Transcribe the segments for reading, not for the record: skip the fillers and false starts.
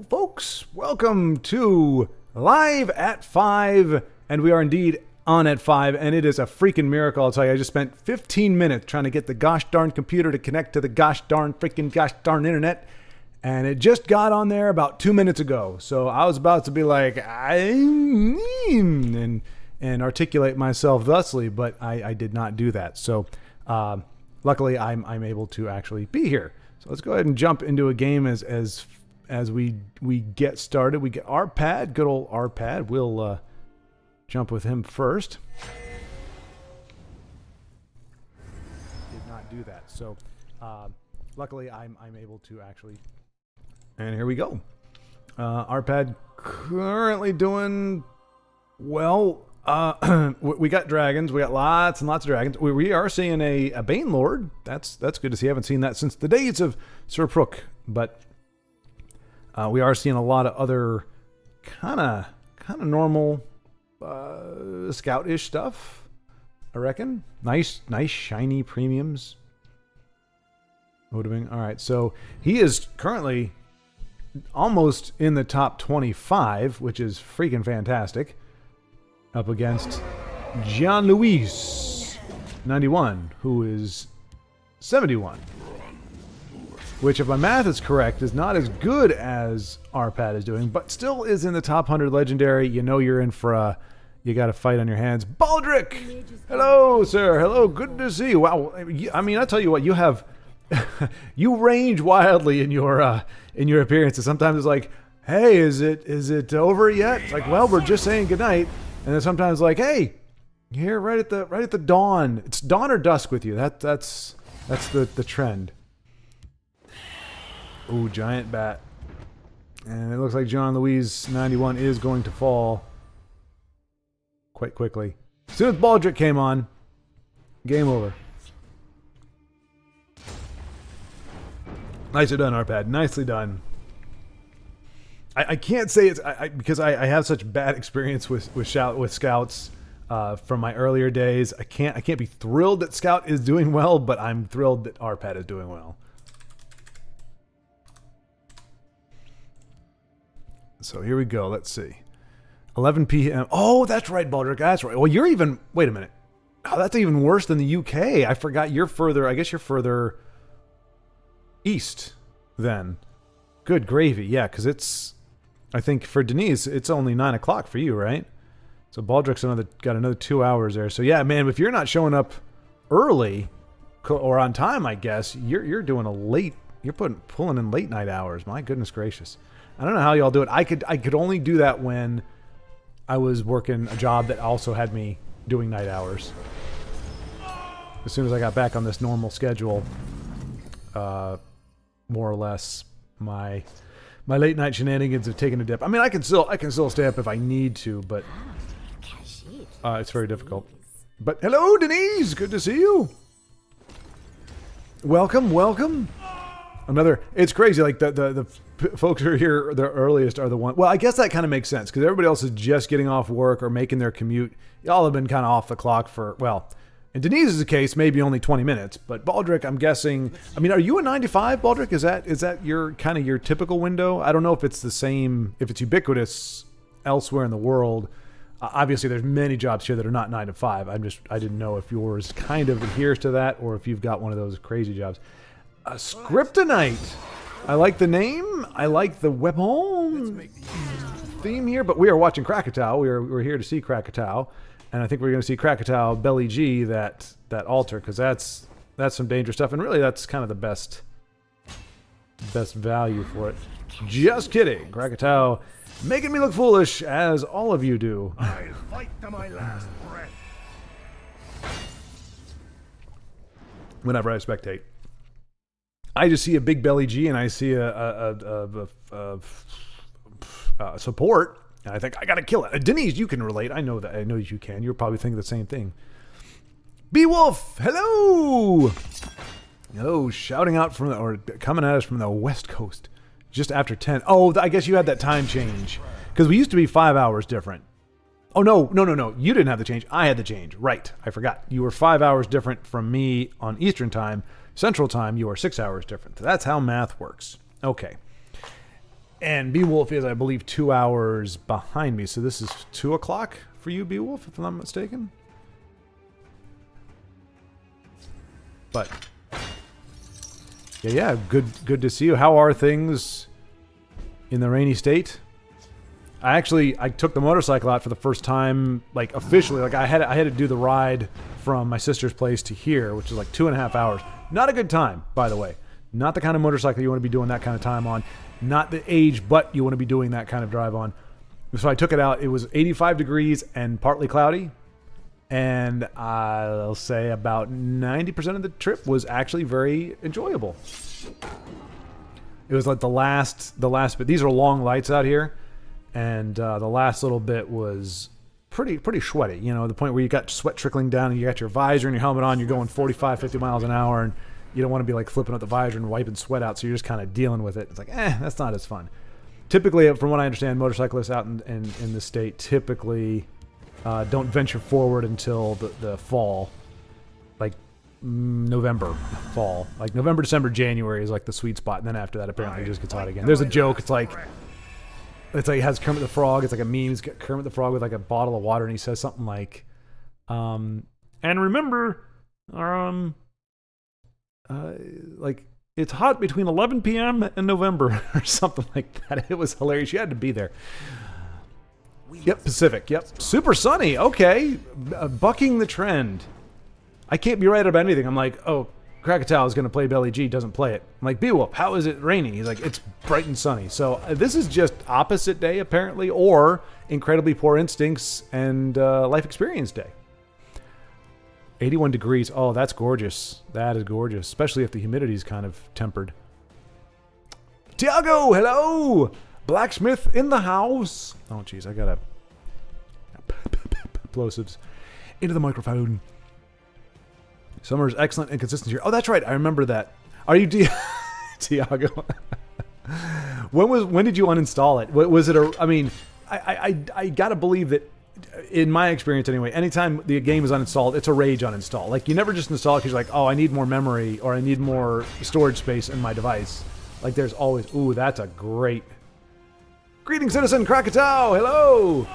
Hello, folks. Welcome to Live at 5, and we are indeed on at 5, and it is a freaking miracle. I'll tell you, I just spent 15 minutes trying to get the gosh darn computer to connect to the gosh darn internet, and it just got on there about 2 minutes ago. So I was about to be like, and articulate myself thusly, but I did not do that. So luckily, I'm able to actually be here. So let's go ahead and jump into a game as we get started. We get Arpad, good old Arpad. We'll jump with him first. Did not do that. So luckily, I'm able to actually. And here we go. Arpad currently doing well. We got dragons. We got lots and lots of dragons. We are seeing a Bane Lord. That's good to see. I haven't seen that since the days of Sir Prook. But we are seeing a lot of other kind of normal scout-ish stuff, I reckon. Nice shiny premiums. Motivating. All right, so he is currently almost in the top 25, which is freaking fantastic. Up against Jean-Louis 91, who is 71. Which, if my math is correct, is not as good as Arpad is doing, but still is in the top 100 legendary. You know you're in for you got a fight on your hands. Baldric! Hello, sir. Hello, good to see you. Wow, I mean, I tell you what, you have... you range wildly in your appearances. Sometimes it's like, hey, is it over yet? It's like, well, we're just saying goodnight. And then sometimes like, hey, here right at the dawn. It's dawn or dusk with you. That's the trend. Ooh, giant bat. And it looks like Jean-Louis 91 is going to fall quite quickly. As soon as Baldric came on, game over. Nicely done, Arpad. Nicely done. I can't say it's because I have such bad experience with scouts from my earlier days. I can't be thrilled that Scout is doing well, but I'm thrilled that Arpad is doing well. So here we go. Let's see. 11 p.m. Oh, that's right, Baldric. That's right. Well, you're even. Wait a minute. Oh, that's even worse than the UK. I forgot you're further. I guess you're further east then. Good gravy. Yeah, because it's. I think for Denise, it's only 9 o'clock for you, right? So Baldric's got another 2 hours there. So yeah, man, if you're not showing up early or on time, I guess you're doing a late. You're pulling in late night hours. My goodness gracious. I don't know how y'all do it. I could only do that when I was working a job that also had me doing night hours. As soon as I got back on this normal schedule, more or less, my late night shenanigans have taken a dip. I mean, I can still stay up if I need to, but it's very difficult. But hello, Denise. Good to see you. Welcome. It's crazy. Like the folks who are here the earliest are the one. Well, I guess that kind of makes sense because everybody else is just getting off work or making their commute. Y'all have been kind of off the clock for, well, in Denise's case, maybe only 20 minutes. But Baldric, I'm guessing. I mean, are you a 9 to 5, Baldric? Is that your kind of your typical window? I don't know if it's the same, if it's ubiquitous elsewhere in the world. Obviously, there's many jobs here that are not 9 to 5. I didn't know if yours kind of adheres to that or if you've got one of those crazy jobs. A Scriptonite. I like the name. I like the weapon theme here. But we are watching Krakatoa. We're here to see Krakatoa. And I think we're going to see Krakatoa Belly G, that altar, because that's some dangerous stuff. And really, that's kind of the best value for it. Just kidding. Krakatoa making me look foolish, as all of you do. I'll fight to my last breath. Whenever I spectate. I just see a big Belly G, and I see a support. And I think, I gotta kill it. Denise, you can relate. I know that. I know you can. You're probably thinking the same thing. Beowulf, hello! Hello, shouting out or coming at us from the West Coast. Just after 10. Oh, I guess you had that time change. Because we used to be 5 hours different. Oh, no. You didn't have the change. I had the change. Right. I forgot. You were 5 hours different from me on Eastern time. Central time, you are 6 hours different. That's how math works. Okay. And Beowulf is, I believe, 2 hours behind me. So this is 2 o'clock for you, Beowulf, if I'm not mistaken. But yeah, good to see you. How are things in the rainy state? I took the motorcycle out for the first time, like officially. Like I had to do the ride from my sister's place to here, which is like 2.5 hours. Not a good time, by the way. Not the kind of motorcycle you want to be doing that kind of time on. Not the age, but you want to be doing that kind of drive on. So I took it out. It was 85 degrees and partly cloudy. And I'll say about 90% of the trip was actually very enjoyable. It was like the last bit. These are long lights out here. And the last little bit was pretty sweaty. You know, the point where you got sweat trickling down and you got your visor and your helmet on, you're going 45, 50 miles an hour, and you don't want to be like flipping up the visor and wiping sweat out, so you're just kind of dealing with it. It's like, that's not as fun. Typically, from what I understand, motorcyclists out in the state typically don't venture forward until the fall, like November, fall. Like November, December, January is like the sweet spot, and then after that, apparently it just gets hot again. There's a joke. It's like it has Kermit the Frog. It's like a meme. It's got Kermit the Frog with like a bottle of water, and he says something like, and remember, like it's hot between 11 p.m. and November or something like that. It was hilarious. You had to be there. Yep, Pacific. Yep, super sunny. Okay, bucking the trend. I can't be right about anything. I'm like, oh, Krakatoa is going to play Belly G, doesn't play it. I'm like, Beowulf, how is it raining? He's like, it's bright and sunny. So this is just opposite day, apparently, or incredibly poor instincts and life experience day. 81 degrees. Oh, that's gorgeous. That is gorgeous, especially if the humidity is kind of tempered. Tiago, hello! Blacksmith in the house. Oh, jeez, I got plosives into the microphone. Summer's excellent and consistent here. Oh, that's right. I remember that. Are you Tiago? When did you uninstall it? Was it I mean, I gotta believe that, in my experience anyway, anytime the game is uninstalled, it's a rage uninstall. Like, you never just install it because you're like, oh, I need more memory or I need more storage space in my device. Like, there's always, ooh, that's a great. Greetings, citizen Krakatoa. Hello.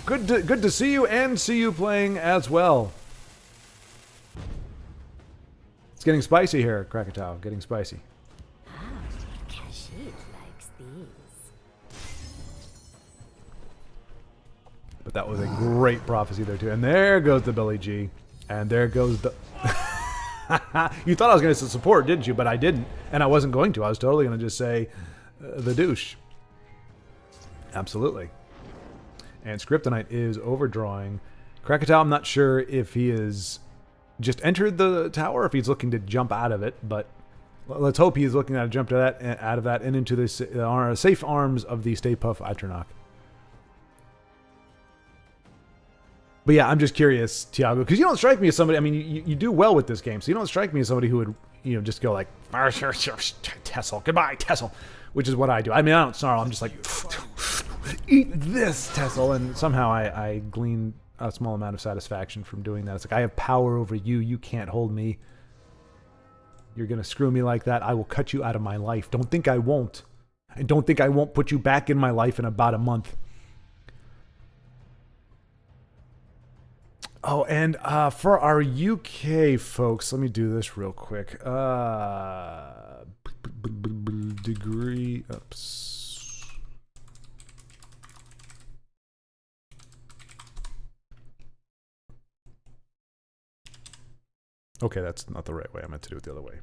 Good to see you and see you playing as well. It's getting spicy here, Krakatoa. Getting spicy. Kashid likes these. But that was a great prophecy there, too. And there goes the Billy G. And there goes the... You thought I was going to support, didn't you? But I didn't. And I wasn't going to. I was totally going to just say the douche. Absolutely. And Scriptonite is overdrawing. Krakatoa, I'm not sure if he is... just entered the tower, if he's looking to jump out of it, but let's hope he's looking to jump out of that and into the safe arms of the Stay Puft Atronach. But yeah, I'm just curious, Tiago, because you don't strike me as somebody. I mean, you do well with this game, so you don't strike me as somebody who would, just go like Tessel, goodbye Tessel, which is what I do. I mean, I don't snarl. I'm just like, eat this Tessel, and somehow I glean a small amount of satisfaction from doing that. It's like, I have power over you. You can't hold me. You're going to screw me like that. I will cut you out of my life. Don't think I won't. And don't think I won't put you back in my life in about a month. Oh, and for our UK folks, let me do this real quick. Degree ups. Okay, that's not the right way. I meant to do it the other way.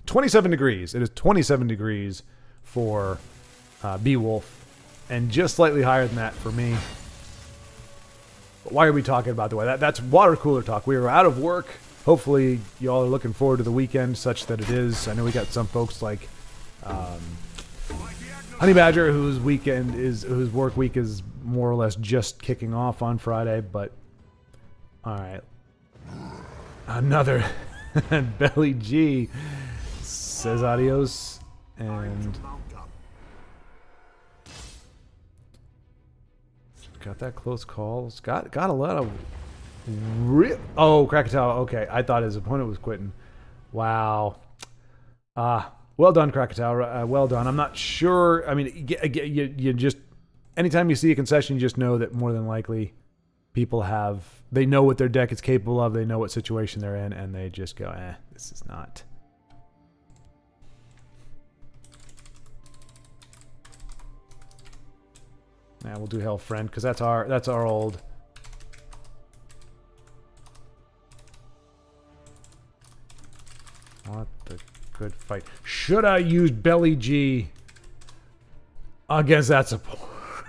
27 degrees. It is 27 degrees for Beowulf, and just slightly higher than that for me. But why are we talking about the way? That's water cooler talk. We are out of work. Hopefully, y'all are looking forward to the weekend, such that it is. I know we got some folks like Honey Badger, whose work week is more or less just kicking off on Friday. But all right. Another Belly G says adios, and got that close call. It's got a lot of oh, Krakatoa. Okay, I thought his opponent was quitting. Wow. Well done, Krakatoa. Well done. I'm not sure. I mean, you just, anytime you see a concession, you just know that more than likely people they know what their deck is capable of, they know what situation they're in, and they just go, this is not. Yeah, we'll do Hell Friend, because that's our old. What the good fight. Should I use Belly G against that support?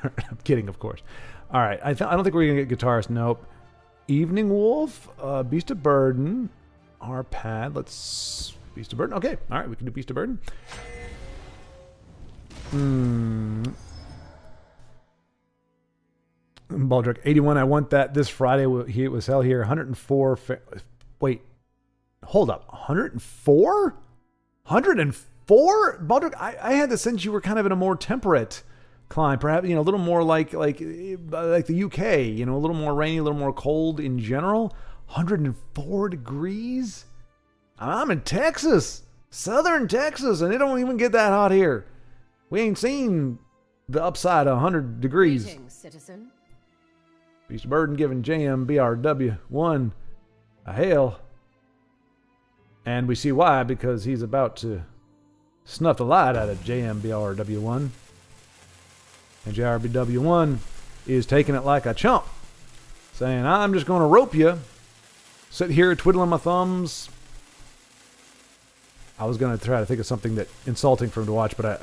I'm kidding, of course. All right, I don't think we're going to get Guitarist. Nope. Evening Wolf, Beast of Burden, Arpad. Let's... Beast of Burden. Okay, all right, we can do Beast of Burden. Baldrick, 81. I want that this Friday. It was hell here. 104. Wait. Hold up. 104? 104? Baldrick, I had the sense you were kind of in a more temperate climate. Perhaps, a little more like the UK. A little more rainy, a little more cold in general. 104 degrees? I'm in Texas. Southern Texas, and it don't even get that hot here. We ain't seen the upside of 100 degrees. Greetings, citizen. Beast of Burden giving JMBRW1 a hail. And we see why, because he's about to snuff the light out of JMBRW1. And JRBW1 is taking it like a chump, saying, I'm just going to rope you. Sit here twiddling my thumbs. I was going to try to think of something that insulting for him to watch, but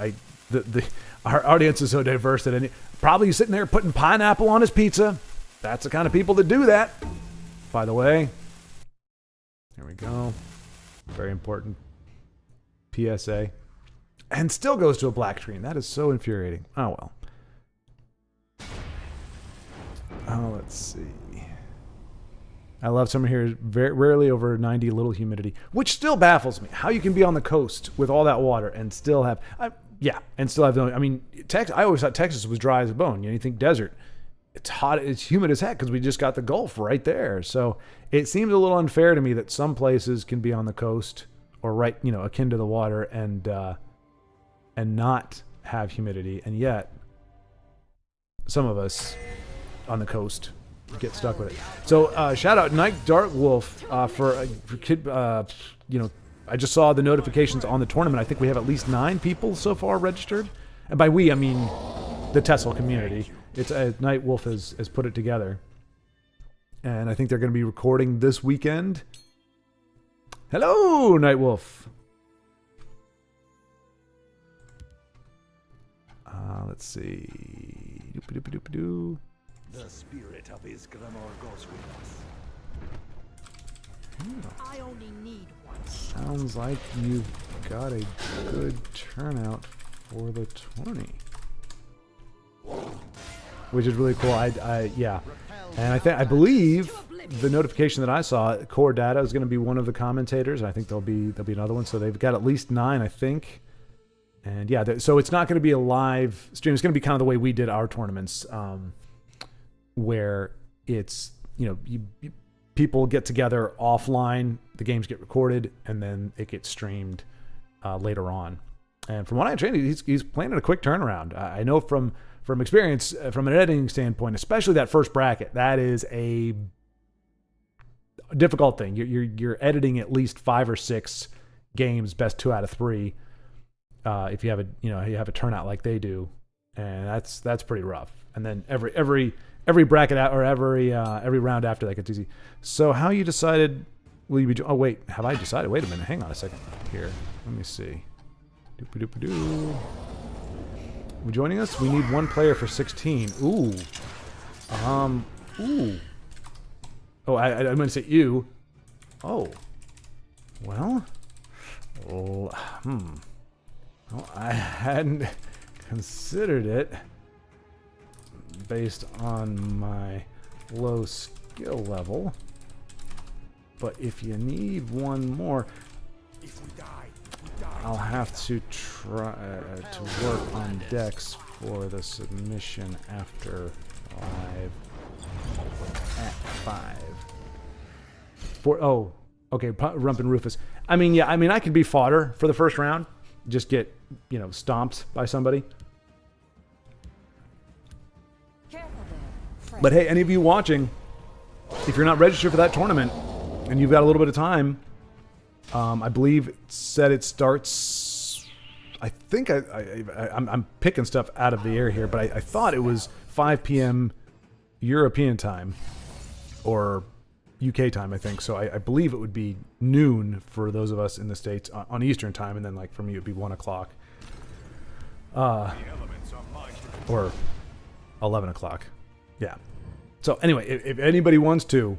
our audience is so diverse that probably sitting there putting pineapple on his pizza. That's the kind of people that do that, by the way. There we go. Very important PSA. And still goes to a black screen. That is so infuriating. Oh, well. Oh, let's see. I love summer here. Very rarely over 90, little humidity, which still baffles me. How you can be on the coast with all that water and still have... and still have... I mean, I always thought Texas was dry as a bone. You think desert. It's hot, it's humid as heck because we just got the Gulf right there. So it seems a little unfair to me that some places can be on the coast or right, akin to the water and not have humidity, and yet some of us on the coast get stuck with it. So shout out Night Dark Wolf for kid. I just saw the notifications on the tournament. I think we have at least 9 people so far registered, and by we I mean the Tesla community. It's Night Wolf has put it together, and I think they're going to be recording this weekend. Hello, Night Wolf. Let's see. Doop-a-doop-a-doop-a-doo. The spirit of his grimoire goes with us. I only need one. Sounds like you've got a good turnout for the tourney, which is really cool. Yeah, and I believe the notification that I saw, Core Data is going to be one of the commentators. I think there'll be another one. So they've got at least 9, I think. And yeah, so it's not going to be a live stream. It's going to be kind of the way we did our tournaments, where it's people get together offline, the games get recorded, and then it gets streamed later on. And from what I understand, he's planning a quick turnaround. I know from experience, from an editing standpoint, especially that first bracket, that is a difficult thing. You're editing at least 5 or 6 games, best 2 out of 3, if you have a turnout like they do, and that's pretty rough. And then every bracket out, or every round after that gets easy. So how you decided? Will you be? Oh wait, have I decided? Wait a minute. Hang on a second here. Let me see. Doop-a-doop-a-doo. Joining us, we need 1 player for 16. Ooh. Ooh. Oh, I'm going to say you. Oh. Well. Well, I hadn't considered it based on my low skill level. But if you need 1 more, If we die, I'll have to try to work on decks for the submission after 5. At 5. Okay, Rump and Rufus. I mean, I could be fodder for the first round. just get, you know, stomped by somebody. Careful there. But hey, any of you watching, if you're not registered for that tournament and you've got a little bit of time, I believe it said it starts. I think I'm picking stuff out of the air here, but I thought it was 5 p.m. European time or UK time, I think. So I believe it would be noon for those of us in the States on Eastern time, and then like for me it would be 1 o'clock. Or 11 o'clock. Yeah. So anyway, if anybody wants to,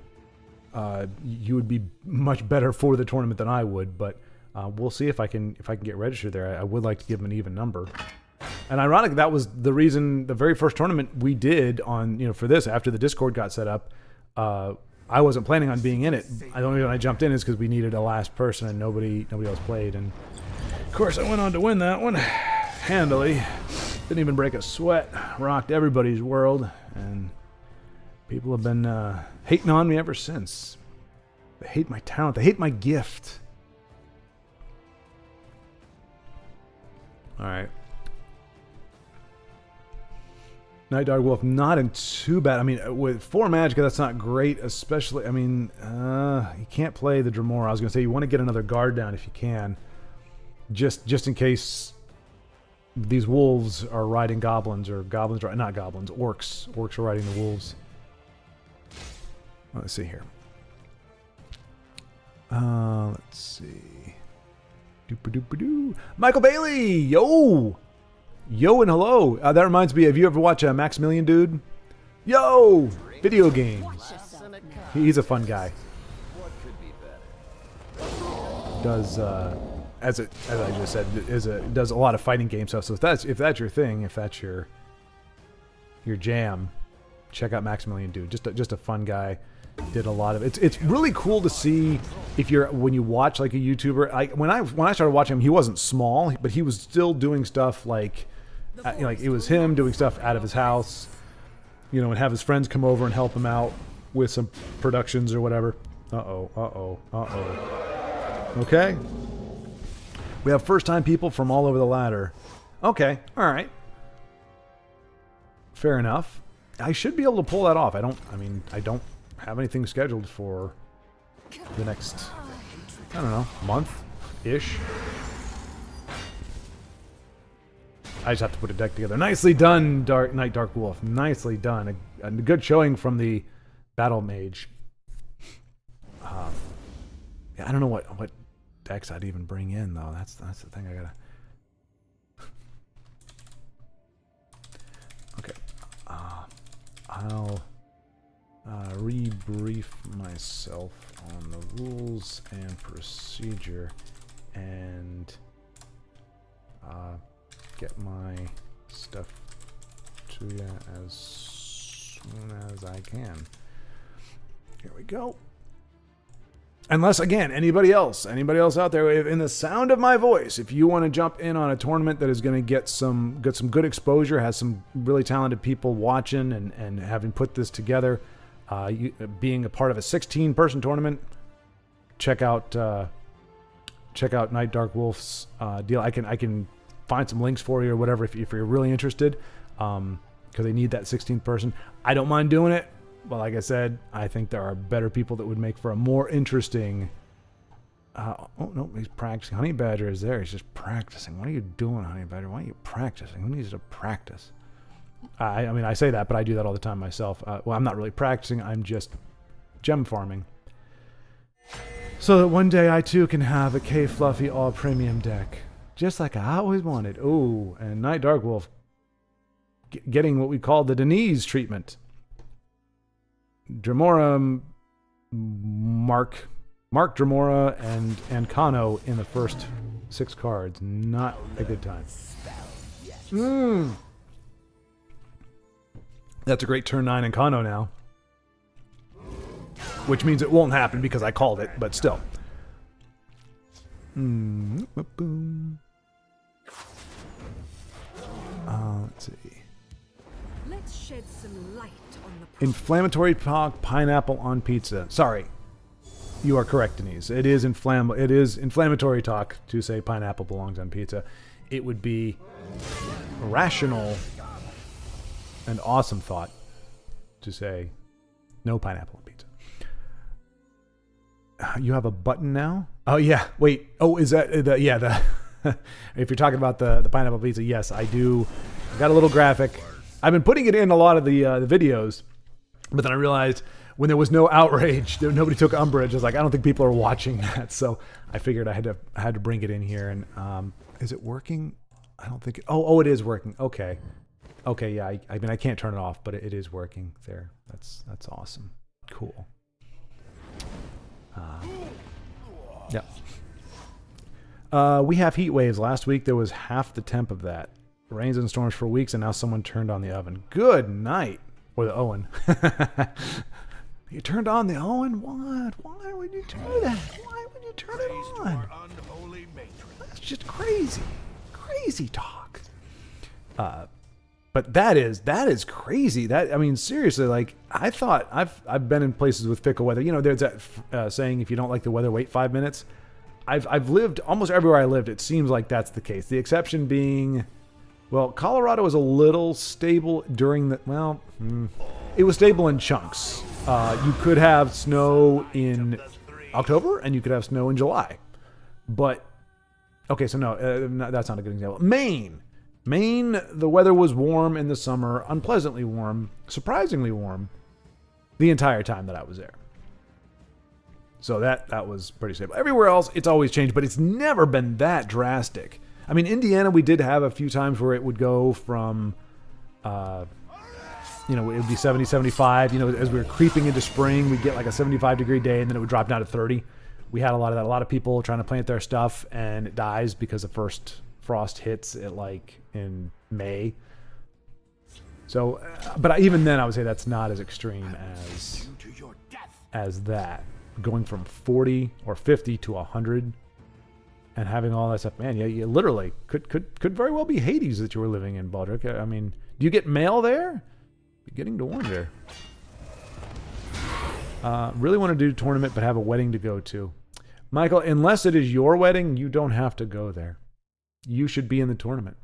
you would be much better for the tournament than I would, but we'll see if I can get registered there. I would like to give them an even number. And ironically, that was the reason the very first tournament we did on, you know, for this, after the Discord got set up, I wasn't planning on being in it. The only reason I jumped in is because we needed a last person and nobody else played. And of course, I went on to win that one handily. Didn't even break a sweat. Rocked everybody's world, and people have been hating on me ever since. They hate my talent. They hate my gift. All right. Night Dog Wolf, not in too bad. I mean, with 4 Magicka, that's not great, especially, I mean, you can't play the Dremora. I was going to say, you want to get another guard down if you can. Just in case these wolves are riding goblins, or goblins are, not goblins, orcs. Orcs are riding the wolves. Let's see here. Let's see. Doop-a-doop-a-doo. Michael Bailey! Yo! Yo and hello. That reminds me, have you ever watched Maximilian Dude? Yo! Video games. He's a fun guy. Does, as I just said, does a lot of fighting game stuff. So if that's your thing, if that's your jam, check out Maximilian Dude. Just a fun guy. Did a lot of it. It's really cool to see when you watch like a YouTuber. Like when I started watching him, he wasn't small, but he was still doing stuff like it was him doing stuff out of his house, you know, and have his friends come over and help him out with some productions or whatever. Okay. We have first-time people from all over the ladder. Okay, all right. Fair enough. I should be able to pull that off. I don't have anything scheduled for the next, I don't know, month-ish. I just have to put a deck together. Nicely done, Night Dark Wolf. Nicely done. A good showing from the Battle Mage. Yeah, I don't know what decks I'd even bring in, though. That's the thing I gotta... Okay. I'll rebrief myself on the rules and procedure and get my stuff to you as soon as I can. Here we go. Unless, again, anybody else out there, in the sound of my voice, if you want to jump in on a tournament that is going to get some good exposure, has some really talented people watching and having put this together, being a part of a 16-person tournament, check out Night Dark Wolf's deal. I can find some links for you or whatever if you're really interested, because they need that 16th person. I don't mind doing it. Well, like I said, I think there are better people that would make for a more interesting... oh, no, he's practicing. Honey Badger is there. He's just practicing. What are you doing, Honey Badger? Why are you practicing? Who needs to practice? I mean, I say that, but I do that all the time myself. Well, I'm not really practicing. I'm just gem farming. So that one day I, too, can have a K-Fluffy all-premium deck. Just like I always wanted. Oh, and Night Dark Wolf getting what we call the Denise treatment. Dremora, Mark Dremora, and Kano in the first 6 cards. Not a good time. That's a great turn 9 in Kano now. Which means it won't happen because I called it, but still. Let's see. Let's shed some light on the Inflammatory pineapple on pizza. Sorry. You are correct, Denise. It is inflammatory talk to say pineapple belongs on pizza. It would be a rational and awesome thought to say no pineapple on pizza. You have a button now? Oh yeah. Wait. Oh, is that the if you're talking about the pineapple pizza, yes, I do. I got a little graphic. I've been putting it in a lot of the videos, but then I realized when there was no outrage, nobody took umbrage. I was like, I don't think people are watching that, so I figured I had to bring it in here. And is it working? I don't think. Oh, it is working. Okay. Yeah. I mean, I can't turn it off, but it is working there. That's awesome. Cool. Yeah. We have heat waves. Last week there was half the temp of that. Rains and storms for weeks, and now someone turned on the oven. Good night. Or the Owen. You turned on the Owen? What? Why would you do that? Why would you turn it on? That's just crazy. Crazy talk. But that is crazy. I mean, seriously, like, I thought I've been in places with fickle weather. You know, there's that saying, if you don't like the weather, wait 5 minutes. I've lived almost everywhere I lived. It seems like that's the case. The exception being, well, Colorado was a little stable during the, it was stable in chunks. You could have snow in October and you could have snow in July. But, okay, so no, that's not a good example. Maine, the weather was warm in the summer, unpleasantly warm, surprisingly warm, the entire time that I was there. So that was pretty stable. Everywhere else, it's always changed, but it's never been that drastic. I mean, Indiana, we did have a few times where it would go from, it would be 70, 75. You know, as we were creeping into spring, we'd get like a 75-degree day, and then it would drop down to 30. We had a lot of that. A lot of people trying to plant their stuff, and it dies because the first frost hits at like in May. So, but even then, I would say that's not as extreme as that. Going from 40 or 50 to 100 and having all that stuff, man, yeah, you literally could very well be Hades that you were living in, Baldric. I mean, do you get mail there? Beginning to wonder. Really want to do a tournament, but have a wedding to go to. Michael, unless it is your wedding, you don't have to go there. You should be in the tournament.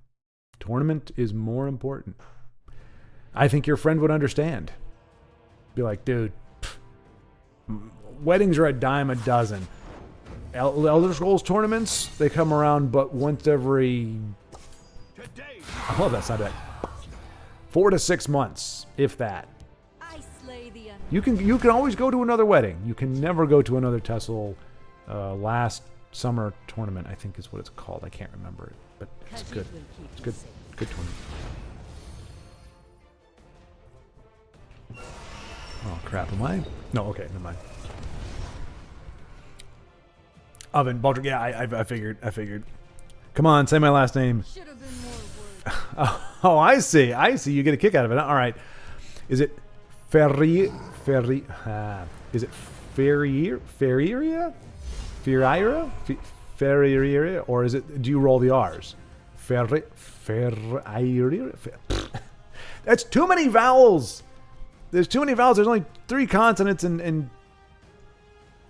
Tournament is more important. I think your friend would understand. Be like, dude, weddings are a dime a dozen. Elder Scrolls tournaments, they come around but once every... I love that sound effect. 4 to 6 months, if that. I slay the You can always go to another wedding. You can never go to another Tessel last summer tournament, I think is what it's called. I can't remember it, but it's good. It's good. Good tournament. Oh crap! Am I? No. Okay. Never mind. Oven, Baldric. Yeah, I figured. Come on, say my last name. Should have been more words. Oh, I see. You get a kick out of it. All right. Is it Ferriria? Is it Ferriria? Ferriria? Or is it? Do you roll the R's? Ferriria. That's too many vowels. There's too many vowels. There's only 3 consonants and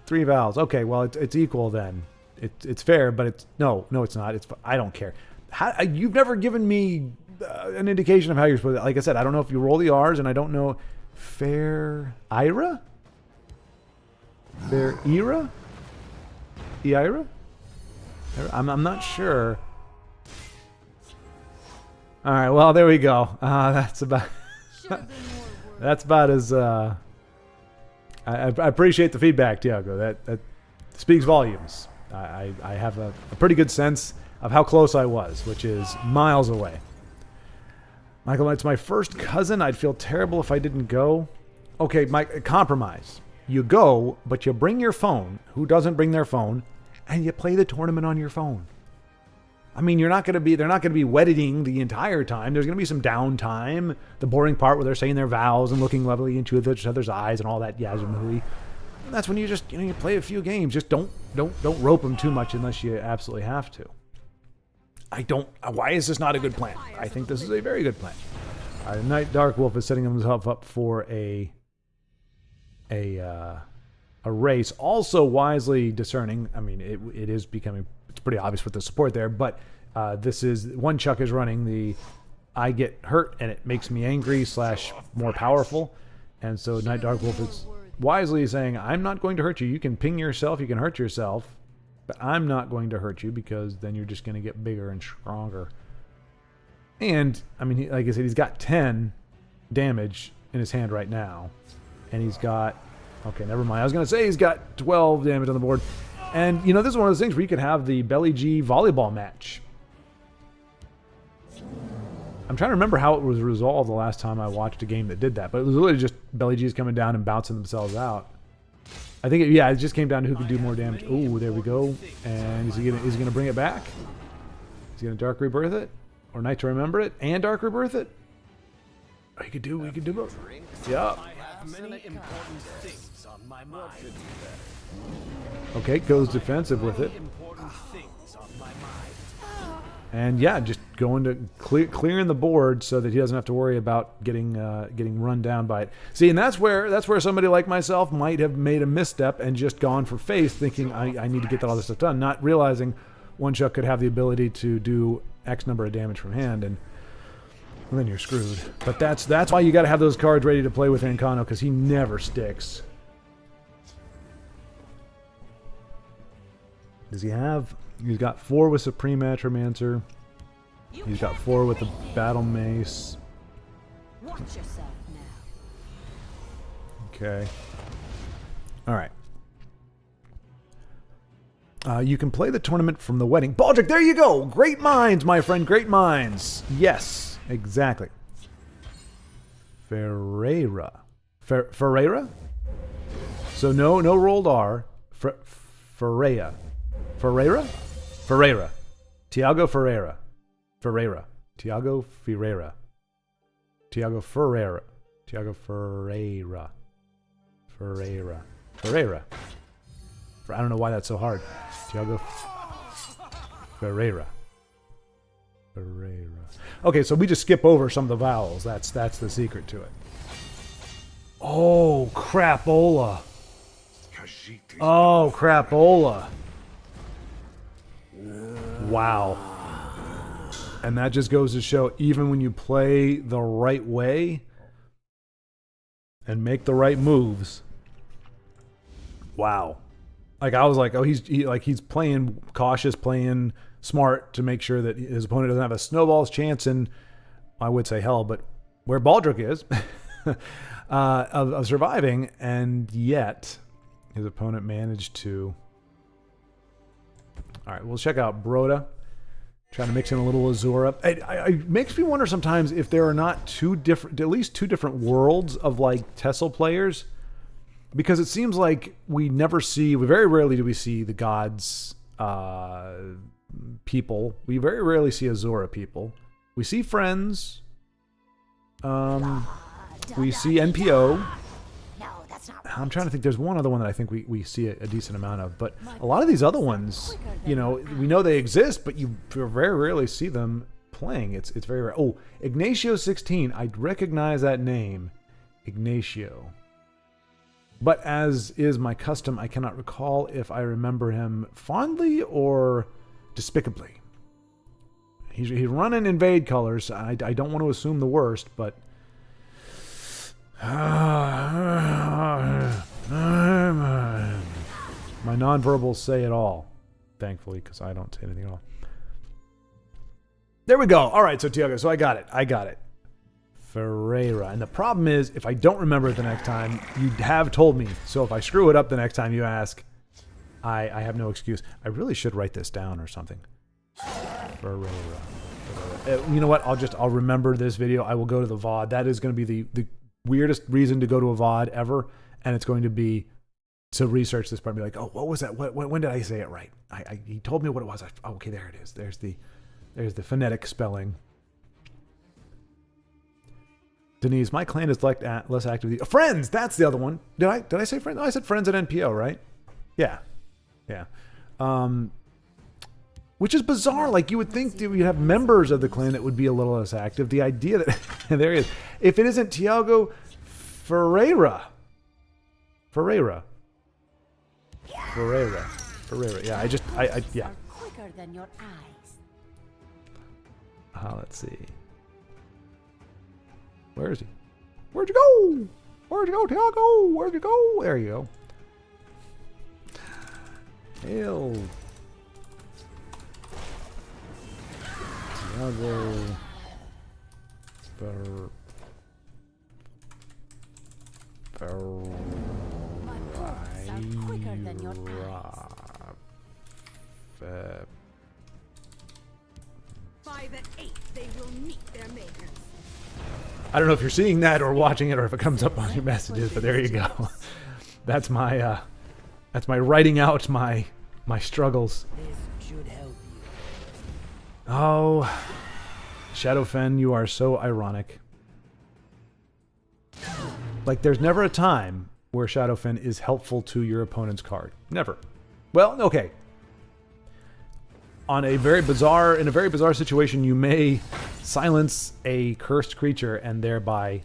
3 vowels. Okay, well it's equal then. It's fair, but it's no, it's not. I don't care. You've never given me an indication of how you're supposed to. Like I said, I don't know if you roll the R's, and I don't know. Fair Ira? Fair Ira? Eira? I'm not sure. All right, well there we go. That's about. That's about as. I appreciate the feedback, Tiago. That speaks volumes. I have a pretty good sense of how close I was, which is miles away. Michael, it's my first cousin. I'd feel terrible if I didn't go. Okay, Mike, compromise. You go, but you bring your phone. Who doesn't bring their phone? And you play the tournament on your phone. I mean, they're not going to be wedding the entire time. There's going to be some downtime. The boring part where they're saying their vows and looking lovely into each other's eyes and all that yazoo. And that's when you just, you play a few games. Just don't rope them too much unless you absolutely have to. Why is this not a good plan? I think this is a very good plan. All right, Night Dark Wolf is setting himself up for a a race. Also wisely discerning. I mean, it is becoming, it's pretty obvious with the support there, but this is, one Chuck is running the I get hurt and it makes me angry / more powerful. And so Night Dark Wolf is wisely saying, I'm not going to hurt you. You can ping yourself, you can hurt yourself, but I'm not going to hurt you because then you're just going to get bigger and stronger. And, I mean, like I said, he's got 10 damage in his hand right now. And he's got, okay, never mind. I was going to say he's got 12 damage on the board. And, you know, this is one of those things where you could have the Belly G volleyball match. I'm trying to remember how it was resolved the last time I watched a game that did that. But it was literally just Belly G's coming down and bouncing themselves out. I think, it just came down to who could do more damage. Ooh, there we go. And is he gonna bring it back? Is he gonna Dark Rebirth it? Or Night to Remember it? And Dark Rebirth it? Oh, he could do both. Yep. Okay, goes defensive with it. And yeah, just going to clearing the board so that he doesn't have to worry about getting run down by it. See, and that's where somebody like myself might have made a misstep and just gone for face, thinking I need to get all this stuff done, not realizing one Chuck could have the ability to do X number of damage from hand, and then you're screwed. But that's why you got to have those cards ready to play with Ancano, because he never sticks. Does he have? He's got 4 with Supreme Atromancer. He's got 4 with the Battle Mace. Watch yourself now. Okay. All right. You can play the tournament from the wedding. Baldric, there you go. Great minds, my friend. Great minds. Yes, exactly. Ferreira. Ferreira? So no rolled R. Ferreira. Ferreira? Ferreira. Tiago Ferreira. Ferreira. Tiago Ferreira. Tiago Ferreira. Tiago Ferreira. Ferreira. Ferreira. I don't know why that's so hard. Tiago Ferreira. Ferreira. Okay, so we just skip over some of the vowels. That's the secret to it. Oh, crapola. Oh, crapola. Wow. And that just goes to show, even when you play the right way and make the right moves, wow. Like, I was like, oh, he's playing cautious, playing smart to make sure that his opponent doesn't have a snowball's chance in, I would say hell, but where Baldric is, of surviving, and yet his opponent managed to. All right, we'll check out Broda. Trying to mix in a little Azura. It makes me wonder sometimes if there are not at least two different worlds of like Tessel players, because it seems like we very rarely do we see the gods people. We very rarely see Azura people. We see friends. We see NPO. I'm trying to think. There's one other one that I think we see a decent amount of, but a lot of these other ones, we know they exist, but you very rarely see them playing. It's very rare. Oh, Ignacio 16. I recognize that name, Ignacio. But as is my custom, I cannot recall if I remember him fondly or despicably. He's running invade colors. I don't want to assume the worst, but. My nonverbals say it all, thankfully, because I don't say anything at all. There we go. All right, so Tiago, so I got it. Ferreira. And the problem is, if I don't remember it the next time, you have told me. So if I screw it up the next time you ask, I have no excuse. I really should write this down or something. Ferreira. You know what? I'll remember this video. I will go to the VOD. That is going to be the weirdest reason to go to a VOD ever, and it's going to be to research this part and be like, oh, what was that? When did I say it right? He told me what it was. Okay, there it is. There's the phonetic spelling. Denise, my clan is less active. Friends, that's the other one. Did I say friends? No, I said friends at NPO, right? Yeah. Which is bizarre. Like, you would think that you have members of the clan that would be a little less active. The idea that there he is. If it isn't Tiago Ferreira. Ferreira. Yeah, yeah. Are quicker than your eyes. Let's see. Where is he? Where'd you go? Where'd you go, Tiago? Where'd you go? There you go. Hail. Tiago. My paws are quicker than your eyes. By the 8th, they will meet their makers. I don't know if you're seeing that or watching it or if it comes up on your messages, but there you go. That's my writing out my struggles. This should help you. Oh, Shadowfen, you are so ironic. Like, there's never a time where Shadowfen is helpful to your opponent's card. Never. Well, okay. In a very bizarre situation, you may silence a cursed creature and thereby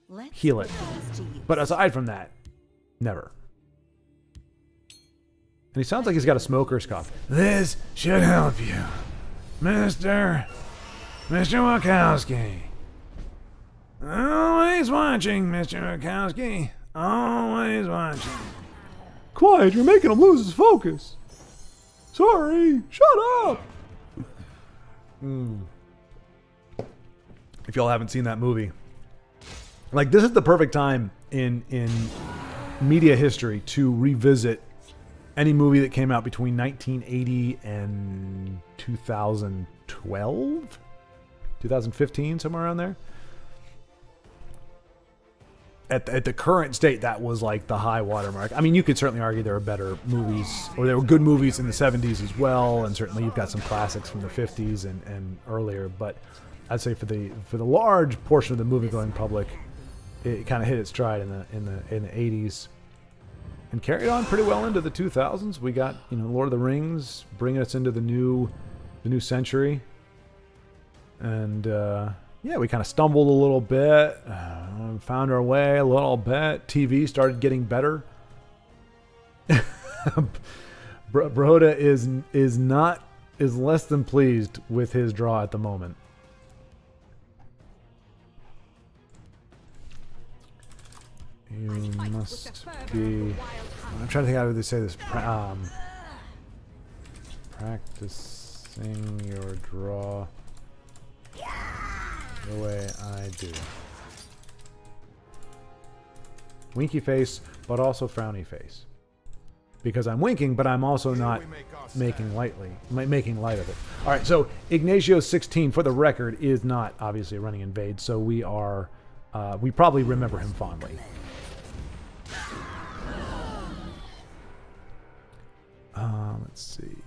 Let's heal it. put these to use. But aside from that, never. And he sounds like he's got a smoker's cough. This should help you, Mr. Wachowski. Always watching, Mr. Wachowski. Always watching. Quiet, you're making him lose his focus. Sorry, shut up. If y'all haven't seen that movie, like, this is the perfect time in media history to revisit any movie that came out between 1980 and 2012, 2015, somewhere around there. At the current state, that was like the high watermark. I mean, you could certainly argue there were better movies, or there were good movies in the 70s as well, and certainly you've got some classics from the 50s and earlier. But I'd say for the large portion of the movie-going public, it kind of hit its stride in the 80s, and carried on pretty well into the 2000s. We got, Lord of the Rings bringing us into the new century, and yeah, we kind of stumbled a little bit, found our way a little bit. TV started getting better. Broda is less than pleased with his draw at the moment. You must be. I'm trying to think how they say this. Practicing your draw the way I do. Winky face, but also frowny face. Because I'm winking, but I'm also not making light of it. All right, so Ignacio 16, for the record, is not obviously running Invade, so we probably remember him fondly. Let's see.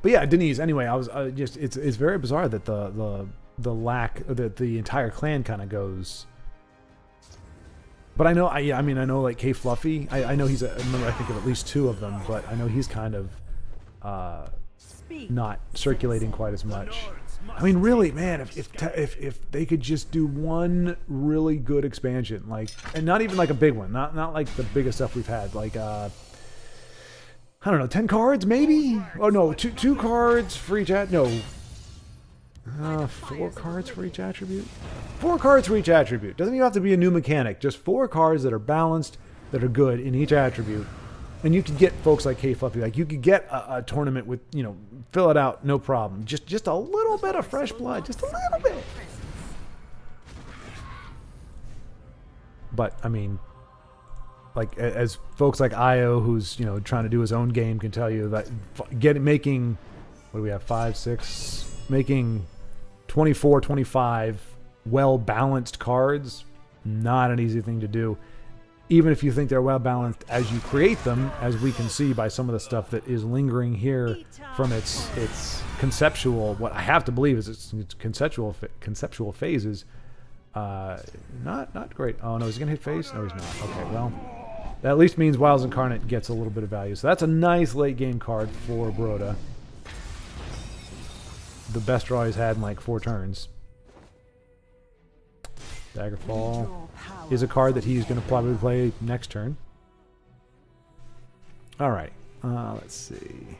But yeah, Denise. Anyway, I was it's very bizarre that the lack that the entire clan kind of goes. But I know I know like K Fluffy. I know he's I think of at least two of them, but I know he's kind of not circulating quite as much. I mean, really, man, if they could just do one really good expansion, like, and not even like a big one, not like the biggest stuff we've had, like I don't know, 10 cards maybe? Oh no, two cards for each 4 cards for each attribute? 4 cards for each attribute. Doesn't even have to be a new mechanic. Just 4 cards that are balanced, that are good in each attribute. And you could get folks like K Fluffy. Like, you could get a tournament with, fill it out, no problem. Just a little bit of fresh blood. Just a little bit. But, I mean, like, as folks like Io, who's, trying to do his own game, can tell you that making, what do we have, 5, 6, making 24, 25 well-balanced cards, not an easy thing to do. Even if you think they're well-balanced as you create them, as we can see by some of the stuff that is lingering here from its conceptual, what I have to believe is its conceptual phases, not great. Oh no, is he gonna hit face? No, he's not. Okay, well, that at least means Wiles Incarnate gets a little bit of value. So that's a nice late game card for Broda. The best draw he's had in like 4 turns. Daggerfall is a card that he's going to probably play next turn. All right. Let's see.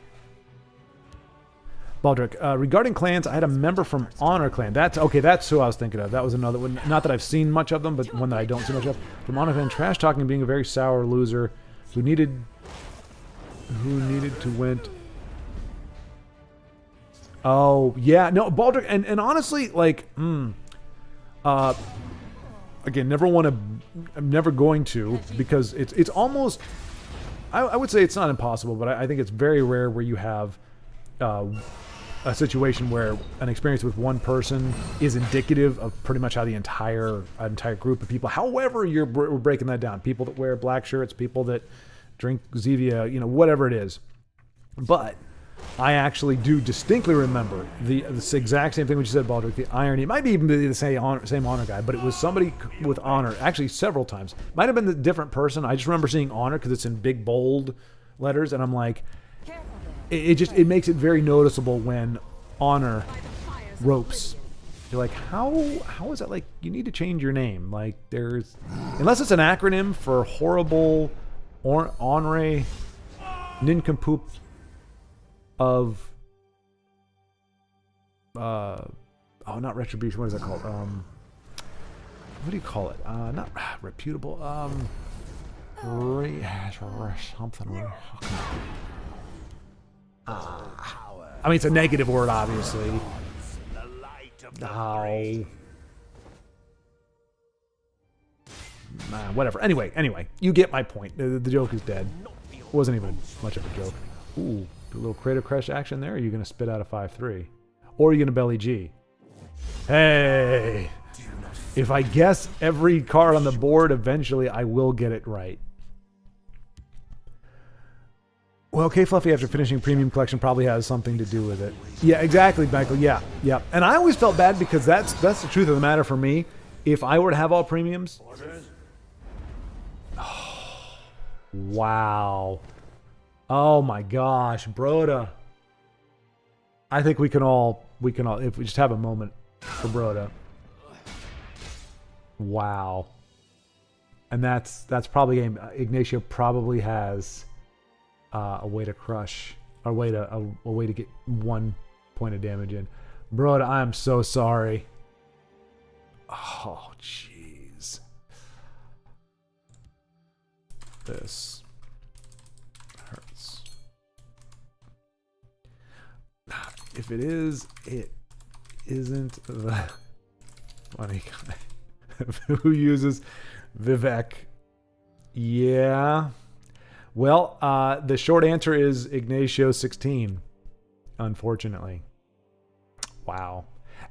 Baldric, regarding clans, I had a member from Honor Clan. That's okay. That's who I was thinking of. That was another one. Not that I've seen much of them, but one that I don't see much of. From Honor Clan, trash talking and being a very sour loser who needed to win. Oh yeah, no, Baldric, and honestly, like, again, I'm never going to, because it's almost. I would say it's not impossible, but I think it's very rare where you have a situation where an experience with one person is indicative of pretty much how the entire group of people. However, we're breaking that down. People that wear black shirts, people that drink Zevia, whatever it is. But I actually do distinctly remember this exact same thing what you said, Baldric. The irony, it might even be the same honor guy, but it was somebody with honor, actually several times. Might have been a different person. I just remember seeing honor because it's in big bold letters, and I'm like, it makes it very noticeable when honor ropes. You're like, how is that? Like, you need to change your name. Like, unless it's an acronym for horrible honre nincompoop of not retribution. What is that called? What do you call it? Not reputable. Something. I mean, it's a negative word, obviously. Oh. Whatever. Anyway, you get my point. The joke is dead. It wasn't even much of a joke. Ooh, a little crater crush action there. Or are you going to spit out a 5-3? Or are you going to belly G? Hey! If I guess every card on the board, eventually I will get it right. Well, K Fluffy, after finishing Premium Collection, probably has something to do with it. Yeah, exactly, Michael. Yeah. And I always felt bad because that's the truth of the matter for me. If I were to have all premiums... Oh, wow. Oh my gosh, Broda. I think we can all, if we just have a moment for Broda. Wow. And that's probably game. Ignacio probably has a way to crush, or a way to get 1 point of damage in. Broda, I'm so sorry. Oh, jeez. This hurts. If it is, it isn't the funny guy who uses Vivek. Yeah. Well, the short answer is Ignacio 16, unfortunately. Wow.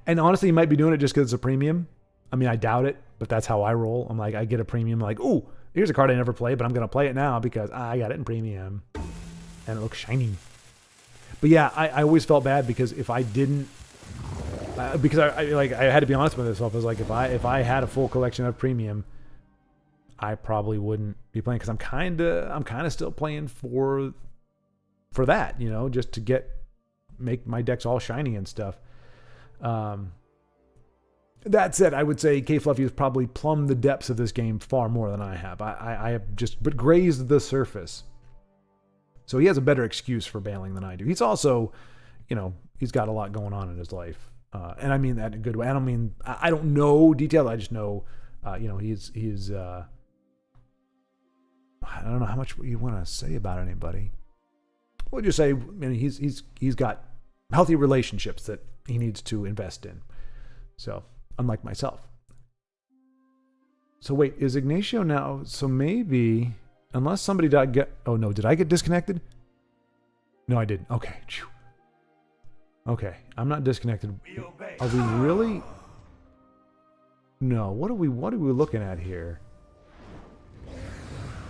And honestly, you might be doing it just because it's a premium. I mean, I doubt it, but that's how I roll. I'm like, I get a premium, like, ooh, here's a card I never played, but I'm going to play it now because I got it in premium. And it looks shiny. But yeah, I always felt bad because if I didn't, because I had to be honest with myself. I was like, if I had a full collection of premium, I probably wouldn't be playing, because I'm kind of still playing for that, just to make my decks all shiny and stuff. That said, I would say K Fluffy has probably plumbed the depths of this game far more than I have. I have just grazed the surface. So he has a better excuse for bailing than I do. He's also, he's got a lot going on in his life. And I mean that in a good way. I don't know details. I just know, he's I don't know how much you want to say about anybody. We'll just say, he's got healthy relationships that he needs to invest in. So, unlike myself. So wait, is Ignacio now? So maybe, unless somebody oh no, did I get disconnected? No, I didn't. Okay. Okay, I'm not disconnected. Are we really? No. What are we looking at here?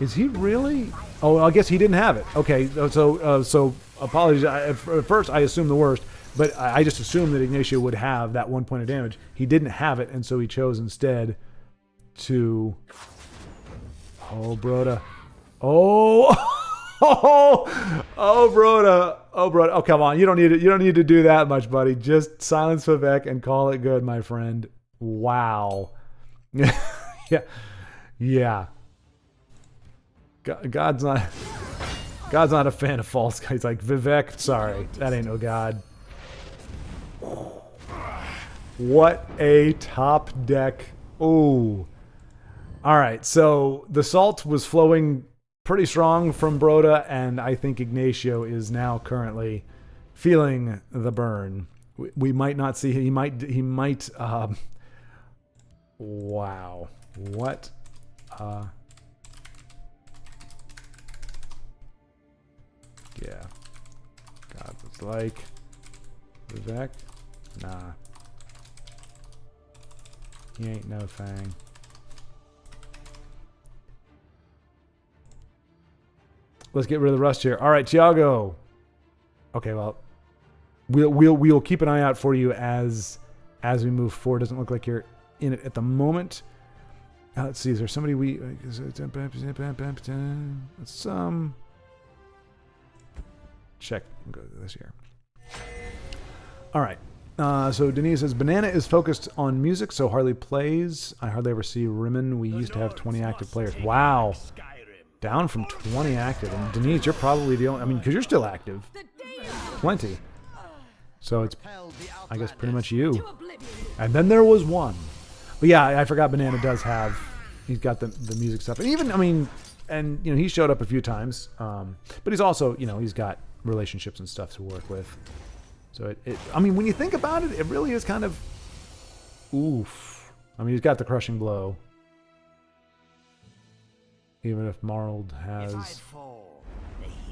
Is he really? Oh, I guess he didn't have it. Okay, so apologies. At first, I assumed the worst, but I just assumed that Ignacio would have that 1 point of damage. He didn't have it, and so he chose instead to. Oh, Broda. Oh, Broda. Oh, Broda. Oh, come on. You don't need to do that much, buddy. Just silence Vivek and call it good, my friend. Wow. Yeah. God's not God's not a fan of false guys. He's like, Vivek, sorry, that ain't no god. What a top deck. Ooh. All right, so the salt was flowing pretty strong from Broda, and I think Ignacio is now currently feeling the burn. We might not see him. He might. Wow. What? Yeah. God, it's like Vivek. Nah. He ain't no thing. Let's get rid of the rust here. All right, Tiago. Okay, well, we'll keep an eye out for you as we move forward. Doesn't look like you're in it at the moment. Let's see. Is there somebody we? Let's check. Go to this here. All right. So Denise says Banana is focused on music, so hardly plays. I hardly ever see Rimmon. We used to have 20 active players. Wow. Down from 20 active. And Denise, you're probably the only, I mean, because you're still active. Plenty. So it's, I guess, pretty much you. And then there was one. But yeah, I forgot Banana does have, he's got the music stuff. And even, I mean, and, you know, he showed up a few times. But he's also, you know, he's got relationships and stuff to work with. So I mean, when you think about it, it really is kind of, oof. I mean, he's got the crushing blow. Even if Marld has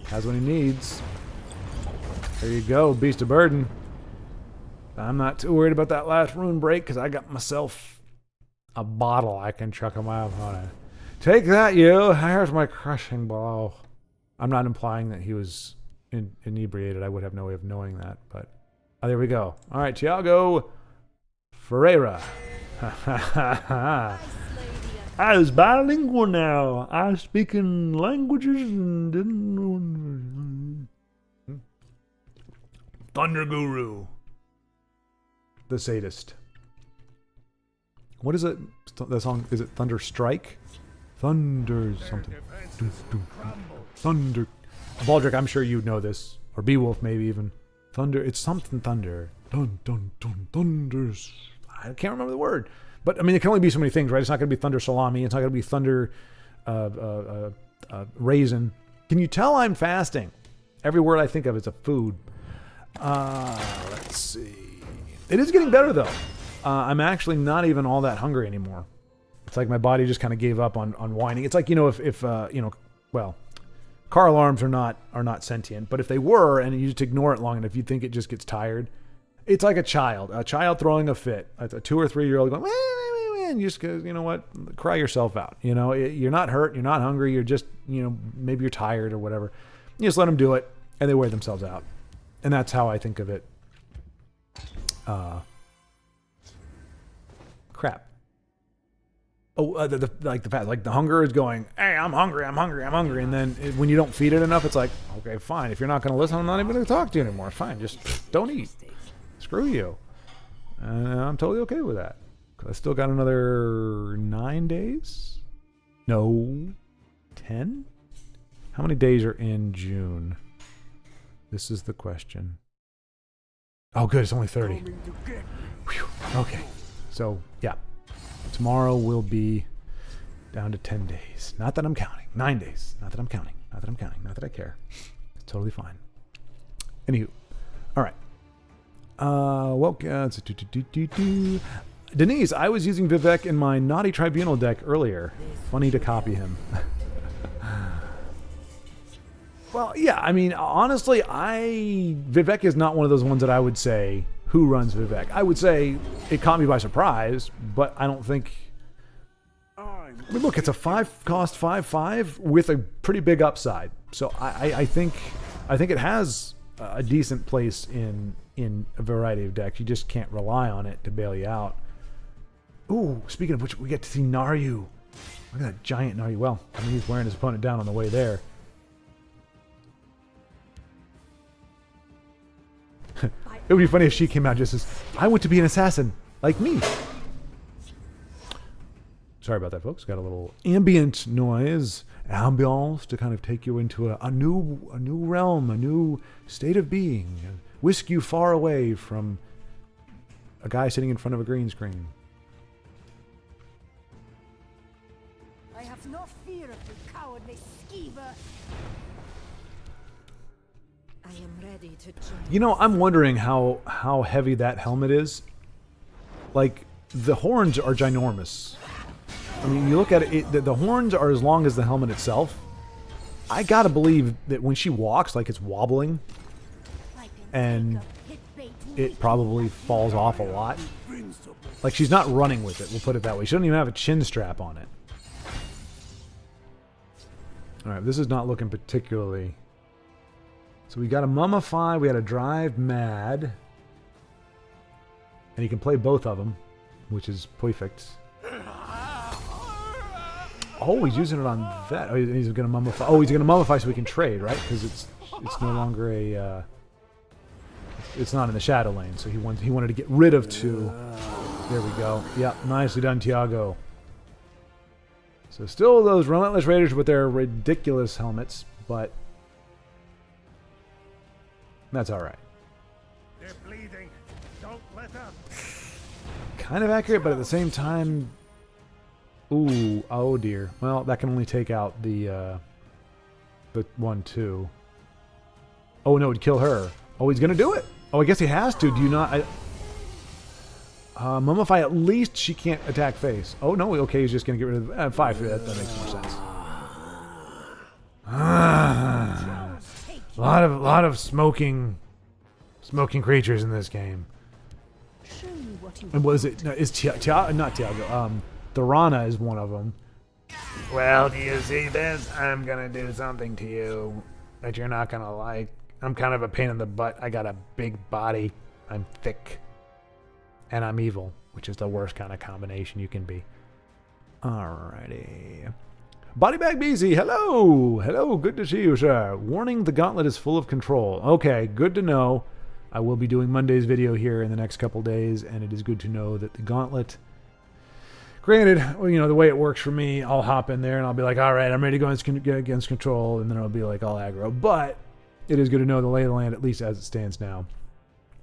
what he needs. There you go, Beast of Burden. I'm not too worried about that last rune break because I got myself a bottle I can chuck him out on it. Take that, you. Here's my crushing blow. I'm not implying that he was inebriated. I would have no way of knowing that, but there we go. All right, Tiago Ferreira. I was bilingual now. I speak in languages and didn't know. Thunder Guru. The sadist. What is it? The song, is it Thunder Strike? Thunder something. Thunder. Baldric, I'm sure you know this. Or Beowulf maybe even. Thunder, it's something thunder. Dun dun dun thunders. I can't remember the word. But, I mean, it can only be so many things, right? It's not going to be thunder salami. It's not going to be thunder raisin. Can you tell I'm fasting? Every word I think of is a food. Let's see. It is getting better, though. I'm actually not even all that hungry anymore. It's like my body just kind of gave up on whining. It's like, you know, if you know, well, car alarms are not sentient. But if they were, and you just ignore it long enough, you'd think it just gets tired. It's like a child throwing a fit. A 2 or 3 year old going, and you just go, you know what, cry yourself out. You know, you're not hurt, you're not hungry, you're just, you know, maybe you're tired or whatever. You just let them do it, and they wear themselves out. And that's how I think of it. Crap. Oh, like the hunger is going, hey, I'm hungry, and then when you don't feed it enough, it's like, okay, fine. If you're not going to listen, I'm not even going to talk to you anymore. Fine, just don't eat. Screw you. I'm totally okay with that. I still got another 9 days? No. 10? How many days are in June? This is the question. Oh, good. It's only 30. Whew. Okay. So, yeah. Tomorrow will be down to 10 days. Not that I'm counting. 9 days. Not that I'm counting. Not that I'm counting. Not that I care. It's totally fine. Anywho. All right. Denise, I was using Vivek in my Naughty Tribunal deck earlier. Funny to copy him. Well, yeah, I mean, honestly, Vivek is not one of those ones that I would say, who runs Vivek? I would say it caught me by surprise, but I don't think... I mean, look, it's a 5-cost 5/5 with a pretty big upside. So I think it has a decent place in a variety of decks. You just can't rely on it to bail you out. Ooh, speaking of which, we get to see Naryu. Look at that giant Naryu. Well, I mean, he's wearing his opponent down on the way there. It would be funny if she came out just as, I want to be an assassin, like me. Sorry about that, folks. Got a little ambient noise, ambiance, to kind of take you into a new realm, a new state of being, whisk you far away from a guy sitting in front of a green screen. I have no fear of you, cowardly skeever. I am ready to join. You know, I'm wondering how heavy that helmet is. Like, the horns are ginormous. I mean, you look at it, the horns are as long as the helmet itself. I gotta believe that when she walks, like, it's wobbling, and it probably falls off a lot. Like, she's not running with it, we'll put it that way. She doesn't even have a chin strap on it. Alright, this is not looking particularly... So we got a mummify, we got a drive mad. And you can play both of them, which is perfect. Oh, he's using it on that. Oh, he's going to mummify. Oh, he's going to mummify so we can trade, right? Because it's no longer a... it's not in the shadow lane, so he wanted to get rid of 2. There we go. Yep, nicely done, Tiago. So still those Relentless Raiders with their ridiculous helmets, but that's all right. They're bleeding. Don't let up. Kind of accurate, but at the same time, ooh, oh dear. Well, that can only take out the 1-2. Oh no, it'd kill her. Oh, he's gonna do it. Oh, I guess he has to. Do you not? Mummify, at least she can't attack face. Oh no, okay, he's just gonna get rid of 5. That makes more sense. A lot of smoking creatures in this game. Show me what you And what is it? No, is not Tiago. Thorana is one of them. Well, do you see this? I'm gonna do something to you that you're not gonna like. I'm kind of a pain in the butt. I got a big body. I'm thick. And I'm evil, which is the worst kind of combination you can be. Alrighty. Bodybag BZ, hello! Hello, good to see you, sir. Warning, the Gauntlet is full of control. Okay, good to know. I will be doing Monday's video here in the next couple days, and it is good to know that the Gauntlet... Granted, well, you know, the way it works for me, I'll hop in there and I'll be like, alright, I'm ready to go against control, and then I'll be like all aggro. But it is good to know the lay of the land, at least as it stands now.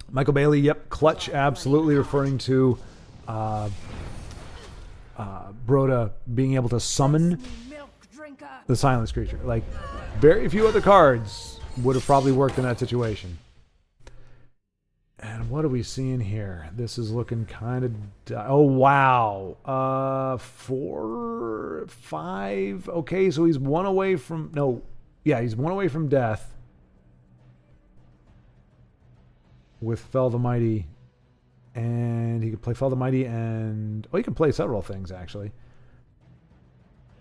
Michael Bailey, yep, clutch, absolutely referring to Broda being able to summon the silence creature. Like, very few other cards would have probably worked in that situation. And what are we seeing here? This is looking kind of... Oh, wow. 4, 5. Okay, so he's 1 away from... No. Yeah, he's 1 away from death. With Fell the Mighty. And he can play Fell the Mighty and... Oh, he can play several things, actually.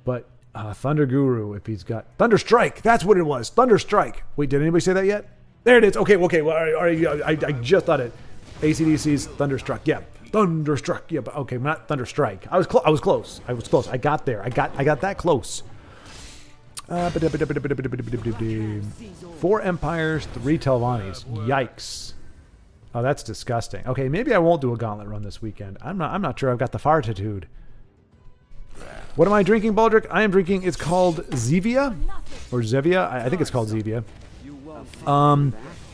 But Thunder Guru, if he's got... Thunder Strike! That's what it was! Thunder Strike! Wait, did anybody say that yet? There it is. Okay. Well, I just thought it. AC/DC's Thunderstruck. Yeah, Thunderstruck. Yeah, but okay, not Thunderstrike. I was close. I got there. I got that close. 4 Empires, 3 Telvannis. Yikes. Oh, that's disgusting. Okay, maybe I won't do a Gauntlet run this weekend. I'm not sure I've got the fortitude. What am I drinking, Baldric? I am drinking. It's called Zevia or Zevia. I think it's called Zevia.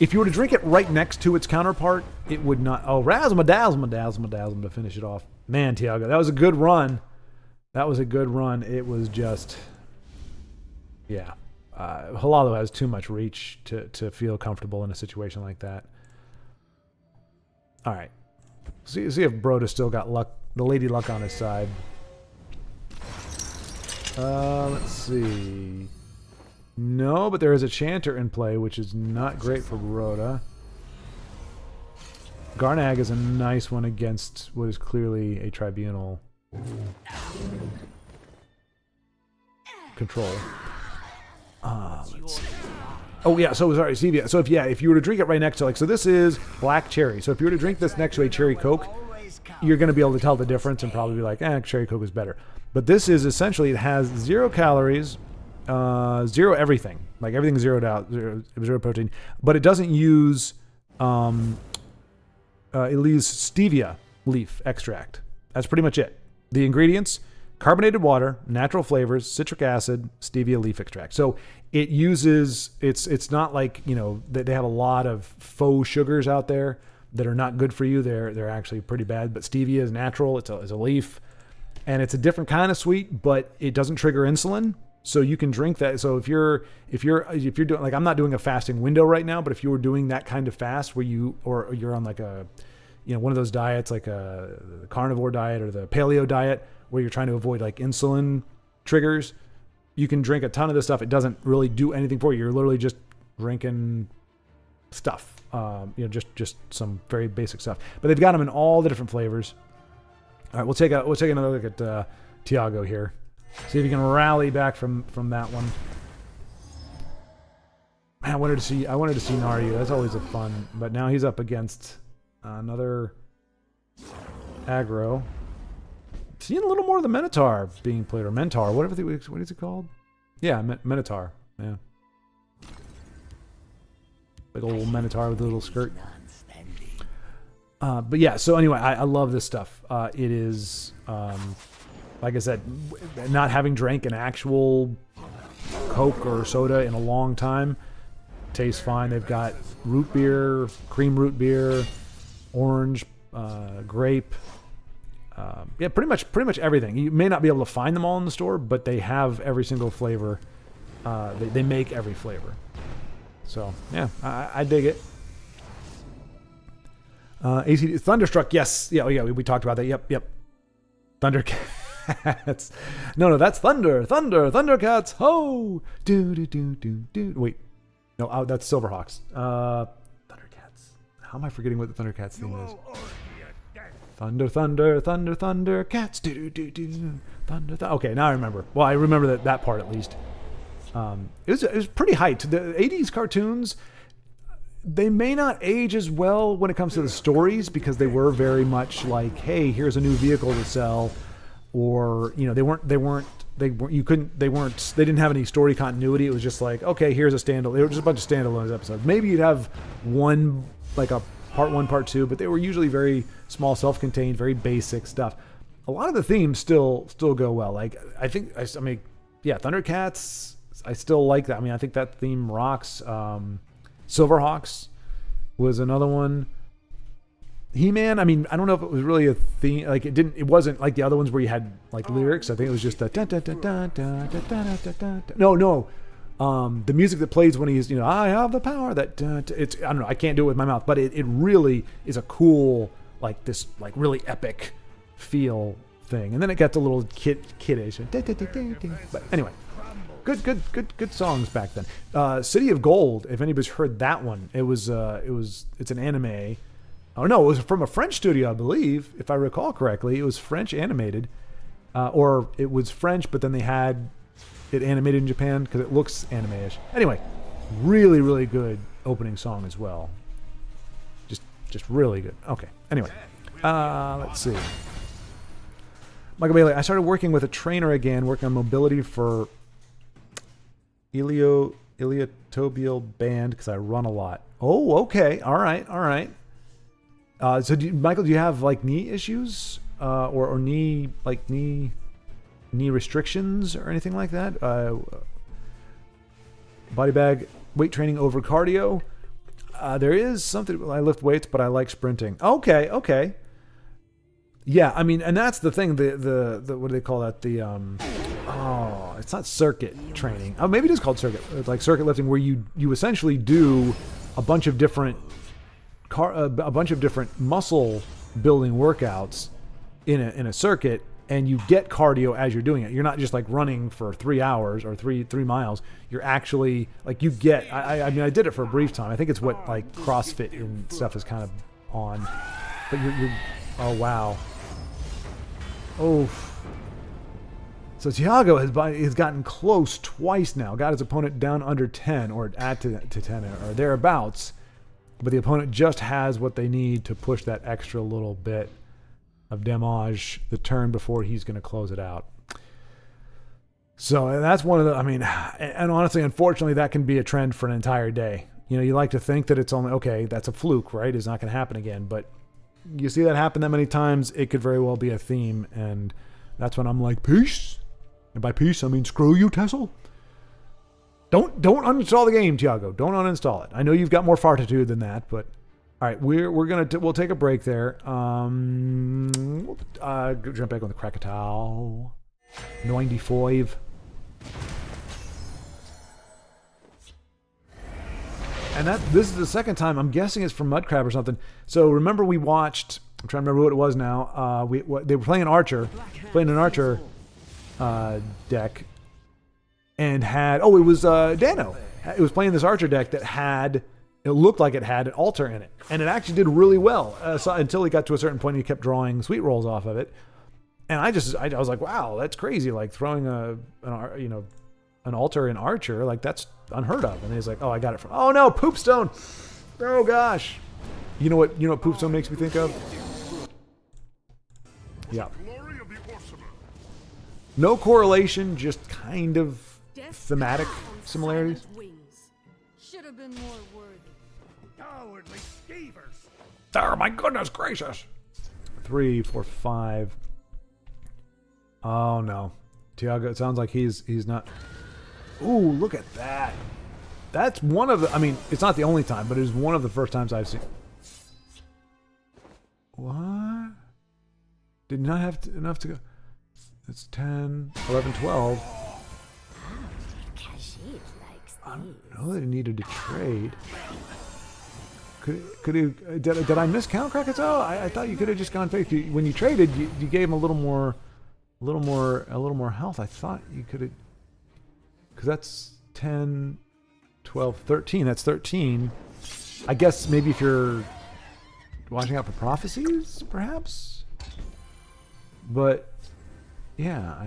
If you were to drink it right next to its counterpart, it would not... Oh, Razzle-ma-dazzle-ma-dazzle-ma-dazzle to finish it off. Man, Tiago, that was a good run. It was just... Yeah. Halalo has too much reach to feel comfortable in a situation like that. All right. See if Broda still got luck, the Lady Luck on his side. Let's see... No, but there is a Chanter in play, which is not great for Broda. Garnag is a nice one against what is clearly a Tribunal control. Let's see. Oh yeah, so sorry, Stevia. So if you were to drink it right next to, like, so this is black cherry. So if you were to drink this next to a cherry Coke, you're going to be able to tell the difference and probably be like, cherry Coke is better. But this is essentially, it has 0 calories, 0 everything. Like, everything's zeroed out, zero protein. But it doesn't use, it leaves stevia leaf extract. That's pretty much it. The ingredients, carbonated water, natural flavors, citric acid, stevia leaf extract. So it uses, it's not like, they have a lot of faux sugars out there that are not good for you. They're actually pretty bad, but stevia is natural. It's a leaf, and it's a different kind of sweet, but it doesn't trigger insulin. So you can drink that. So if you're doing, like, I'm not doing a fasting window right now, but if you were doing that kind of fast where you're on like a, one of those diets, like the carnivore diet or the paleo diet, where you're trying to avoid like insulin triggers, you can drink a ton of this stuff. It doesn't really do anything for you. You're literally just drinking stuff, just some very basic stuff. But they've got them in all the different flavors. All right, we'll take another look at Tiago here. See if he can rally back from that one. Man, I wanted to see Naryu. That's always a fun. But now he's up against another aggro. Seeing a little more of the Minotaur being played, or Mentor, what is it called? Yeah, Minotaur. Yeah. Big old Minotaur with a little skirt. But yeah, so anyway, I love this stuff. It is, like I said, not having drank an actual Coke or soda in a long time, tastes fine. They've got root beer, cream root beer, orange, grape. Yeah, pretty much everything. You may not be able to find them all in the store, but they have every single flavor. They make every flavor. So yeah, I dig it. AC Thunderstruck, yes, yeah, we talked about that. Yep. Thundercats. No, that's Thundercats. Ho, do. Wait, no, that's Silverhawks. Thundercats. How am I forgetting what the Thundercats theme is? Thunder, cats, do. Thunder. Okay, now I remember. Well, I remember that part at least. It was pretty hyped. The 80s cartoons, they may not age as well when it comes to the stories, because they were very much like, hey, here's a new vehicle to sell, or they didn't have any story continuity. It was just like, okay, here's a standalone. They were just a bunch of standalone episodes. Maybe you'd have one, like a part 1, part 2, but they were usually very small, self-contained, very basic stuff. A lot of the themes still go well. Like, I mean, Thundercats, I still like that. I mean, I think that theme rocks. Silverhawks was another one. He-Man, I mean, I don't know if it was really a theme. Like, it wasn't like the other ones where you had like lyrics. I think it was just no. The music that plays when he's, I have the power that it's, I don't know, I can't do it with my mouth, but it really is a cool, like this, like really epic feel thing. And then it gets a little kiddish. But anyway, good songs back then. City of Gold, if anybody's heard that one, it's an anime. Oh no, it was from a French studio, I believe, if I recall correctly. It was French animated, or it was French, but then they had it animated in Japan because it looks anime-ish. Anyway, really, really good opening song as well. Just really good. Okay. Anyway, let's see. Michael Bailey, I started working with a trainer again, working on mobility for iliotibial band because I run a lot. Oh, okay. All right. So, Michael, do you have like knee issues or knee restrictions or anything like that? Body bag, weight training over cardio. There is something. I lift weights, but I like sprinting. Okay. Yeah, I mean, and that's the thing. The what do they call that? It's not circuit training. Oh, maybe it is called circuit. It's like circuit lifting, where you essentially do a bunch of different muscle building workouts in a circuit, and you get cardio as you're doing it. You're not just like running for 3 hours or three miles. You're actually like, you get. I mean, I did it for a brief time. I think it's what like CrossFit and stuff is kind of on. But you're oh wow. Oh. So Tiago has gotten close twice now. Got his opponent down under 10 or at to 10 or thereabouts. But the opponent just has what they need to push that extra little bit of damage the turn before he's going to close it out. So that's one of the, I mean, and honestly, unfortunately, that can be a trend for an entire day. You like to think that it's only, okay, that's a fluke, right? It's not going to happen again. But you see that happen that many times, it could very well be a theme. And That's when I'm like, peace. And by peace, I mean screw you, Tessel. Don't uninstall the game, Tiago. Don't uninstall it. I know you've got more fartitude than that, but all right, we'll take a break there. We'll jump back on the Krakatoa. 95. And this is the second time. I'm guessing it's from Mudcrab or something. So remember we watched. I'm trying to remember what it was now. They were playing an archer, deck, and had it was Dano. It was playing this archer deck that had. It looked like it had an altar in it, and it actually did really well until he got to a certain point. He kept drawing sweet rolls off of it, and I was like, wow, that's crazy! Like throwing an altar in Archer, like that's unheard of. And he's like, oh, I got it from. Oh no, Poopstone! Oh gosh, you know what Poopstone makes me think of? Yeah. No correlation, just kind of thematic similarities. Should have been more worthy. Cowardly skeevers. Oh my goodness gracious! 3, 4, 5. Oh no, Tiago. It sounds like he's not. Ooh, look at that. That's one of the. I mean, it's not the only time, but it is one of the first times I've seen. What? Did not have enough to go. It's 10, 11, 12. I don't know that he needed to trade. Could he? Did I miscount Krakatoa? I thought you could have just gone fake. When you traded, you gave him a little more health. I thought you could have, because that's 10, 12, 13. That's 13. I guess maybe if you're watching out for prophecies, perhaps. But yeah,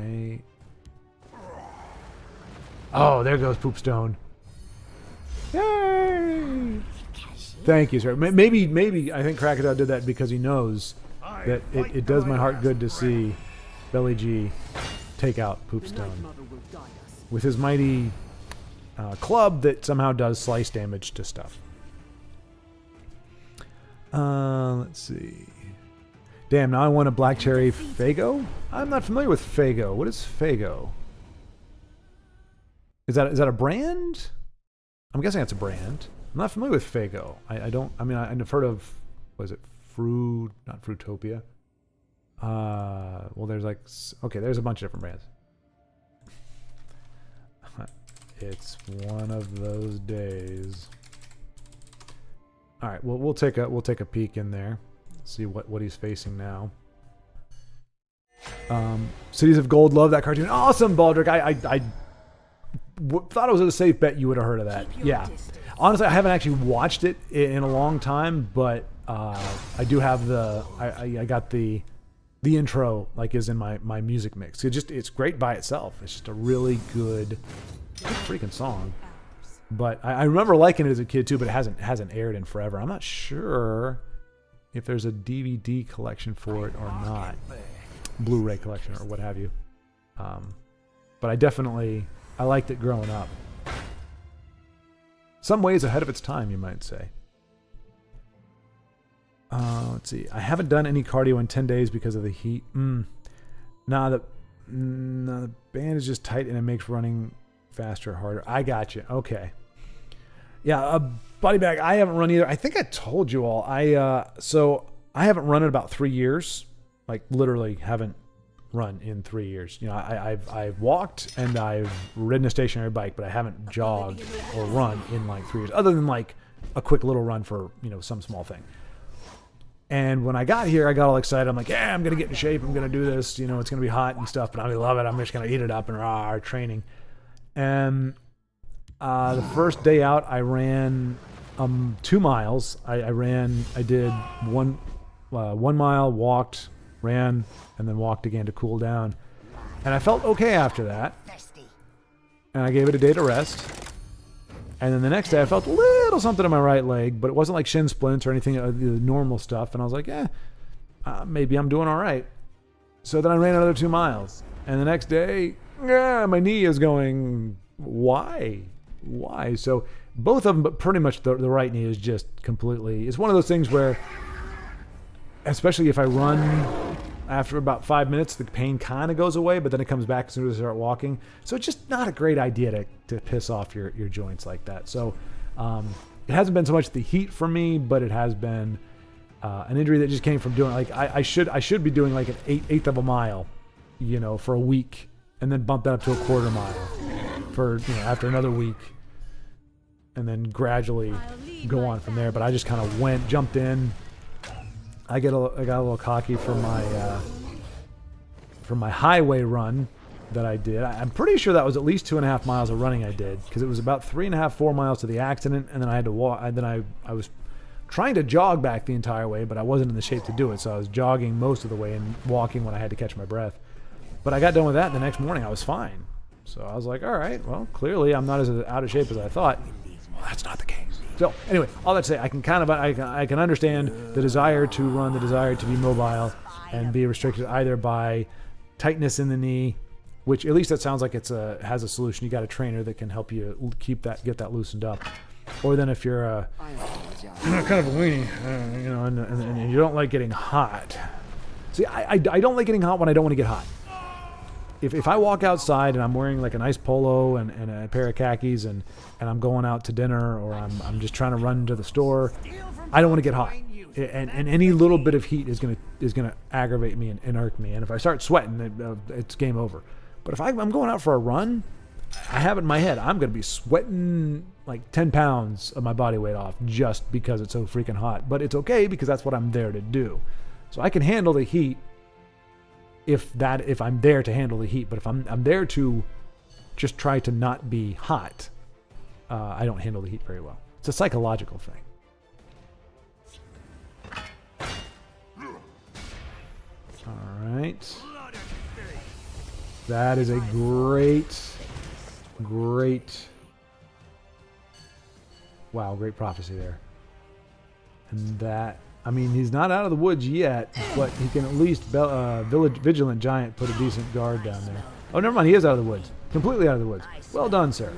Oh, there goes Poopstone. Yay! Thank you, sir. Maybe I think Krakatoa did that because he knows that it does my heart good to see Belly G take out Poopstone with his mighty club that somehow does slice damage to stuff. Let's see. Damn, now I want a Black Cherry Fago? I'm not familiar with Fago. What is Fago? Is that a brand? I'm guessing that's a brand. I'm not familiar with Fago. I've heard of, was it not Fruitopia? Well, there's there's a bunch of different brands. It's one of those days. All right, well, we'll take a peek in there. See what he's facing now. Cities of Gold, love that cartoon. Awesome, Baldric. I thought it was a safe bet you would have heard of that. Yeah. Honestly, I haven't actually watched it in a long time, but I do have I got the intro is in my music mix. It's great by itself. It's just a really good freaking song. But I remember liking it as a kid too, but it hasn't aired in forever. I'm not sure if there's a DVD collection for it or not, Blu-ray collection or what have you. But I liked it growing up. Some ways ahead of its time, you might say. Let's see. I haven't done any cardio in 10 days because of the heat. Nah, the band is just tight and it makes running faster, harder. I got you. Okay. Yeah, body bag. I haven't run either. I think I told you all. So I haven't run in about 3 years. Like literally haven't run in 3 years. You know, I've walked and I've ridden a stationary bike, but I haven't jogged or run in like 3 years, other than like a quick little run for, some small thing. And when I got here, I got all excited. I'm like, yeah, I'm going to get in shape. I'm going to do this. It's going to be hot and stuff, but I love it. I'm just going to eat it up and training. And the first day out, I ran 2 miles. I did one mile, walked, ran, and then walked again to cool down. And I felt okay after that. And I gave it a day to rest. And then the next day I felt a little something in my right leg, but it wasn't like shin splints or anything, the normal stuff. And I was like, maybe I'm doing all right. So then I ran another 2 miles. And the next day, my knee is going, why? So both of them, but pretty much the right knee is just completely, it's one of those things where, especially if I run After about 5 minutes, the pain kind of goes away, but then it comes back as soon as I start walking. So it's just not a great idea to piss off your joints like that. So it hasn't been so much the heat for me, but it has been an injury that just came from doing, like, I should be doing like an eighth of a mile, you know, for a week, and then bump that up to a quarter mile for, you know, after another week, and then gradually go on from there. But I just kind of jumped in. I got a little cocky for my highway run that I did. I'm pretty sure that was at least 2.5 miles of running I did, because it was about 3.5, 4 miles to the accident, and then I had to walk. I was trying to jog back the entire way, but I wasn't in the shape to do it, so I was jogging most of the way and walking when I had to catch my breath. But I got done with that, and the next morning I was fine. So I was like, all right, well, clearly I'm not as out of shape as I thought. Well, that's not the case. So anyway, all that to say, I can understand the desire to run, the desire to be mobile, and be restricted either by tightness in the knee, which at least that sounds like has a solution. You got a trainer that can help you get that loosened up. Or then if you're kind of a weenie, you know, and you don't like getting hot. See, I don't like getting hot when I don't want to get hot. If I walk outside and I'm wearing like a nice polo and a pair of khakis and I'm going out to dinner, or I'm just trying to run to the store, I don't want to get hot. And any little bit of heat is gonna aggravate me and irk me. And if I start sweating, it's game over. But if I'm going out for a run, I have it in my head, I'm going to be sweating like 10 pounds of my body weight off just because it's so freaking hot. But it's okay, because that's what I'm there to do. So I can handle the heat if I'm there to handle the heat. But if I'm there to just try to not be hot, I don't handle the heat very well. It's a psychological thing. All right. That is a great prophecy there. And that, I mean, he's not out of the woods yet, but he can at least Vigilant Giant put a decent guard down there. Oh, never mind, he is out of the woods. Completely out of the woods. Well done, sir.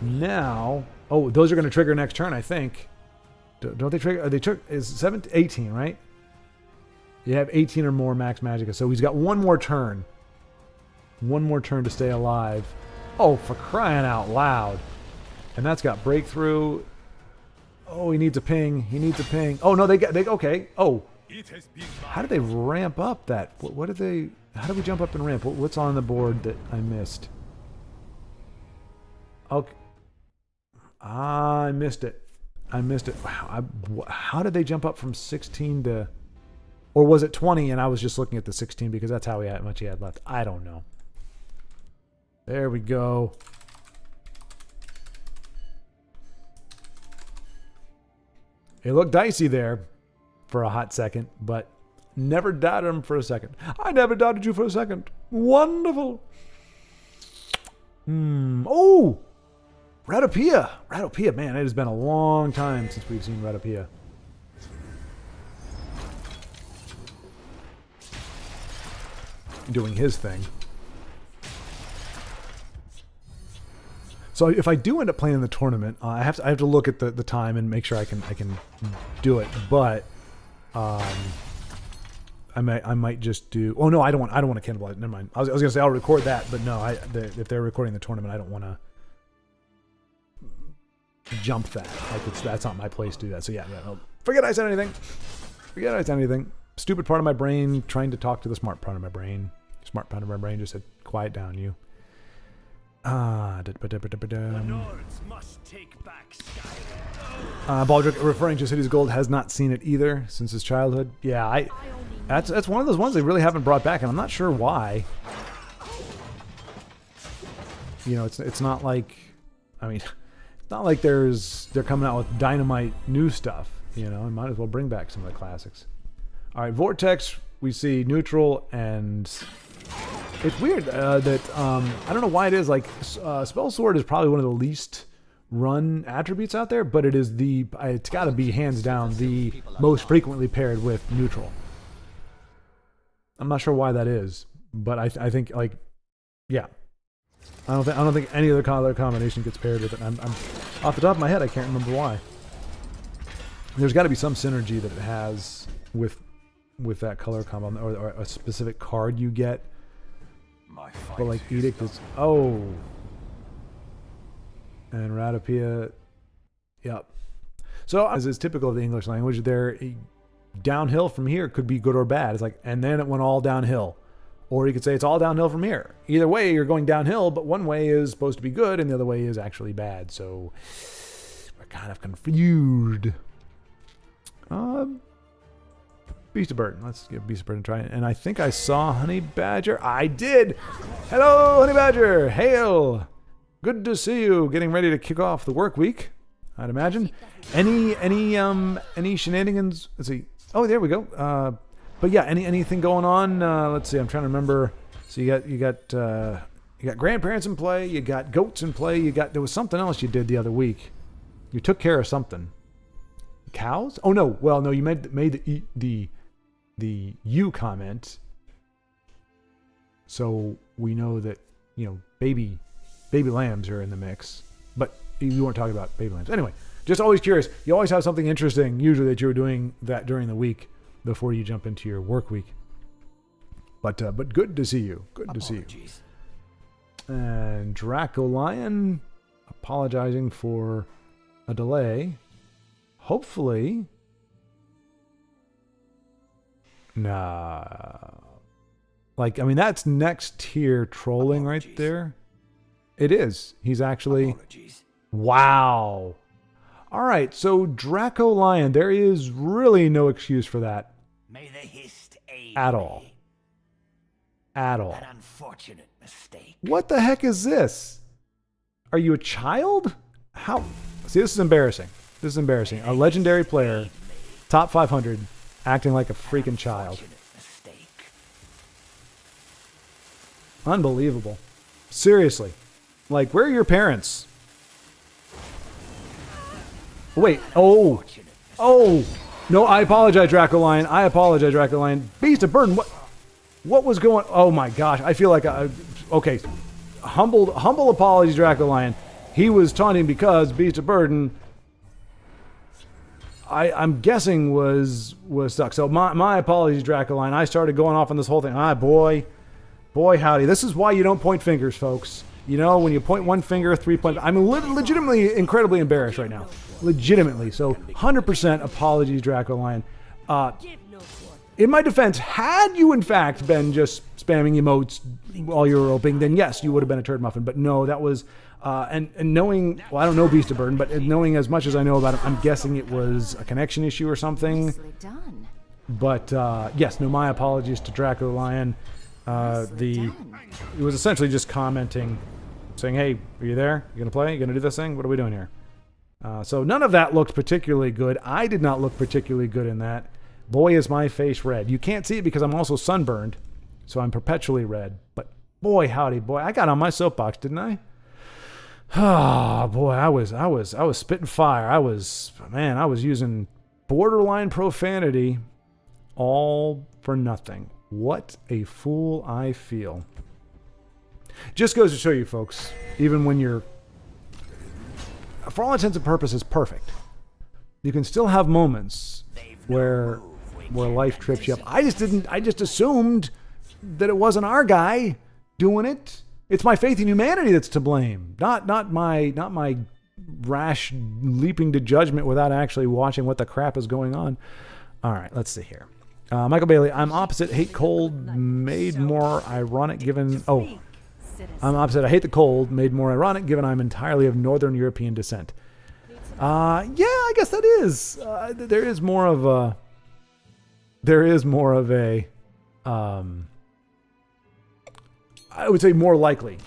Now, oh, those are going to trigger next turn, I think. Don't they trigger? Is 18, right? You have 18 or more max magicka, so he's got one more turn. One more turn to stay alive. Oh, for crying out loud. And that's got breakthrough. Oh, he needs a ping. Oh, no, okay. Oh, how did they ramp up that? How did we jump up and ramp? What's on the board that I missed? Okay. I missed it. Wow. How did they jump up from 16 to... Or was it 20 and I was just looking at the 16 because that's how much he had left? I don't know. There we go. It looked dicey there for a hot second, but never doubted him for a second. I never doubted you for a second. Wonderful. Oh! Ratopia. Ratopia, man, it has been a long time since we've seen Ratopia. Doing his thing. So if I do end up playing in the tournament, I have to look at the time and make sure I can do it. But I might just do. Oh no, I don't want to cannibalize. Never mind. I was gonna say I'll record that, but no. If they're recording the tournament, I don't want to jump that. Like that's not my place to do that. So yeah, no, forget I said anything. Stupid part of my brain trying to talk to the smart part of my brain. Smart part of my brain just said, "Quiet down, you." Baldric, referring to Cities of Gold, has not seen it either since his childhood. Yeah, that's one of those ones they really haven't brought back, and I'm not sure why. You know, it's not like, I mean, it's not like they're coming out with dynamite new stuff. You know, and might as well bring back some of the classics. All right, Vortex, we see neutral, and it's weird that I don't know why it is, like Spell Sword is probably one of the least run attributes out there, but it's got to be hands down the most frequently paired with neutral. I'm not sure why that is, but I think, like, yeah, I don't think any other color combination gets paired with it. I'm off the top of my head, I can't remember why. There's got to be some synergy that it has with with that color combo, or a specific card you get. But like Edict is and Ratapia, yep. So as is typical of the English language, downhill from here could be good or bad. It's like, and then it went all downhill. Or you could say it's all downhill from here. Either way, you're going downhill, but one way is supposed to be good and the other way is actually bad. So we're kind of confused. Beast of Burden. Let's give Beast of Burden a try. And I think I saw Honey Badger. I did. Hello, Honey Badger. Hail. Good to see you. Getting ready to kick off the work week, I'd imagine. Any shenanigans? Let's see. Oh, there we go. But yeah, anything going on? Let's see. I'm trying to remember. So you got grandparents in play. You got goats in play. There was something else you did the other week. You took care of something. Cows? Oh no. Well, no. You made the you comment. So we know that baby lambs are in the mix. But you weren't talking about baby lambs. Anyway, just always curious. You always have something interesting. Usually that you're doing that during the week, before you jump into your work week. But good to see you. Good to see you. And Draco Lion apologizing for a delay. Hopefully. Nah. Like, I mean, that's next tier trolling right there. It is. He's actually... Wow. All right, so Draco Lion, there is really no excuse for that. May the hist aid at all. At all. An unfortunate mistake. What the heck is this? Are you a child? How? See, this is embarrassing. This is embarrassing. A legendary player, top 500, acting like a freaking child. Unbelievable. Seriously. Like, where are your parents? Wait. Oh. No, I apologize, Draco Lion. I apologize, Draco Lion. Beast of Burden. What was going... Oh, my gosh. I feel like... okay. Humble apologies, Draco Lion. He was taunting because Beast of Burden... I'm guessing was stuck. So my apologies, Draco Lion. I started going off on this whole thing. Boy howdy. This is why you don't point fingers, folks. When you point one finger, 3 points. I'm legitimately incredibly embarrassed right now. Legitimately. So 100% apologies, Draco Lion. In my defense, had you in fact been just spamming emotes while you were opening, then yes, you would have been a turd muffin. But no, that was... and knowing... Well, I don't know Beast of Burden, but knowing as much as I know about him, I'm guessing it was a connection issue or something. But yes, no, my apologies to Draco Lion. It was essentially just commenting, saying, hey, are you there? You gonna play? You gonna do this thing? What are we doing here? So none of that looked particularly good. I did not look particularly good in that. Boy, is my face red. You can't see it because I'm also sunburned, so I'm perpetually red. But boy, howdy, boy, I got on my soapbox, didn't I? Oh boy, I was spitting fire. I was using borderline profanity, all for nothing. What a fool I feel. Just goes to show you, folks, even when you're, for all intents and purposes, perfect, you can still have moments where life trips you up. I just assumed that it wasn't our guy doing it. It's my faith in humanity that's to blame, not my rash leaping to judgment without actually watching what the crap is going on. All right, let's see here. Michael Bailey, I'm opposite. Hate cold, made more ironic given... Oh, I'm opposite. I hate the cold, made more ironic given I'm entirely of Northern European descent. Yeah, I guess that is. There is more of a... I would say more likely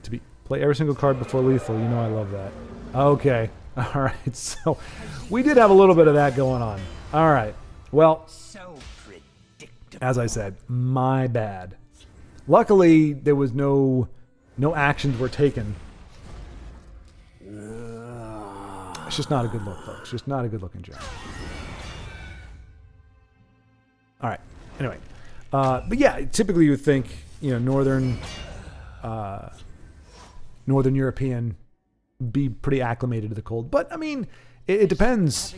to be... Play every single card before lethal. You know I love that. Okay. All right. So we did have a little bit of that going on. All right. Well... As I said, my bad. Luckily, there was no actions were taken. It's just not a good look, folks. Just not a good looking job. All right. Anyway, but yeah, typically you would think, Northern European be pretty acclimated to the cold, but I mean, it depends.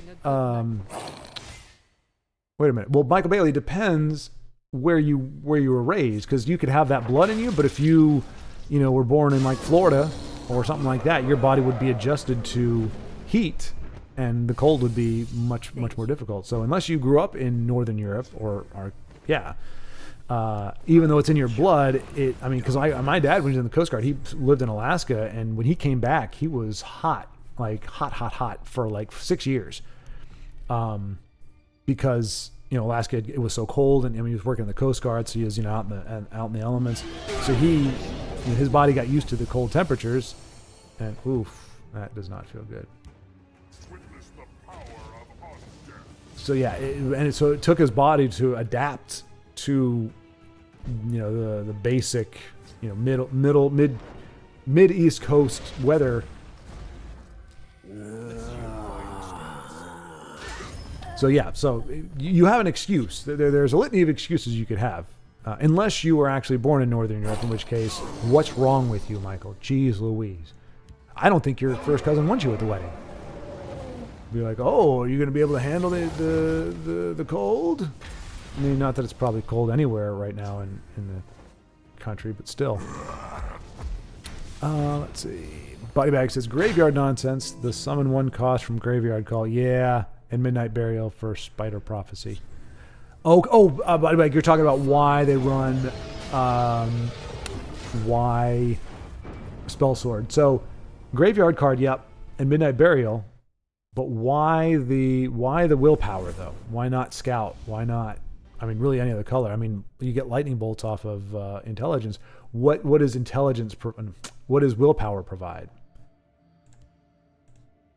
Wait a minute. Well, Michael Bailey, depends where you were raised, because you could have that blood in you, but if you were born in like Florida or something like that, your body would be adjusted to heat, and the cold would be much more difficult. So unless you grew up in Northern Europe even though it's in your blood, because my dad, when he was in the Coast Guard, he lived in Alaska, and when he came back, he was hot, like hot for like 6 years, because Alaska, it was so cold, and he was working in the Coast Guard, so he was out in the elements, so his body got used to the cold temperatures, and oof, that does not feel good. So yeah, so it took his body to adapt to the basic mid East Coast weather. So yeah, so you have an excuse. There's a litany of excuses you could have, unless you were actually born in Northern Europe, in which case, what's wrong with you, Michael? Jeez Louise. I don't think your first cousin wants you at the wedding. Be like, oh, are you going to be able to handle the cold? I mean, not that it's probably cold anywhere right now in the country, but still. Let's see. Bodybag says, graveyard nonsense. The summon one cost from graveyard call. Yeah, and midnight burial for spider prophecy. Bodybag, you're talking about why they run why spell sword. So graveyard card, yep, and midnight burial. But why the willpower though? Why not scout? Why not? I mean, really any other color. I mean, you get lightning bolts off of intelligence. What does intelligence? What does willpower provide?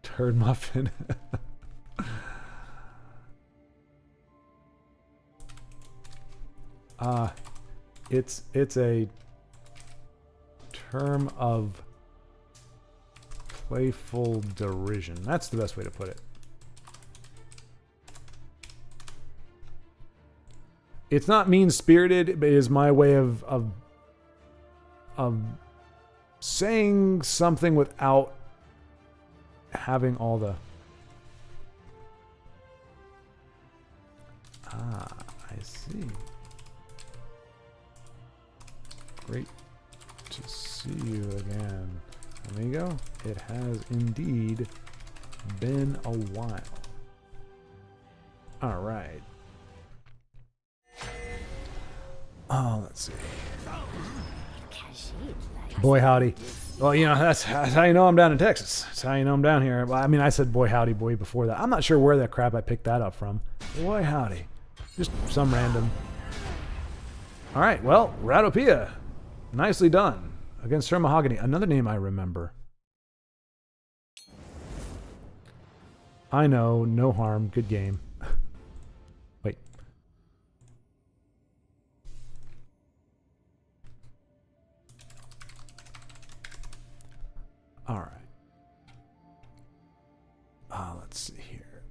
Turd muffin. It's a term of playful derision. That's the best way to put it. It's not mean-spirited, but it is my way of saying something without having all the... I see. Great to see you again, amigo. It has indeed been a while. All right. Oh, let's see. Boy howdy. Well, that's how you know I'm down in Texas. That's how you know I'm down here. Well, I mean, I said boy howdy boy before that. I'm not sure where that crap I picked that up from. Boy howdy. Just some random. All right, well, Ratopia. Nicely done. Against Sir Mahogany. Another name I remember. I know, no harm, good game. Wait. All right. Let's see here.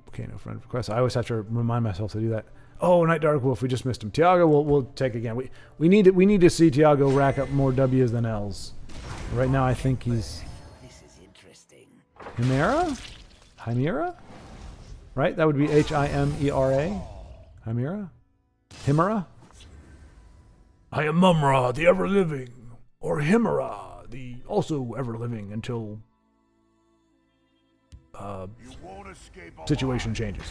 Okay, no friend request. I always have to remind myself to do that. Oh, Night Dark Wolf, we just missed him. Tiago, we'll take again. We need to see Tiago rack up more W's than L's. Right now, I think he's... This is interesting. Himera? Right? That would be Himera? Himera? Himera? I am Mumra, the ever-living. Or Himera, the also ever-living until... situation changes.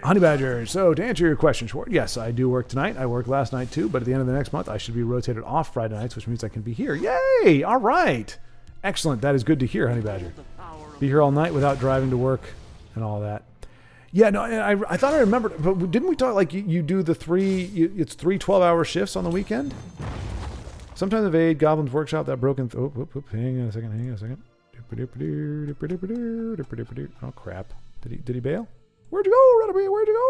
Honey Badger, so to answer your question, Schwartz, yes, I do work tonight. I worked last night too, but at the end of the next month, I should be rotated off Friday nights, which means I can be here. Yay! All right. Excellent. That is good to hear, Honey Badger. Be here all night without driving to work and all that. Yeah, no, I thought I remembered, but didn't we talk like you do the it's 3 12-hour shifts on the weekend? Sometimes Evade, Goblin's Workshop, that broken... hang on a second. Oh, crap. Did he bail? Where'd you go, Ratapia? Where'd you go?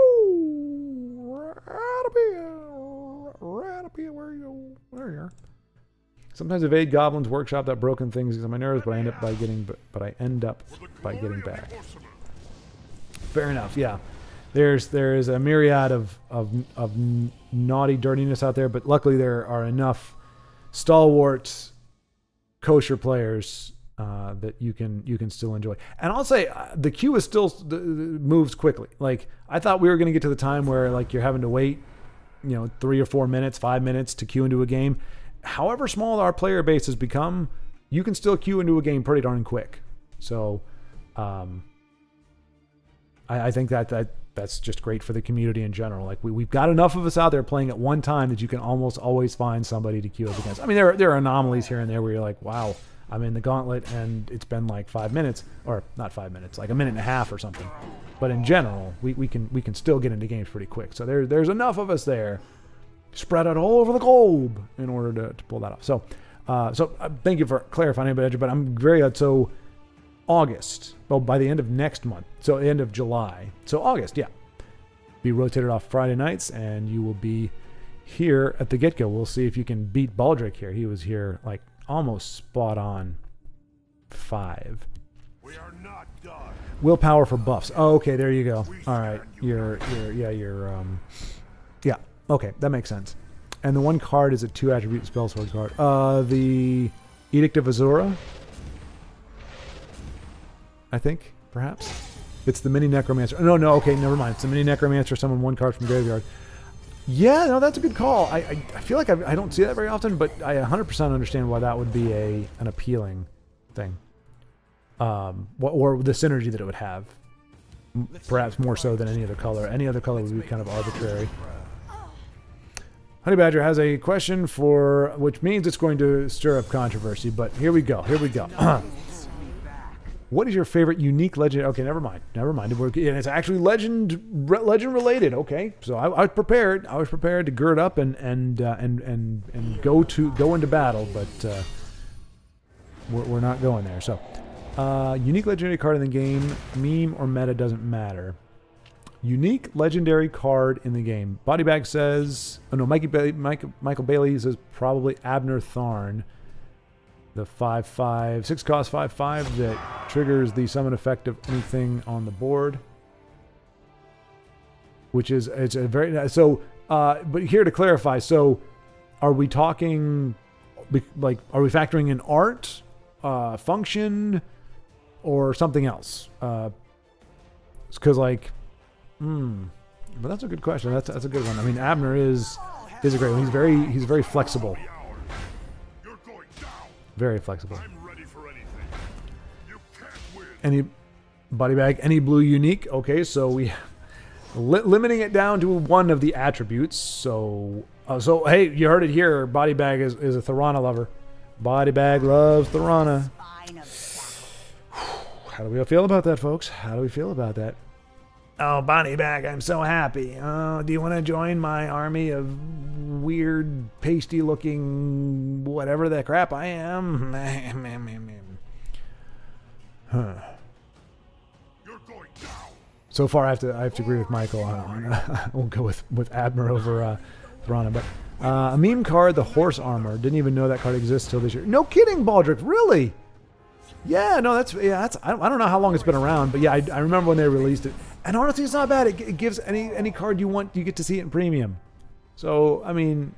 Ratapia, where you go? There you are. Sometimes Evade Goblin's Workshop, that broken things on my nerves, but I end up by getting back. Fair enough, yeah. There is a myriad of naughty dirtiness out there, but luckily there are enough stalwart kosher players that you can still enjoy. And I'll say the queue is still moves quickly. Like I thought we were going to get to the time where like you're having to wait, 3 or 4 minutes, 5 minutes to queue into a game. However small our player base has become, you can still queue into a game pretty darn quick. So I think that's just great for the community in general. Like we've got enough of us out there playing at one time that you can almost always find somebody to queue up against. I mean, there are anomalies here and there where you're like, wow, I'm in the Gauntlet and it's been like 5 minutes, or not 5 minutes, like a minute and a half or something. But in general, we can still get into games pretty quick. So there's enough of us there, spread out all over the globe in order to pull that off. So thank you for clarifying, but I'm very glad. So August, well, by the end of next month, so end of July, so August, yeah, be rotated off Friday nights, and you will be here at the get-go. We'll see if you can beat Baldric here. He was here like almost spot on 5. We are not done. Willpower for buffs. Oh, okay, there you go. All right, yeah, okay, that makes sense. And the one card is a 2 attribute spell sword card. The Edict of Azura, I think, perhaps. It's the mini necromancer. No, okay, never mind. It's the mini necromancer. Summon 1 card from graveyard. Yeah, no, that's a good call. I feel like I don't see that very often, but I 100% understand why that would be an appealing thing. Or the synergy that it would have. Perhaps more so than any other color. Any other color would be kind of arbitrary. Honey Badger has a question which means it's going to stir up controversy, but here we go. What is your favorite unique legend? Okay, never mind. And it's actually legend related. Okay, so I was prepared. I was prepared to gird up and go into battle, but we're not going there. So, unique legendary card in the game, meme or meta doesn't matter. Unique legendary card in the game. Bodybag says, Michael Bailey says probably Abner Tharn. The 5/5, 6 cost 5/5 that triggers the summon effect of anything on the board. It's a very, so, but here to clarify, so are we talking, like, are we factoring in art, function, or something else? Because, like, but that's a good question. That's a good one. I mean, Abner is a great one. He's very flexible. Very flexible. I'm ready for anything. You can't win. Any body bag, any blue unique. Okay, so we limiting it down to one of the attributes. So hey, you heard it here. Body bag is a Thorana lover. Body bag loves Thorana. How do we feel about that, folks? How do we feel about that? Oh, body bag, I'm so happy. Oh, do you want to join my army of weird, pasty-looking whatever the crap I am? Huh. You're going down. So far, I have to agree with Michael. I won't go with Abner over Thorana. But a meme card, the horse armor. Didn't even know that card exists till this year. No kidding, Baldric. Really? Yeah, no, that's I don't know how long it's been around, but yeah, I remember when they released it. And honestly, it's not bad. It gives any card you want, you get to see it in premium. So, I mean,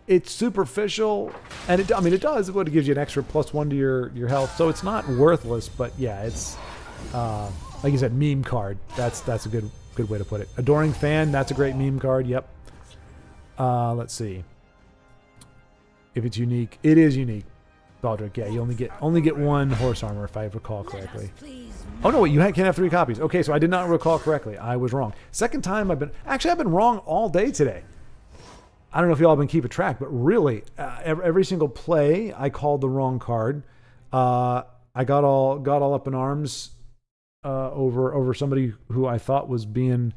it's superficial, and it does. It gives you an extra +1 to your health, so it's not worthless. But yeah, it's like you said, meme card. That's a good way to put it. Adoring fan. That's a great meme card. Yep. Let's see. If it's unique, it is unique. Baldric, yeah, you only get 1 horse armor if I recall correctly. Oh no, wait, you can't have 3 copies. Okay, so I did not recall correctly. I was wrong. Second time I've been wrong all day today. I don't know if y'all have been keeping track, but really, every single play I called the wrong card. I got all up in arms over somebody who I thought was being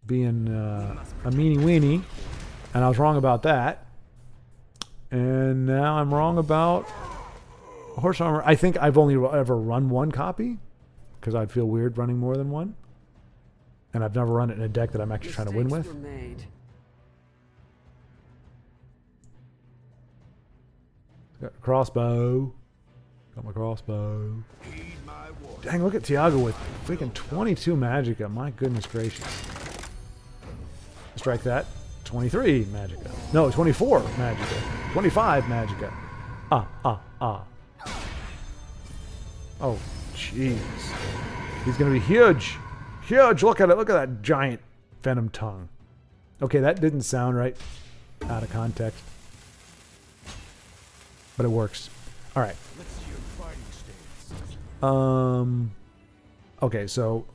a meanie weenie, and I was wrong about that. And now I'm wrong about horse armor. I think I've only ever run 1 copy because I'd feel weird running more than 1. And I've never run it in a deck that I'm actually trying to win with. Got a crossbow. Got my crossbow. Dang, look at Tiago with freaking 22 magicka. My goodness gracious. Strike that. 23 magicka. No, 24 magicka. 25 magicka. Oh, jeez. He's going to be huge. Huge. Look at it. Look at that giant venom tongue. Okay, that didn't sound right out of context. But it works. All right. Let's see your fighting stance. Okay, so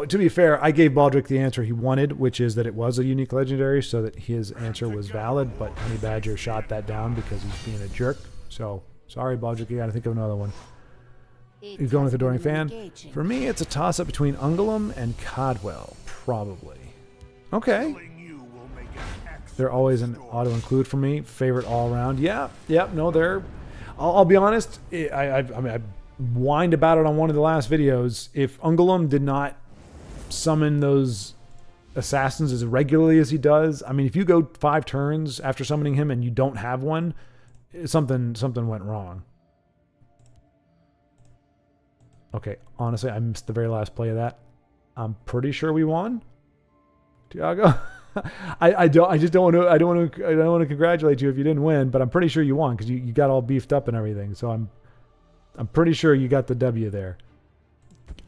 to be fair, I gave Baldric the answer he wanted, which is that it was a unique legendary, so that his answer was valid, but Honey Badger shot that down because he's being a jerk. So, sorry, Baldric, you gotta think of another one. You're going with Adoring Fan? For me, it's a toss-up between Ungolem and Cadwell, probably. Okay. Killing you will make an excellent They're always an story. auto-include for me. Favorite all-around. Yeah, no, they're... I'll be honest, I mean, I whined about it on one of the last videos. If Ungolem did not summon those assassins as regularly as he does, I mean, if you go 5 turns after summoning him and you don't have one, something went wrong. Okay, honestly, I missed the very last play of that. I'm pretty sure we won. Tiago, I don't want to congratulate you if you didn't win, but I'm pretty sure you won because you got all beefed up and everything. So I'm pretty sure you got the W there.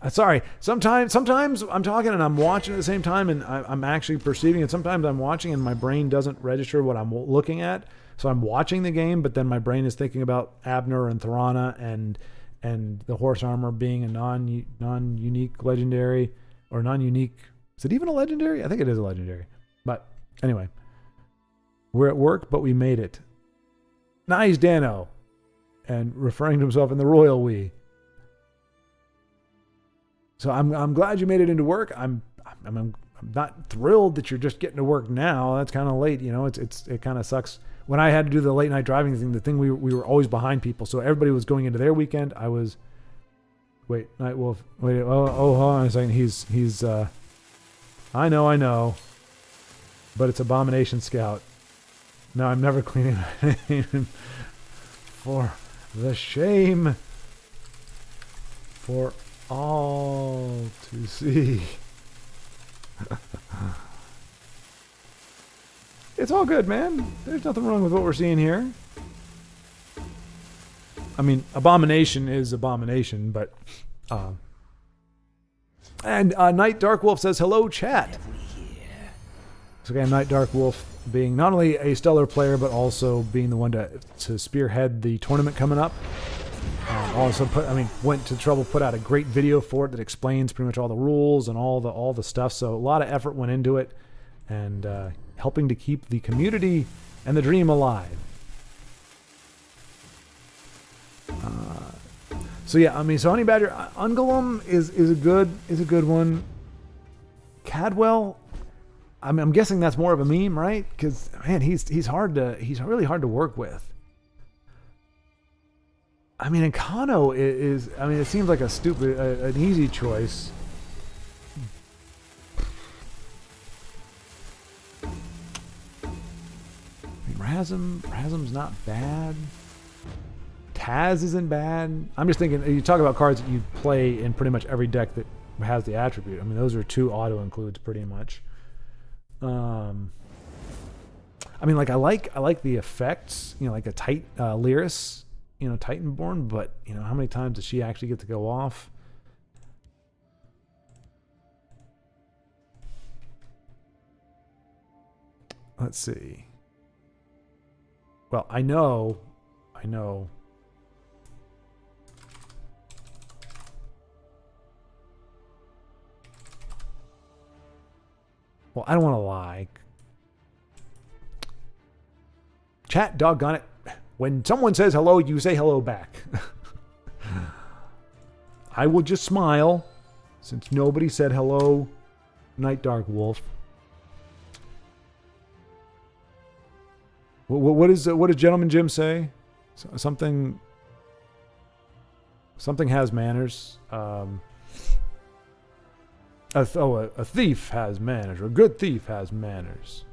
Sorry. Sometimes I'm talking and I'm watching at the same time, and I'm actually perceiving it. Sometimes I'm watching and my brain doesn't register what I'm looking at. So I'm watching the game, but then my brain is thinking about Abner and Thorana and the horse armor being a non-unique legendary or non-unique. Is it even a legendary? I think it is a legendary. But anyway, we're at work, but we made it. Nice, Dano. And referring to himself in the royal we. So I'm glad you made it into work. I'm not thrilled that you're just getting to work now. That's kind of late, you know. It kind of sucks. When I had to do the late night driving thing, we were always behind people. So everybody was going into their weekend. I was. Wait, Nightwolf. Wait. Oh, hold on a second. He's. I know. But it's Abomination Scout. No, I'm never cleaning my name. For the shame. For all to see. It's all good, man. There's nothing wrong with what we're seeing here. I mean, Abomination is Abomination, but... And Night Dark Wolf says, hello, chat. So again, Night Dark Wolf being not only a stellar player, but also being the one to spearhead the tournament coming up. Also went to trouble, put out a great video for it that explains pretty much all the rules and all the stuff. So a lot of effort went into it, and helping to keep the community and the dream alive. So yeah, I mean, so Honey Badger, Ungolem is a good one. Cadwell, I'm guessing that's more of a meme, right? Because man, he's really hard to work with. I mean, and Kano is it seems like an easy choice. I mean, Razum's not bad. Taz isn't bad. I'm just thinking, you talk about cards that you play in pretty much every deck that has the attribute. I mean, those are 2 auto includes pretty much. I mean, like I like the effects, you know, like a Lyris, you know, Titanborn, but you know, how many times does she actually get to go off? Let's see. Well, I know. Well, I don't want to lie. Chat, doggone it. When someone says hello, you say hello back. I will just smile, since nobody said hello, Night Dark Wolf. What does Gentleman Jim say? Something has manners. A thief has manners, or a good thief has manners.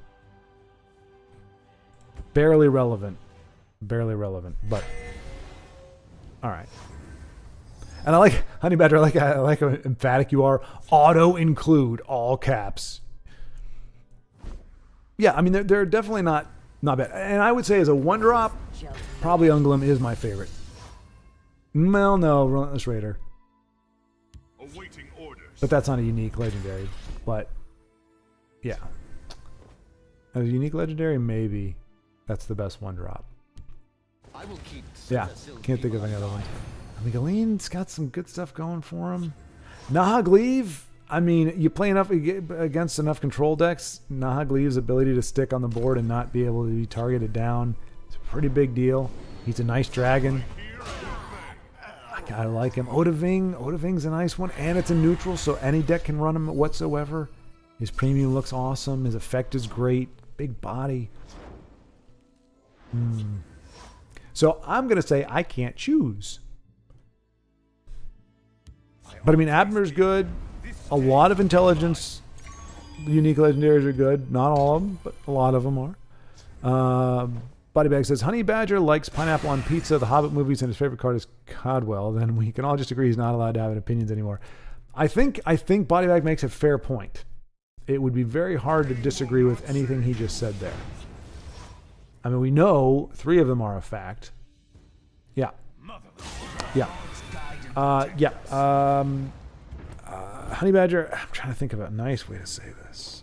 Barely relevant, but all right. And I like Honey Badger. I like how emphatic you are. Auto include all caps. Yeah, I mean they're definitely not bad. And I would say as a 1-drop, probably Ungolem is my favorite. Well, no, Relentless Raider. Awaiting orders. But that's not a unique legendary. But, yeah. A unique legendary, maybe. That's the best one drop. I will keep Yeah, can't think of any other one. I mean, Galene's got some good stuff going for him. Nahagleave, I mean, you play enough against enough control decks, Nahagleave's ability to stick on the board and not be able to be targeted down is a pretty big deal. He's a nice dragon. I like him. Odaving's a nice one, and it's a neutral, so any deck can run him whatsoever. His premium looks awesome. His effect is great. Big body. So I'm going to say I can't choose. But I mean, Abner's good. A lot of intelligence. Unique legendaries are good. Not all of them, but a lot of them are. Bodybag says, Honey Badger likes pineapple on pizza, the Hobbit movies, and his favorite card is Codwell. Then we can all just agree he's not allowed to have opinions anymore. I think Bodybag makes a fair point. It would be very hard to disagree with anything he just said there. I mean, we know 3 of them are a fact. Yeah. Yeah. Honey Badger, I'm trying to think of a nice way to say this.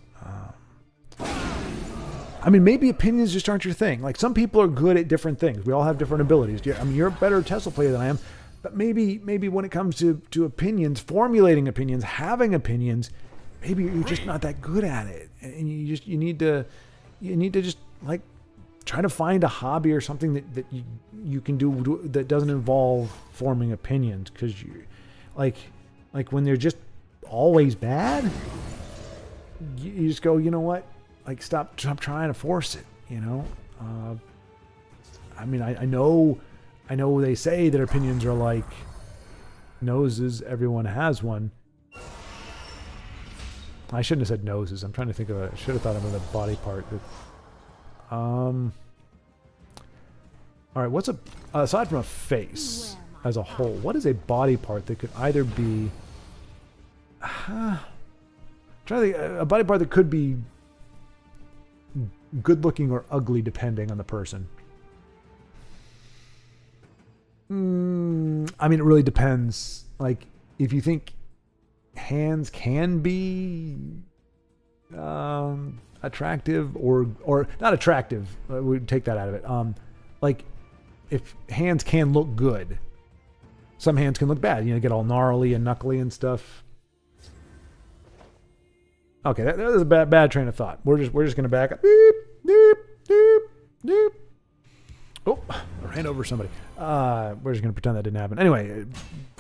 I mean, maybe opinions just aren't your thing. Like, some people are good at different things. We all have different abilities. I mean, you're a better Tesla player than I am. But maybe when it comes to opinions, formulating opinions, having opinions, maybe you're just not that good at it. And you need to just, like, try to find a hobby or something that you can do that doesn't involve forming opinions. Because you, like when they're just always bad, you just go, you know what? Like, stop trying to force it, you know? I mean, I know they say that opinions are like noses. Everyone has one. I shouldn't have said noses. I'm trying to think of I should have thought of a body part. All right, what's aside from a face as a whole, what is a body part that could either be... trying to think, a body part that could be good looking or ugly depending on the person. I mean, it really depends. Like, if you think hands can be attractive or not attractive, we take that out of it. Like, if hands can look good, some hands can look bad. You know, get all gnarly and knuckly and stuff. Okay, that was a bad train of thought. We're just gonna back up. Beep, beep, beep, beep. Oh, I ran over somebody. We're just gonna pretend that didn't happen. Anyway,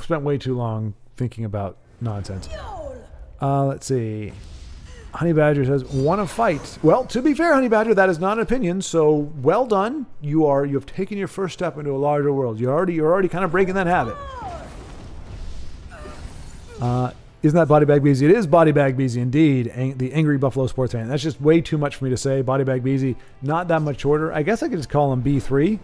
spent way too long thinking about nonsense. Let's see. Honey Badger says, "Want to fight?" Well, to be fair, Honey Badger, that is not an opinion. So well done. You have taken your first step into a larger world. You're already kind of breaking that habit. Isn't that Bodybag Beezy? It is Bodybag Beezy indeed. The angry Buffalo sports fan. That's just way too much for me to say. Bodybag Beezy, not that much shorter. I guess I could just call him B3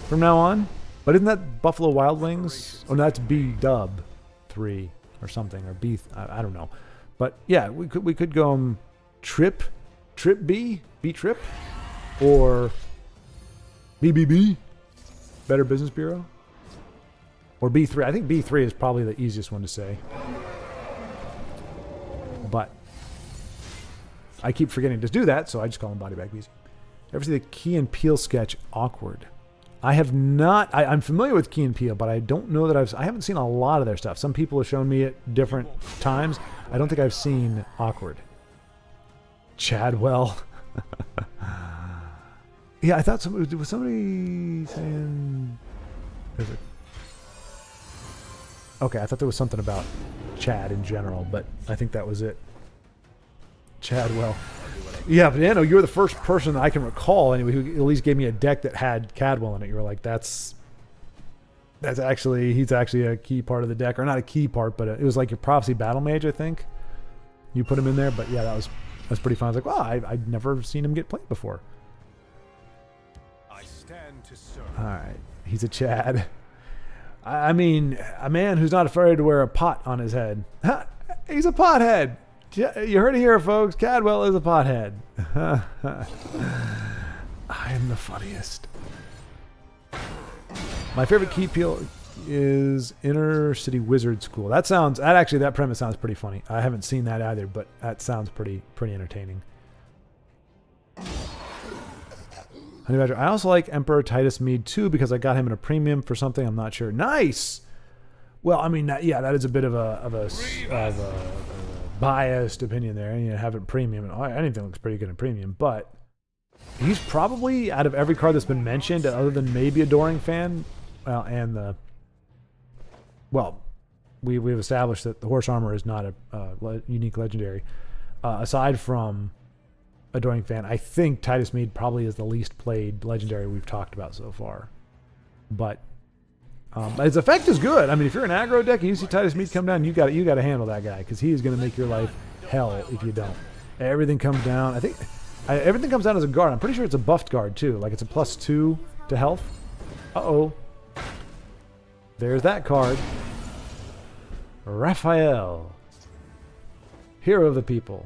from now on. But isn't that Buffalo Wild Wings? Oh, no, that's B Dub 3 or something, or B. I don't know. But yeah, we could go Trip B Trip, or BBB, Better Business Bureau, or B3. I think B3 is probably the easiest one to say. But I keep forgetting to do that, so I just call him Bodybag Beezy. Ever see the Key and Peele sketch Awkward? I have not. I'm familiar with Key and Peele, but I don't know that I haven't seen a lot of their stuff. Some people have shown me at different times. I don't think I've seen Awkward. Chadwell. Yeah, I thought was somebody saying... Okay, I thought there was something about Chad in general, but I think that was it. Chadwell. Yeah, but no, you're the first person that I can recall anyway who at least gave me a deck that had Cadwell in it. You were like, he's actually a key part of the deck, or not a key part, but it was like your Prophecy Battle Mage, I think. You put him in there, but yeah, that's pretty fun. I was like, wow, I'd never seen him get played before. I stand to serve. All right, he's a Chad. I mean, a man who's not afraid to wear a pot on his head. He's a pothead. You heard it here, folks. Cadwell is a pothead. I am the funniest. My favorite Key is Inner City Wizard School. That premise sounds pretty funny. I haven't seen that either, but that sounds pretty entertaining. Honey Badger. I also like Emperor Titus Mead too because I got him in a premium for something. I'm not sure. Nice. Well, I mean, that is a bit of a biased opinion there. You know, have it premium. Anything looks pretty good in premium, but he's probably out of every card that's been mentioned, other than maybe Adoring Fan, we've established that the Horse Armor is not a unique legendary. Aside from Adoring Fan, I think Titus Mead probably is the least played legendary we've talked about so far. But his effect is good. I mean, if you're an aggro deck and you see Titus Mead come down, you got to handle that guy because he is going to make your life hell if you don't. Everything comes down. I think everything comes down as a guard. I'm pretty sure it's a buffed guard too. Like it's a +2 to health. Uh-oh. There's that card. Raphael. Hero of the people.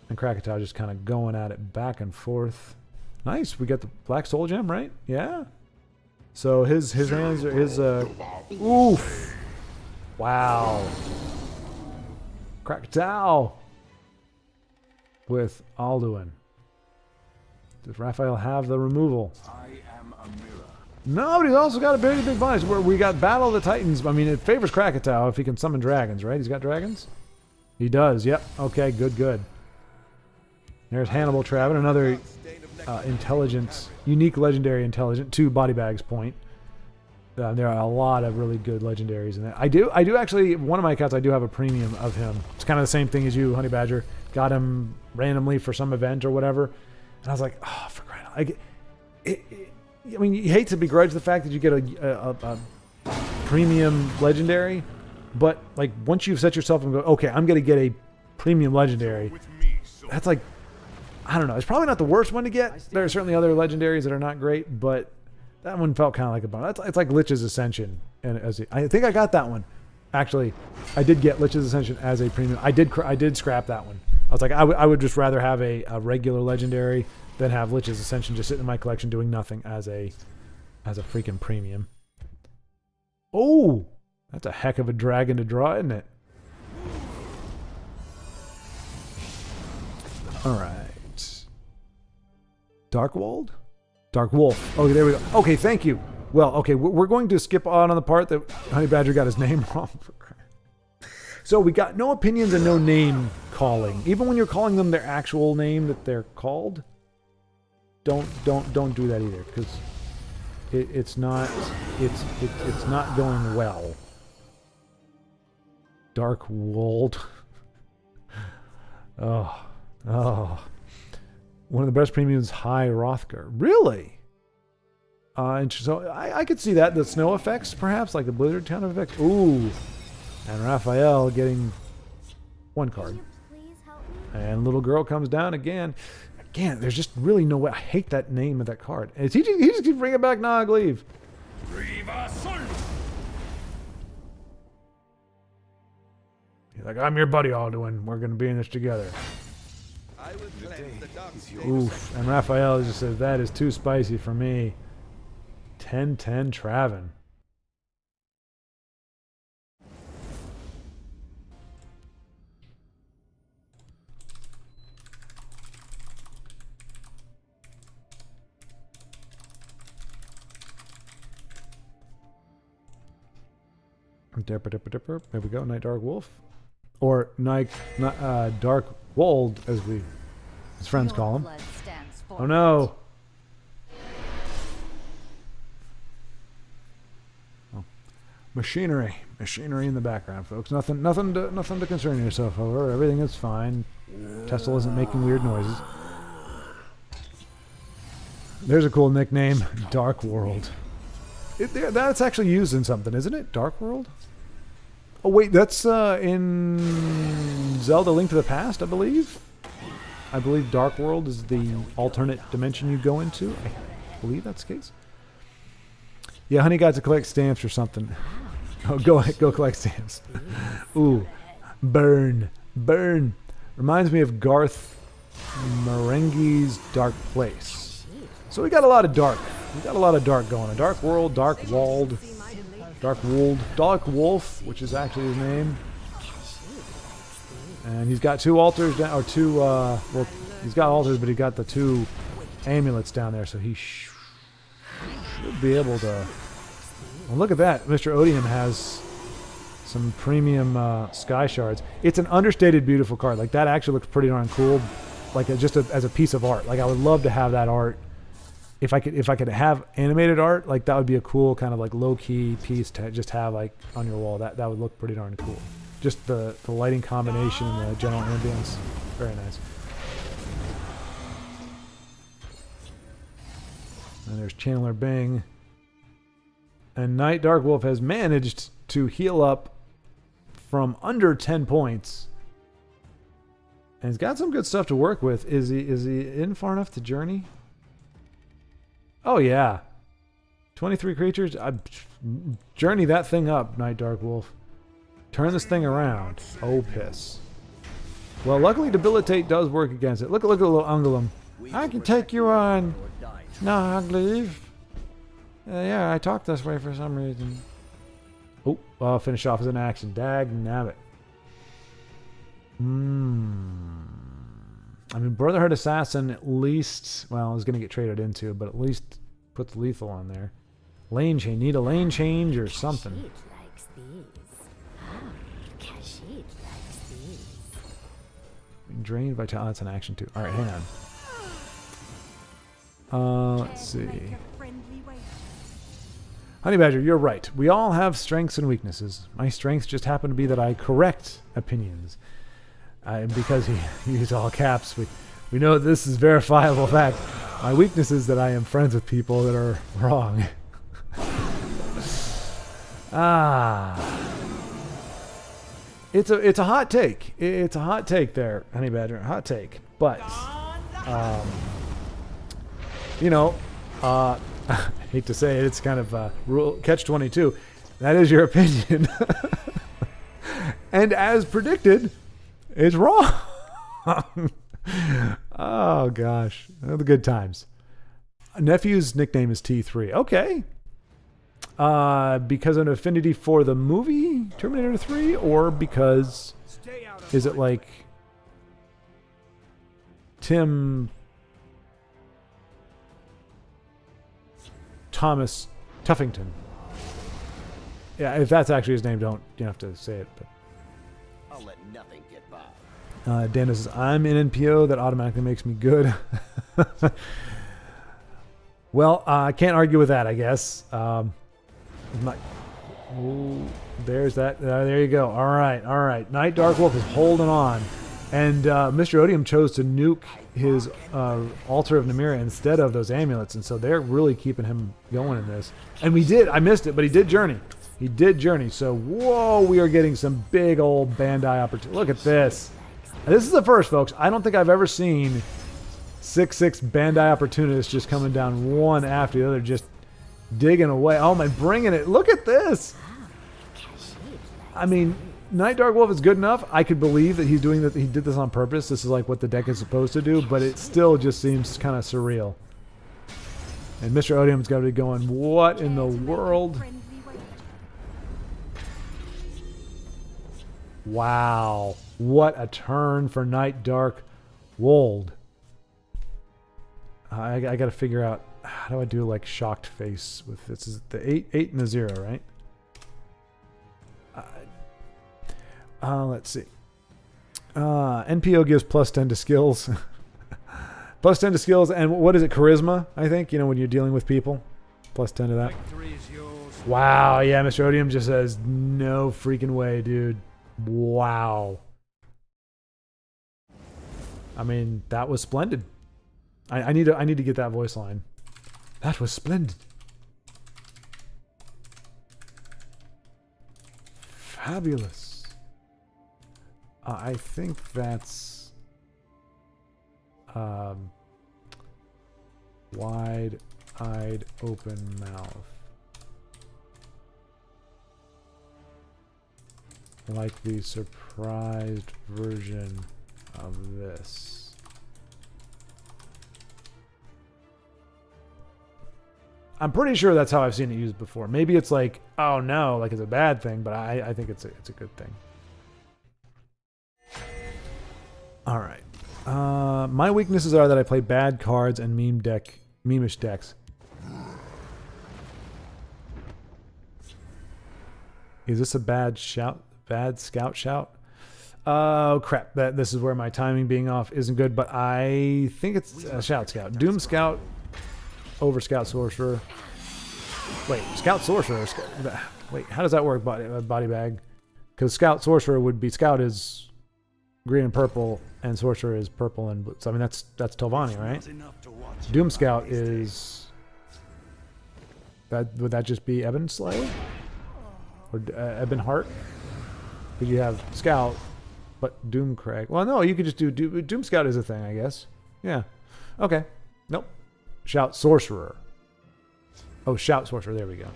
And Krakatoa just kind of going at it back and forth. Nice. We got the Black Soul Gem, right? Yeah. So his hands are his oof. Wow. Krakatoa with Alduin. Does Raphael have the removal? I am a mirror. No, but he's also got a very big bonus where we got Battle of the Titans. I mean, it favors Krakatoa if he can summon dragons, right? He's got dragons? He does, yep. Okay, good. There's Hannibal Traven, another intelligence, unique legendary intelligent, 2 body bags point. There are a lot of really good legendaries in that. I do actually, one of my accounts, I do have a premium of him. It's kind of the same thing as you, Honey Badger. Got him randomly for some event or whatever. And I was like, oh, for crying out loud. I mean, you hate to begrudge the fact that you get a premium legendary, but like once you've set yourself and go, okay, I'm going to get a premium legendary, that's like, I don't know. It's probably not the worst one to get. There are certainly other legendaries that are not great, but that one felt kind of like a bonus. It's like Lich's Ascension, and I think I got that one. Actually, I did get Lich's Ascension as a premium. I did scrap that one. I was like, I would just rather have a regular legendary than have Lich's Ascension just sitting in my collection doing nothing as a freaking premium. Oh, that's a heck of a dragon to draw, isn't it? All right. Darkwald? Dark Wolf. Okay, there we go. Okay, thank you. Well, okay, we're going to skip on the part that Honey Badger got his name wrong. So we got no opinions and no name calling. Even when you're calling them their actual name that they're called, don't do that either, because it's not going well. Darkwold. Oh. One of the best premiums, High Rothgar. Really? And so I could see that. The snow effects, perhaps, like the Blizzard Town effects. Ooh. And Raphael getting 1 card. And little girl comes down again. Again, there's just really no way. I hate that name of that card. He just keeps bringing back Nogleave. He's like, I'm your buddy, Alduin. We're going to be in this together. Oof. And Raphael just says, that is too spicy for me. 10-10 Traven. Dipper. There we go. Night Dark Wolf. Or Dark Wold, as his friends call him. Oh no! Oh. Machinery in the background, folks. Nothing to concern yourself over. Everything is fine. Tesla isn't making weird noises. There's a cool nickname, Dark World. That's actually used in something, isn't it? Dark World? Oh wait, that's in Zelda: Link to the Past, I believe. I believe Dark World is the alternate dimension you go into. I believe that's the case. Yeah, Honey got to collect stamps or something. Oh, go collect stamps. Ooh, burn. Reminds me of Garth Marenghi's Dark Place. So we got a lot of dark We got a lot of dark going. A dark world, dark walled, dark wolf, which is actually his name. And he's got 2 altars down, or 2. Well, he's got altars, but he got the 2 amulets down there, so he should be able to. Well, look at that. Mr. Odium has some premium sky shards. It's an understated, beautiful card. Like that actually looks pretty darn cool. Like as a piece of art. Like I would love to have that art. If I could have animated art, like that would be a cool kind of like low key piece to just have like on your wall. That would look pretty darn cool. Just the lighting combination and the general ambience. Very nice. And there's Chandler Bing. And Night Dark Wolf has managed to heal up from under 10 points. And he's got some good stuff to work with. Is he in far enough to journey? Oh yeah. 23 creatures. Journey that thing up, Night Dark Wolf. Turn this thing around. Oh, piss. Well, luckily Debilitate does work against it. Look at the little Ungulum. I can take you on. Nogleave. Yeah, I talk this way for some reason. Oh, I'll finish off as an action. Dag nabbit. I mean, Brotherhood Assassin at least, well, is going to get traded into, but at least puts lethal on there. Lane change. Need a lane change or something. Drain Vitality. That's an action too. Alright, hang on. Let's see. Honey Badger, you're right. We all have strengths and weaknesses. My strengths just happen to be that I correct opinions. Because he used all caps, we know this is verifiable fact. My weakness is that I am friends with people that are wrong. It's a hot take. It's a hot take there, Honey Badger. Hot take. But, you know, I hate to say it, it's kind of catch-22. That is your opinion. And as predicted, it's wrong. Oh, gosh. The good times. Nephew's nickname is T3. Okay. Because of an affinity for the movie Terminator 3, or because is it like Tim Thomas Tuffington? Yeah, if that's actually his name, you don't have to say it. But I'll let nothing get by. Dan says, I'm in NPO. That automatically makes me good. Well, I can't argue with that, I guess. There's that. There you go. All right. Night Dark Wolf is holding on. And Mr. Odium chose to nuke his Altar of Namira instead of those amulets. And so they're really keeping him going in this. And I missed it, but he did journey. So, whoa, we are getting some big old Bandai opportunity. Look at this. And this is the first, folks. I don't think I've ever seen 6/6 Bandai opportunists just coming down one after the other, just digging away. Oh my, bringing it. Look at this. I mean, Night Dark Wolf is good enough. I could believe that he's doing that. He did this on purpose. This is like what the deck is supposed to do, but it still just seems kind of surreal. And Mr. Odium's got to be going, what in the world? Wow. What a turn for Night Dark Wolf. I got to figure out, how do I do like shocked face with this? Is the 8 and the 0, right? Let's see. NPO gives +10 to skills. +10 to skills, and what is it? Charisma, I think, when you're dealing with people. +10 to that. Wow, yeah, Mr. Odium just says, no freaking way, dude. Wow. I mean, that was splendid. I need to get that voice line. That was splendid. Fabulous. I think that's wide-eyed open mouth. Like the surprised version of this. I'm pretty sure that's how I've seen it used before. Maybe it's like, oh no, like it's a bad thing, but I think it's a good thing. All right. My weaknesses are that I play bad cards and meme-ish decks. Is this a bad shout? Bad scout shout? Oh crap! This is where my timing being off isn't good, but I think it's a shout scout. Doom scout over scout sorcerer. Wait, scout sorcerer. Wait, how does that work? Body bag? Because scout sorcerer would be scout is green and purple, and sorcerer is purple and blue. So I mean that's Telvanni, right? Doom scout is that. Would that just be Ebon Slave or Ebon Heart? Because you have scout. But Doom Crag. Well, no, you could just do Doom Scout is a thing, I guess. Yeah. Okay. Nope. Shout Sorcerer. Oh, Shout Sorcerer. There we go.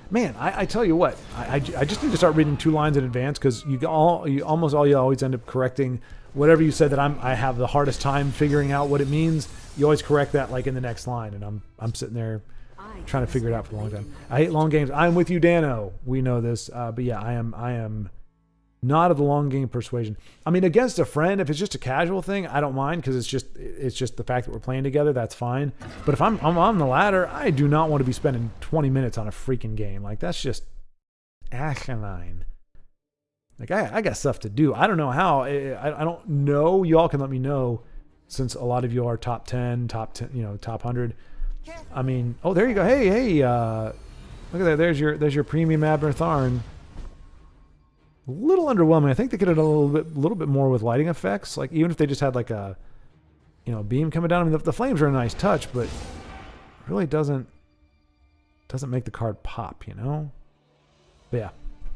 Man, I tell you what, I just need to start reading 2 lines in advance because you almost always end up correcting whatever you said that I have the hardest time figuring out what it means. You always correct that like in the next line, and I'm sitting there trying to figure it out for a long time. I hate long games. I'm with you, Dano. We know this, but yeah, I am. Not of the long game persuasion. I mean, against a friend, if it's just a casual thing, I don't mind because it's just the fact that we're playing together. That's fine. But if I'm on the ladder, I do not want to be spending 20 minutes on a freaking game. Like that's just asinine. Like I got stuff to do. I don't know how. I don't know. You all can let me know, since a lot of you are top 10, top 100. I mean, oh, there you go. Hey, look at that. There's your premium Abner Tharn. A little underwhelming. I think they could have done a little bit more with lighting effects. Like even if they just had like a, beam coming down. I mean, the flames are a nice touch, but it really doesn't make the card pop. But yeah,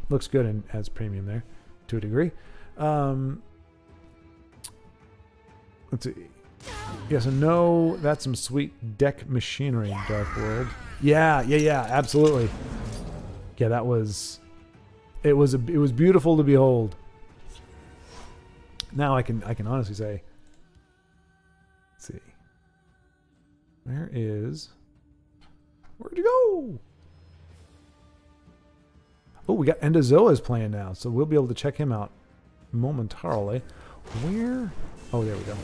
looks good as premium there, to a degree. Let's see. Yes and no. That's some sweet deck machinery, Dark World. Yeah, absolutely. Yeah, that was. It was beautiful to behold. Now I can honestly say. Let's see. Where'd you go? Oh, we got Endozoa's playing now, so we'll be able to check him out momentarily. Where? Oh, there we go.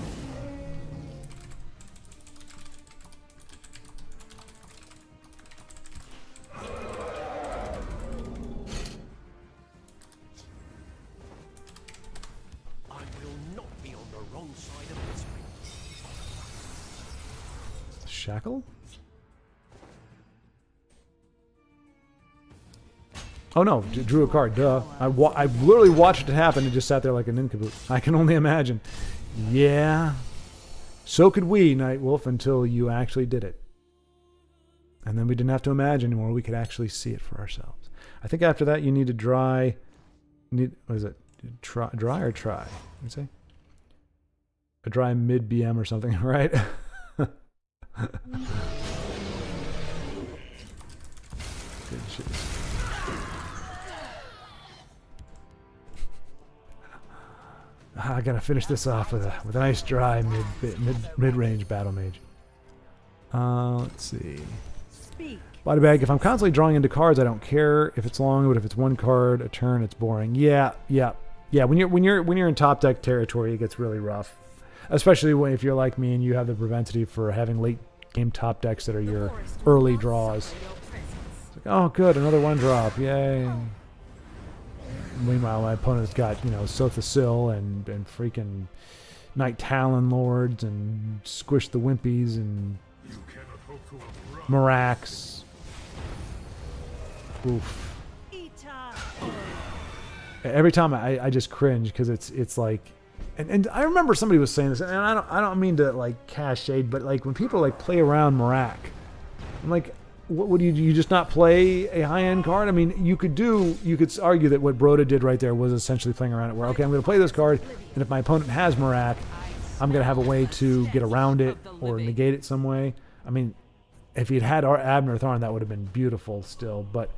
Shackle? Oh no, drew a card, duh. I literally watched it happen and just sat there like an incaboot. I can only imagine. Yeah. So could we, Night Wolf, until you actually did it. And then we didn't have to imagine anymore. We could actually see it for ourselves. I think after that you need to what is it? Dry or try? What do you say? A dry mid BM or something, right? Good shit. I gotta finish this off with a nice dry mid-range battle mage. Let's see. Body bag. If I'm constantly drawing into cards, I don't care if it's long, but if it's one card a turn, it's boring. Yeah. When you're in top deck territory, it gets really rough. Especially if you're like me and you have the propensity for having late game top decks that are your early draws. It's like, oh good, another 1-drop, yay. Meanwhile, my opponent's got, Sotha Sil and freaking Night Talon Lords and Squish the Wimpies and Mirax. Oof. Every time I just cringe because it's like. And I remember somebody was saying this, and I don't mean to like cast shade, but like when people like play around Mirac, I'm like, what would you just not play a high-end card? I mean, you could argue that what Broda did right there was essentially playing around it, where okay, I'm going to play this card, and if my opponent has Mirac, I'm going to have a way to get around it or negate it some way. I mean, if he'd had our Abner Tharn, that would have been beautiful still, but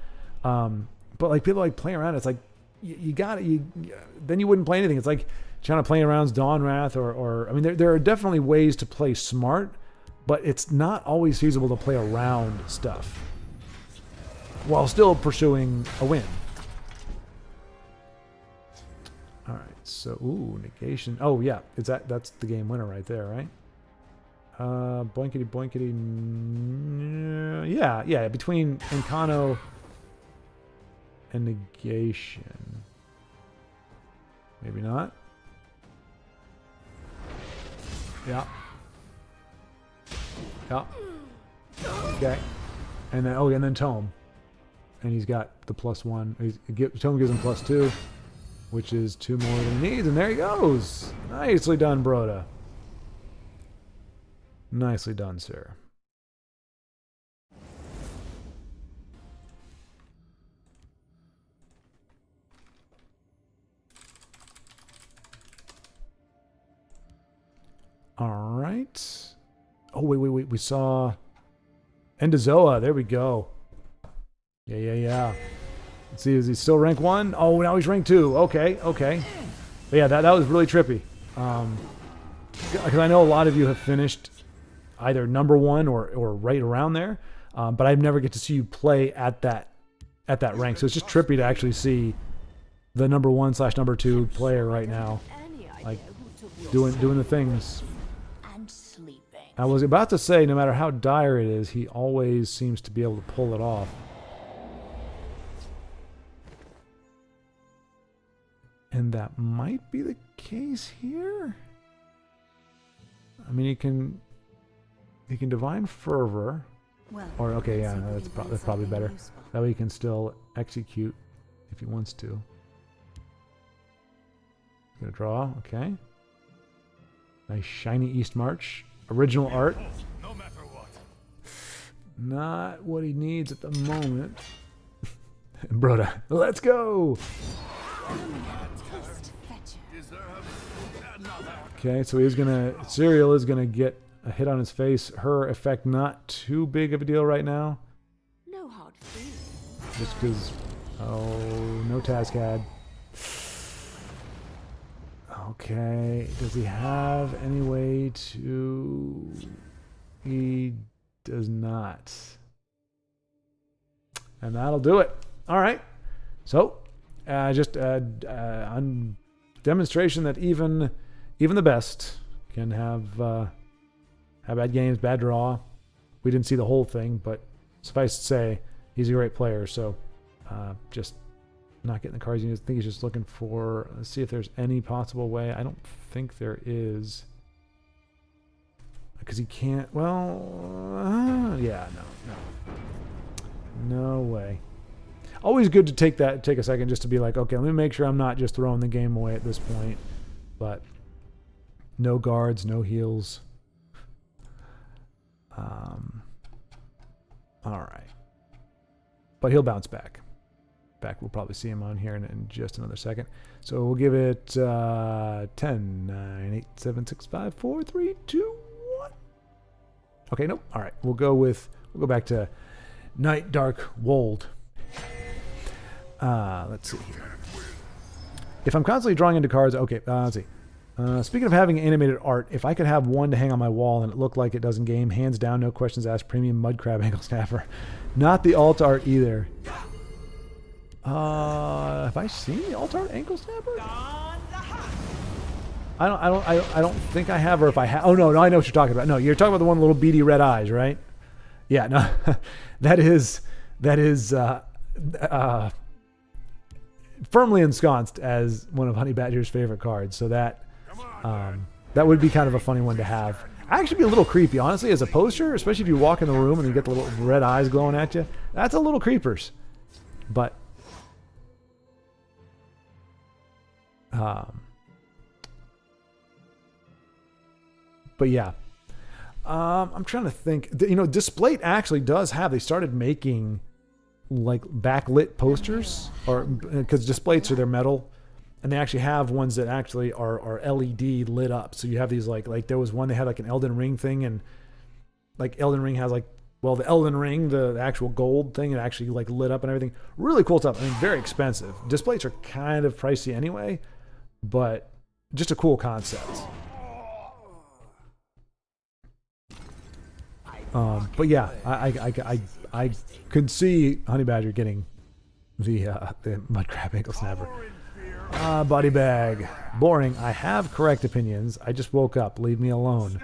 like people like playing around, it's like then you wouldn't play anything. It's like trying to play around Dawn Wrath or I mean, there are definitely ways to play smart, but it's not always feasible to play around stuff. while still pursuing a win. All right, so negation. Oh yeah, that's the game winner right there, right? Boinkity boinkity. Yeah. Between Incano and negation, maybe not. Yeah. Okay. And then and then Tome, and he's got the +1. Tome gives him +2, which is 2 more than he needs, and there he goes. Nicely done, Broda. Nicely done, sir. All right. Oh, wait. We saw Endozoa. There we go. Yeah. Let's see, is he still rank 1? Oh, now he's rank 2. Okay. But yeah, that was really trippy. Because I know a lot of you have finished either number 1 or right around there, but I never get to see you play at that rank. So it's just trippy to actually see the number 1/number 2 player right now, like doing the things. I was about to say, no matter how dire it is, he always seems to be able to pull it off. And that might be the case here. I mean, he can divine fervor, or okay, yeah, no, that's probably better. That way he can still execute if he wants to. Gonna draw, okay. Nice shiny East March. Original art. No matter what. Not what he needs at the moment. Broda, let's go! Okay, so Serial is gonna get a hit on his face. Her effect not too big of a deal right now. No hard feelings. Just because, no Tazcad. Okay, does he have any way to... He does not. And that'll do it. All right. So, just on demonstration that even the best can have bad games, bad draw. We didn't see the whole thing, but suffice to say, he's a great player. So, just not getting the cards. I think he's just looking for. Let's see if there's any possible way. I don't think there is, because he can't. Well, yeah, no way. Always good to take a second just to be like, okay, let me make sure I'm not just throwing the game away at this point. But no guards, no heals. All right, but he'll bounce back. We'll probably see him on here in just another second. So we'll give it 10, 9, 8, 7, 6, 5, 4, 3, 2, 1. Okay, nope. All right, we'll go back to Night Dark Wold. Let's see here. If I'm constantly drawing into cards, okay, let's see. Speaking of having animated art, if I could have one to hang on my wall and it looked like it does in game, hands down, no questions asked, premium Mudcrab Ankle Snapper. Not the alt art either. Have I seen the alt art Ankle Snapper? I don't think I have, or if I have, oh no, I know what you're talking about. No, you're talking about the one with little beady red eyes, right? Yeah, no, that is firmly ensconced as one of Honey Badger's favorite cards. So that would be kind of a funny one to have. Actually, be a little creepy, honestly, as a poster, especially if you walk in the room and you get the little red eyes glowing at you. That's a little creepers, but. But yeah, I'm trying to think. Displate actually does have. They started making like backlit posters, or because displates are their metal, and they actually have ones that actually are LED lit up. So you have these like there was one they had like an Elden Ring thing, and like Elden Ring has the Elden Ring, the actual gold thing, it actually like lit up and everything. Really cool stuff. I mean, very expensive. Displates are kind of pricey anyway, but just a cool concept. But yeah, I could see Honey Badger getting the mud crab ankle snapper. Body bag. Boring. I have correct opinions. I just woke up. Leave me alone.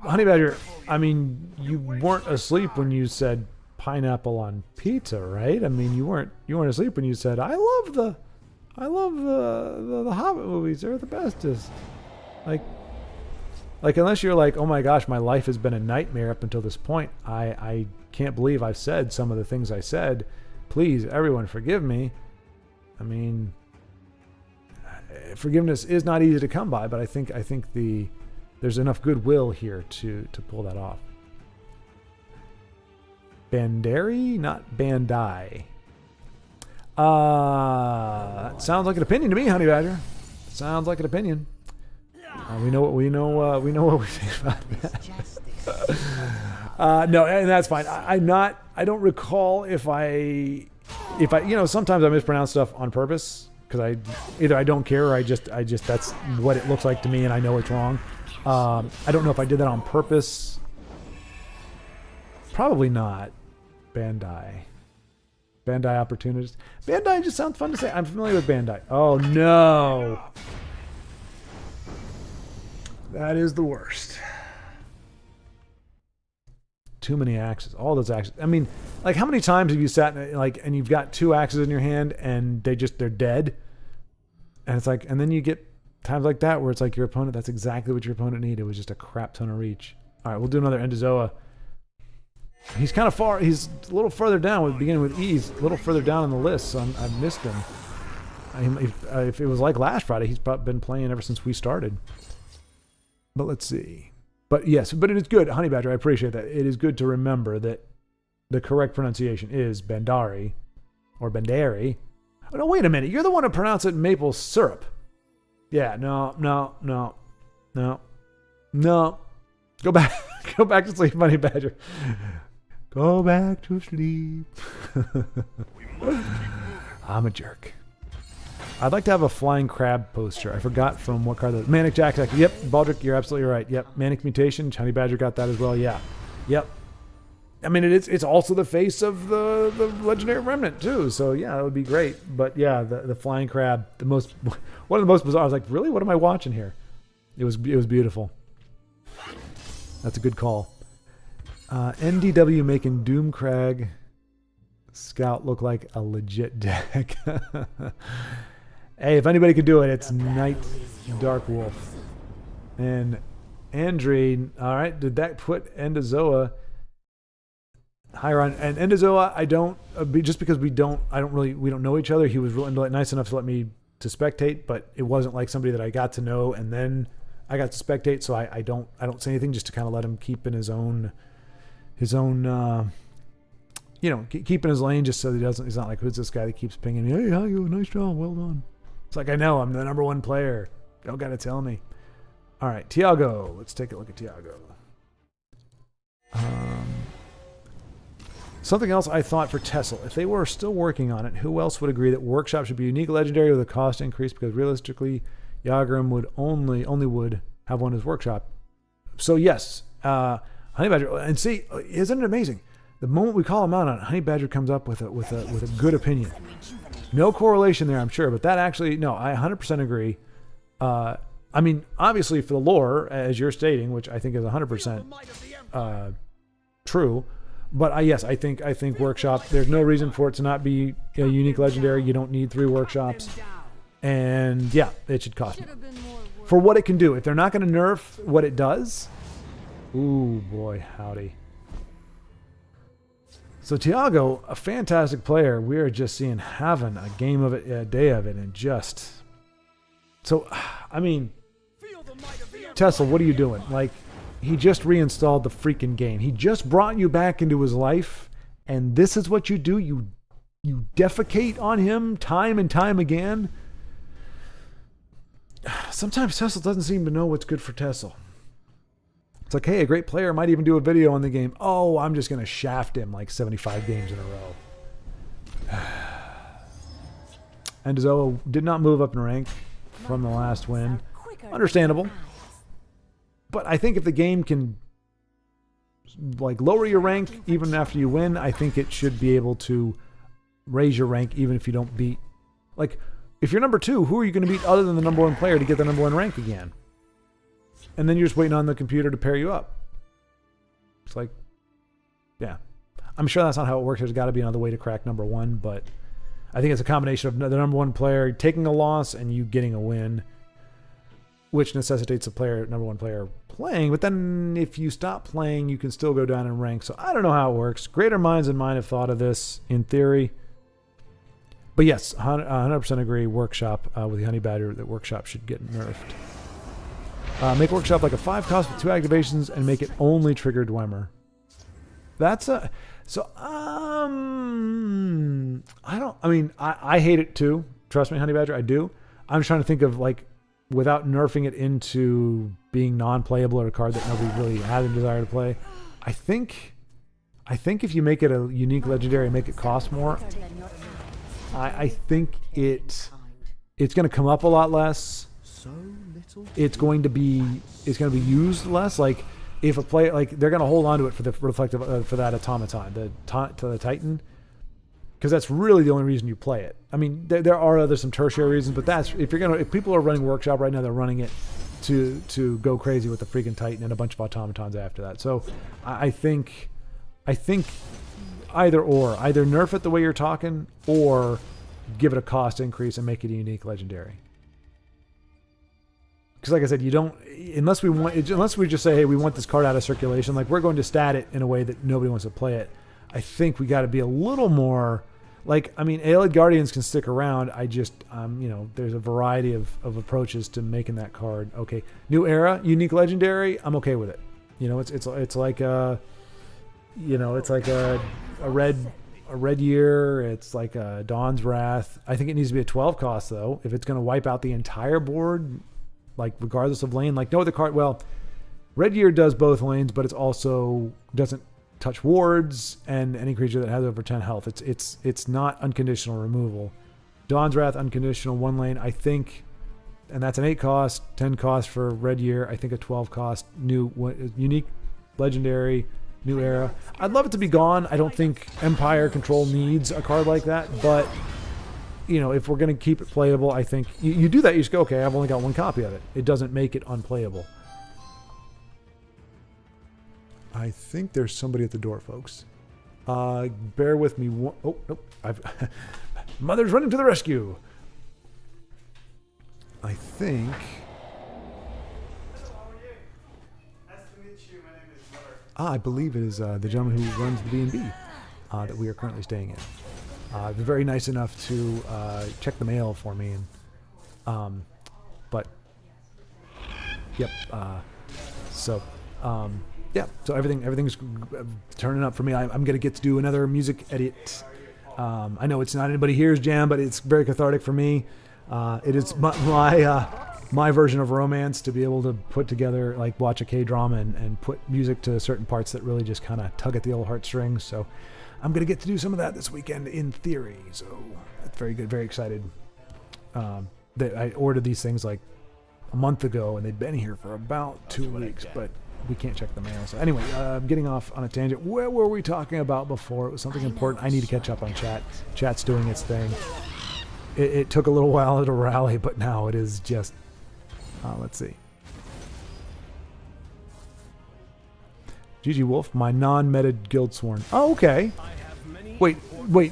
Honey Badger, I mean, you weren't asleep when you said pineapple on pizza, right? I mean, you weren't asleep when you said I love the Hobbit movies. They're the bestest. Like unless you're like, oh my gosh, my life has been a nightmare up until this point. I can't believe I've said some of the things I said. Please, everyone, forgive me. I mean, forgiveness is not easy to come by, but I think there's enough goodwill here to pull that off. Bandari, not Bandai. That sounds like an opinion to me, Honey Badger. Sounds like an opinion. We know what we think about that. No, and that's fine. I don't recall if I sometimes I mispronounce stuff on purpose because either I don't care or I just that's what it looks like to me and I know it's wrong. I don't know if I did that on purpose. Probably not. Bandai opportunist. Bandai just sounds fun to say. I'm familiar with Bandai. Oh no. That is the worst. Too many axes. All those axes. I mean, like how many times have you sat and you've got 2 axes in your hand and they're dead? And it's like, and then you get times like that where it's like your opponent, that's exactly what your opponent needed. It was just a crap ton of reach. All right, we'll do another Endozoa. He's kind of far. He's a little further down, beginning with E's, a little further down on the list, so I missed him. If it was like last Friday, he's probably been playing ever since we started. But let's see. But yes, but it is good. Honey Badger, I appreciate that. It is good to remember that the correct pronunciation is Bandari or Bandari. Oh, no, wait a minute. You're the one who pronounced it maple syrup. Yeah, no. Go back. Go back to sleep, Honey Badger. Go back to sleep. I'm a jerk. I'd like to have a flying crab poster. I forgot from what card that. Manic Jack. Yep, Baldric, you're absolutely right. Yep, Manic Mutation. Honey Badger got that as well. Yeah. Yep. I mean, it's also the face of the legendary remnant too. So yeah, that would be great. But yeah, the flying crab, one of the most bizarre. I was like, really? What am I watching here? It was beautiful. That's a good call. NDW making Doomcrag Scout look like a legit deck. Hey, if anybody could do it, it's Night Dark Wolf. And Andre, all right, did that put Endozoa higher on? And Endozoa, I don't, just because we don't know each other. He was really nice enough to let me to spectate, but it wasn't like somebody that I got to know and then I got to spectate, so I don't say anything, just to kind of let him keep in his own keep in his lane, just so he's not like, who's this guy that keeps pinging me? Hey, how you? Nice job, well done. It's like, I know, I'm the number 1 player. Don't gotta tell me. All right, Tiago. Let's take a look at Tiago. Something else I thought for Tessel, if they were still working on it, who else would agree that Workshop should be unique legendary with a cost increase? Because realistically, Yagram would only would have one as Workshop. So yes, Honey Badger, and see, isn't it amazing? The moment we call him out on it, Honey Badger comes up with a good opinion. No correlation there, I'm sure, but that actually, no, I 100% agree. I mean, obviously for the lore, as you're stating, which I think is 100% true, but yes, I think Workshop, there's no reason for it to not be a unique legendary. You don't need 3 Workshops. And yeah, it should cost more. For what it can do. If they're not going to nerf what it does, ooh, boy, howdy. So Tiago, a fantastic player. We are just seeing having a game of it, a day of it, and just... So, I mean, Tessel, what are you doing? Like, he just reinstalled the freaking game. He just brought you back into his life, and this is what you do? You defecate on him time and time again? Sometimes Tessel doesn't seem to know what's good for Tessel. It's like, hey, a great player might even do a video on the game. Oh, I'm just going to shaft him like 75 games in a row. And Endozoa did not move up in rank from the last win. Understandable. But I think if the game can like lower your rank even after you win. I think it should be able to raise your rank even if you don't beat. Like, if you're number 2, who are you going to beat other than the number 1 player to get the number 1 rank again? And then you're just waiting on the computer to pair you up. It's like, yeah. I'm sure that's not how it works. There's got to be another way to crack number 1, but I think it's a combination of the number 1 player taking a loss and you getting a win, which necessitates number 1 player playing. But then if you stop playing, you can still go down in rank. So I don't know how it works. Greater minds than mine have thought of this in theory. But yes, 100% agree. Workshop with the Honey Badger, that Workshop should get nerfed. Make Workshop like a 5 cost with 2 activations and make it only trigger Dwemer. That's a... So, I hate it too. Trust me, Honey Badger, I do. I'm trying to think of, like, without nerfing it into being non-playable or a card that nobody really has a desire to play. I think if you make it a unique legendary and make it cost more, I think it's going to come up a lot less. It's going to be used less. Like, if a player, like, they're going to hold on to it for the reflective for that automaton, the Titan, because that's really the only reason you play it. I mean, there are some tertiary reasons, but that's if people are running Workshop right now, they're running it to go crazy with the freaking Titan and a bunch of automatons after that. So I think either nerf it the way you're talking, or give it a cost increase and make it a unique legendary. Because like I said, you don't, unless we just say, hey, we want this card out of circulation, like we're going to stat it in a way that nobody wants to play it. I think we got to be a little more, like, I mean, Aelid Guardians can stick around. I just, there's a variety of approaches to making that card. Okay, new era, unique legendary, I'm okay with it. It's like a red year. It's like a Dawn's Wrath. I think it needs to be a 12 cost though. If it's going to wipe out the entire board, like regardless of lane, like no other card. Well, Red Year does both lanes, but it's also doesn't touch wards and any creature that has over 10 health. It's not unconditional removal. Dawn's Wrath unconditional 1 lane, I think, and that's an 8 cost, 10 cost for Red Year. I think a 12 cost new unique legendary new era. I'd love it to be gone. I don't think Empire Control needs a card like that, but if we're going to keep it playable, I think you do that. You just go, okay, I've only got 1 copy of it. It doesn't make it unplayable. I think there's somebody at the door, folks. Bear with me. Oh, nope. Mother's running to the rescue. I think... I believe it is the gentleman who runs the B&B that we are currently staying in. They're very nice enough to check the mail for me, but yep. So everything's turning up for me. I'm gonna get to do another music edit. I know it's not anybody here's jam, but it's very cathartic for me. It is my version of romance to be able to put together, like, watch a K-drama and put music to certain parts that really just kind of tug at the old heartstrings. So I'm going to get to do some of that this weekend in theory. So that's very good. Very excited. That I ordered these things like a month ago and they'd been here for about 2 weeks, but we can't check the mail. So anyway, I'm getting off on a tangent. Where were we talking about before? It was something important. I need to catch up on chat. Chat's doing its thing. It took a little while to rally, but now it is just... let's see. GG Wolf, my non-meta guild sworn. Oh, okay. Wait.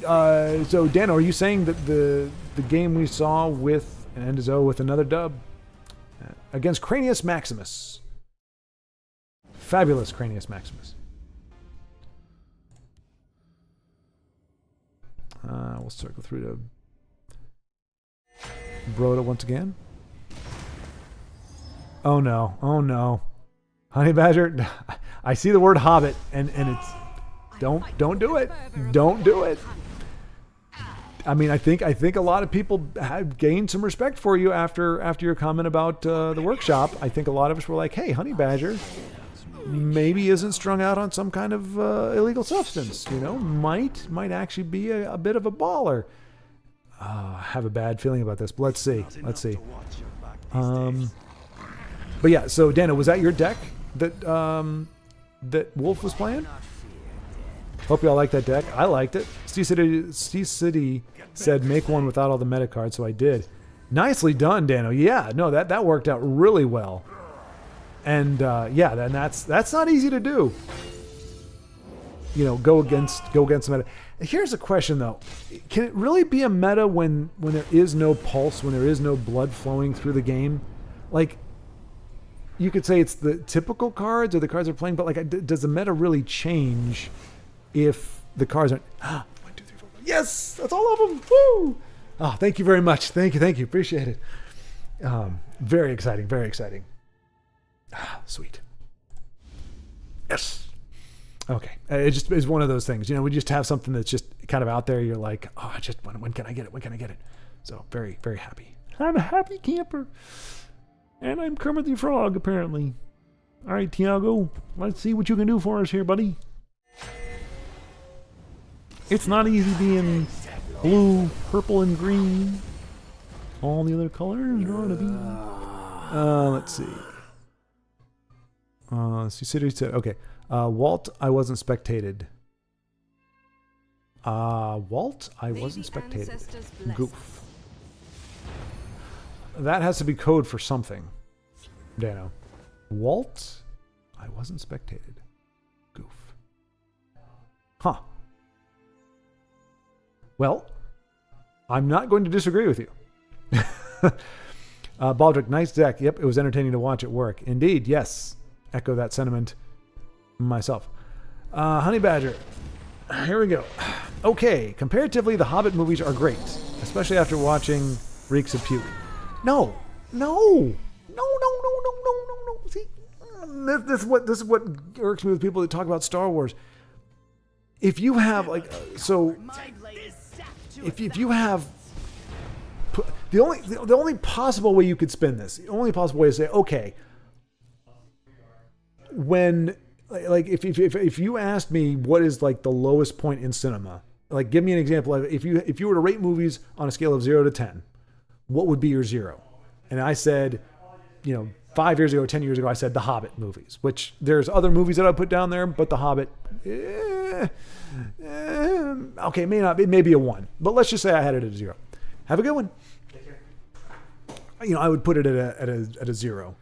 So, Dano, are you saying that the game we saw with Endizo with another dub against Cranius Maximus? Fabulous Cranius Maximus. We'll circle through to Broda once again. Oh no. Honey Badger, I see the word Hobbit and it's don't do it. Don't do it. I mean, I think a lot of people have gained some respect for you after your comment about the workshop. I think a lot of us were like, hey, Honey Badger maybe isn't strung out on some kind of illegal substance, might actually be a bit of a baller. I have a bad feeling about this, but let's see. But yeah, so Dana, was that your deck that that Wolf was playing. Hope y'all like that deck. I liked it. City said make one without all the meta cards, so I did. Nicely done, Dano. Yeah, no, that worked out really well. And yeah, then that's not easy to do. You know, go against the meta. Here's a question though: can it really be a meta when there is no pulse, when there is no blood flowing through the game? Like, you could say it's the typical cards or the cards are playing, but like, does the meta really change if the cards aren't? 1, 2, 3, 4, 5. Yes, that's all of them. Woo! Oh, thank you very much. Thank you. Appreciate it. Very exciting. Very exciting. Sweet. Yes. Okay. It just is one of those things. You know, we just have something that's just kind of out there. You're like, oh, when can I get it? When can I get it? So very, very happy. I'm a happy camper. And I'm Kermit the Frog, apparently. All right, Tiago, let's see what you can do for us here, buddy. It's not easy being blue, purple, and green. All the other colors are to be. Let's see. City said, okay. Walt, I wasn't spectated. Walt, I wasn't spectated. Goof. That has to be code for something. Dano. Walt, I wasn't spectated. Goof. Huh. Well, I'm not going to disagree with you. Baldric, nice deck. Yep, it was entertaining to watch at work. Indeed, yes. Echo that sentiment myself. Honey Badger. Here we go. Okay, comparatively, the Hobbit movies are great, especially after watching Reeks of Puke. No. See, this is what irks me with people that talk about Star Wars. If you have if you have the only possible way you could spin this, the only possible way is to say, okay, when like if you asked me what is like the lowest point in cinema, like give me an example of if you were to rate movies on a scale of 0 to 10, what would be your 0? And I said, 5 years ago, 10 years ago, I said the Hobbit movies, which there's other movies that I put down there, but the Hobbit, okay, it may be a 1, but let's just say I had it at a 0. Have a good one. I would put it at a 0.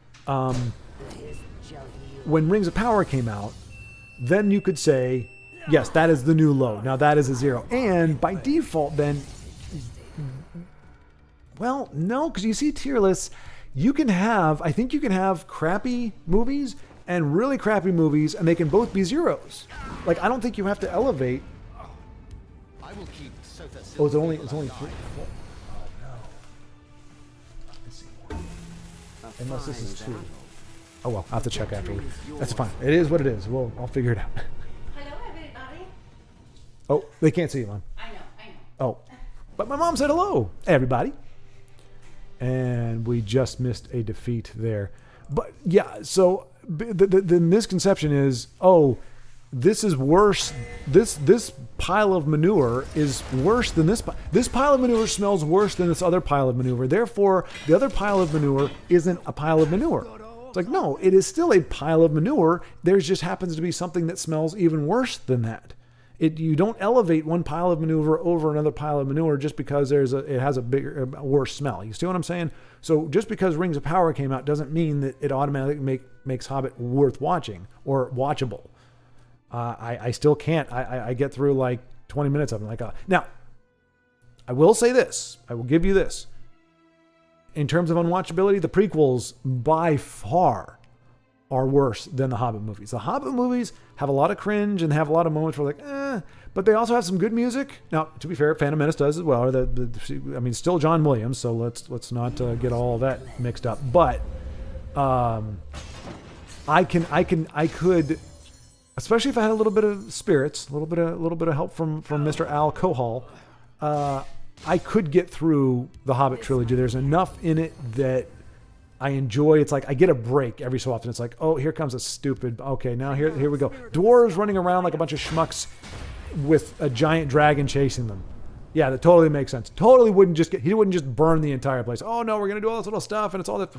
When Rings of Power came out, then you could say, yes, that is the new low. Now that is a 0. And by default, then, well, no, because you see tier lists, I think you can have crappy movies and really crappy movies, and they can both be 0s. Like, I don't think you have to elevate. I will keep Oh, it's only 3. Oh, no. Let's see. Unless this is 2. Oh well, I'll have to check afterward. That's fine. It is what it is. I'll figure it out. Hello, everybody. Oh, they can't see you, Mom. I know. Oh, but my mom said hello, everybody. And we just missed a defeat there. But yeah, so the misconception is, oh, this is worse. This pile of manure is worse than this. This pile of manure smells worse than this other pile of manure. Therefore, the other pile of manure isn't a pile of manure. It's like, no, it is still a pile of manure. There just happens to be something that smells even worse than that. You don't elevate one pile of manure over another pile of manure just because it has a bigger, worse smell. You see what I'm saying? So just because Rings of Power came out doesn't mean that it automatically makes Hobbit worth watching or watchable. I still can't. I get through like 20 minutes of it. Now, I will say this. I will give you this. In terms of unwatchability, the prequels by far are worse than the Hobbit movies. The Hobbit movies have a lot of cringe and have a lot of moments where but they also have some good music. Now, to be fair, Phantom Menace does as well. Still John Williams, so let's not get all that mixed up. But I could, especially if I had a little bit of spirits, a little bit of help from Mr. Al Cohol, I could get through the Hobbit trilogy. There's enough in it that I enjoy. It's like I get a break every so often. It's like, oh, here comes a stupid. Okay, now here we go. Dwarves running around like a bunch of schmucks with a giant dragon chasing them. Yeah, that totally makes sense. He wouldn't just burn the entire place. Oh no, we're gonna do all this little stuff, and it's all that.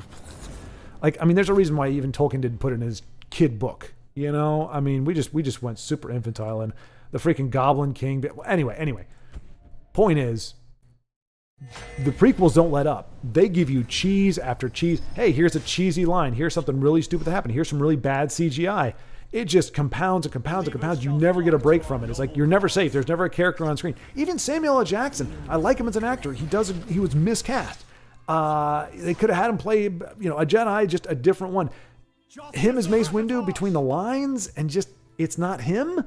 Like, I mean, there's a reason why even Tolkien didn't put it in his kid book. You know, I mean, we just went super infantile, and the freaking Goblin King. But anyway, point is, the prequels don't let up. They give you cheese after cheese. Hey, here's a cheesy line. Here's something really stupid that happened. Here's some really bad CGI. It just compounds and compounds and compounds. You never get a break from it. It's like you're never safe. There's never a character on screen. Even Samuel L. Jackson, I like him as an actor. He was miscast. They could have had him play, a Jedi, just a different one. Him as Mace Windu between the lines, and just it's not him.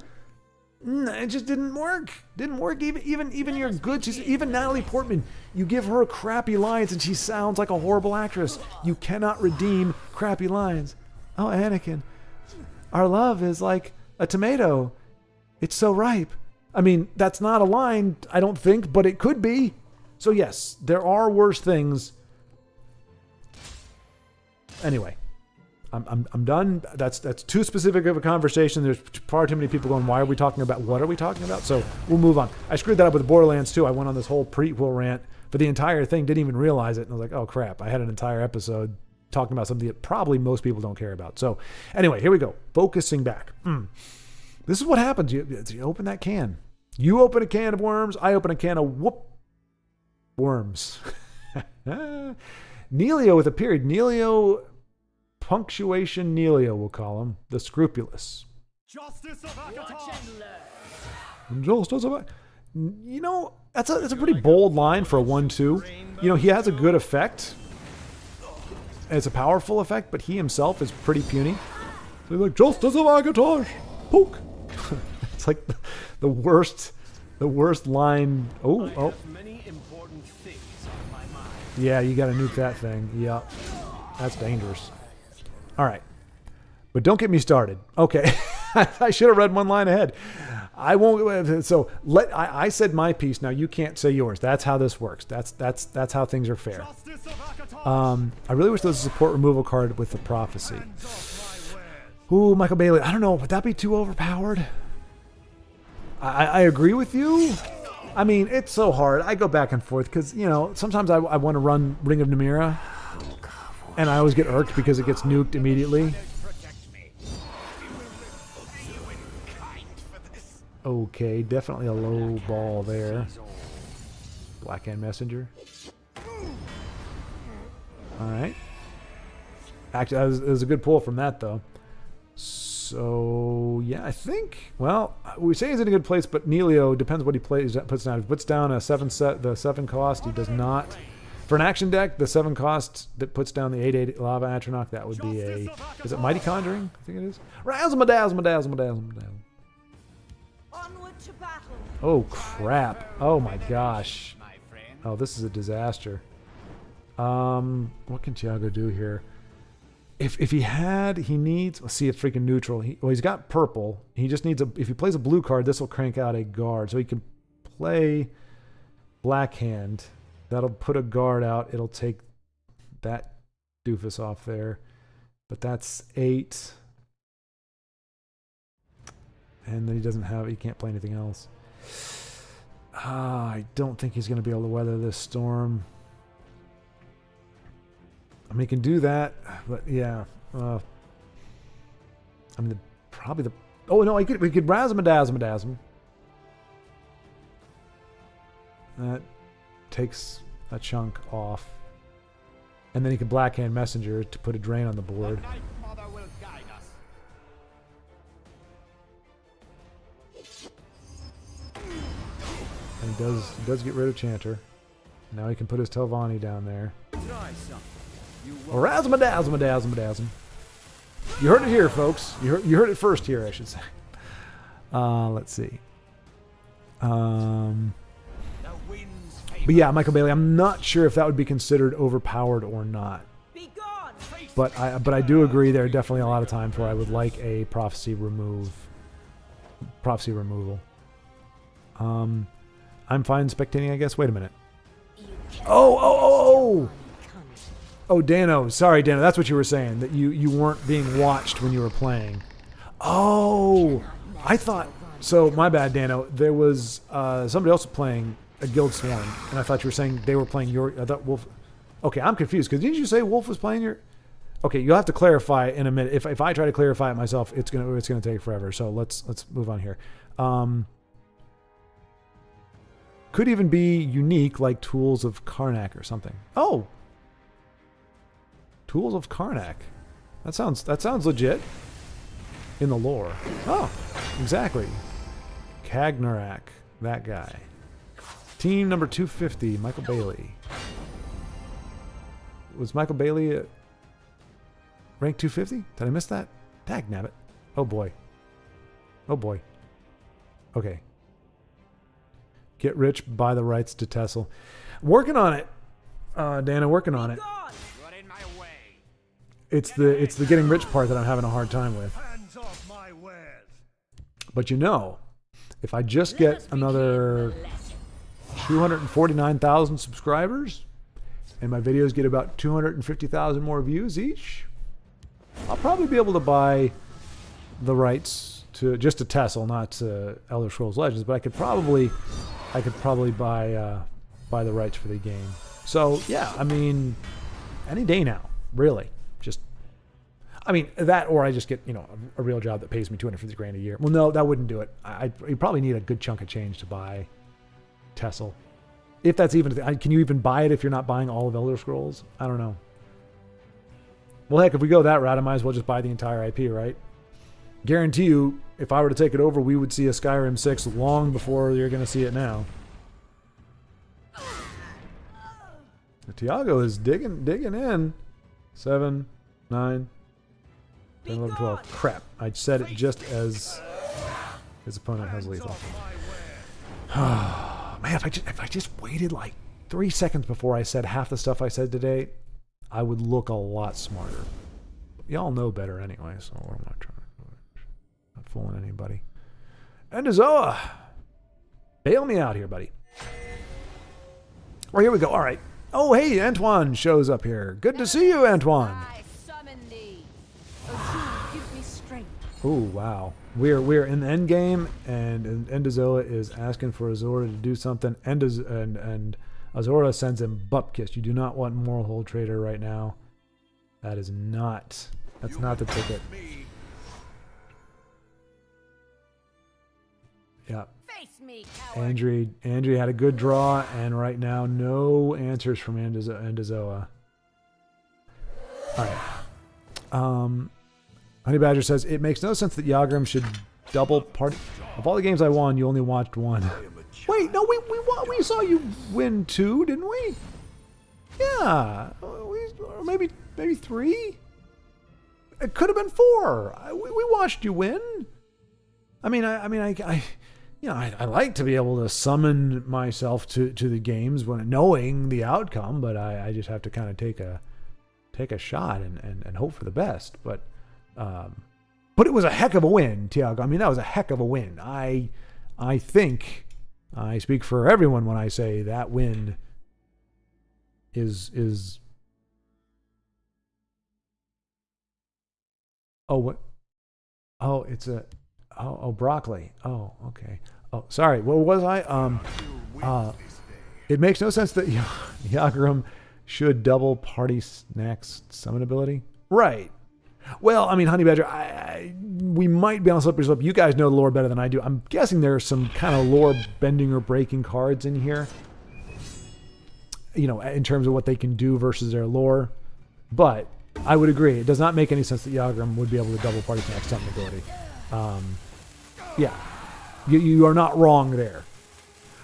It just didn't work. Didn't work. Even your good. Even Natalie Portman. You give her crappy lines, and she sounds like a horrible actress. You cannot redeem crappy lines. Oh, Anakin, our love is like a tomato. It's so ripe. I mean, that's not a line, I don't think, but it could be. So yes, there are worse things. Anyway, I'm done. That's too specific of a conversation. There's far too many people going, why are we talking about, what are we talking about? So we'll move on. I screwed that up with Borderlands too. I went on this whole prequel rant for the entire thing, didn't even realize it. And I was like, oh crap, I had an entire episode talking about something that probably most people don't care about. So anyway, here we go. Focusing back. This is what happens. You open that can. You open a can of worms. I open a can of worms. Neelio with a period. Neelio, punctuation Neelio, we'll call him. The scrupulous. Justice of Akatar. Justice of Akatar. That's a pretty bold line for a 1-2. He has a good effect. And it's a powerful effect, but he himself is pretty puny. So he's like, Justice of Akatar. Poke. It's like the worst line. Oh. Yeah, you got to nuke that thing. Yeah, that's dangerous. All right, but don't get me started. Okay, I should have read one line ahead. I won't. So I said my piece. Now you can't say yours. That's how this works. That's how things are fair. I really wish there was a support removal card with the prophecy. Ooh, Michael Bailey. I don't know. Would that be too overpowered? I agree with you. I mean, it's so hard. I go back and forth because, sometimes I want to run Ring of Namira. And I always get irked because it gets nuked immediately. Okay, definitely a low ball there. Blackhand Messenger. Alright. Actually, it was a good pull from that, though. So, yeah, I think, we say he's in a good place, but Neelio, depends what he puts down. If he puts down the 7 cost, he does not. For an action deck, the 7 cost that puts down the 8/8 Lava Atronach, that would be is it Mighty Conjuring? I think it is. Razzle-ma-dazzle-ma-dazzle-ma-dazzle-ma-dazzle. Oh, crap. Oh, my gosh. Oh, this is a disaster. What can Tiago do here? If he needs, let's see, a freaking neutral. He's got purple. He just needs if he plays a blue card, this will crank out a guard. So he can play Black Hand. That'll put a guard out. It'll take that doofus off there. But that's 8. And then he can't play anything else. I don't think he's going to be able to weather this storm. I mean, he can do that, but yeah. Oh no, we could razzle-ma-dazzle-ma-dazzle. That takes a chunk off. And then he can Blackhand Messenger to put a drain on the board. And he does get rid of Chanter. Now he can put his Telvanni down there. Or razzle-ma-dazzle-ma-dazzle-ma-dazzle. You heard it here, folks. You heard it first here, I should say. Let's see. But yeah, Michael Bailey, I'm not sure if that would be considered overpowered or not. But I do agree there are definitely a lot of times where I would like a prophecy removal. I'm fine spectating, I guess. Wait a minute. Oh, Dano. Sorry, Dano. That's what you were saying. That you weren't being watched when you were playing. Oh, I thought... So, my bad, Dano. There was somebody else playing a Guild Sworn, and I thought you were saying they were playing your... I thought Wolf... Okay, I'm confused, because didn't you say Wolf was playing your... Okay, you'll have to clarify in a minute. If I try to clarify it myself, it's gonna take forever. So let's move on here. Could even be unique, like Tools of Karnak or something. Oh, Tools of Karnak. That sounds legit in the lore. Oh, exactly. Kagnarak, that guy. Team number 250, Michael Bailey. Was Michael Bailey at rank 250? Did I miss that? Dagnabbit. Oh boy. Oh boy. Okay. Get rich, buy the rights to Tessel. Working on it. Dana, working on it. It's the getting rich part that I'm having a hard time with. But you know, if I just get another 249,000 subscribers and my videos get about 250,000 more views each, I'll probably be able to buy the rights to just to Tessel, not to Elder Scrolls Legends, but I could probably buy the rights for the game. So yeah, I mean, any day now, really. Just, I mean that, or I just get a real job that pays me 250 grand a year. Well, no, that wouldn't do it. You probably need a good chunk of change to buy Tessel. If that's even, can you even buy it if you're not buying all of Elder Scrolls? I don't know. Well, heck, if we go that route, I might as well just buy the entire IP, right? Guarantee you, if I were to take it over, we would see a Skyrim 6 long before you're going to see it now. Tiago is digging in. 7, 9, 10, 11, 12. Crap. I said it just as his opponent has lethal. Man, if I just waited like 3 seconds before I said half the stuff I said today, I would look a lot smarter. Y'all know better anyway, so what am I trying to do? Not fooling anybody. Endazoa! Bail me out here, buddy. Oh, here we go. All right. Oh, hey, Antoine shows up here. Good to see you, Antoine. I summon thee. Oh, give me strength. Oh, wow. We're in the end game, and Endazoa is asking for Azora to do something. And Azora sends him Bupkis. You do not want Moral Hold Trader right now. That's not the ticket. Yeah. Face me, coward. Andrea had a good draw, and right now no answers from Endazoa. All right. Honey Badger says it makes no sense that Yagram should double party. Of all the games I won, you only watched one. Wait, no, we saw you win 2, didn't we? Yeah, or maybe 3. It could have been 4. We watched you win. I mean, I like to be able to summon myself to the games when knowing the outcome, but I just have to kind of take a shot and hope for the best. But it was a heck of a win, Tiago. I mean, that was a heck of a win. I think I speak for everyone when I say that win is oh, what? Oh, it's a broccoli. Oh, okay. Oh, sorry. What was I? It makes no sense that Yagram should double party snacks summon ability. Right. Well, I mean, Honey Badger, we might be on a slippery slope. You guys know the lore better than I do. I'm guessing there's some kind of lore bending or breaking cards in here. In terms of what they can do versus their lore. But I would agree. It does not make any sense that Yagram would be able to double party snack summon ability. Yeah. You are not wrong there.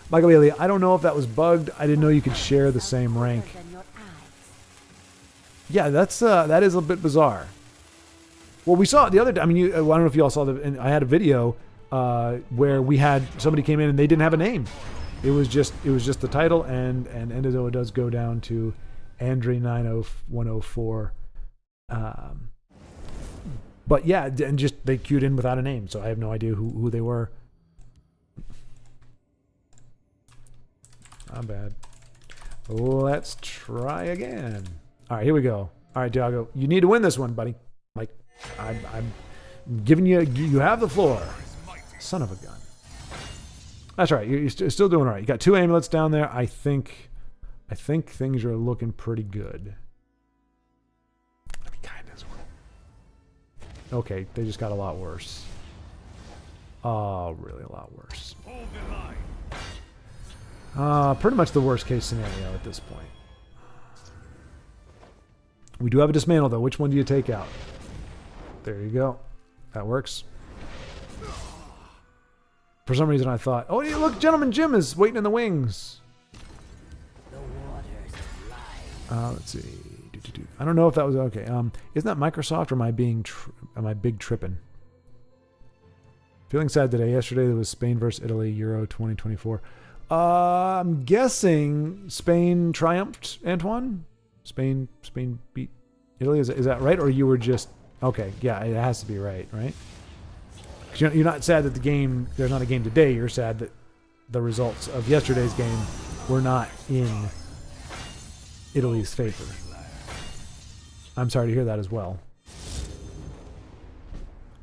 Michael Bailey, I don't know if that was bugged. I didn't know you could share the same rank. Yeah, that is a bit bizarre. Well, we saw it the other day. I mean, I don't know if you all saw I had a video where we had somebody came in and they didn't have a name. It was just the title, and Endazoa does go down to Andre 90104. But yeah, and just they queued in without a name, so I have no idea who they were. Not bad. Let's try again. All right, here we go. All right, Diago, you need to win this one, buddy. Like, I'm giving you have the floor. Son of a gun. That's right. You're still doing all right. You got 2 amulets down there. I think things are looking pretty good. Let me kind of Okay, they just got a lot worse. Oh, really a lot worse. Pretty much the worst case scenario at this point. We do have a dismantle though. Which one do you take out? There you go. That works. For some reason I thought, oh yeah, look, Gentleman Jim is waiting in the wings. The waters of life. Let's see. I don't know if that was okay. Isn't that Microsoft or am I big tripping? Feeling sad today. Yesterday there was Spain versus Italy, Euro 2024. I'm guessing Spain triumphed, Antoine? Spain beat Italy. Is that right? Or you were just okay? Yeah, it has to be right? 'Cause you're not sad that there's not a game today. You're sad that the results of yesterday's game were not in Italy's favor. I'm sorry to hear that as well.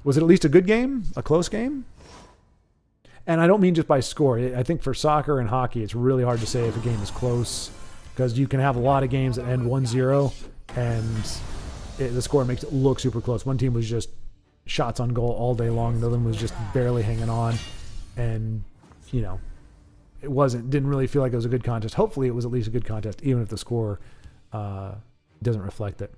Was it at least a good game? A close game? And I don't mean just by score. I think for soccer and hockey, it's really hard to say if a game is close because you can have a lot of games that end 1-0 and the score makes it look super close. One team was just shots on goal all day long. The other one was just barely hanging on. And, you know, didn't really feel like it was a good contest. Hopefully it was at least a good contest, even if the score doesn't reflect it.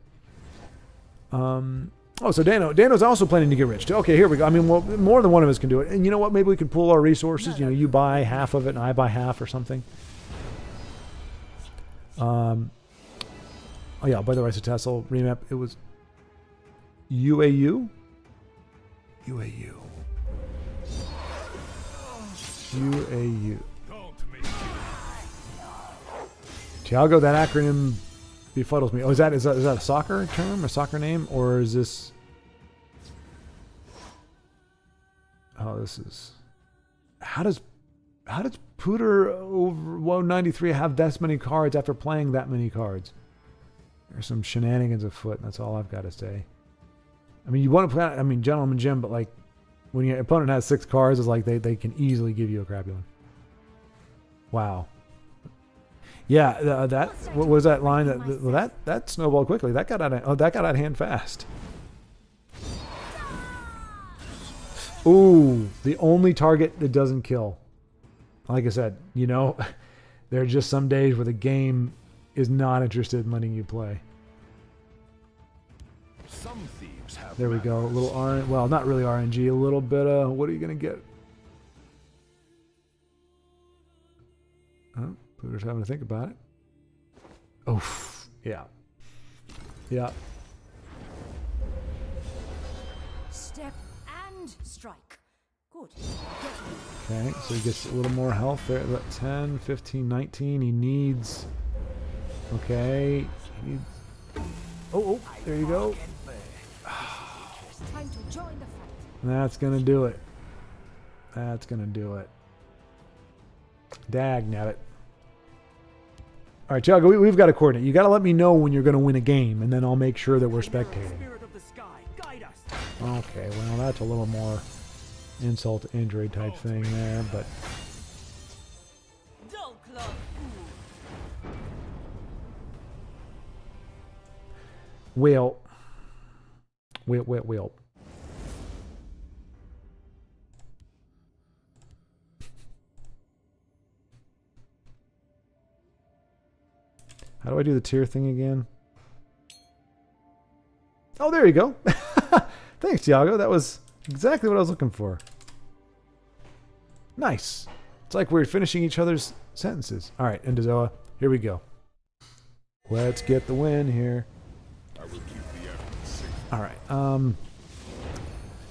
So Dano's also planning to get rich too. Okay, here we go. I mean, well, more than one of us can do it. And you know what? Maybe we can pool our resources. You know, you buy half of it and I buy half or something. Oh yeah, by the Isotessel remap, it was UAU? UAU. Tiago, that acronym befuddles me. Oh, is that a soccer term, a soccer name, or is this? Oh, this is. How does Pooter over 193 have this many cards after playing that many cards? There's some shenanigans afoot. That's all I've got to say. I mean, you want to play. I mean, Gentleman Jim, but like when your opponent has 6 cards, it's like they can easily give you a crappy one. Wow. Yeah, what was that line? That snowballed quickly. That got out of hand fast. Ooh, the only target that doesn't kill. Like I said, you know, there are just some days where the game is not interested in letting you play. Some thieves have There we go. A little well, not really RNG. A little bit of what are you gonna get? Oh, Pooter's having to think about it. Oh, yeah. Yeah. Step and strike. Good. Okay, so he gets a little more health there. 10, 15, 19. He needs... Okay. He needs... Oh, there you go. Time to join the fight. That's going to do it. That's going to do it. Dag nabbit. All right, Tiago, we've got a coordinate. You got to let me know when you're going to win a game, and then I'll make sure that we're spectating. Spirit of the sky, guide us. Okay, well, that's a little more insult to injury type thing there, but... Dull club. Well. How do I do the tier thing again? Oh, there you go. Thanks, Tiago. That was exactly what I was looking for. Nice. It's like we're finishing each other's sentences. All right, Endozoa, here we go. Let's get the win here. I will keep the evidence safe. All right.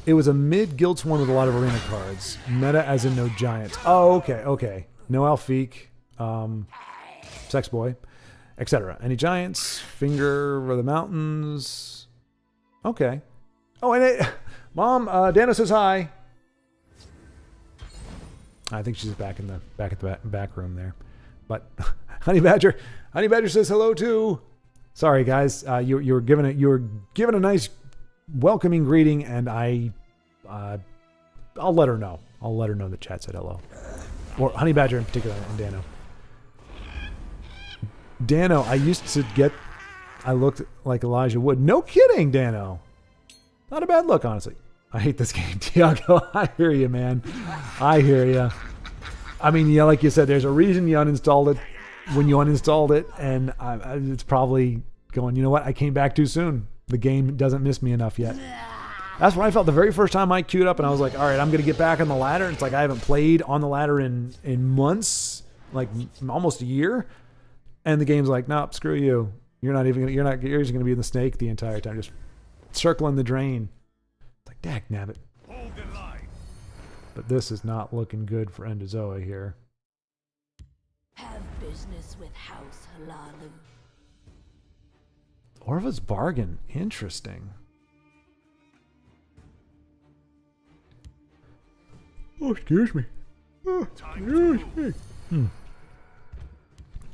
It was a mid-guild one with a lot of arena cards. Meta as in no giants. Oh, okay. No Alfique, Sex Boy, etc. Any giants? Finger of the Mountains. Okay. Oh, and Mom, Dana says hi. I think she's back at the back room there. But Honey Badger says hello too. Sorry guys, you were given a nice welcoming greeting, and I'll let her know. I'll let her know that chat said hello, or Honey Badger in particular, and Dano. Dano, I looked like Elijah Wood. No kidding, Dano. Not a bad look, honestly. I hate this game, Tiago. I hear you, man. I hear you. I mean, yeah, like you said, there's a reason you uninstalled it when you uninstalled it, and it's probably going, you know what? I came back too soon. The game doesn't miss me enough yet. That's what I felt the very first time I queued up, and I was like, all right, I'm going to get back on the ladder. It's like I haven't played on the ladder in months, like almost a year. And the game's like, nope, screw you. You're just going to be in the snake the entire time, just circling the drain. It's like, dag nabbit. Hold the line. But this is not looking good for Endozoa here. Have business with House Halalu. Orva's bargain. Interesting. Oh, excuse me. Oh, excuse me.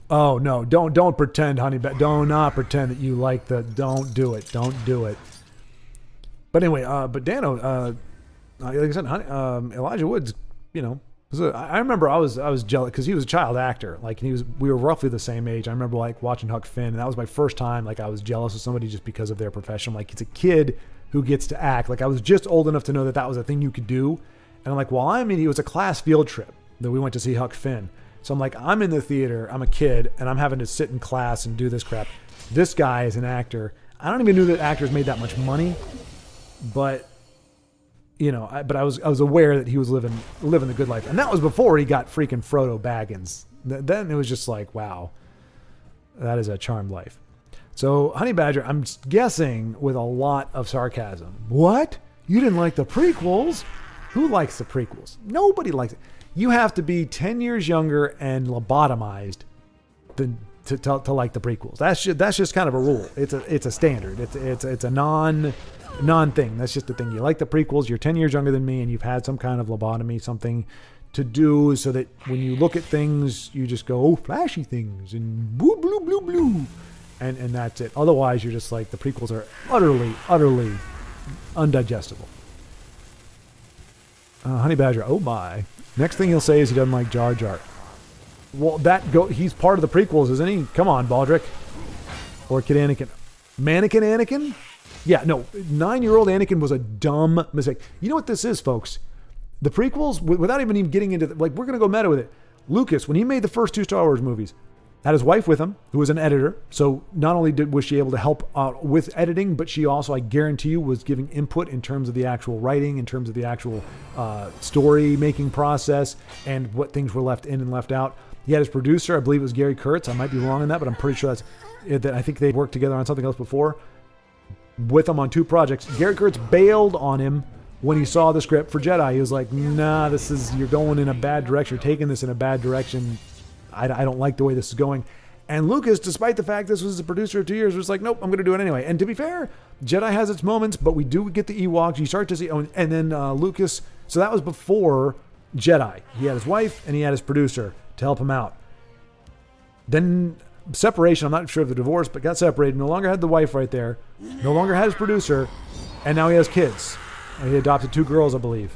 Oh no! Don't pretend, honey. Do not pretend that you like the. Don't do it. Don't do it. But anyway, but Dano, like I said, Elijah Woods, you know, I remember I was jealous because he was a child actor. Like we were roughly the same age. I remember like watching Huck Finn, and that was my first time. Like I was jealous of somebody just because of their profession. Like it's a kid who gets to act. Like I was just old enough to know that that was a thing you could do. And I'm like, well, it was a class field trip that we went to see Huck Finn. So I'm like, I'm in the theater, I'm a kid, and I'm having to sit in class and do this crap. This guy is an actor. I don't even know that actors made that much money, but you know, I was aware that he was living the good life, and that was before he got freaking Frodo Baggins. Then it was just like, wow, that is a charmed life. So Honey Badger, I'm guessing with a lot of sarcasm. What? You didn't like the prequels? Who likes the prequels? Nobody likes it. You have to be 10 years younger and lobotomized to like the prequels. That's just kind of a rule. It's a standard. It's a non thing. That's just the thing. You like the prequels. You're 10 years younger than me, and you've had some kind of lobotomy, something to do so that when you look at things, you just go, oh, flashy things and blue, blue, blue, blue, and that's it. Otherwise, you're just like the prequels are utterly undigestible. Honey Badger, oh my. Next thing he'll say is he doesn't like Jar Jar. Well, he's part of the prequels, isn't he? Come on, Baldric. Or Kid Anakin. Mannequin Anakin? Yeah, no. 9-year-old Anakin was a dumb mistake. You know what this is, folks? The prequels, without even getting into... we're going to go meta with it. Lucas, when he made the first 2 Star Wars movies, had his wife with him, who was an editor. So not only was she able to help out with editing, but she also, I guarantee you, was giving input in terms of the actual writing, in terms of the actual story-making process, and what things were left in and left out. He had his producer, I believe it was Gary Kurtz. I might be wrong on that, but I'm pretty sure that I think they worked together on something else before with him on 2 projects. Gary Kurtz bailed on him when he saw the script for Jedi. He was like, nah, you're going in a bad direction. You're taking this in a bad direction. I don't like the way this is going. And Lucas, despite the fact this was the producer of 2 years, was like, nope, I'm going to do it anyway. And to be fair, Jedi has its moments, but we do get the Ewoks. You start to see, and then Lucas, so that was before Jedi. He had his wife and he had his producer to help him out. Then separation, I'm not sure of the divorce, but got separated. No longer had the wife right there. No longer had his producer. And now he has kids. He adopted 2 girls, I believe.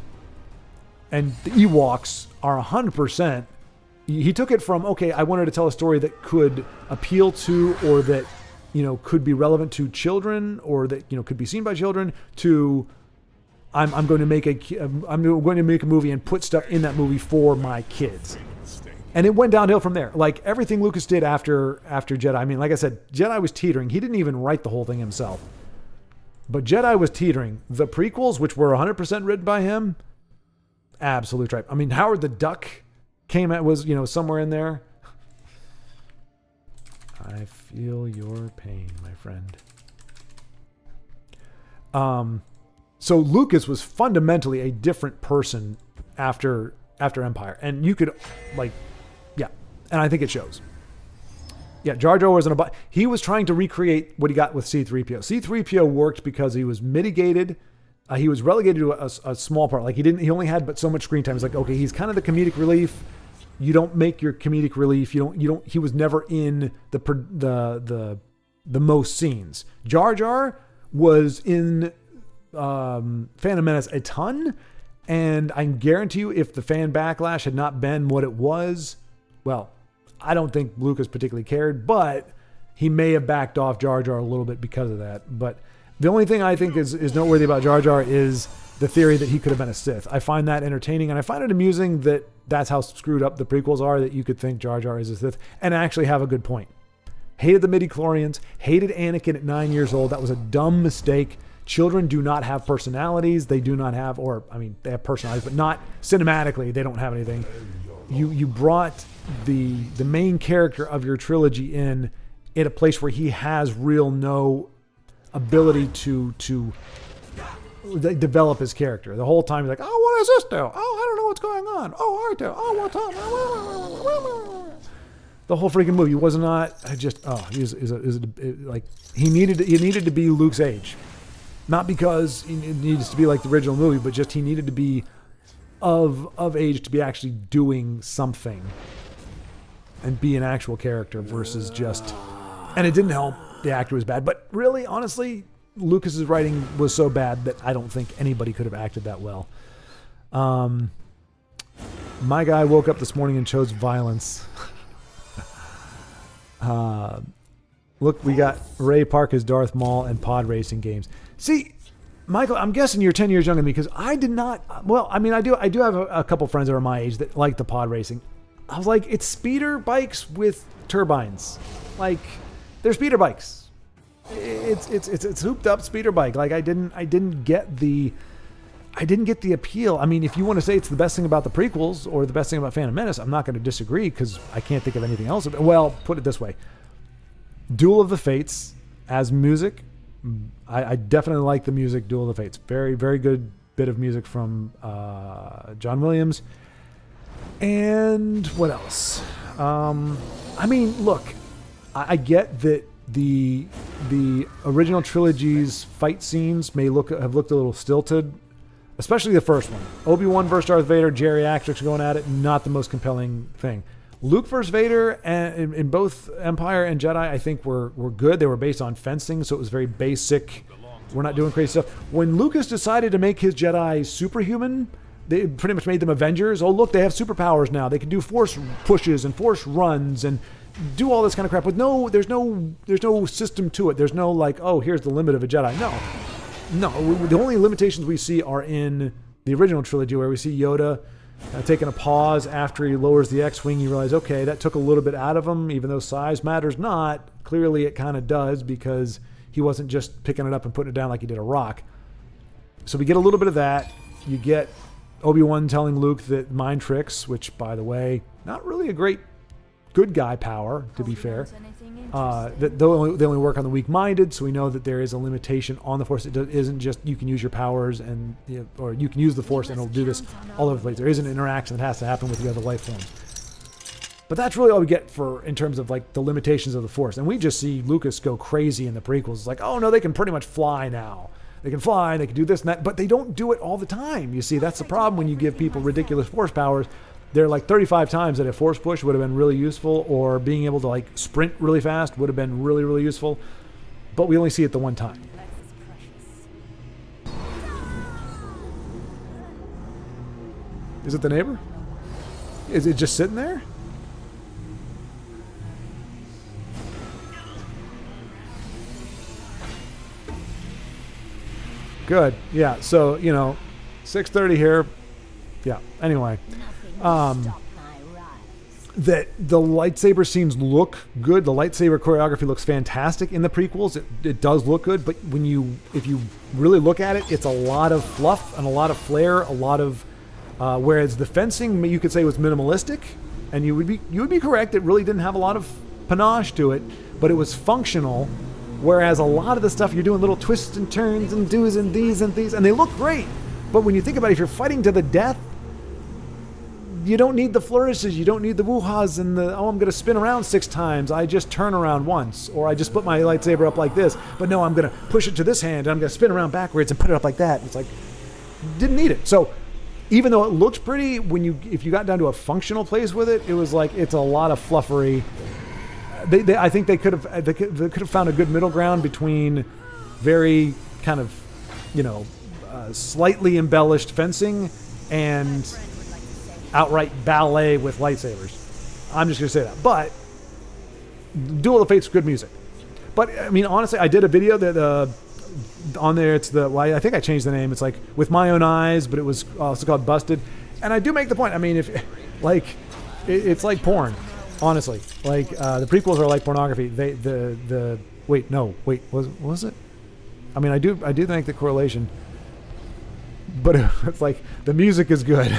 And the Ewoks are 100%. He took it from, okay, I wanted to tell a story that could appeal to, or that, you know, could be relevant to children, or that, you know, could be seen by children, to I'm going to make a movie and put stuff in that movie for my kids. And it went downhill from there. Like everything Lucas did after Jedi. I mean, like I said, Jedi was teetering. He didn't even write the whole thing himself. But Jedi was teetering. The prequels, which were 100% written by him, absolute tripe. I mean, Howard the Duck was, you know, somewhere in there. I feel your pain, my friend. So Lucas was fundamentally a different person after Empire. And you could, like, yeah. And I think it shows. Yeah, Jar Jar wasn't he was trying to recreate what he got with C-3PO. C-3PO worked because he was mitigated. He was relegated to a small part. Like he only had but so much screen time. It's like, okay, he's kind of the comedic relief. You don't make your comedic relief. He was never in the most scenes. Jar Jar was in Phantom Menace a ton, and I guarantee you, if the fan backlash had not been what it was, well, I don't think Lucas particularly cared, but he may have backed off Jar Jar a little bit because of that. But The only thing I think is noteworthy about Jar Jar is the theory that he could have been a Sith. I find that entertaining, and I find it amusing that that's how screwed up the prequels are, that you could think Jar Jar is a Sith and actually have a good point. Hated the midi-chlorians, hated Anakin at 9 years old. That was a dumb mistake. Children do not have personalities. They do not have, or I mean, they have personalities, but not cinematically. They don't have anything. You brought the main character of your trilogy in a place where he has no ability to develop his character. The whole time he's like, oh, what does this do? Oh, I don't know what's going on. Oh, I do. Oh, what's up? The whole freaking movie was not. He needed to be Luke's age, not because he needs to be like the original movie, but just he needed to be of age to be actually doing something and be an actual character versus just. And it didn't help. The actor was bad, but really, honestly, Lucas's writing was so bad that I don't think anybody could have acted that well. My guy woke up this morning and chose violence. Look, we got Ray Park as Darth Maul and pod racing games. See, Michael, I'm guessing you're 10 years younger than me because I did not. Well, I mean, I do have a couple friends that are my age that like the pod racing. I was like, it's speeder bikes with turbines. Like, they're speeder bikes. It's hooped up speeder bike. Like, I didn't get the appeal. I mean, if you want to say it's the best thing about the prequels or the best thing about Phantom Menace, I'm not going to disagree because I can't think of anything else. Well, put it this way. Duel of the Fates as music, I definitely like the music Duel of the Fates. Very, very good bit of music from John Williams. And what else? I mean, look, I get that the original trilogy's fight scenes may have looked a little stilted, especially the first one. Obi-Wan versus Darth Vader, geriatrics going at it, not the most compelling thing. Luke versus Vader and in both Empire and Jedi, I think were good. They were based on fencing, so it was very basic. We're not doing crazy stuff. When Lucas decided to make his Jedi superhuman, they pretty much made them Avengers. Oh, look, they have superpowers now. They can do force pushes and force runs and do all this kind of crap. But no, there's no system to it. There's no like, oh, here's the limit of a Jedi. No. The only limitations we see are in the original trilogy, where we see Yoda taking a pause after he lowers the X-Wing. You realize, okay, that took a little bit out of him, even though size matters not. Clearly it kind of does, because he wasn't just picking it up and putting it down like he did a rock. So we get a little bit of that. You get Obi-Wan telling Luke that mind tricks, which, by the way, not really a great good guy power, to be fair. That they only work on the weak-minded, so we know that there is a limitation on the Force. It isn't just you can use your powers and or you can use the Force and it'll do this all over the place. There is an interaction that has to happen with the other life forms. But that's really all we get for in terms of like the limitations of the Force. And we just see Lucas go crazy in the prequels. It's like, oh no, they can pretty much fly now. They can fly, they can do this and that, but they don't do it all the time. You see, that's the problem when you give people ridiculous Force powers. They're like 35 times that a force push would have been really useful, or being able to like sprint really fast would have been really, really useful. But we only see it the one time. Is it the neighbor? Is it just sitting there? Good. Yeah. So, 6:30 here. Yeah. Anyway. That the lightsaber scenes look good. The lightsaber choreography looks fantastic in the prequels. It does look good, but if you really look at it, it's a lot of fluff and a lot of flair, a lot of whereas the fencing you could say was minimalistic, and you would be correct. It really didn't have a lot of panache to it, but it was functional. Whereas a lot of the stuff you're doing little twists and turns and do's and these and these, and they look great. But when you think about it, if you're fighting to the death, you don't need the flourishes, you don't need the woo-ha's and I'm going to spin around 6 times. I just turn around once, or I just put my lightsaber up like this. But no, I'm going to push it to this hand, and I'm going to spin around backwards and put it up like that. It's like, didn't need it. So even though it looks pretty, if you got down to a functional place with it, it was like, it's a lot of fluffery. I think they could have found a good middle ground between very kind of, slightly embellished fencing and outright ballet with lightsabers. I'm just going to say that. But Duel of the Fates, good music. But, I mean, honestly, I did a video that on there. It's the, well, I think I changed the name. It's like With My Own Eyes, but it was also called Busted. And I do make the point. I mean, if like, it's like porn, honestly. Like the prequels are like pornography. Was it? I mean, I do think the correlation, but it's like the music is good,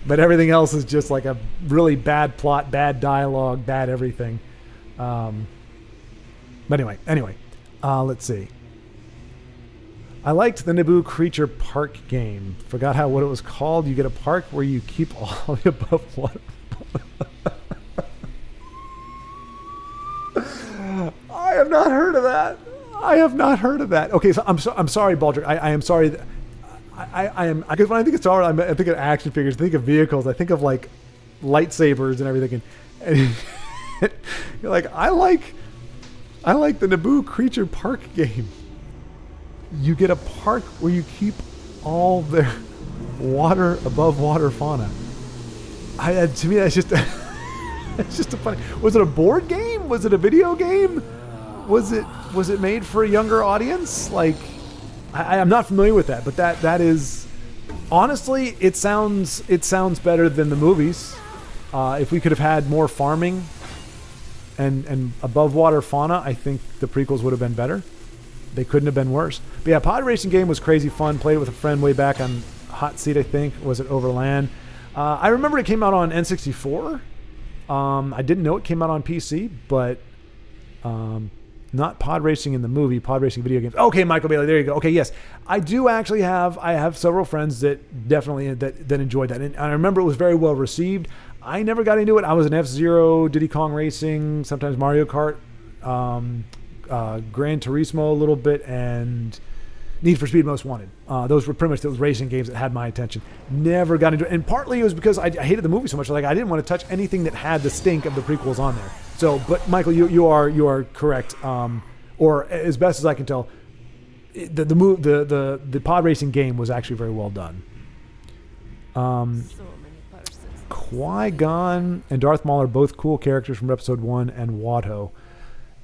but everything else is just like a really bad plot, bad dialogue, bad everything. But anyway, let's see. I liked the Naboo Creature Park game. Forgot what it was called. You get a park where you keep all the above water. I have not heard of that. Okay, so I'm sorry, Baldrick. I am sorry. I am, because when I think of Star Wars, I think of action figures, I think of vehicles, I think of like lightsabers and everything. And you're like, I like the Naboo Creature Park game. You get a park where you keep all their above water fauna. To me, that's just it's just a funny. Was it a board game? Was it a video game? Was it made for a younger audience? Like, I'm not familiar with that, but that is, honestly, it sounds better than the movies. If we could have had more farming and above water fauna, I think the prequels would have been better. They couldn't have been worse. But yeah, pod racing game was crazy fun. Played it with a friend way back on Hot Seat, I think. Was it Overland? I remember it came out on N64. I didn't know it came out on PC, but not pod racing in the movie, pod racing video games. Okay, Michael Bailey, there you go. Okay, yes. I have several friends that definitely that enjoyed that. And I remember it was very well received. I never got into it. I was an F-Zero, Diddy Kong Racing, sometimes Mario Kart, Gran Turismo a little bit, and Need for Speed Most Wanted. Those were pretty much those racing games that had my attention. Never got into it. And partly it was because I hated the movie so much. Like, I didn't want to touch anything that had the stink of the prequels on there. So, but Michael, you are correct. Or as best as I can tell, the pod racing game was actually very well done. Qui-Gon and Darth Maul are both cool characters from Episode 1 and Watto.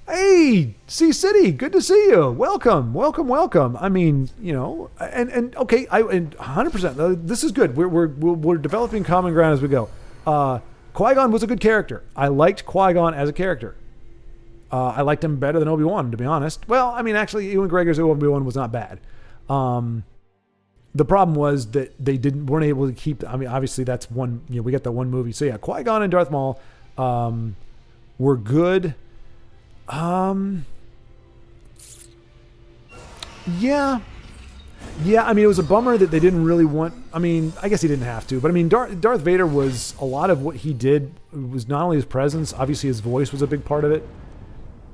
Hey, C-City, good to see you. Welcome. I mean, and okay, and 100%. This is good. We're developing common ground as we go. Qui-Gon was a good character. I liked Qui-Gon as a character. I liked him better than Obi-Wan, to be honest. Well, I mean, actually, Ewan McGregor's Obi-Wan was not bad. The problem was that they weren't able to keep. I mean, obviously, that's one. We got that one movie. So yeah, Qui-Gon and Darth Maul were good. Yeah. I mean, it was a bummer that they didn't really want. I mean, I guess he didn't have to, but I mean, Darth Vader was a lot of what he did was not only his presence, obviously his voice was a big part of it.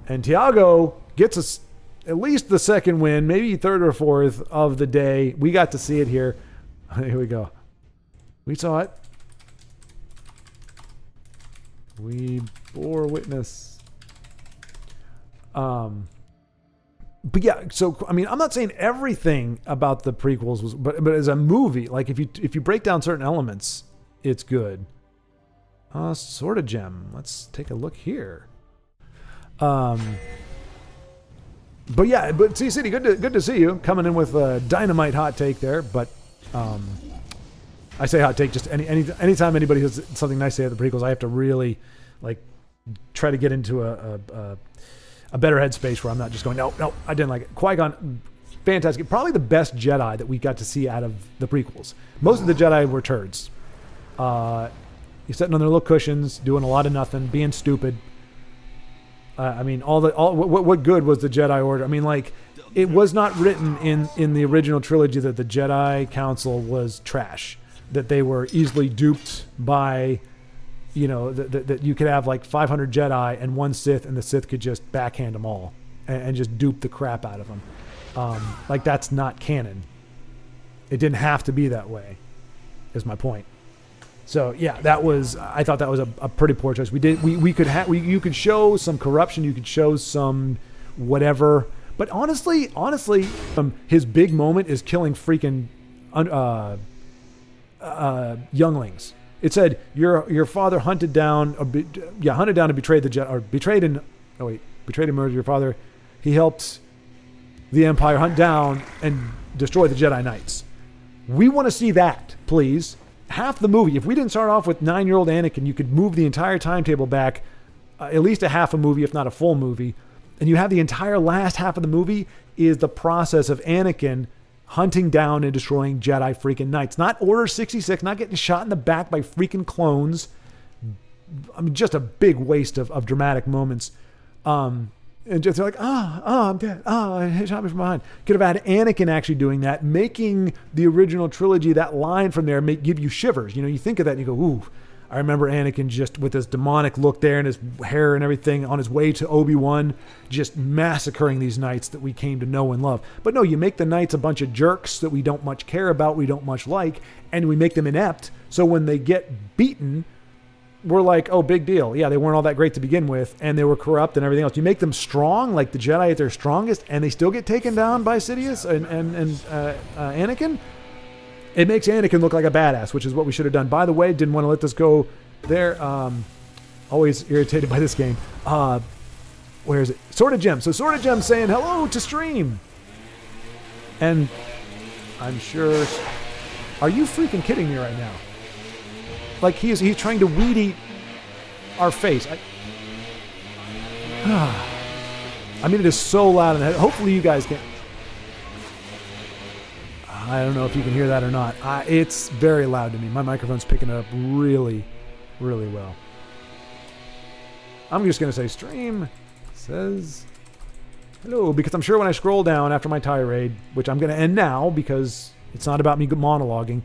And Tiago gets us at least the second win, maybe third or fourth of the day. We got to see it here. Here we go. We saw it. We bore witness. But yeah, so I mean, I'm not saying everything about the prequels was, but as a movie, like if you break down certain elements, it's good. Sort of gem. Let's take a look here. But yeah, but C-City, good to see you coming in with a dynamite hot take there. But I say hot take just anytime anybody has something nice to say at the prequels, I have to really like try to get into a better headspace where I'm not just going, no, I didn't like it. Qui-Gon, fantastic. Probably the best Jedi that we got to see out of the prequels. Most of the Jedi were turds. You're sitting on their little cushions, doing a lot of nothing, being stupid. I mean, what good was the Jedi Order? I mean, like, it was not written in the original trilogy that the Jedi Council was trash, that they were easily duped by, that you could have like 500 Jedi and one Sith, and the Sith could just backhand them all and just dupe the crap out of them. Like, that's not canon. It didn't have to be that way, is my point. So yeah, I thought that was a pretty poor choice. You could show some corruption, you could show some whatever, but honestly, his big moment is killing freaking younglings. It said your father hunted down and betrayed the Jedi, or betrayed and murdered your father. He helped the Empire, hunt down and destroy the Jedi Knights. We want to see that, please. Half the movie, if we didn't start off with 9-year-old Anakin, you could move the entire timetable back at least a half a movie, if not a full movie. And you have the entire last half of the movie is the process of Anakin hunting down and destroying Jedi freaking Knights. Not Order 66, not getting shot in the back by freaking clones. I mean, just a big waste of dramatic moments. And just like, I'm dead. He shot me from behind. Could have had Anakin actually doing that, making the original trilogy, that line from there, give you shivers. You know, you think of that and you go, ooh. I remember Anakin just with his demonic look there and his hair and everything on his way to Obi-Wan, just massacring these knights that we came to know and love. But no, you make the knights a bunch of jerks that we don't much care about, we don't much like, and we make them inept. So when they get beaten, we're like, oh, big deal. Yeah, they weren't all that great to begin with, and they were corrupt and everything else. You make them strong, like the Jedi at their strongest, and they still get taken down by Sidious and Anakin. It makes Anakin look like a badass, which is what we should have done. By the way, didn't want to let this go there. Always irritated by this game. Where is it? Sword of Gem. So Sword of Gem saying hello to stream. And I'm sure... Are you freaking kidding me right now? Like he's trying to weed eat our face. I mean, it is so loud in the head. Hopefully you guys can... I don't know if you can hear that or not. It's very loud to me. My microphone's picking it up really, really well. I'm just going to say stream says hello, because I'm sure when I scroll down after my tirade, which I'm going to end now because it's not about me monologuing,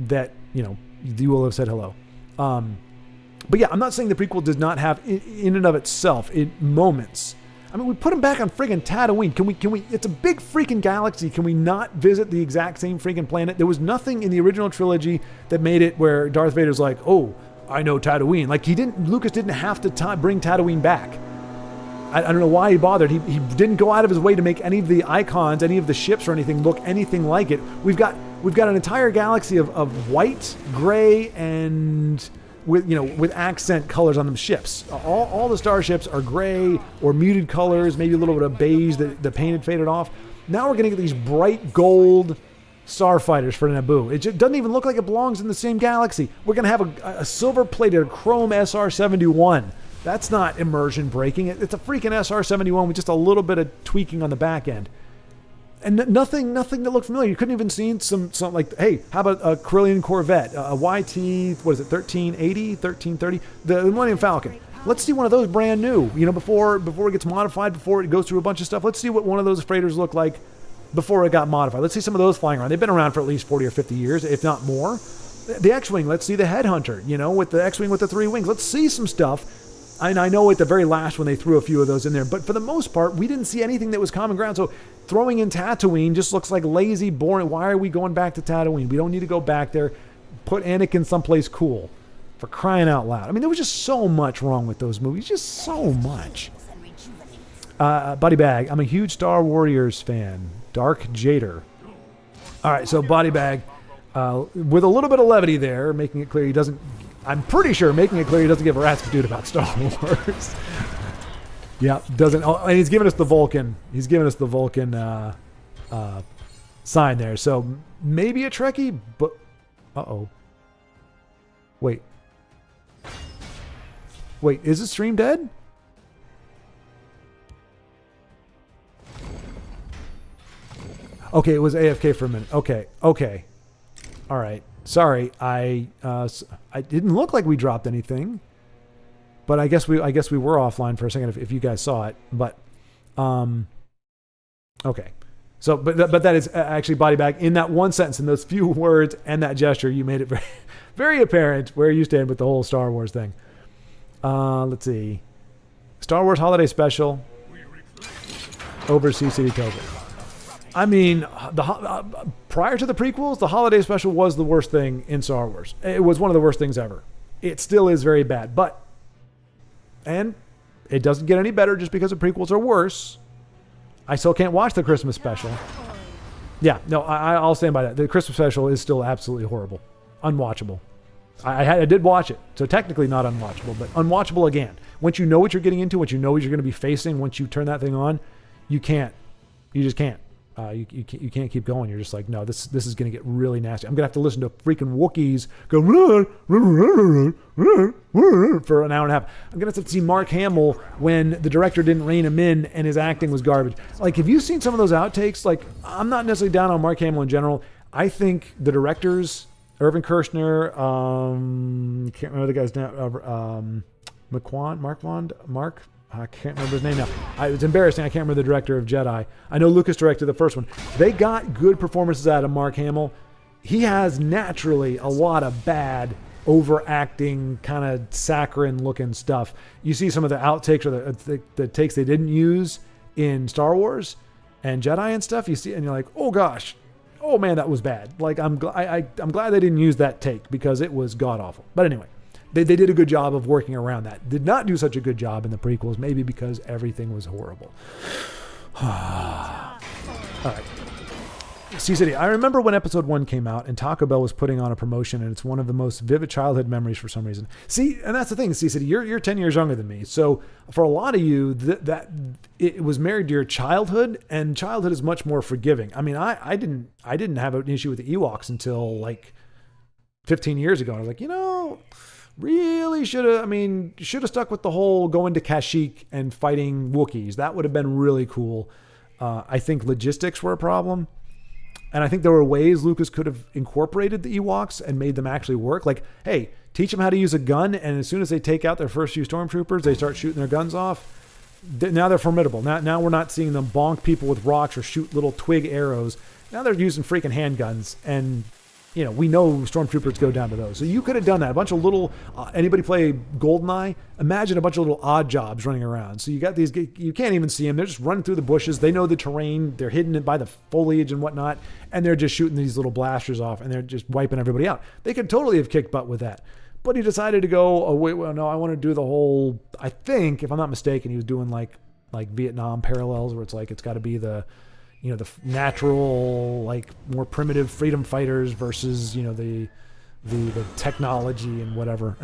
that, you know, you will have said hello. But yeah, I'm not saying the prequel does not have, in and of itself, moments. I mean, we put him back on friggin' Tatooine. Can we, it's a big freaking galaxy. Can we not visit the exact same freaking planet? There was nothing in the original trilogy that made it where Darth Vader's like, oh, I know Tatooine. Like Lucas didn't have to bring Tatooine back. I don't know why he bothered. He didn't go out of his way to make any of the icons, any of the ships or anything look anything like it. We've got an entire galaxy of white, gray, and with accent colors on them ships. All the starships are gray or muted colors, maybe a little bit of beige that the paint had faded off. Now we're going to get these bright gold starfighters for Naboo. It just doesn't even look like it belongs in the same galaxy. We're going to have a silver-plated chrome SR-71. That's not immersion breaking. It's a freaking SR-71 with just a little bit of tweaking on the back end. And nothing that looked familiar. You couldn't even see some like, hey, how about a Corellian Corvette, a YT, what is it, 1380, 1330, the Millennium Falcon. Let's see one of those brand new, before it gets modified, before it goes through a bunch of stuff. Let's see what one of those freighters looked like before it got modified. Let's see some of those flying around. They've been around for at least 40 or 50 years, if not more. The X-Wing, let's see the Headhunter, with the X-Wing with the 3 wings. Let's see some stuff. And I know at the very last when they threw a few of those in there, but for the most part, we didn't see anything that was common ground. So throwing in Tatooine just looks like lazy, boring. Why are we going back to Tatooine? We don't need to go back there. Put Anakin someplace cool, for crying out loud. I mean, there was just so much wrong with those movies. Just so much. Buddy Bag, I'm a huge Star Warriors fan. Dark Jader. All right, so Body Bag, with a little bit of levity there, making it clear he doesn't... I'm pretty sure making it clear he doesn't give a rat's dude about Star Wars. Yeah, doesn't. Oh, and he's giving us the Vulcan. He's giving us the Vulcan sign there. So maybe a Trekkie, but Wait, is the stream dead? Okay, it was AFK for a minute. Okay. All right. Sorry, I didn't look like we dropped anything, but I guess we were offline for a second if you guys saw it. But okay, so but that is actually Body Bag. In that one sentence, in those few words and that gesture, you made it very, very apparent where you stand with the whole Star Wars thing. Let's see, Star Wars Holiday Special, Overseas City Token. I mean, prior to the prequels, the holiday special was the worst thing in Star Wars. It was one of the worst things ever. It still is very bad, and it doesn't get any better just because the prequels are worse. I still can't watch the Christmas special. Yeah, no, I'll stand by that. The Christmas special is still absolutely horrible. Unwatchable. I did watch it, so technically not unwatchable, but unwatchable again. Once you know what you're getting into, once you know what you're going to be facing, once you turn that thing on, you can't You just can't. You can't keep going. You're just like, no, this is going to get really nasty. I'm going to have to listen to freaking Wookiees go for an hour and a half. I'm going to have to see Mark Hamill when the director didn't rein him in and his acting was garbage. Like, have you seen some of those outtakes? Like, I'm not necessarily down on Mark Hamill in general. I think the directors, Irvin Kershner, can't remember the guy's name, Mark. I can't remember his name now. It's embarrassing. I can't remember the director of Jedi. I know Lucas directed the first one. They got good performances out of Mark Hamill. He has naturally a lot of bad, overacting, kind of saccharine-looking stuff. You see some of the outtakes or the takes they didn't use in Star Wars and Jedi and stuff. You see, and you're like, oh gosh, oh man, that was bad. Like I'm glad they didn't use that take because it was god awful. But anyway. They did a good job of working around that. Did not do such a good job in the prequels, maybe because everything was horrible. All right. Sea City. I remember when episode 1 came out and Taco Bell was putting on a promotion, and it's one of the most vivid childhood memories for some reason. See, and that's the thing, Sea City, you're 10 years younger than me. So for a lot of you, that it was married to your childhood, and childhood is much more forgiving. I mean, I didn't have an issue with the Ewoks until like 15 years ago. I was like, really should have stuck with the whole going to Kashyyyk and fighting Wookiees. That would have been really cool. I think logistics were a problem. And I think there were ways Lucas could have incorporated the Ewoks and made them actually work. Like, hey, teach them how to use a gun. And as soon as they take out their first few stormtroopers, they start shooting their guns off. Now they're formidable. Now we're not seeing them bonk people with rocks or shoot little twig arrows. Now they're using freaking handguns. And we know stormtroopers go down to those. So you could have done that. A bunch of little, anybody play GoldenEye? Imagine a bunch of little odd jobs running around. So you got these, you can't even see them. They're just running through the bushes. They know the terrain. They're hidden by the foliage and whatnot. And they're just shooting these little blasters off and they're just wiping everybody out. They could totally have kicked butt with that. But he decided to go, oh, wait, well, no, I want to do the whole, I think, if I'm not mistaken, he was doing like Vietnam parallels where it's like, it's got to be the natural, like more primitive freedom fighters versus, the technology and whatever.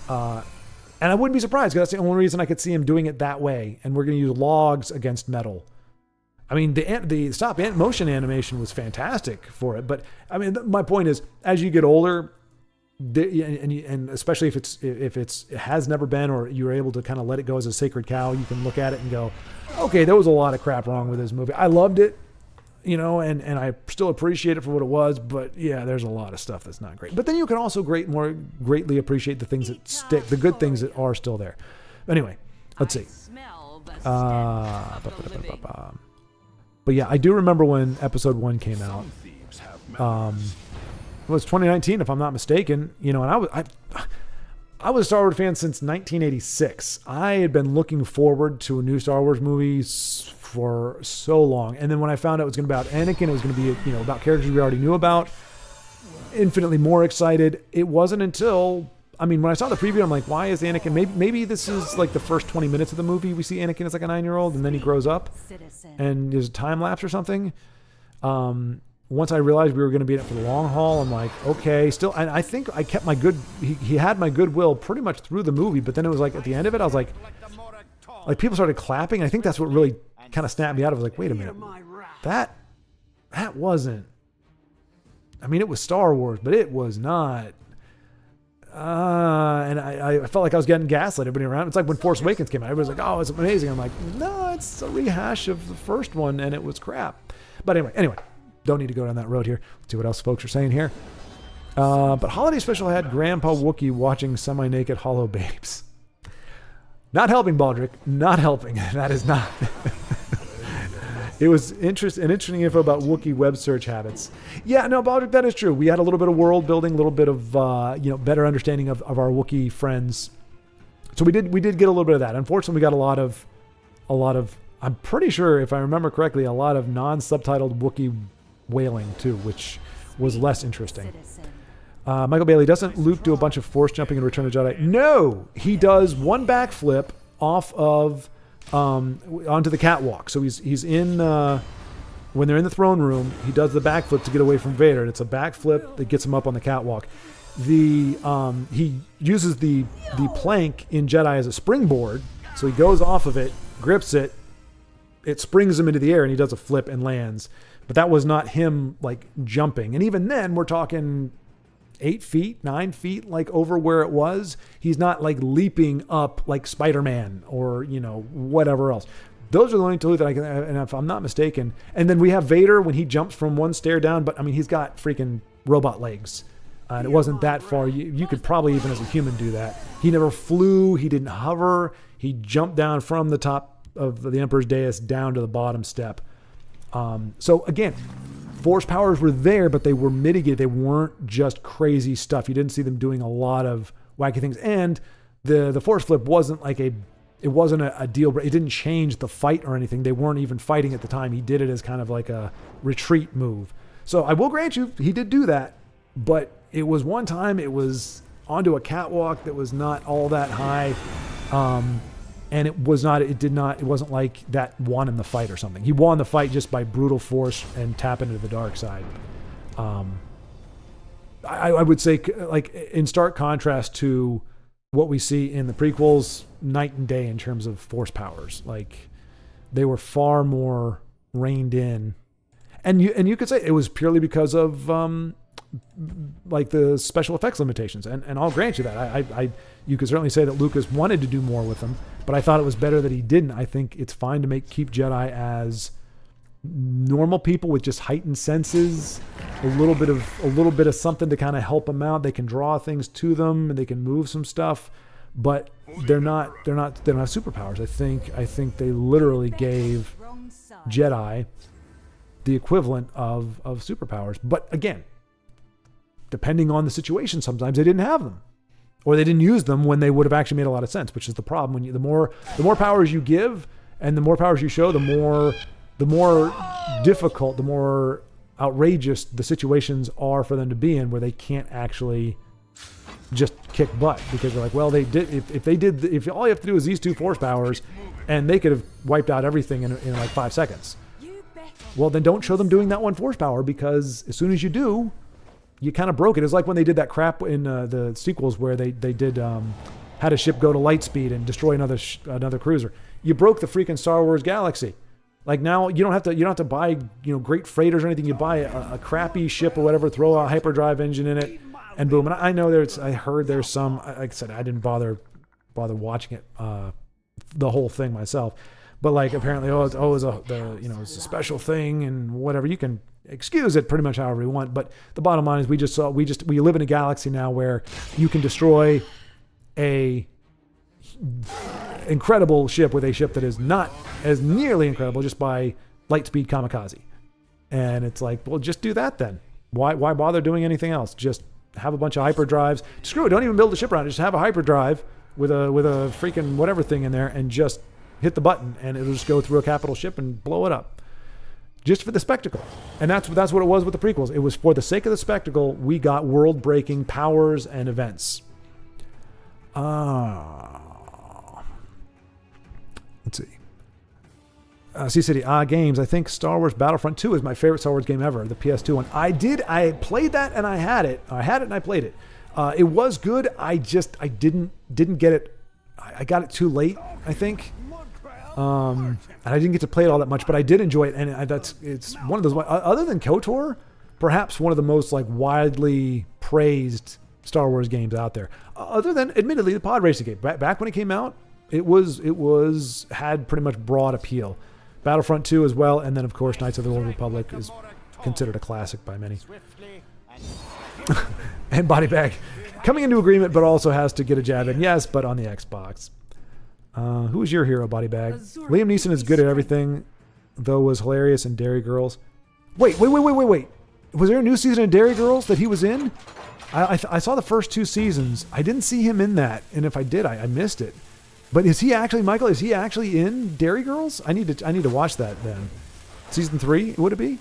And I wouldn't be surprised because that's the only reason I could see him doing it that way. And we're going to use logs against metal. I mean, the stop motion animation was fantastic for it. But I mean, my point is, as you get older, and especially if it has never been, or you're able to kind of let it go as a sacred cow, you can look at it and go, okay, there was a lot of crap wrong with this movie. I loved it, and I still appreciate it for what it was, but yeah, there's a lot of stuff that's not great. But then you can also more greatly appreciate the things that stick, the good things that are still there. Anyway, let's see. But yeah, I do remember when episode 1 came out. It was 2019, if I'm not mistaken, and I was a Star Wars fan since 1986. I had been looking forward to a new Star Wars movie for so long. And then when I found out it was going to be about Anakin, it was going to be, about characters we already knew about, infinitely more excited. It wasn't until, when I saw the preview, I'm like, why is Anakin, maybe this is like the first 20 minutes of the movie. We see Anakin as like a 9-year-old and then he grows up and there's a time lapse or something. Once I realized we were going to be in it for the long haul, I'm like, okay, still, and I think I kept my he had my goodwill pretty much through the movie, but then it was like, at the end of it, I was like people started clapping, and I think that's what really kind of snapped me out. I was like, wait a minute, that wasn't, it was Star Wars, but it was not, and I felt like I was getting gaslit, everybody around. It's like when Force Awakens came out, everybody's like, oh, it's amazing. I'm like, no, it's a rehash of the first one, and it was crap. But anyway. Don't need to go down that road here. Let's see what else folks are saying here. But Holiday Special had Grandpa Wookiee watching semi-naked hollow babes. Not helping, Baldrick. Not helping. That is not. It was interesting info about Wookiee web search habits. Yeah, no, Baldrick, that is true. We had a little bit of world building, a little bit of better understanding of our Wookiee friends. So we did get a little bit of that. Unfortunately, we got a lot of. I'm pretty sure, if I remember correctly, a lot of non-subtitled Wookiee wailing too, which was less interesting. Michael Bailey, doesn't Luke do a bunch of force jumping in Return of the Jedi? No, he does one backflip off of onto the catwalk. So he's in when they're in the throne room, he does the backflip to get away from Vader, and it's a backflip that gets him up on the catwalk. He uses the plank in Jedi as a springboard, so he goes off of it, grips it, it springs him into the air and he does a flip and lands. But that was not him like jumping. And even then we're talking 8 feet, 9 feet, like over where it was. He's not like leaping up like Spider-Man or, you know, whatever else. Those are the only two that I can, and if I'm not mistaken. And then we have Vader when he jumps from one stair down, but I mean, he's got freaking robot legs. And it wasn't that far. You could probably even as a human do that. He never flew. He didn't hover. He jumped down from the top of the Emperor's dais down to the bottom step. So again, force powers were there, but they were mitigated. They weren't just crazy stuff. You didn't see them doing a lot of wacky things. And the force flip wasn't like it wasn't a deal, but it didn't change the fight or anything. They weren't even fighting at the time. He did it as kind of like a retreat move. So I will grant you, he did do that, but it was one time it was onto a catwalk that was not all that high. And it wasn't like that won him the fight or something. He won the fight just by brutal force and tapping into the dark side. I would say, like, in stark contrast to what we see in the prequels, night and day in terms of force powers. Like, they were far more reined in. And you could say it was purely because of like the special effects limitations. And I'll grant you that. You could certainly say that Lucas wanted to do more with them, but I thought it was better that he didn't. I think it's fine to keep Jedi as normal people with just heightened senses, a little bit of something to kind of help them out. They can draw things to them and they can move some stuff, but they don't have superpowers. I think they literally gave Jedi the equivalent of superpowers. But again, depending on the situation, sometimes they didn't have them, or they didn't use them when they would have actually made a lot of sense, which is the problem. When the more powers you give and the more powers you show, the more difficult, the more outrageous the situations are for them to be in, where they can't actually just kick butt, because they're like, well, they did. If all you have to do is these 2 force powers, and they could have wiped out everything in like 5 seconds. Well, then don't show them doing that 1 force power, because as soon as you do, you kind of broke it. It's like when they did that crap in the sequels where they did had a ship go to light speed and destroy another cruiser. You broke the freaking Star Wars galaxy. Like, now you don't have to buy great freighters or anything. You buy a crappy ship or whatever, throw a hyperdrive engine in it, and boom. And I know I heard there's some. Like I said, I didn't bother watching it the whole thing myself. But like, apparently, it's a special thing and whatever. You can excuse it pretty much however you want. But the bottom line is, we live in a galaxy now where you can destroy a incredible ship with a ship that is not as nearly incredible just by light speed kamikaze. And it's like, well, just do that then. Why bother doing anything else? Just have a bunch of hyperdrives. Screw it. Don't even build a ship around it. Just have a hyperdrive with a freaking whatever thing in there, and just hit the button, and it'll just go through a capital ship and blow it up. Just for the spectacle. And that's what it was with the prequels. It was for the sake of the spectacle. We got world-breaking powers and events. Let's see. C-City, games. I think Star Wars Battlefront 2 is my favorite Star Wars game ever, the PS2 one. I played that, and I had it. I had it and I played it. It was good. I didn't get it. I got it too late, I think. And I didn't get to play it all that much, but I did enjoy it. And it's one of those, other than KOTOR, perhaps one of the most like widely praised Star Wars games out there. Other than, admittedly, the pod racing game. Back when it came out, it had pretty much broad appeal. Battlefront 2 as well, and then of course Knights of the Old Republic is considered a classic by many. And Body Bag coming into agreement, but also has to get a jab in. Yes, but on the Xbox. Who is your hero, Body Bag? Liam Neeson is good at everything, though was hilarious in Dairy Girls. Wait. Was there a new season of Dairy Girls that he was in? I saw the first 2 seasons. I didn't see him in that, and if I did, I missed it. But is he actually, Michael, is he actually in Dairy Girls? I need to watch that then. Season 3, would it be?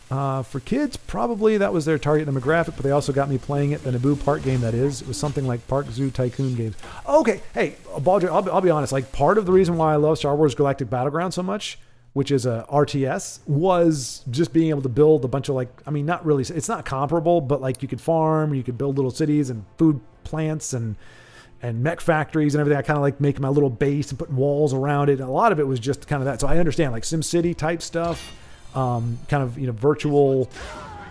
For kids, probably that was their target demographic, but they also got me playing it, the Naboo Park game that is. It was something like Park Zoo Tycoon games. Okay, hey, Baldrick, I'll be honest. Like, part of the reason why I love Star Wars Galactic Battleground so much, which is a RTS, was just being able to build a bunch of not really, it's not comparable, but like you could farm, you could build little cities and food plants and and mech factories and everything. I kind of like making my little base and putting walls around it. A lot of it was just kind of that. So I understand like SimCity type stuff, kind of, virtual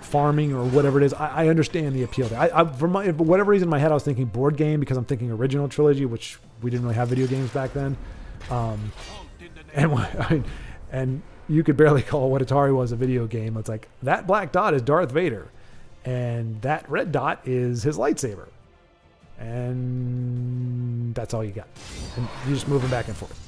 farming or whatever it is. I understand the appeal there. For whatever reason in my head, I was thinking board game because I'm thinking original trilogy, which we didn't really have video games back then. And you could barely call what Atari was a video game. It's like that black dot is Darth Vader and that red dot is his lightsaber. And that's all you got. And you just move them back and forth.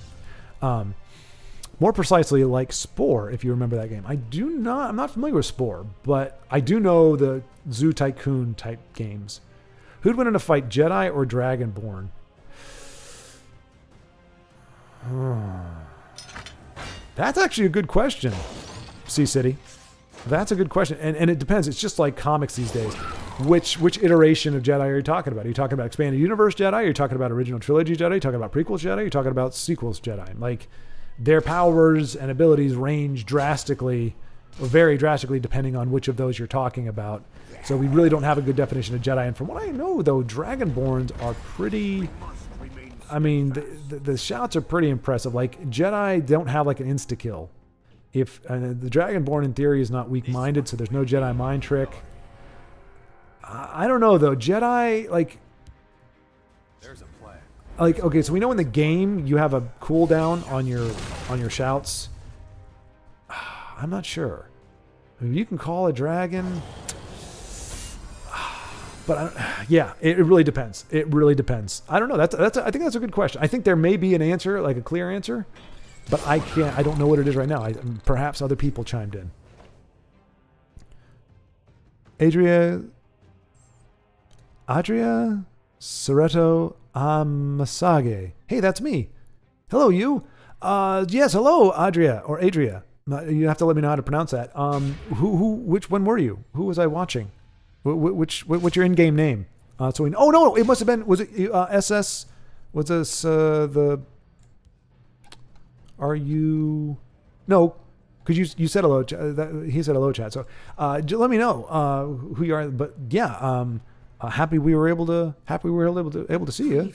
More precisely, like Spore, if you remember that game. I'm not familiar with Spore, but I do know the Zoo Tycoon type games. Who'd win in a fight, Jedi or Dragonborn? That's actually a good question, C-City. That's a good question. And it depends. It's just like comics these days. Which iteration of Jedi are you talking about? Are you talking about expanded universe Jedi? Are you talking about original trilogy Jedi? Are you talking about prequels Jedi? Are you talking about sequels Jedi? Like, their powers and abilities range drastically, or very drastically, depending on which of those you're talking about. So we really don't have a good definition of Jedi. And from what I know, though, Dragonborns are pretty... I mean, the shouts are pretty impressive. Like, Jedi don't have like an insta-kill. The Dragonborn, in theory, is not weak-minded, so there's no Jedi mind trick. I don't know, though. Jedi, like... There's a plan. Like, okay, so we know in the game you have a cooldown on your shouts. I'm not sure. I mean, you can call a dragon... But it really depends. It really depends. I don't know. I think that's a good question. I think there may be an answer, like a clear answer, but I don't know what it is right now. Perhaps other people chimed in. Adria Soreto Amasage. Hey, that's me. Hello, you. Yes, hello, Adria or Adria. You have to let me know how to pronounce that. Which one were you? Who was I watching? What's your in-game name? No, it must have been, was it SS? Was this are you? No, because you said hello. He said hello, chat. So let me know who you are. But yeah, happy we were able to see you.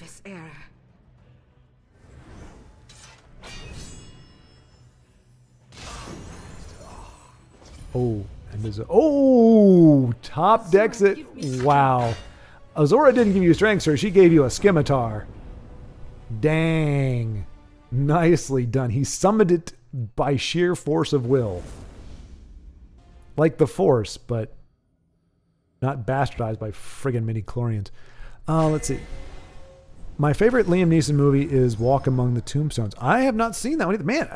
Oh. And there's top decks it. Wow. Azora didn't give you strength, sir. She gave you a scimitar. Dang. Nicely done. He summoned it by sheer force of will. Like the Force, but not bastardized by friggin' midi-chlorians. Let's see. My favorite Liam Neeson movie is Walk Among the Tombstones. I have not seen that one either. Man,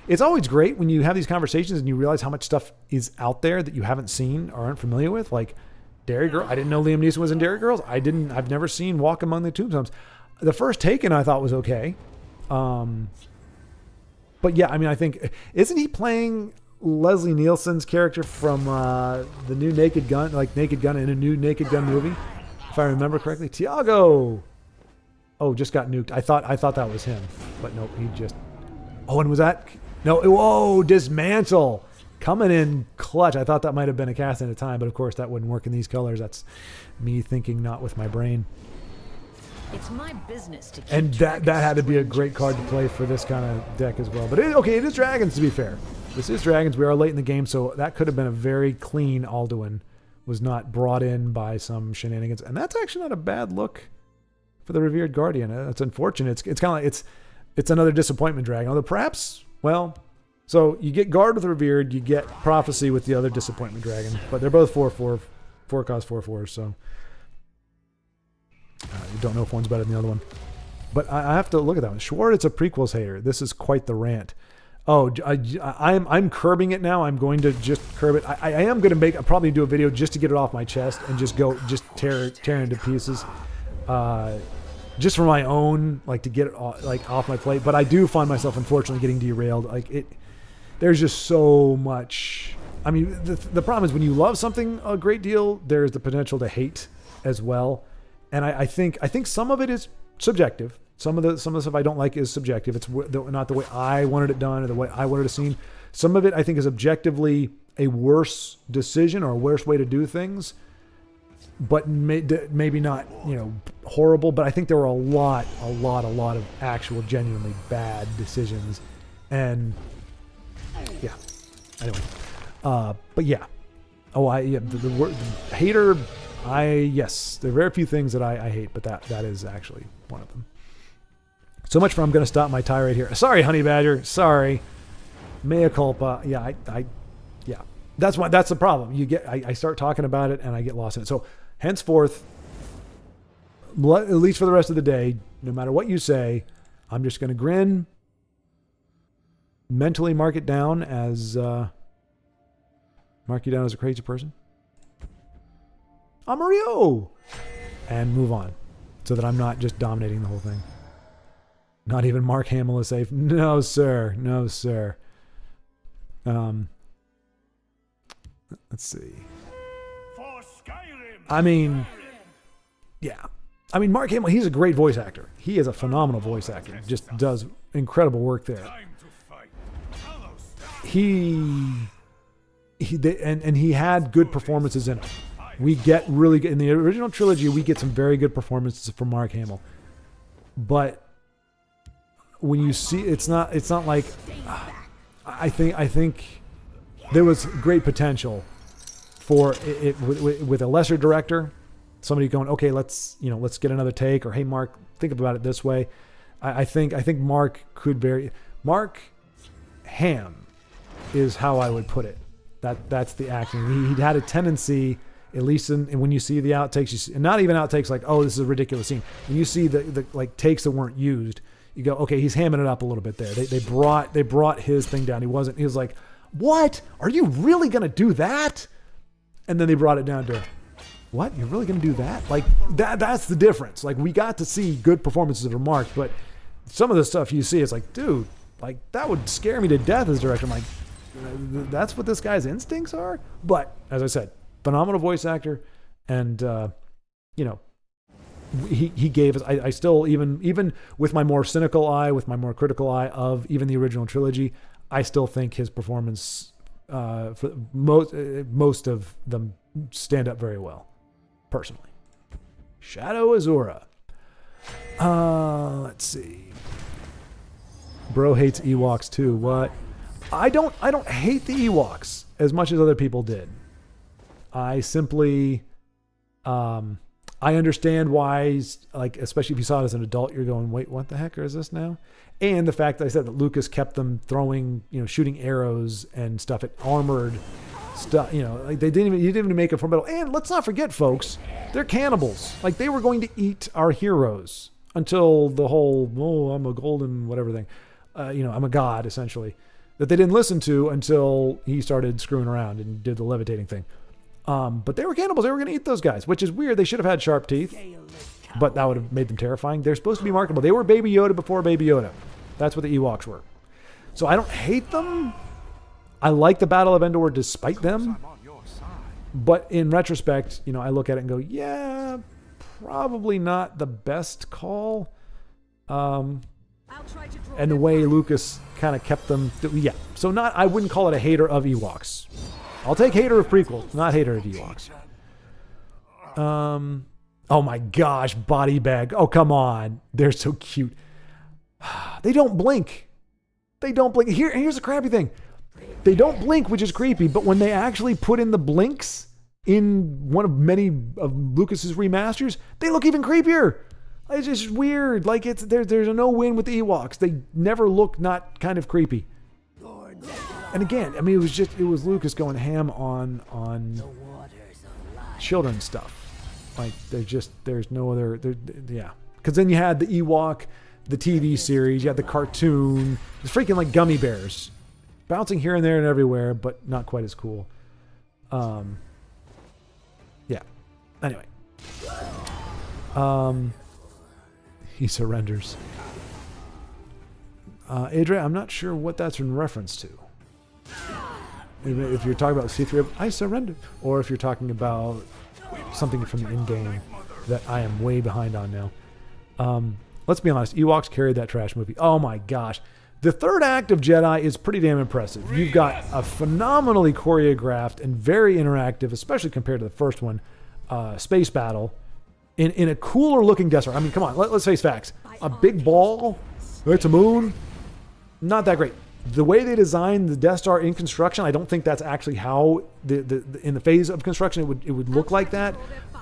it's always great when you have these conversations and you realize how much stuff is out there that you haven't seen or aren't familiar with. Like Derry Girl. I didn't know Liam Neeson was in Derry Girls. I've never seen Walk Among the Tombstones. The first Taken I thought was okay. But yeah, I mean, I think, isn't he playing Leslie Nielsen's character from the new Naked Gun, like Naked Gun in a new Naked Gun movie? If I remember correctly. Tiago! Oh, just got nuked. I thought that was him, but nope. He just. Oh, and was that? No. Whoa! Dismantle coming in clutch. I thought that might have been a cast in a time, but of course that wouldn't work in these colors. That's me thinking not with my brain. It's my business to keep and that had to be a great card to play for this kind of deck as well. But it is dragons, to be fair. This is dragons. We are late in the game, so that could have been a very clean Alduin. Was not brought in by some shenanigans, and that's actually not a bad look for the Revered Guardian. It's unfortunate. It's kind of like it's another disappointment dragon. Although perhaps, well, so you get Guard with Revered, you get Prophecy with the other disappointment dragon, but they're both 4/4, 4-cost 4/4. So you don't know if one's better than the other one. But I have to look at that one. Schwartz, it's a prequels hater. This is quite the rant. Oh, I'm curbing it now. I'm going to just curb it. I am going to I'll probably do a video just to get it off my chest and just tear into pieces. Just for my own, like, to get it off my plate. But I do find myself, unfortunately, getting derailed. There's just so much. I mean, the problem is when you love something a great deal, there's the potential to hate as well. And I think some of it is subjective. Some of the stuff I don't like is subjective. It's not the way I wanted it done or the way I wanted it seen. Some of it I think is objectively a worse decision or a worse way to do things, but maybe not, horrible, but I think there were a lot of actual genuinely bad decisions. And yeah, anyway, but yeah. Oh, the word hater. Yes, there are very few things that I hate, but that is actually one of them. So much for I'm going to stop my tirade here. Sorry, Honey Badger. Sorry. Mea culpa. Yeah, yeah. That's the problem. I start talking about it and I get lost in it. So henceforth, at least for the rest of the day, no matter what you say, I'm just going to grin, mentally mark you down as a crazy person. Amarillo! And move on so that I'm not just dominating the whole thing. Not even Mark Hamill is safe. No, sir. No, sir. Let's see. I mean, yeah. I mean, Mark Hamill, he's a great voice actor. He is a phenomenal voice actor. Just does incredible work there. And he had good performances in it. We get really good in the original trilogy. We get some very good performances from Mark Hamill, but when you see, it's not like I think there was great potential for it with a lesser director, somebody going, okay, let's get another take, or hey, Mark, think about it this way. I think Mark Mark Ham is how I would put it. That's the acting. He had a tendency, at least when you see the outtakes, you see, and not even outtakes like, oh, this is a ridiculous scene. When you see the like takes that weren't used, you go, okay, he's hamming it up a little bit there. They brought his thing down. He was like, what? Are you really gonna do that? And then they brought it down to, what? You're really gonna do that? Like that's the difference. Like, we got to see good performances of Mark, but some of the stuff you see, it's like, dude, like that would scare me to death as a director. I'm like, that's what this guy's instincts are. But as I said, phenomenal voice actor, and he gave us. I still, even with my more cynical eye, with my more critical eye of even the original trilogy, I still think his performance for most of them stand up very well, personally. Shadow Azura. Let's see. Bro hates Ewoks too. What? I don't hate the Ewoks as much as other people did. I simply, I understand why, like, especially if you saw it as an adult, you're going, wait, what the heck is this now? And the fact that I said that Lucas kept them throwing, shooting arrows and stuff at armored stuff, like he didn't even make it formidable. And let's not forget, folks, they're cannibals. Like, they were going to eat our heroes until the whole, oh, I'm a golden whatever thing, I'm a god, essentially, that they didn't listen to until he started screwing around and did the levitating thing. But they were cannibals. They were going to eat those guys, which is weird. They should have had sharp teeth, but that would have made them terrifying. They're supposed to be marketable. They were Baby Yoda before Baby Yoda. That's what the Ewoks were. So I don't hate them. I like the Battle of Endor despite them. But in retrospect, I look at it and go, yeah, probably not the best call. And the way Lucas kind of kept them, yeah. So I wouldn't call it a hater of Ewoks. I'll take hater of prequels, not hater of Ewoks. Oh my gosh, body bag. Oh, come on. They're so cute. They don't blink. Here's the crappy thing. They don't blink, which is creepy, but when they actually put in the blinks in one of many of Lucas's remasters, they look even creepier. It's just weird. Like, there's a no win with the Ewoks. They never look not kind of creepy. And again, I mean, it was Lucas going ham on children's stuff. Like, there's no other, yeah. Because then you had the Ewok, the TV series, you had the cartoon. It's freaking like gummy bears. Bouncing here and there and everywhere, but not quite as cool. Yeah. Anyway. He surrenders. Adria, I'm not sure what that's in reference to. If you're talking about C3, I surrender. Or if you're talking about something from the in-game that I am way behind on now. Let's be honest, Ewoks carried that trash movie. Oh my gosh. The third act of Jedi is pretty damn impressive. You've got a phenomenally choreographed and very interactive, especially compared to the first one, space battle in a cooler looking Death Star. I mean, come on, let's face facts. A big ball, it's a moon, not that great. The way they designed the Death Star in construction, I don't think that's actually how in the phase of construction it would look like that.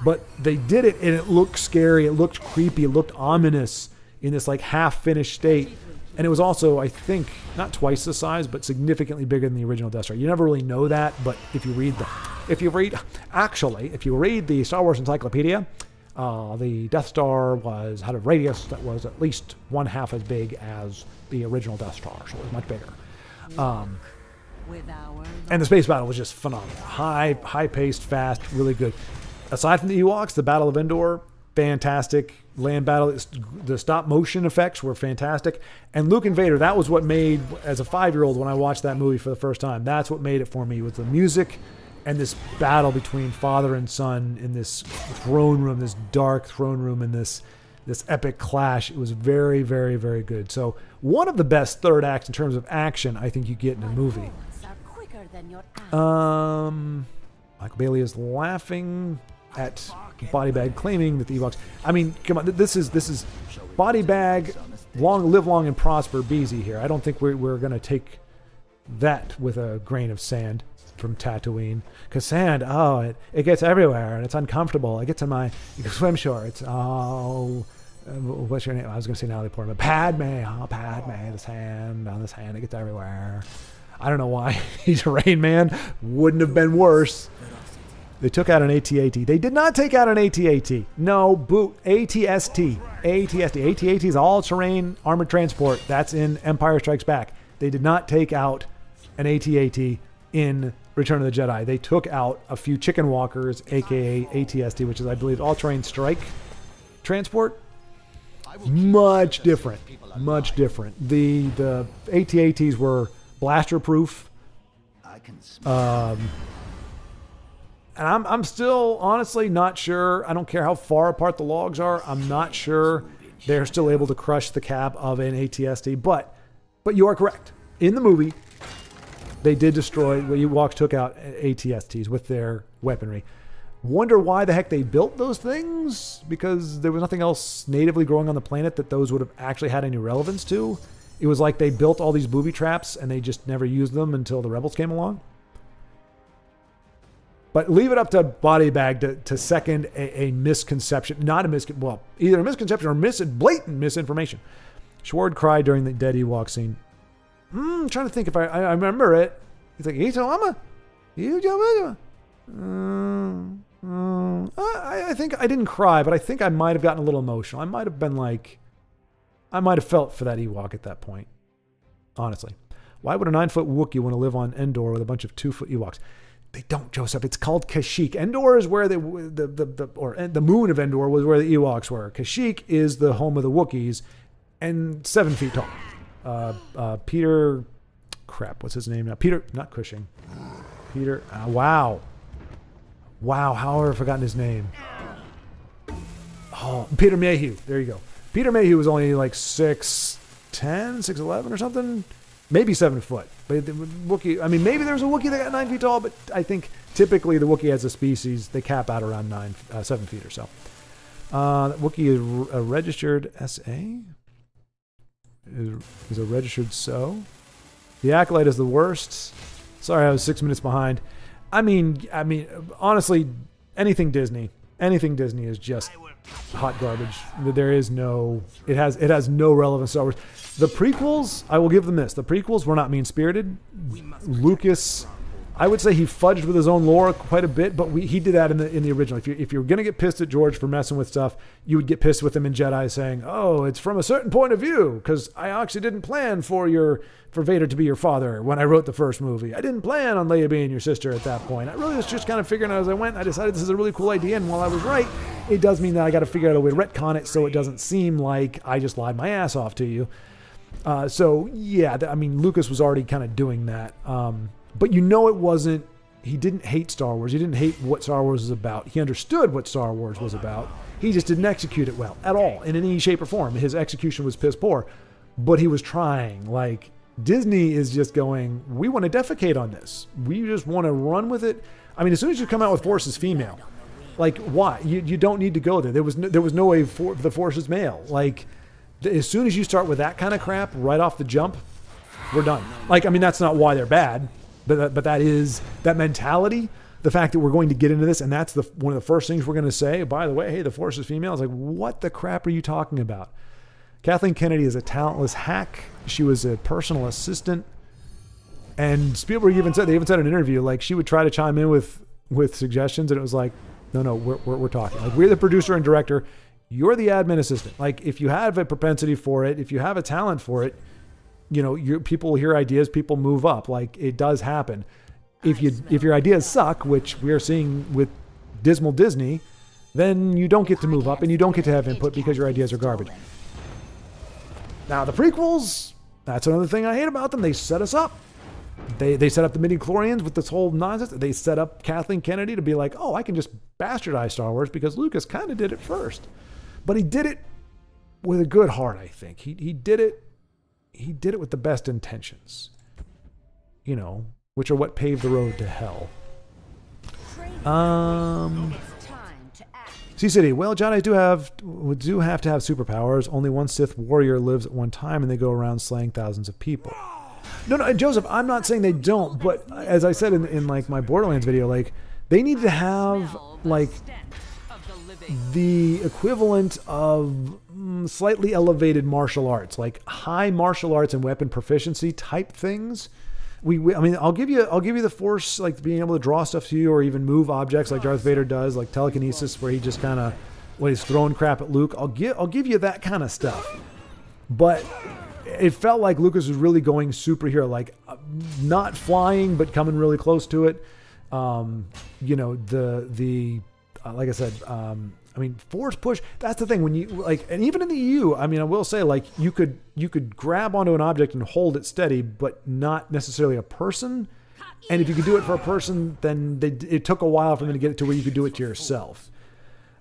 But they did it, and it looked scary. It looked creepy. It looked ominous in this like half finished state. And it was also, I think, not twice the size, but significantly bigger than the original Death Star. You never really know that, but if you read the Star Wars Encyclopedia, the Death Star had a radius that was at least 1/2 as big as the original Death Star, so it was much bigger. And the space battle was just phenomenal. High-paced, fast, really good. Aside from the Ewoks, the Battle of Endor, fantastic. Land battle, the stop motion effects were fantastic. And Luke and Vader, that was what made, as a 5-year-old when I watched that movie for the first time, that's what made it for me, with the music and this battle between father and son in this throne room, this dark throne room, and this epic clash. It was very, very, very good. So one of the best third acts in terms of action I think you get in a movie. Michael Bailey is laughing at Body Bag claiming that the Ewoks. I mean, come on, this is Body Bag, live long and prosper Beezy here. I don't think we're going to take that with a grain of sand from Tatooine, because sand, it gets everywhere and it's uncomfortable. It gets in my swim shorts. What's your name? I was going to say Natalie Portman. Padme, Padme, the sand, it gets everywhere. I don't know why he's a Rain Man. Wouldn't have been worse. They took out an AT-AT. They did not take out an AT-AT. No, AT-ST. AT-ST. AT-AT is all-terrain armored transport. That's in Empire Strikes Back. They did not take out an AT-AT in Return of the Jedi. They took out a few chicken walkers, a.k.a. AT-ST, which is, I believe, all-terrain strike transport. Much different. Much different. The AT-ATs were blaster-proof. And I'm still honestly not sure. I don't care how far apart the logs are. I'm not sure they're still able to crush the cap of an AT-ST. But you are correct. In the movie, they did destroy, Ewoks took out AT-STs with their weaponry. Wonder why the heck they built those things? Because there was nothing else natively growing on the planet that those would have actually had any relevance to. It was like they built all these booby traps and they just never used them until the rebels came along. But leave it up to Body Bag to second a misconception. Not a misconception. Well, either a misconception or blatant misinformation. Schward cried during the dead Ewok scene. I'm trying to think if I remember it. He's like, I think I didn't cry, but I think I might have gotten a little emotional. I might have been like, I might have felt for that Ewok at that point. Honestly. Why would a 9-foot Wookiee want to live on Endor with a bunch of 2-foot Ewoks? They don't, Joseph. It's called Kashyyyk. Endor is where the moon of Endor was where the Ewoks were. Kashyyyk is the home of the Wookiees and 7 feet tall. Peter, what's his name now? Peter, not Cushing. Peter, wow, how have I forgotten his name? Oh, Peter Mayhew. There you go. Peter Mayhew was only like 6'10", 6'11", or something. Maybe 7 foot. But the Wookiee, I mean, maybe there's a Wookiee that got 9 feet tall, but I think typically the Wookiee as a species, they cap out around 7 feet or so. Wookiee is a registered SA? Is a registered SO? The Acolyte is the worst. Sorry, I was 6 minutes behind. I mean, honestly, anything Disney is just hot garbage. There is no, it has no relevance to Star Wars. The prequels, I will give them this. The prequels were not mean-spirited. Lucas, I would say he fudged with his own lore quite a bit, but he did that in the original. If you're going to get pissed at George for messing with stuff, you would get pissed with him in Jedi saying, oh, it's from a certain point of view, because I actually didn't plan for Vader to be your father when I wrote the first movie. I didn't plan on Leia being your sister at that point. I really was just kind of figuring out as I went. I decided this is a really cool idea, and while I was right, it does mean that I got to figure out a way to retcon it so it doesn't seem like I just lied my ass off to you. So yeah, I mean, Lucas was already kind of doing that. But it wasn't, he didn't hate Star Wars. He didn't hate what Star Wars was about. He understood what Star Wars was about. He just didn't execute it well at all in any shape or form. His execution was piss poor, but he was trying. Like, Disney is just going, we want to defecate on this. We just want to run with it. I mean, as soon as you come out with Force is female, Like, why? You don't need to go there. There was no way for the Force is male. Like, as soon as you start with that kind of crap right off the jump, we're done. Like, I mean, that's not why they're bad, but that is that mentality. The fact that we're going to get into this, and that's one of the first things we're going to say. By the way, hey, the Force is female. It's like, what the crap are you talking about? Kathleen Kennedy is a talentless hack. She was a personal assistant, and Spielberg even said in an interview, like, she would try to chime in with suggestions, and it was like, no, we're talking. Like, we're the producer and director. You're the admin assistant. Like, if you have a propensity for it, if you have a talent for it, people hear ideas, people move up. Like, it does happen. If your ideas suck, which we're seeing with dismal Disney, then you don't get to move up and you don't get to have input because your ideas are garbage. Now, the prequels, that's another thing I hate about them. They set us up. They set up the midi-chlorians with this whole nonsense. They set up Kathleen Kennedy to be like, oh, I can just bastardize Star Wars because Lucas kind of did it first. But he did it with a good heart, I think. He did it with the best intentions. Which are what paved the road to hell. C-City. Well, John, I do have to have superpowers. Only one Sith warrior lives at one time, and they go around slaying thousands of people. No, Joseph, I'm not saying they don't, but as I said in like my Borderlands video, like, they need to have like the equivalent of slightly elevated martial arts, like high martial arts and weapon proficiency type things. I mean, I'll give you the Force, like being able to draw stuff to you or even move objects like Darth Vader does, like telekinesis, where he just kind of, when he's throwing crap at Luke, I'll give you that kind of stuff. But it felt like Lucas was really going superhero, like not flying, but coming really close to it. Like I said, I mean, Force push, that's the thing when you like, and even in the EU, I mean, I will say, like, you could grab onto an object and hold it steady, but not necessarily a person. And if you could do it for a person, then it took a while for them to get it to where you could do it to yourself.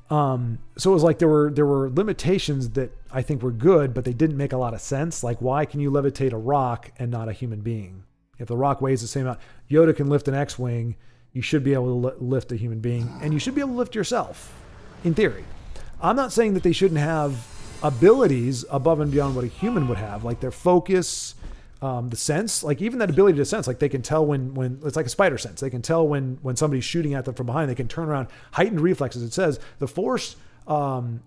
So it was like there were limitations that I think were good, but they didn't make a lot of sense. Like, why can you levitate a rock and not a human being? If the rock weighs the same amount, Yoda can lift an X-Wing, you should be able to lift a human being, and you should be able to lift yourself, in theory. I'm not saying that they shouldn't have abilities above and beyond what a human would have, like their focus, the sense, like even that ability to sense, like they can tell when it's like a spider sense. They can tell when somebody's shooting at them from behind. They can turn around, heightened reflexes. It says the Force, the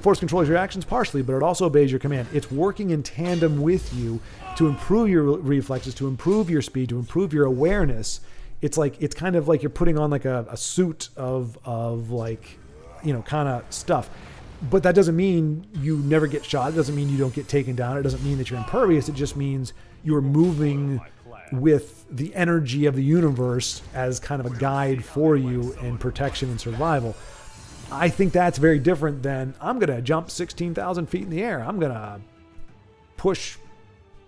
Force controls your actions partially, but it also obeys your command. It's working in tandem with you to improve your reflexes, to improve your speed, to improve your awareness. It's kind of like you're putting on like a suit of like, kind of stuff. But that doesn't mean you never get shot. It doesn't mean you don't get taken down. It doesn't mean that you're impervious. It just means you're moving with the energy of the universe as kind of a guide for you in protection and survival. I think that's very different than I'm going to jump 16,000 feet in the air. I'm going to push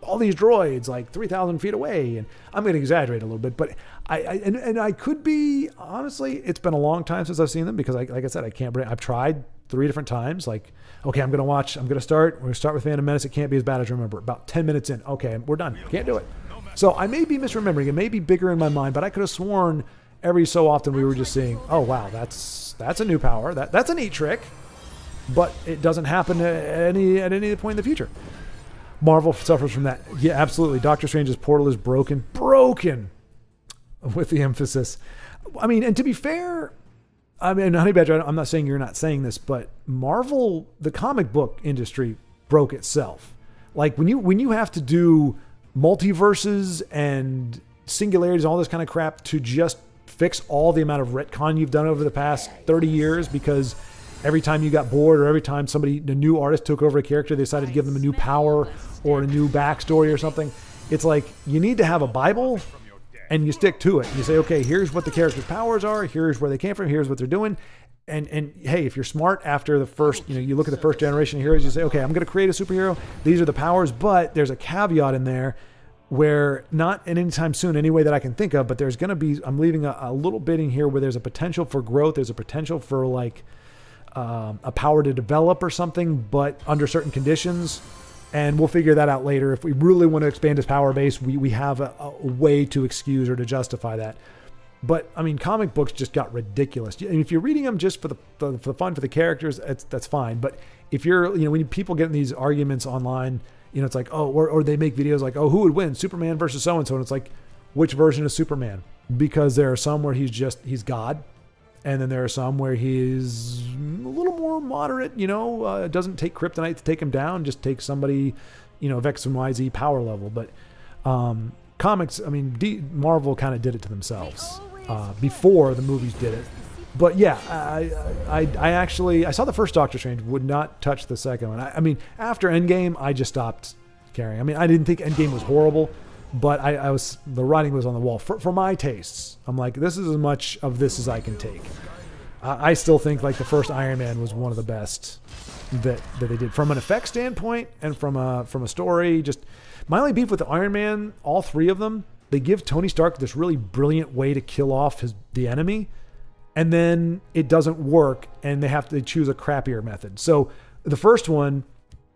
all these droids like 3,000 feet away. And I'm going to exaggerate a little bit, but I could be, honestly, it's been a long time since I've seen them because like I said, I've tried 3 different times. Like, okay, we're going to start with Phantom Menace. It can't be as bad as I remember. About 10 minutes in. Okay, we're done. Can't do it. So I may be misremembering. It may be bigger in my mind, but I could have sworn every so often we were just seeing, oh wow, that's a new power. That's a neat trick, but it doesn't happen at any point in the future. Marvel suffers from that. Yeah, absolutely. Doctor Strange's portal is broken, with the emphasis. I mean, and to be fair, I mean, Honey Badger, I'm not saying you're not saying this, but Marvel, the comic book industry broke itself. Like when you have to do multiverses and singularities, all this kind of crap to just fix all the amount of retcon you've done over the past 30 years because every time you got bored or every time a new artist took over a character, they decided to give them a new power or a new backstory or something. It's like you need to have a Bible and you stick to it. You say, okay, here's what the character's powers are. Here's where they came from. Here's what they're doing. And hey, if you're smart after the first, you look at the first generation of heroes, you say, okay, I'm going to create a superhero. These are the powers, but there's a caveat in there where not in any time soon, any way that I can think of, but there's going to be, I'm leaving a little bit in here where there's a potential for growth. There's a potential for like a power to develop or something, but under certain conditions. And we'll figure that out later. If we really want to expand his power base, we have a way to excuse or to justify that. But I mean, comic books just got ridiculous. And if you're reading them just for the fun for the characters, that's fine. But if you're, when people get in these arguments online, it's like, oh, or they make videos like, oh, who would win, Superman versus so and so, and it's like, which version of Superman? Because there are some where he's God, and then there are some where he's a little more moderate. Doesn't take kryptonite to take him down, just takes somebody, of X and Y, Z power level. But comics, I mean, Marvel kind of did it to themselves before the movies did it. But yeah, I saw the first Doctor Strange, would not touch the second one. I mean, after Endgame, I just stopped caring. I mean, I didn't think Endgame was horrible, but the writing was on the wall for my tastes. I'm like, this is as much of this as I can take. I still think like the first Iron Man was one of the best that they did from an effect standpoint and from a story. Just my only beef with the Iron Man, all three of them, they give Tony Stark this really brilliant way to kill off the enemy, and then it doesn't work, and they choose a crappier method. So the first one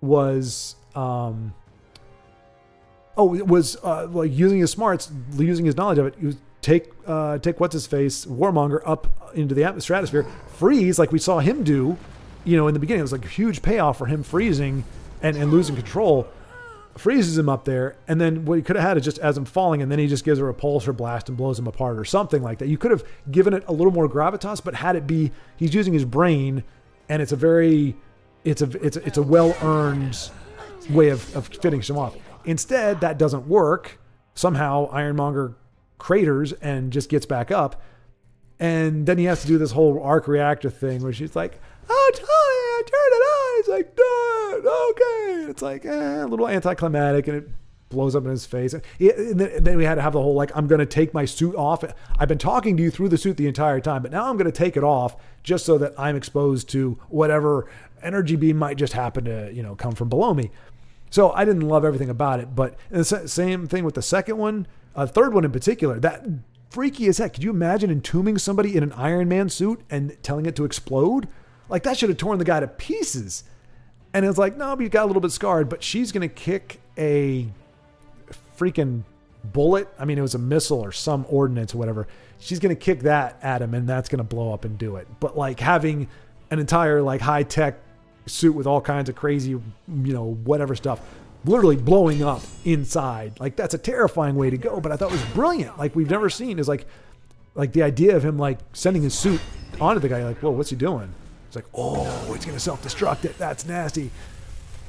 was like using his smarts, using his knowledge of it. He was take what's his face, Warmonger, up into the stratosphere, freeze like we saw him do, in the beginning. It was like a huge payoff for him freezing and losing control. Freezes him up there, and then what he could have had is just as him falling, and then he just gives a repulsor blast and blows him apart or something like that. You could have given it a little more gravitas, but had it be he's using his brain, and it's a well-earned way of finishing him off. Instead, that doesn't work. Somehow Ironmonger craters and just gets back up, and then he has to do this whole arc reactor thing where she's like, "Oh, Tony, I turned it on." He's like, "Done, okay." It's like a little anticlimactic, and it blows up in his face. And then we had to have the whole like, "I'm going to take my suit off. I've been talking to you through the suit the entire time, but now I'm going to take it off just so that I'm exposed to whatever energy beam might just happen to come from below me." So I didn't love everything about it, but the same thing with the second one, third one in particular. That freaky as heck. Could you imagine entombing somebody in an Iron Man suit and telling it to explode? Like, that should have torn the guy to pieces. And it's like, no, but he got a little bit scarred, but she's going to kick a freaking bullet. I mean, it was a missile or some ordnance or whatever. She's going to kick that at him, and that's going to blow up and do it. But like having an entire like high-tech suit with all kinds of crazy, whatever stuff, literally blowing up inside. Like, that's a terrifying way to go, but I thought it was brilliant. Like, we've never seen is like the idea of him like sending his suit onto the guy. You're like, whoa, what's he doing? It's like, oh, it's going to self-destruct it. That's nasty.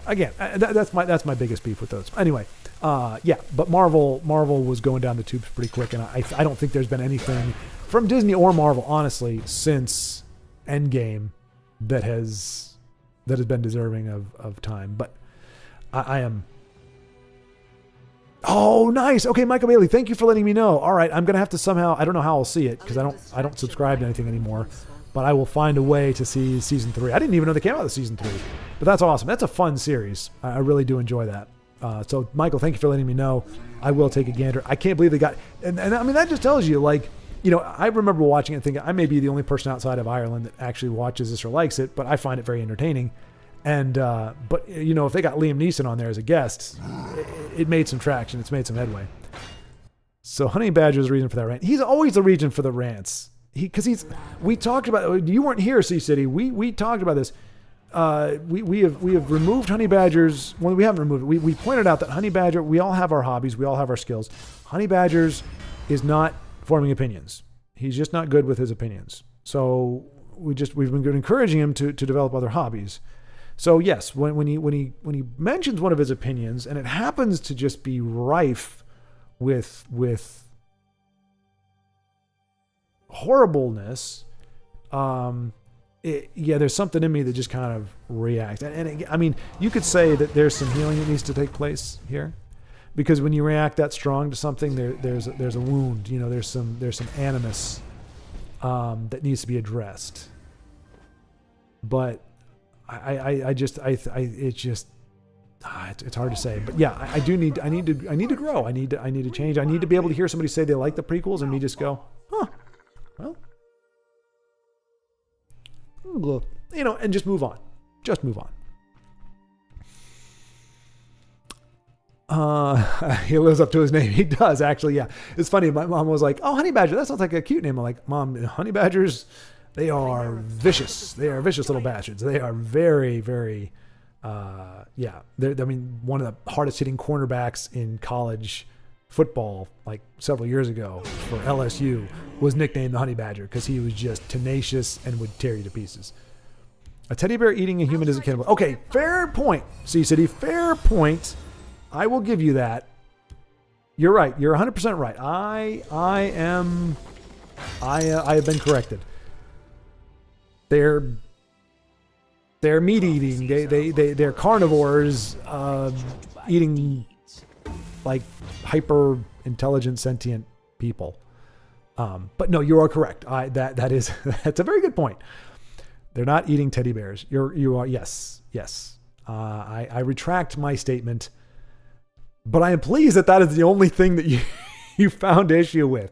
Again, that's my biggest beef with those. Anyway, but Marvel was going down the tubes pretty quick, and I don't think there's been anything from Disney or Marvel, honestly, since Endgame that has been deserving of time. But I am. Oh, nice. Okay, Michael Bailey, thank you for letting me know. All right, I'm gonna have to somehow. I don't know how I'll see it because I don't subscribe to anything anymore. But I will find a way to see season 3. I didn't even know they came out with season 3. But that's awesome. That's a fun series. I really do enjoy that. So Michael, thank you for letting me know. I will take a gander. I can't believe they got. And I mean, that just tells you, like, I remember watching it and thinking I may be the only person outside of Ireland that actually watches this or likes it, but I find it very entertaining. And but if they got Liam Neeson on there as a guest, it made some traction. It's made some headway. So Honey Badger is the reason for that rant. He's always the reason for the rants. We talked about. You weren't here, Sea City. We talked about this. We have removed Honey Badgers. Well, we haven't removed it. We pointed out that Honey Badger. We all have our hobbies. We all have our skills. Honey Badgers is not forming opinions. He's just not good with his opinions. So we've been encouraging him to develop other hobbies. So yes, when he mentions one of his opinions, and it happens to just be rife with horribleness, there's something in me that just kind of reacts. And I mean, you could say that there's some healing that needs to take place here, because when you react that strong to something, there's a wound. There's some animus that needs to be addressed. But it's hard to say. But yeah, I need to grow. I need to change. I need to be able to hear somebody say they like the prequels and me just go, huh, well, and just move on. Just move on. He lives up to his name. He does, actually, yeah. It's funny. My mom was like, oh, honey badger, that sounds like a cute name. I'm like, Mom, honey badgers, they are vicious. They are vicious little bastards. They are very, very, yeah. I mean, one of the hardest hitting cornerbacks in college football, like several years ago for LSU, was nicknamed the honey badger because he was just tenacious and would tear you to pieces. A teddy bear eating a human is a cannibal. Okay, fair point, Sea City, fair point. I will give you that. You're right. You're 100% right. I have been corrected. They're meat eating. They're carnivores, eating like hyper intelligent sentient people. But no, you are correct. That's a very good point. They're not eating teddy bears. You are yes. I retract my statement. But I am pleased that is the only thing that you found issue with.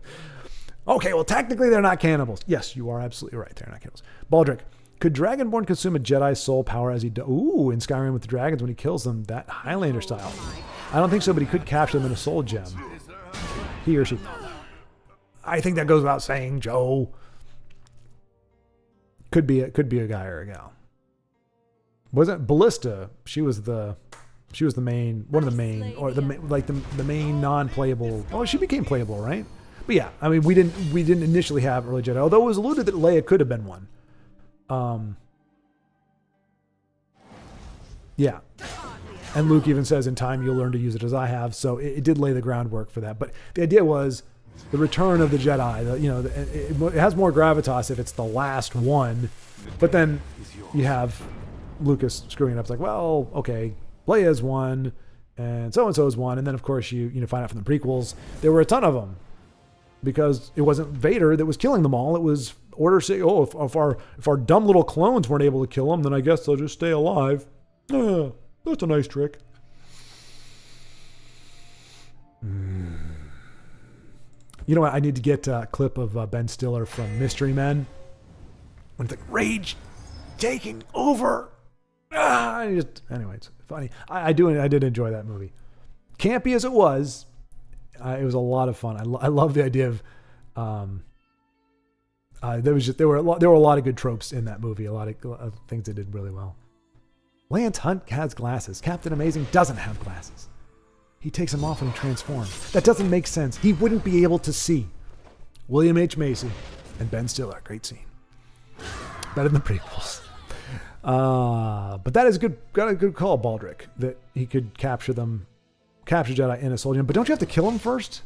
Okay, well, technically they're not cannibals. Yes, you are absolutely right. They're not cannibals. Baldric, could Dragonborn consume a Jedi's soul power as he does? Ooh, in Skyrim with the dragons when he kills them, that Highlander style. I don't think so, but he could capture them in a soul gem. He or she. I think that goes without saying, Joe. Could be a guy or a gal. Wasn't Ballista? She was the main, one of the main, or the main non-playable. Oh, she became playable, right? But yeah, I mean, we didn't initially have early Jedi, although it was alluded that Leia could have been one. Yeah. And Luke even says in time you'll learn to use it as I have, so it did lay the groundwork for that. But the idea was the return of the Jedi. It has more gravitas if it's the last one, but then you have Lucas screwing it up. It's like, well, okay, Leia's one, and so is one, and then of course you find out from the prequels there were a ton of them because it wasn't Vader that was killing them all. It was Order 6. Oh, if our dumb little clones weren't able to kill them, then I guess they'll just stay alive. That's a nice trick. You know what? I need to get a clip of Ben Stiller from Mystery Men when it's like rage taking over. Anyway, it's funny. I did enjoy that movie. Campy as it was a lot of fun. I love the idea of there were a lot of good tropes in that movie. A lot of things they did really well. Lance Hunt has glasses. Captain Amazing doesn't have glasses. He takes them off when he transforms. That doesn't make sense. He wouldn't be able to see. William H. Macy and Ben Stiller, great scene. Better than the prequels. But that is got a good call, Baldric, that he could capture Jedi in a soul gem. But don't you have to kill them first?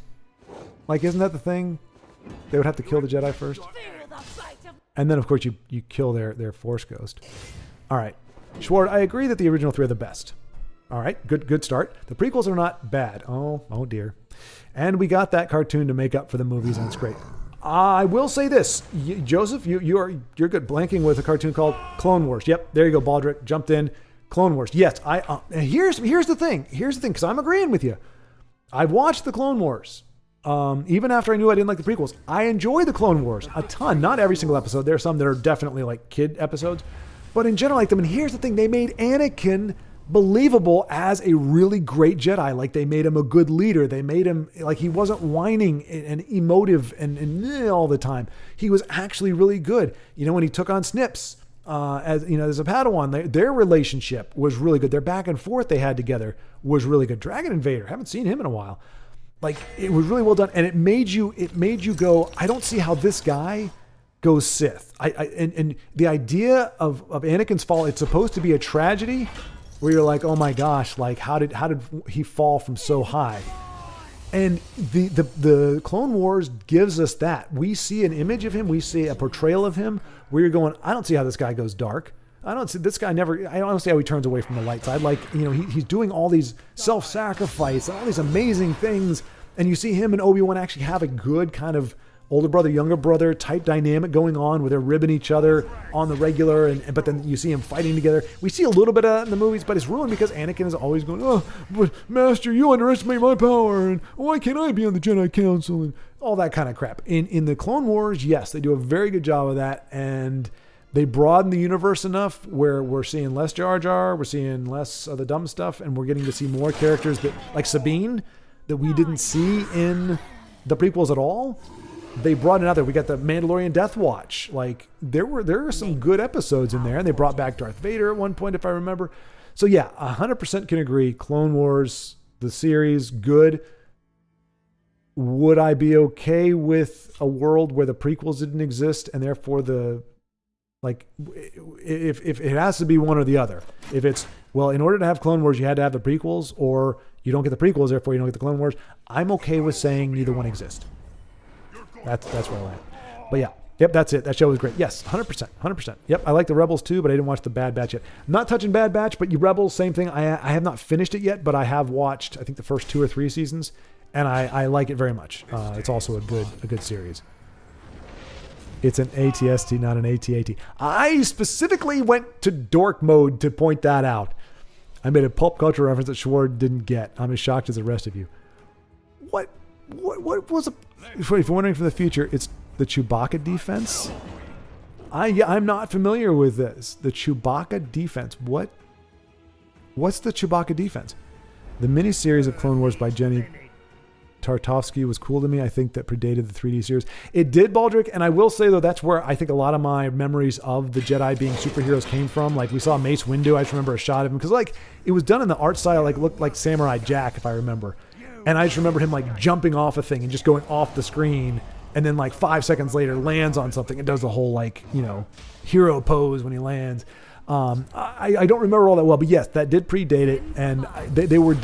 Like, isn't that the thing? They would have to kill the Jedi first. And then, of course, you kill their Force Ghost. All right. Schward, I agree that the original three are the best. All right, good start. The prequels are not bad. Oh dear. And we got that cartoon to make up for the movies, and it's great. I will say this, Joseph, you're good. Blanking with a cartoon called Clone Wars. Yep, there you go. Baldric jumped in. Clone Wars. Yes, here's the thing. Because I'm agreeing with you. I've watched the Clone Wars. Even after I knew I didn't like the prequels, I enjoy the Clone Wars a ton. Not every single episode. There are some that are definitely like kid episodes, but in general, I like them. And here's the thing: they made Anakin believable as a really great Jedi. Like, they made him a good leader. They made him like he wasn't whining and emotive and all the time. He was actually really good. When he took on Snips as a Padawan, their relationship was really good. Their back and forth they had together was really good. Dragon Invader, haven't seen him in a while. Like, it was really well done, and it made you go, I don't see how this guy goes Sith. And the idea of Anakin's fall, it's supposed to be a tragedy where you're like, oh my gosh, like how did he fall from so high? And the Clone Wars gives us that. We see an image of him, we see a portrayal of him where you're going, I don't see how this guy goes dark. I don't see how he turns away from the light side. Like, he's doing all these self-sacrifice and all these amazing things. And you see him and Obi-Wan actually have a good kind of older brother, younger brother type dynamic going on where they're ribbing each other on the regular. But then you see them fighting together. We see a little bit of that in the movies, but it's ruined because Anakin is always going, oh, but Master, you underestimate my power. And why can't I be on the Jedi Council? And all that kind of crap. In the Clone Wars, yes, they do a very good job of that. And they broaden the universe enough where we're seeing less Jar Jar, we're seeing less of the dumb stuff, and we're getting to see more characters that, like Sabine, that we didn't see in the prequels at all. They brought it out there. We got the Mandalorian Death Watch. Like there are some good episodes in there, and they brought back Darth Vader at one point, if I remember. So yeah, 100% can agree. Clone Wars, the series, good. Would I be okay with a world where the prequels didn't exist and therefore if it has to be one or the other? If it's, well, in order to have Clone Wars, you had to have the prequels, or you don't get the prequels, therefore you don't get the Clone Wars. I'm okay with saying neither one exists. That's where I land. But yeah, yep, that's it. That show was great. Yes, 100%, 100%. Yep, I like the Rebels too, but I didn't watch the Bad Batch yet. I'm not touching Bad Batch, but you Rebels, same thing. I have not finished it yet, but I have watched, I think, the first 2 or 3 seasons, and I like it very much. It's also a good series. It's an ATST, not an ATAT. I specifically went to dork mode to point that out. I made a pulp culture reference that Schwartz didn't get. I'm as shocked as the rest of you. What was a... If you're wondering for the future, it's the Chewbacca defense. I'm not familiar with this. The Chewbacca defense. What's the Chewbacca defense? The miniseries of Clone Wars by Jenny Tartovsky was cool to me. I think that predated the 3D series. It did, Baldric, and I will say, though, that's where I think a lot of my memories of the Jedi being superheroes came from. Like, we saw Mace Windu. I just remember a shot of him, because, like, it was done in the art style, like, looked like Samurai Jack, if I remember. And I just remember him, like, jumping off a thing and just going off the screen, and then, like, 5 seconds later lands on something and does the whole, like, you know, hero pose when he lands. I don't remember all that well, but yes, that did predate it, and they were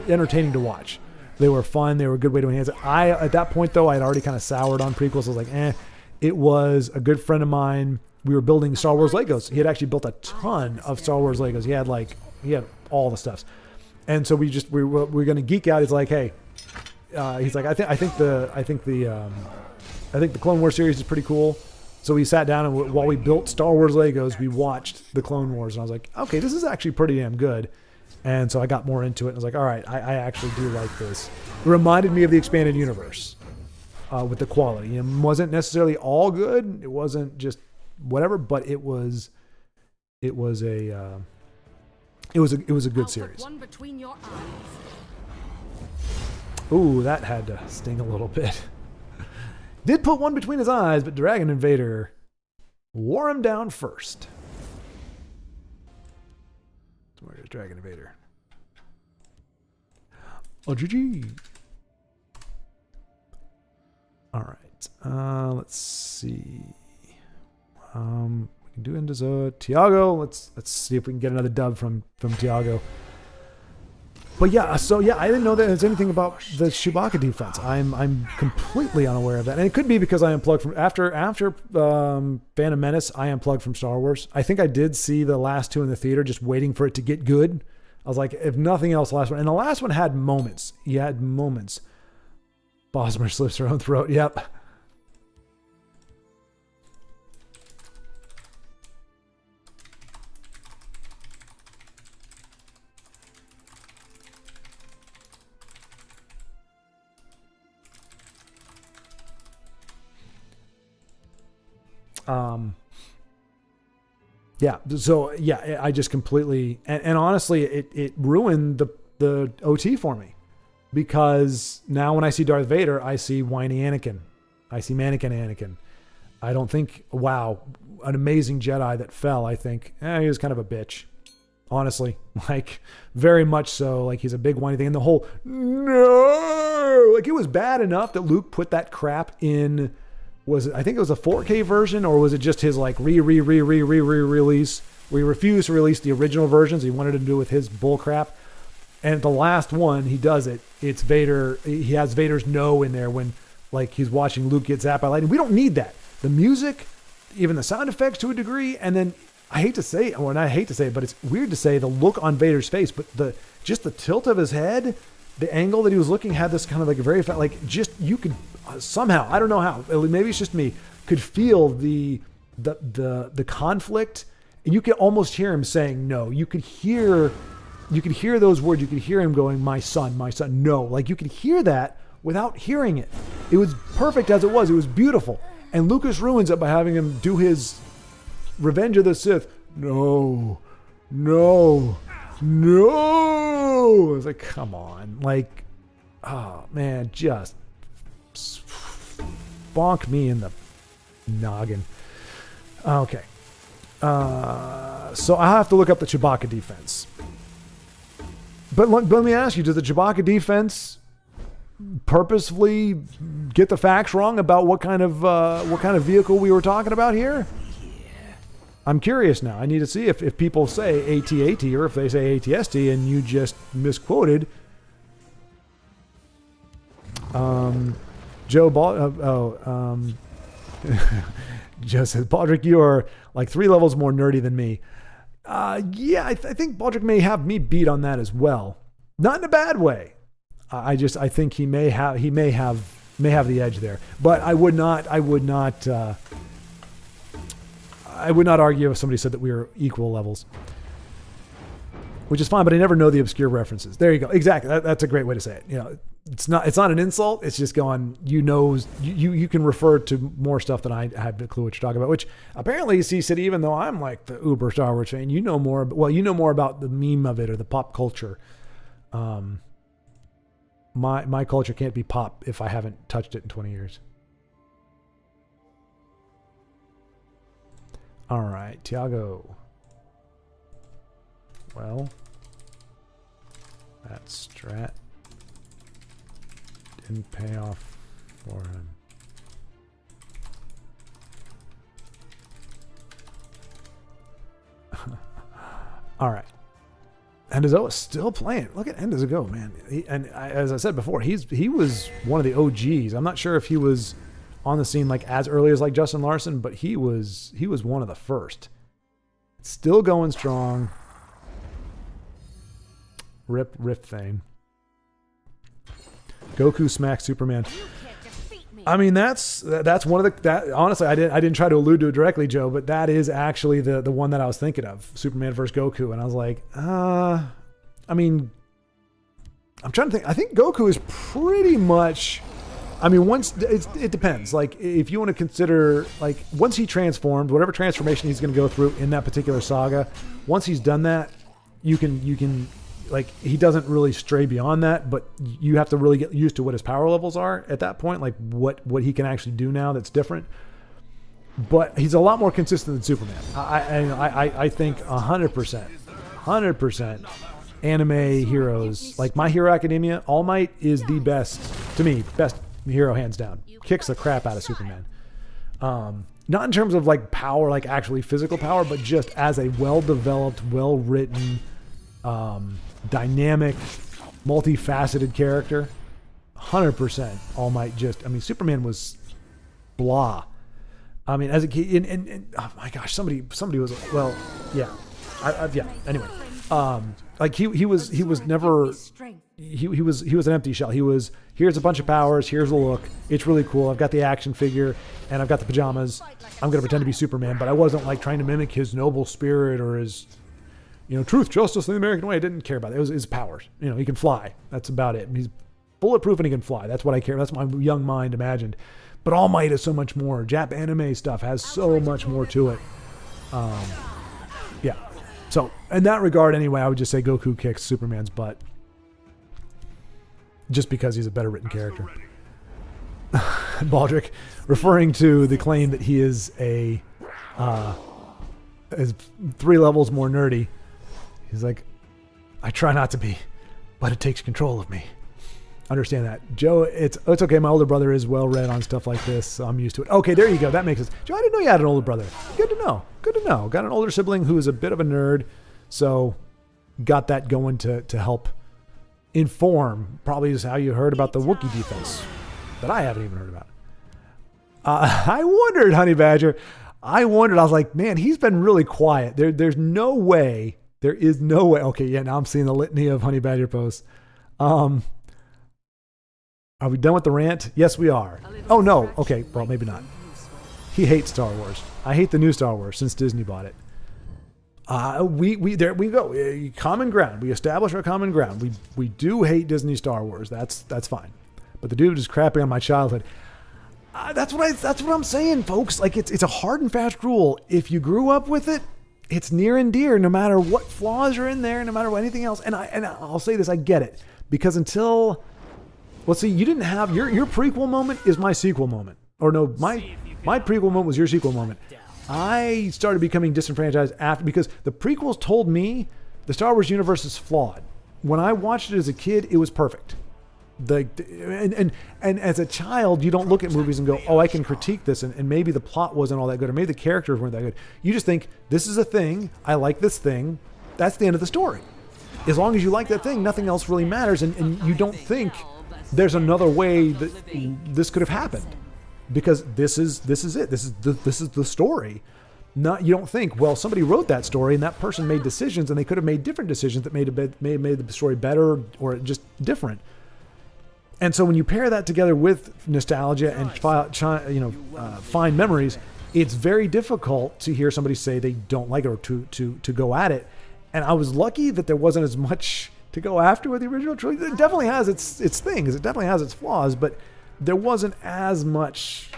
entertaining to watch. They were fun. They were a good way to enhance it. At that point, though, I had already kind of soured on prequels. I was like, It was a good friend of mine. We were building Star Wars Legos. He had actually built a ton of Star Wars Legos. He had all the stuffs. And so we were going to geek out. He's like, hey, he's like, I think the Clone Wars series is pretty cool. So we sat down, and while we built Star Wars Legos, we watched the Clone Wars, and I was like, okay, this is actually pretty damn good. And so I got more into it, and I was like, all right, I actually do like this. It reminded me of the expanded universe with the quality. It wasn't necessarily all good. It wasn't just whatever, but it was a good series. One between your eyes. Ooh, that had to sting a little bit. Did put one between his eyes, but Dragon Invader wore him down first. Where's Dragon Invader? Oh, GG. All right. Let's see. We can do into Tiago. Let's see if we can get another dub from Tiago. But yeah, I didn't know that there's anything about the Chewbacca defense. I'm completely unaware of that, and it could be because I unplugged from after Phantom Menace. I unplugged from Star Wars. I think I did see the last 2 in the theater, just waiting for it to get good. I was like, if nothing else, last one, and the last one had moments. He had moments. Bosmer slits her own throat. Yep. I just completely, and honestly, it ruined the OT for me, because now when I see Darth Vader, I see whiny Anakin. I see mannequin Anakin. I don't think, wow, an amazing Jedi that fell. I think, he was kind of a bitch. Honestly, like, very much so. Like, he's a big whiny thing. And the whole, no! Like, it was bad enough that Luke put that crap in. I think it was a 4K version, or was it just his like release where he refused to release the original versions? He wanted to do with his bull crap. And the last one, he does it. It's Vader. He has Vader's no in there when like he's watching Luke get zapped by lightning. We don't need that. The music, even the sound effects to a degree. And then I hate to say it, but it's weird to say the look on Vader's face, but the tilt of his head, the angle that he was looking had this kind of like a very, like just, you could somehow, I don't know how, maybe it's just me, could feel the conflict, and you could almost hear him saying no. You could hear those words. You could hear him going, my son, no. Like, you could hear that without hearing it. It was perfect as it was. It was beautiful. And Lucas ruins it by having him do his Revenge of the Sith. No. I was like, come on. Like, oh, man, just bonk me in the noggin. Okay. So I'll have to look up the Chewbacca defense. But let me ask you, does the Chewbacca defense purposefully get the facts wrong about what kind of vehicle we were talking about here? I'm curious now. I need to see if people say AT-AT or if they say AT-ST and you just misquoted. Joe says, Baldric, you are like 3 levels more nerdy than me. Yeah, I think Baldric may have me beat on that as well. Not in a bad way. I think he may have the edge there. But I would not argue if somebody said that we were equal levels, which is fine. But I never know the obscure references. There you go. Exactly. That's a great way to say it. You know, it's not an insult. It's just going. You can refer to more stuff than I have a clue what you're talking about. Which apparently, C City, even though I'm like the uber Star Wars fan, you know more. Well, you know more about the meme of it or the pop culture. My culture can't be pop if I haven't touched it in 20 years. All right, Tiago. Well, that strat didn't pay off for him. All right. Endezo is still playing. Look at Endezo go, man. As I said before, he was one of the OGs. I'm not sure if he was on the scene like as early as like Justin Larson, but he was one of the first. Still going strong. Rip Thane. Goku smacks Superman. I mean, that's one of the honestly I didn't try to allude to it directly, Joe, but that is actually the one that I was thinking of, Superman versus Goku, and I was like, I mean, I'm trying to think. I think Goku is pretty much. I mean, once it depends. Like, if you want to consider, like, once he transformed, whatever transformation he's going to go through in that particular saga, once he's done that, you can. Like, he doesn't really stray beyond that, but you have to really get used to what his power levels are at that point, like what he can actually do now that's different. But he's a lot more consistent than Superman. I think 100% anime heroes, like My Hero Academia, All Might is the best, to me, best hero hands down. Kicks the crap out of Superman. Not in terms of like power, like actually physical power, but just as a well-developed, well-written, dynamic, multifaceted character. 100% All Might Superman was blah. I mean, as a kid, and oh my gosh, somebody was, well, yeah. Yeah, anyway. Like he was never, he was an empty shell. He was, here's a bunch of powers, here's a look, it's really cool, I've got the action figure, and I've got the pajamas, I'm going to pretend to be Superman, but I wasn't like trying to mimic his noble spirit or his, truth, justice, and the American way. I didn't care about it. It was his powers. He can fly. That's about it. He's bulletproof and he can fly. That's what I care. That's what my young mind imagined. But All Might is so much more. Jap anime stuff has so much more to it. Yeah. So in that regard, anyway, I would just say Goku kicks Superman's butt, just because he's a better written character. Baldric, referring to the claim that he is is 3 levels more nerdy. He's like, I try not to be, but it takes control of me. Understand that. Joe, it's okay. My older brother is well read on stuff like this, so I'm used to it. Okay, there you go. That makes sense. Joe, I didn't know you had an older brother. Good to know. Got an older sibling who is a bit of a nerd, so got that going to help inform. Probably is how you heard about the Wookiee defense that I haven't even heard about. I wondered, Honey Badger. I was like, man, he's been really quiet. There's no way. There is no way. Okay, yeah, now I'm seeing the litany of Honey Badger posts. Are we done with the rant? Yes, we are. Oh, no. Okay, well, maybe not. He hates Star Wars. I hate the new Star Wars since Disney bought it. There we go. Common ground. We establish our common ground. We do hate Disney Star Wars. That's fine. But the dude is crapping on my childhood. That's what I'm saying, folks. Like it's a hard and fast rule. If you grew up with it, it's near and dear, no matter what flaws are in there, no matter what anything else. And I'll say this, I get it, because until, well, see, you didn't have your prequel moment is my sequel moment, or no, my prequel moment was your sequel moment. I started becoming disenfranchised after, because the prequels told me the Star Wars universe is flawed. When I watched it as a kid, it was perfect. And as a child, you don't look at movies and go, oh, I can critique this, and maybe the plot wasn't all that good, or maybe the characters weren't that good. You just think, this is a thing, I like this thing, that's the end of the story. As long as you like that thing, nothing else really matters, and you don't think there's another way that this could have happened. Because this is it. This is the story. You don't think, well, somebody wrote that story and that person made decisions, and they could have made different decisions that made the story better or just different. And so when you pair that together with nostalgia and fine memories, it's very difficult to hear somebody say they don't like it or to go at it. And I was lucky that there wasn't as much to go after with the original trilogy. It definitely has its things. It definitely has its flaws, but there wasn't as much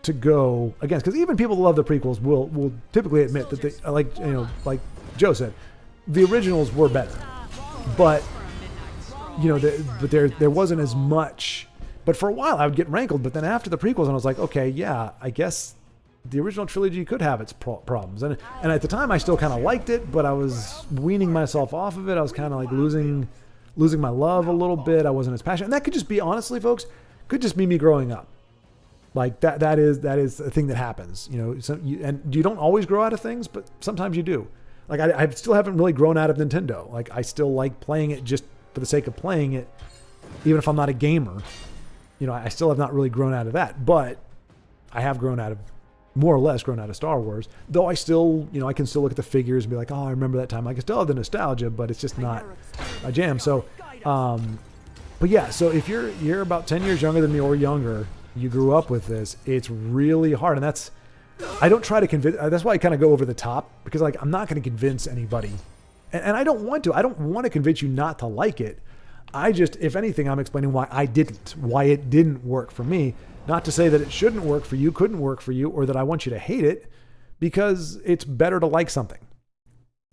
to go against, because even people who love the prequels will typically admit that they, like Joe said, the originals were better, but there wasn't as much. But for a while I would get rankled, but then after the prequels, and I was like, okay, yeah, I guess the original trilogy could have its problems, and at the time I still kind of liked it, but I was weaning myself off of it. I was kind of like losing my love a little bit. I wasn't as passionate, and that could just be, honestly, folks, could just be me growing up. Like that is a thing that happens, and you don't always grow out of things, but sometimes you do. Like I still haven't really grown out of Nintendo. Like I still like playing it just for the sake of playing it, even if I'm not a gamer. I still have not really grown out of that, but I have more or less grown out of Star Wars, though I still, I can still look at the figures and be like, oh, I remember that time. I can still have the nostalgia, but it's just not a jam. So, but yeah, so if you're about 10 years younger than me or younger, you grew up with this, it's really hard. And I don't try to convince, that's why I kind of go over the top, because like, I'm not going to convince anybody. And I don't want to. I don't want to convince you not to like it. I just, if anything, I'm explaining why it didn't work for me. Not to say that it shouldn't work for you, couldn't work for you, or that I want you to hate it, because it's better to like something.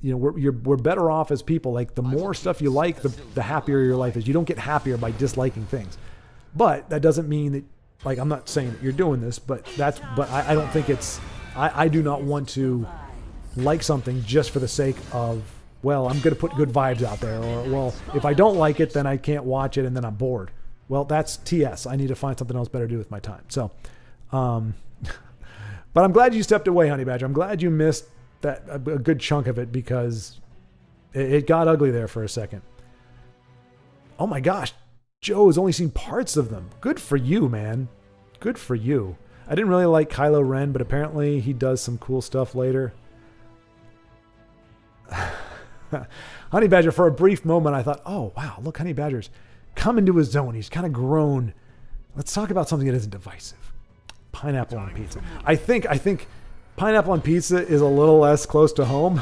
We're better off as people. Like the more stuff you like, the happier your life is. You don't get happier by disliking things. But that doesn't mean that, like, I'm not saying that you're doing this, but I don't think I do not want to like something just for the sake of, well, I'm going to put good vibes out there, or, well, if I don't like it, then I can't watch it and then I'm bored. Well, that's TS. I need to find something else better to do with my time. So, but I'm glad you stepped away, Honey Badger. I'm glad you missed a good chunk of it, because it got ugly there for a second. Oh my gosh. Joe has only seen parts of them. Good for you, man. Good for you. I didn't really like Kylo Ren, but apparently he does some cool stuff later. Honey Badger, for a brief moment, I thought, oh, wow, look, Honey Badger's come into his zone. He's kind of grown. Let's talk about something that isn't divisive. Pineapple on pizza. I think pineapple on pizza is a little less close to home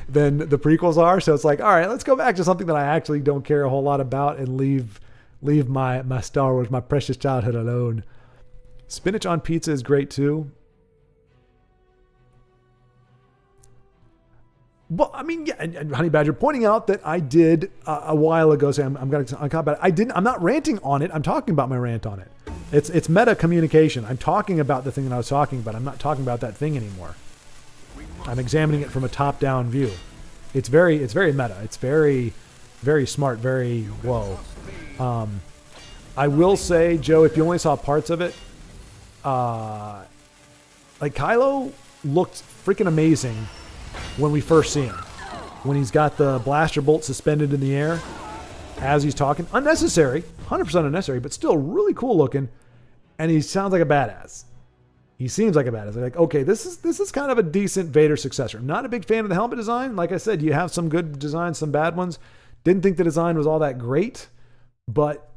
than the prequels are. So it's like, all right, let's go back to something that I actually don't care a whole lot about and leave my Star Wars, my precious childhood alone. Spinach on pizza is great too. Well, I mean, yeah, and Honey Badger pointing out that I did a while ago say I'm going to talk about it. I'm not ranting on it. I'm talking about my rant on it. It's meta communication. I'm talking about the thing that I was talking about. I'm not talking about that thing anymore. I'm examining it from a top-down view. It's very meta. It's very, very smart. Very whoa. I will say, Joe, if you only saw parts of it, like Kylo looked freaking amazing when we first see him. When he's got the blaster bolt suspended in the air as he's talking. Unnecessary. 100% unnecessary, but still really cool looking. And he sounds like a badass. He seems like a badass. Like, okay, this is kind of a decent Vader successor. I'm not a big fan of the helmet design. Like I said, you have some good designs, some bad ones. Didn't think the design was all that great, but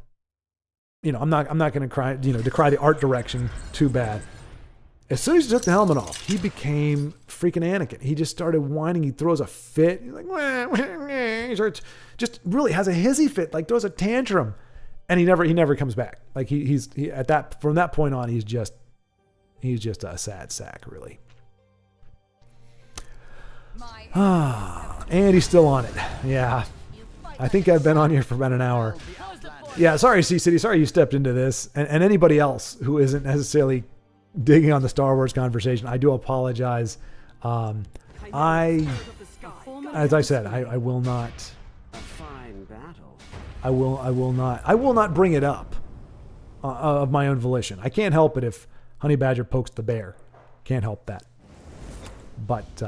I'm not going to decry the art direction too bad. As soon as he took the helmet off, he became freaking Anakin. He just started whining. He throws a fit. He's like, wah, wah, wah. He starts, just really has a hissy fit, like throws a tantrum, and he never comes back. Like he from that point on, he's just He's just a sad sack, really. My And he's still on it. Yeah. I think I've been on here for about an hour. Yeah, sorry, C-City. Sorry you stepped into this. And anybody else who isn't necessarily digging on the Star Wars conversation, I do apologize. As I said, I will not. A fine battle. I will not bring it up of my own volition. I can't help it if Honey Badger pokes the bear. Can't help that. But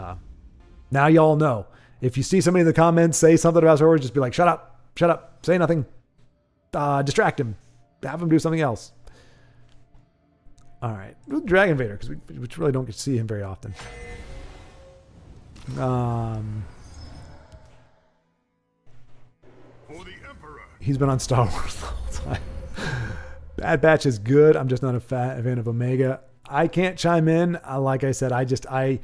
now y'all know. If you see somebody in the comments say something about Star Wars, just be like, shut up, say nothing. Distract him. Have him do something else. All right. Dragon Vader, because we really don't get to see him very often. He's been on Star Wars the whole time. Bad Batch is good. I'm just not a fan of Omega. I can't chime in. Like I said, when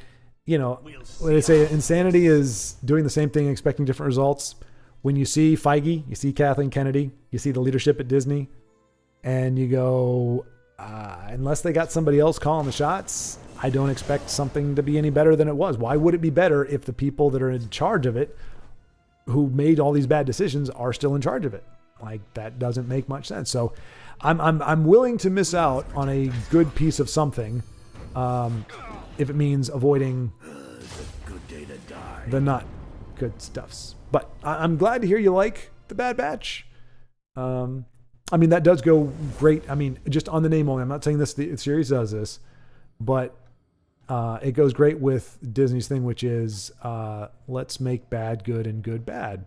they say insanity is doing the same thing, expecting different results. When you see Feige, you see Kathleen Kennedy, you see the leadership at Disney, and you go, unless they got somebody else calling the shots, I don't expect something to be any better than it was. Why would it be better if the people that are in charge of it, who made all these bad decisions, are still in charge of it? Like, that doesn't make much sense. So I'm willing to miss out on a good piece of something, if it means avoiding the not good stuffs. But I'm glad to hear you like the Bad Batch. I mean, that does go great. I mean, just on the name only. I'm not saying the series does this, but it goes great with Disney's thing, which is let's make bad good and good bad.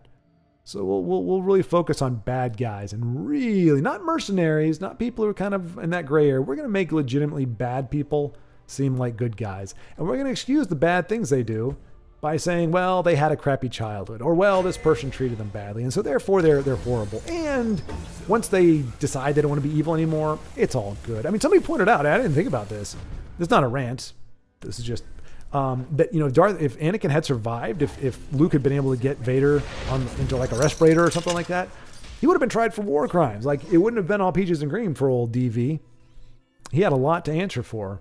So we'll really focus on bad guys and really not mercenaries, not people who are kind of in that gray area. We're going to make legitimately bad people seem like good guys, and we're going to excuse the bad things they do by saying, well, they had a crappy childhood, or well, this person treated them badly, and so therefore they're horrible. And once they decide they don't want to be evil anymore, it's all good. I mean, somebody pointed out, I didn't think about this. This is not a rant. This is just that, if Anakin had survived, if Luke had been able to get Vader into like a respirator or something like that, he would have been tried for war crimes. Like, it wouldn't have been all peaches and cream for old DV. He had a lot to answer for.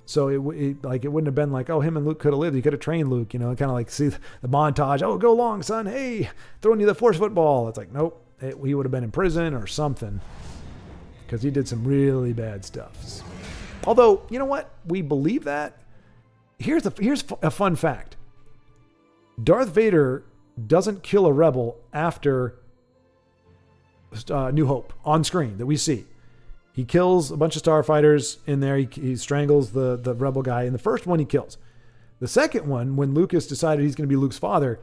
So it wouldn't have been like, oh, him and Luke could have lived. He could have trained Luke, kind of like see the montage. Oh, go long, son. Hey, throwing you the force football. It's like, nope. He would have been in prison or something because he did some really bad stuff. Although, you know what? We believe that. Here's a fun fact. Darth Vader doesn't kill a rebel after New Hope on screen that we see. He kills a bunch of starfighters in there. He strangles the rebel guy. In the first one, he kills. The second one, when Lucas decided he's going to be Luke's father,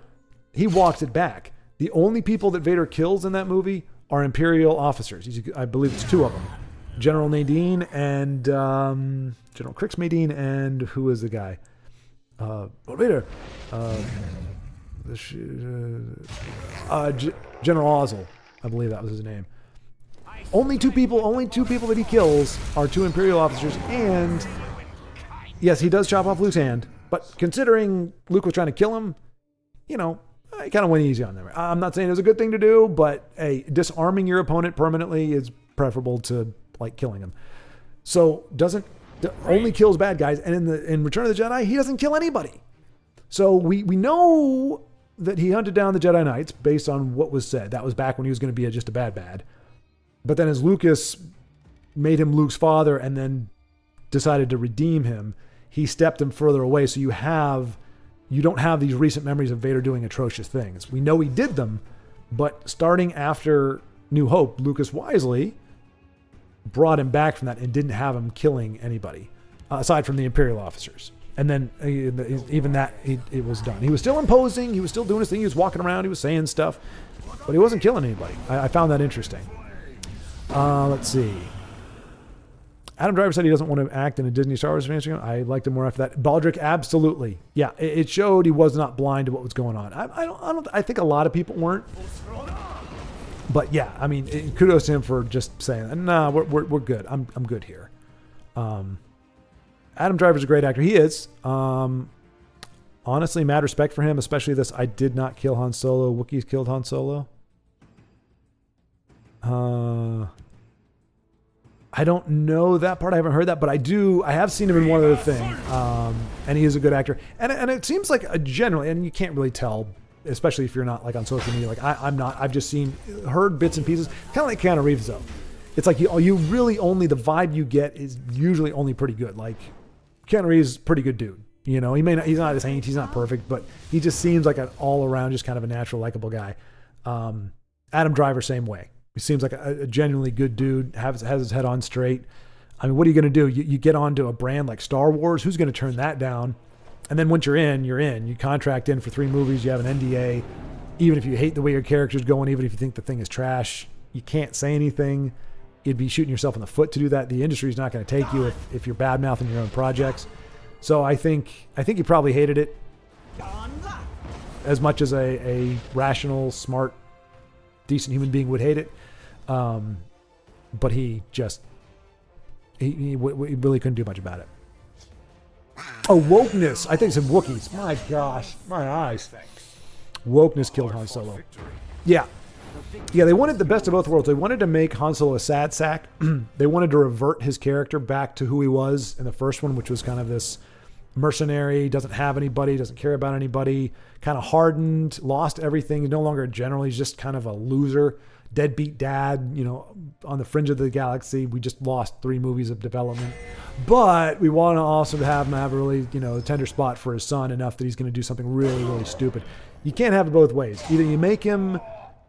he walks it back. The only people that Vader kills in that movie are Imperial officers. I believe it's two of them. General Nadine and General Crix Nadine, and who is the guy? Vader. General Ozzel. I believe that was his name. Only two people that he kills are two Imperial officers, and yes, he does chop off Luke's hand, but considering Luke was trying to kill him, he kind of went easy on them. I'm not saying it was a good thing to do, but hey, disarming your opponent permanently is preferable to like killing him. So only kills bad guys, and in Return of the Jedi, he doesn't kill anybody. So we know that he hunted down the Jedi Knights based on what was said. That was back when he was going to be just a bad. But then as Lucas made him Luke's father and then decided to redeem him, he stepped him further away. So you don't have these recent memories of Vader doing atrocious things. We know he did them, but starting after New Hope, Lucas wisely brought him back from that and didn't have him killing anybody aside from the Imperial officers. And then even that, it was done. He was still imposing. He was still doing his thing. He was walking around. He was saying stuff, but he wasn't killing anybody. I found that interesting. Let's see. Adam Driver said he doesn't want to act in a Disney Star Wars adventure. I liked him more after that. Baldric, absolutely. Yeah, it showed he was not blind to what was going on. I think a lot of people weren't. But yeah, I mean, kudos to him for just saying, nah, we're good. I'm good here. Adam Driver's a great actor. He is. Honestly, mad respect for him, especially this. I did not kill Han Solo. Wookiees killed Han Solo. I don't know that part. I haven't heard that, but I have seen him in one other thing. And he is a good actor. And it seems like generally, and you can't really tell, especially if you're not like on social media, like I'm not, I've just heard bits and pieces, kind of like Keanu Reeves though. It's like you really only, the vibe you get is usually only pretty good. Like Keanu Reeves is a pretty good dude. You know, he's not a saint, he's not perfect, but he just seems like an all around, just kind of a natural, likable guy. Adam Driver, same way. He seems like a genuinely good dude, has his head on straight. I mean, what are you going to do? You get onto a brand like Star Wars, who's going to turn that down? And then once you're in, you're in. You contract in for 3 movies, you have an NDA. Even if you hate the way your character's going, even if you think the thing is trash, you can't say anything. You'd be shooting yourself in the foot to do that. The industry's not going to take you if you're bad-mouthing your own projects. So I think he probably hated it as much as a rational, smart, decent human being would hate it. But he really couldn't do much about it. Oh, wokeness. I think it's in Wookiees. My gosh, my eyes. Wokeness killed Han Solo. Yeah. Yeah, they wanted the best of both worlds. They wanted to make Han Solo a sad sack. They wanted to revert his character back to who he was in the first one, which was kind of this mercenary, doesn't have anybody, doesn't care about anybody, kind of hardened, lost everything. He's no longer a general. He's just kind of a loser, deadbeat dad, you know, on the fringe of the galaxy. We just lost 3 movies of development. But we want to also have him have a really, you know, tender spot for his son enough that he's going to do something really, really stupid. You can't have it both ways. Either you make him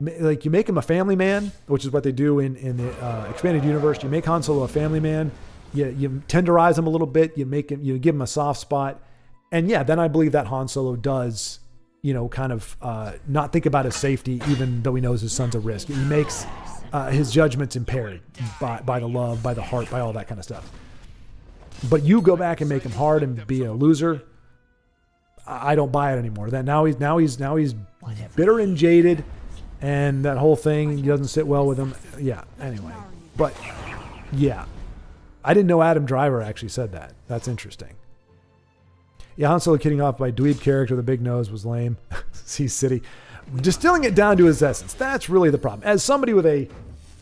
a family man, which is what they do in the expanded universe. You make Han Solo a family man. You tenderize him a little bit. You give him a soft spot. And yeah, then I believe that Han Solo does, you know, kind of not think about his safety, even though he knows his son's a risk. He makes his judgments impaired by the love, by the heart, by all that kind of stuff. But you go back and make him hard and be a loser. I don't buy it anymore. That now he's bitter and jaded, and that whole thing doesn't sit well with him. Yeah. Anyway, but yeah, I didn't know Adam Driver actually said that. That's interesting. Yeah, Han Solo kidding off by dweeb character with a big nose was lame. See City. Distilling it down to its essence. That's really the problem. As somebody with a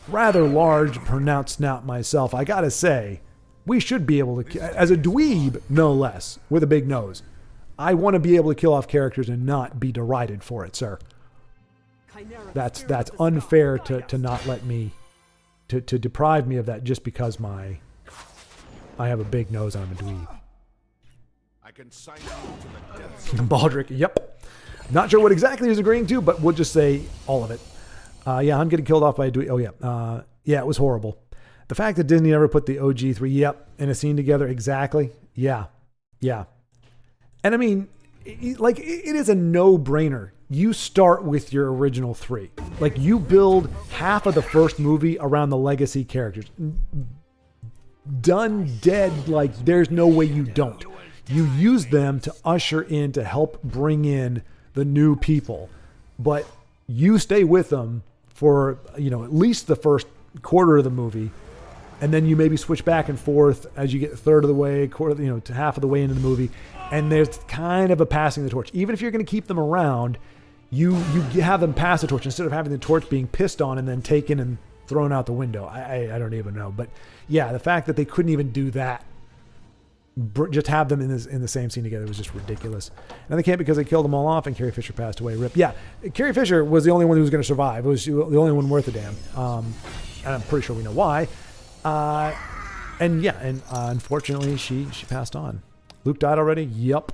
rather large, pronounced snout myself, I gotta say, we should be able to, as a dweeb, no less, with a big nose, I want to be able to kill off characters and not be derided for it, sir. That's unfair to not let me, to deprive me of that just because I have a big nose and I'm a dweeb. I can sign you to the death. Baldrick, yep. Not sure what exactly he's agreeing to, but we'll just say all of it. Yeah, I'm getting killed off by a dweeb. Oh, yeah. Yeah, it was horrible. The fact that Disney never put the OG 3, yep, in a scene together, exactly. Yeah. Yeah. And I mean, like, it is a no-brainer. You start with your original 3. Like, you build half of the first movie around the legacy characters. Done, dead, like, there's no way you don't. You use them to usher in, to help bring in the new people. But you stay with them for, you know, at least the first quarter of the movie. And then you maybe switch back and forth as you get a third of the way, quarter, you know, to half of the way into the movie. And there's kind of a passing the torch. Even if you're going to keep them around, you have them pass the torch instead of having the torch being pissed on and then taken and thrown out the window. I don't even know. But yeah, the fact that they couldn't even do that, just have them in the same scene together, was just ridiculous. And they can't because they killed them all off and Carrie Fisher passed away. Rip. Yeah, Carrie Fisher was the only one who was going to survive. It was the only one worth a damn. And I'm pretty sure we know why. And yeah, and unfortunately she passed on. Luke died already? Yup.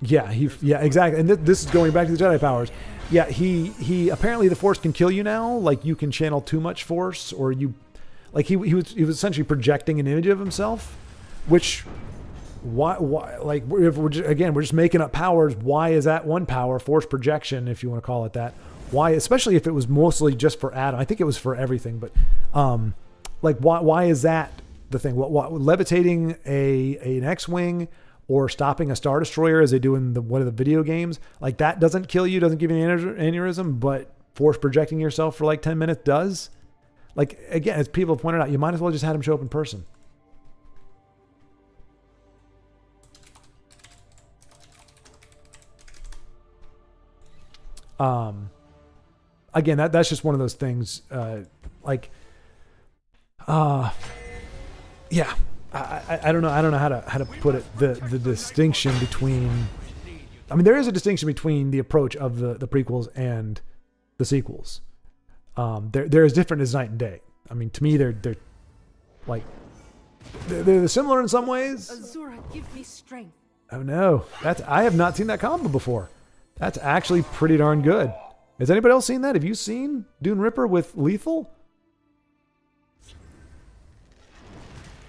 Yeah, exactly. And this is going back to the Jedi powers. Yeah, he apparently the Force can kill you now. Like, you can channel too much Force, or you, like, he was essentially projecting an image of himself, which, why like, if we're just making up powers. Why is that one power, Force projection, if you want to call it that? Why, especially if it was mostly just for Adam? I think it was for everything, but like, why is that the thing? What levitating an X-wing or stopping a Star Destroyer, as they do in one of the video games, like, that doesn't kill you, doesn't give you an aneurysm, but Force projecting yourself for like 10 minutes does. Like, again, as people have pointed out, you might as well just have him show up in person. Again, that's just one of those things. Like, Yeah, I don't know. I don't know how to put it. The distinction between, I mean, there is a distinction between the approach of the prequels and the sequels. They're as different as night and day. I mean, to me, they're like they're similar in some ways. Azura, give me strength. Oh no, I have not seen that combo before. That's actually pretty darn good. Has anybody else seen that? Have you seen Dune Ripper with Lethal?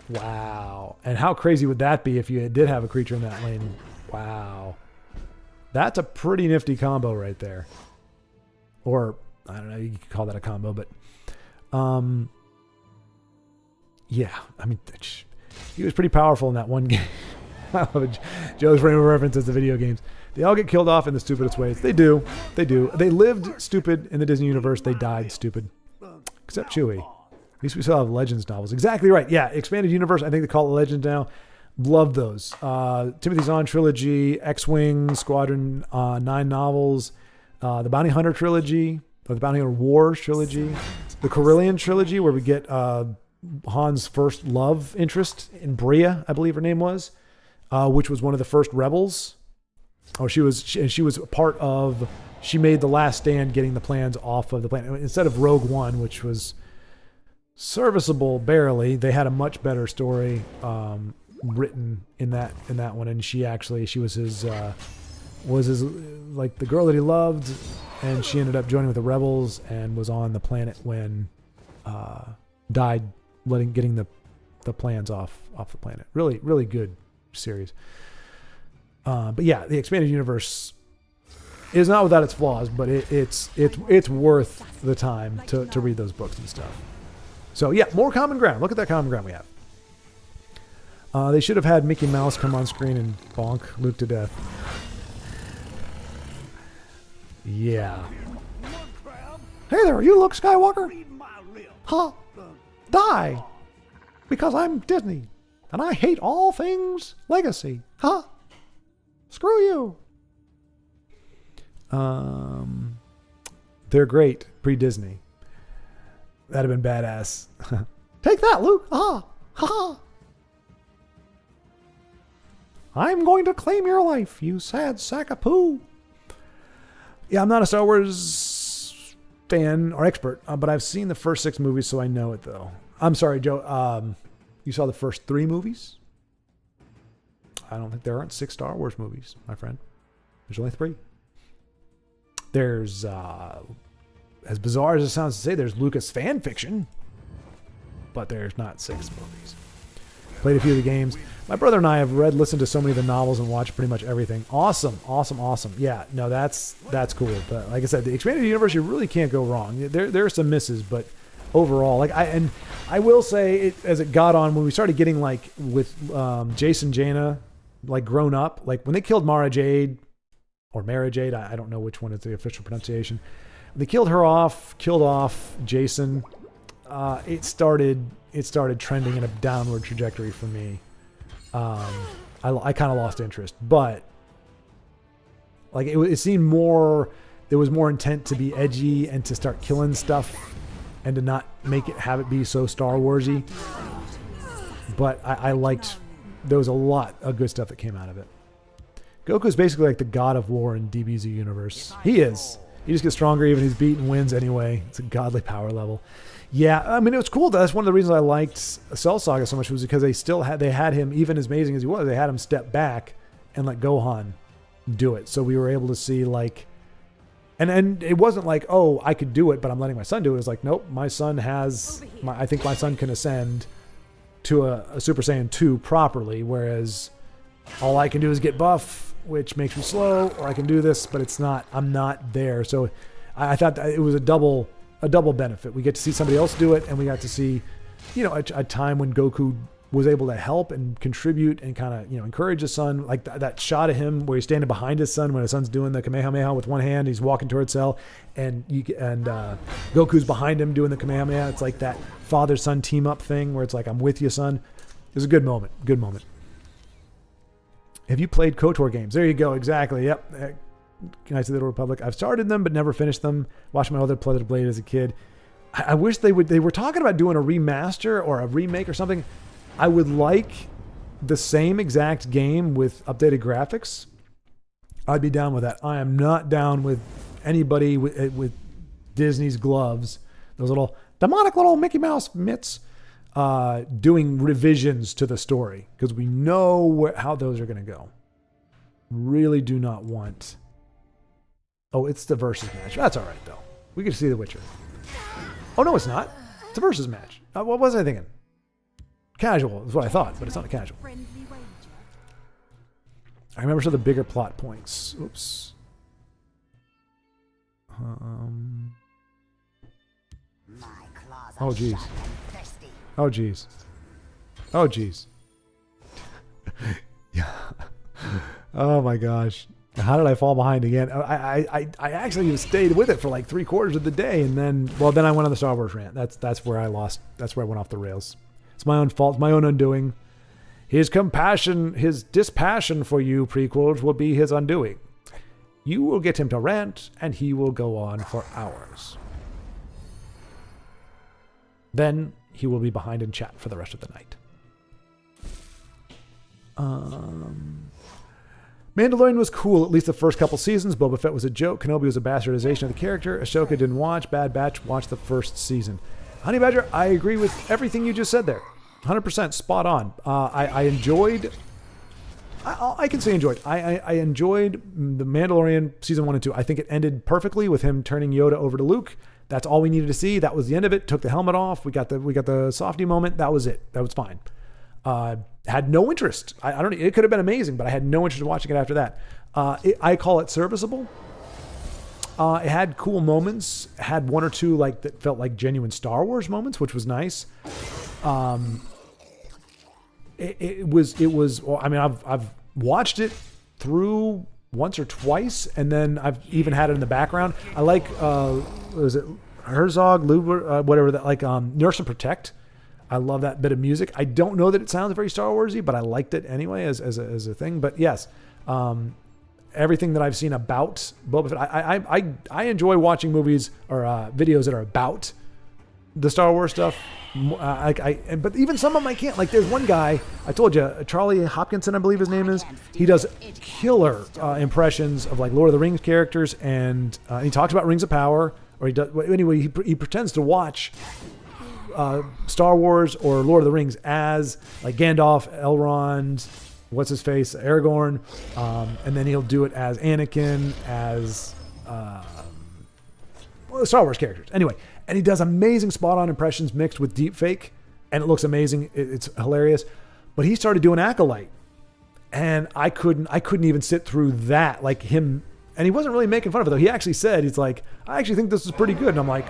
Wow. And how crazy would that be if you did have a creature in that lane? Wow. That's a pretty nifty combo right there. Or, I don't know, you could call that a combo, but yeah, I mean, he was pretty powerful in that one game. I love it. Joe's frame of reference is the video games. They all get killed off in the stupidest ways. They do. They do. They lived stupid in the Disney universe. They died stupid. Except Chewie. At least we still have Legends novels. Exactly right. Yeah, expanded universe. I think they call it Legends now. Love those. Timothy Zahn trilogy, X-Wing, Squadron 9 novels, the Bounty Hunter trilogy, or the Bounty Hunter Wars trilogy, the Corellian trilogy, where we get Han's first love interest in Bria, I believe her name was, which was one of the first rebels. Oh, she was a part of. She made the last stand, getting the plans off of the planet instead of Rogue One, which was serviceable barely. They had a much better story written in that one, and she was his like the girl that he loved, and she ended up joining with the rebels and was on the planet when died getting the plans off the planet. Really, really good series. But yeah, the expanded universe is not without its flaws, but it's worth the time to read those books and stuff. So yeah, more common ground. Look at that common ground we have. They should have had Mickey Mouse come on screen and bonk Luke to death. Yeah. Hey there, you Luke Skywalker? Huh? Die! Because I'm Disney, and I hate all things legacy. Huh? Screw you. They're great pre-Disney. That'd have been badass. Take that, Luke. Ha ha. I'm going to claim your life, you sad sack of poo. Yeah, I'm not a Star Wars fan or expert, but I've seen the first 6 movies, so I know it, though. I'm sorry, Joe. You saw the first 3 movies? I don't think there aren't 6 Star Wars movies, my friend. There's only 3. There's, as bizarre as it sounds to say, there's Lucas fan fiction, but there's not 6 movies. Played a few of the games. My brother and I have listened to so many of the novels and watched pretty much everything. Awesome. Yeah, no, that's cool. But like I said, the expanded universe, you really can't go wrong. There are some misses, but overall, I will say, as it got on, when we started getting like with Jason Jaina, like grown up, like when they killed Mara Jade, or Mara Jade, I don't know which one is the official pronunciation. When they killed off Jason, it started trending in a downward trajectory for me. I kind of lost interest, but like it seemed more, there was more intent to be edgy and to start killing stuff and to not have it be so Star Warsy. But I liked, there was a lot of good stuff that came out of it. Goku's basically like the god of war in DBZ universe. He is. He just gets stronger even if he's beaten wins anyway. It's a godly power level. Yeah, I mean, it was cool. That's one of the reasons I liked Cell Saga so much, was because they had him, even as amazing as he was, they had him step back and let Gohan do it. So we were able to see like, and it wasn't like, oh, I could do it, but I'm letting my son do it. It was like, nope, my son I think my son can ascend to a Super Saiyan 2 properly, whereas all I can do is get buff, which makes me slow, or I can do this, but I'm not there. So I thought that it was a double benefit. We get to see somebody else do it, and we got to see, a time when Goku was able to help and contribute and kind of, encourage his son. Like that shot of him where he's standing behind his son when his son's doing the Kamehameha with one hand, he's walking towards Cell, and Goku's behind him doing the Kamehameha. It's like that father-son team-up thing where it's like, I'm with you, son. It was a good moment. Good moment. Have you played KOTOR games? There you go. Exactly. Yep. Knights of the Old Republic. I've started them, but never finished them. Watched my other Blooded Blade as a kid. I wish they were talking about doing a remaster or a remake or something. I would like the same exact game with updated graphics. I'd be down with that. I am not down with anybody with Disney's gloves, those little demonic little Mickey Mouse mitts, doing revisions to the story, because we know how those are going to go. Really do not want. Oh, it's the versus match. That's all right though. We get to see The Witcher. Oh no, it's not. It's a versus match. What was I thinking? Casual is what I thought, but it's not a casual. Friendly wager. I remember some of the bigger plot points. Oops. Oh geez. Oh geez. Oh geez. Yeah. Oh my gosh. How did I fall behind again? I actually stayed with it for like 3/4 of the day, and then I went on the Star Wars rant. That's where I lost. That's where I went off the rails. It's my own fault, my own undoing. His dispassion for you prequels will be his undoing. You will get him to rant, and he will go on for hours. Then he will be behind in chat for the rest of the night. Mandalorian was cool, at least the first couple seasons. Boba Fett was a joke. Kenobi was a bastardization of the character. Ahsoka didn't watch. Bad Batch watched the first season. Honey Badger, I agree with everything you just said there. 100% spot on. I enjoyed... I can say enjoyed. I enjoyed the Mandalorian season 1 and 2. I think it ended perfectly with him turning Yoda over to Luke. That's all we needed to see. That was the end of it. Took the helmet off. We got the softy moment. That was it. That was fine. Had no interest. I don't. It could have been amazing, but I had no interest in watching it after that. I call it serviceable. It had cool moments. Had one or two that felt like genuine Star Wars moments, which was nice. It was. Well, I mean, I've watched it through once or twice, and then I've even had it in the background. I like. Was it Herzog, Luber, whatever that Nurse and Protect. I love that bit of music. I don't know that it sounds very Star Warsy, but I liked it anyway as a thing. But yes, everything that I've seen about Boba Fett, I enjoy watching movies or videos that are about the Star Wars stuff. But even some of them I can't. Like there's one guy I told you, Charlie Hopkinson, I believe his name is. He does killer impressions of Lord of the Rings characters, and he talks about Rings of Power. Or he does anyway. He pretends to watch Star Wars or Lord of the Rings as Gandalf, Elrond, what's his face, Aragorn, and then he'll do it as Anakin, as Star Wars characters. Anyway, and he does amazing spot-on impressions mixed with deep fake, and it looks amazing. It's hilarious. But he started doing Acolyte, and I couldn't even sit through that him. And he wasn't really making fun of it though. He actually said, he's like, I actually think this is pretty good. And I'm like,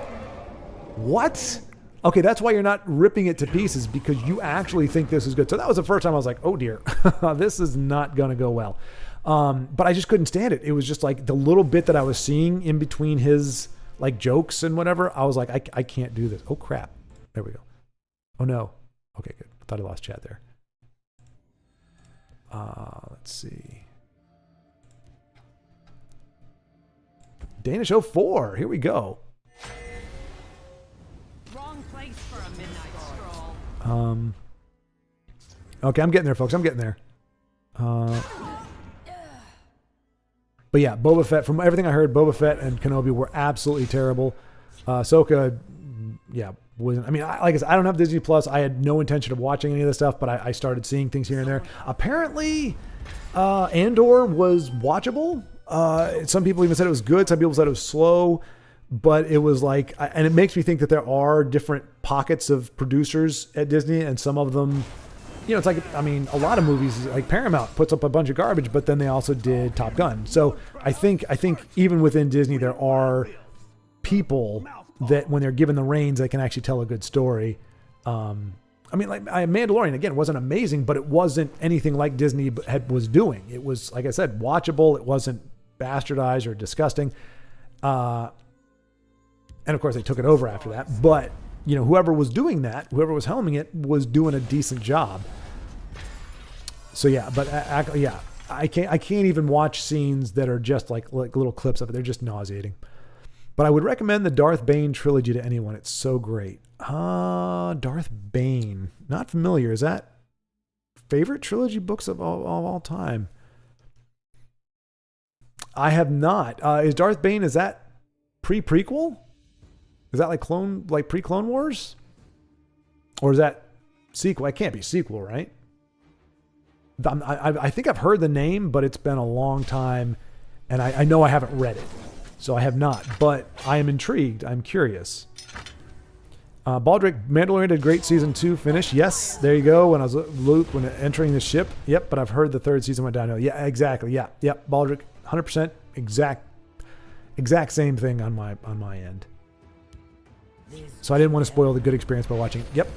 what? Okay, that's why you're not ripping it to pieces, because you actually think this is good. So that was the first time I was like, oh dear, this is not going to go well. But I just couldn't stand it. It was just the little bit that I was seeing in between his jokes and whatever. I was like, I can't do this. Oh crap. There we go. Oh no. Okay, good. I thought I lost chat there. Let's see. Danish 04. Here we go. Wrong place for a midnight stroll. Okay, I'm getting there, folks. I'm getting there. But yeah, Boba Fett, from everything I heard, Boba Fett and Kenobi were absolutely terrible. Ahsoka, yeah, wasn't. I mean, like I said, I don't have Disney Plus. I had no intention of watching any of this stuff, but I started seeing things here and there. Apparently, Andor was watchable. Some people even said it was good. Some people said it was slow, but it was and it makes me think that there are different pockets of producers at Disney, and some of them, it's a lot of movies, Paramount puts up a bunch of garbage, but then they also did Top Gun. So I think even within Disney, there are people that when they're given the reins, they can actually tell a good story. Mandalorian, again, wasn't amazing, but it wasn't anything like Disney was doing. It was, like I said, watchable. It wasn't bastardized or disgusting. And of course they took it over after that, but whoever was doing that, whoever was helming it, was doing a decent job. So yeah, but yeah, I can't even watch scenes that are just like little clips of it. They're just nauseating. But I would recommend the Darth Bane trilogy to anyone. It's so great. Darth Bane. Not familiar. Is that favorite trilogy books of all time? I have not. Is Darth Bane, is that pre-prequel? Is that like pre-Clone Wars? Or is that sequel? It can't be sequel, right? I think I've heard the name, but it's been a long time, and I know I haven't read it. So I have not, but I am intrigued. I'm curious. Baldric, Mandalorian did great season 2 finish. Yes, there you go. When I was Luke, when entering the ship. Yep, but I've heard the 3rd season went downhill. Yeah, exactly. Yeah, yep. Baldric, 100% exact same thing on my end. So I didn't want to spoil the good experience by watching. Yep,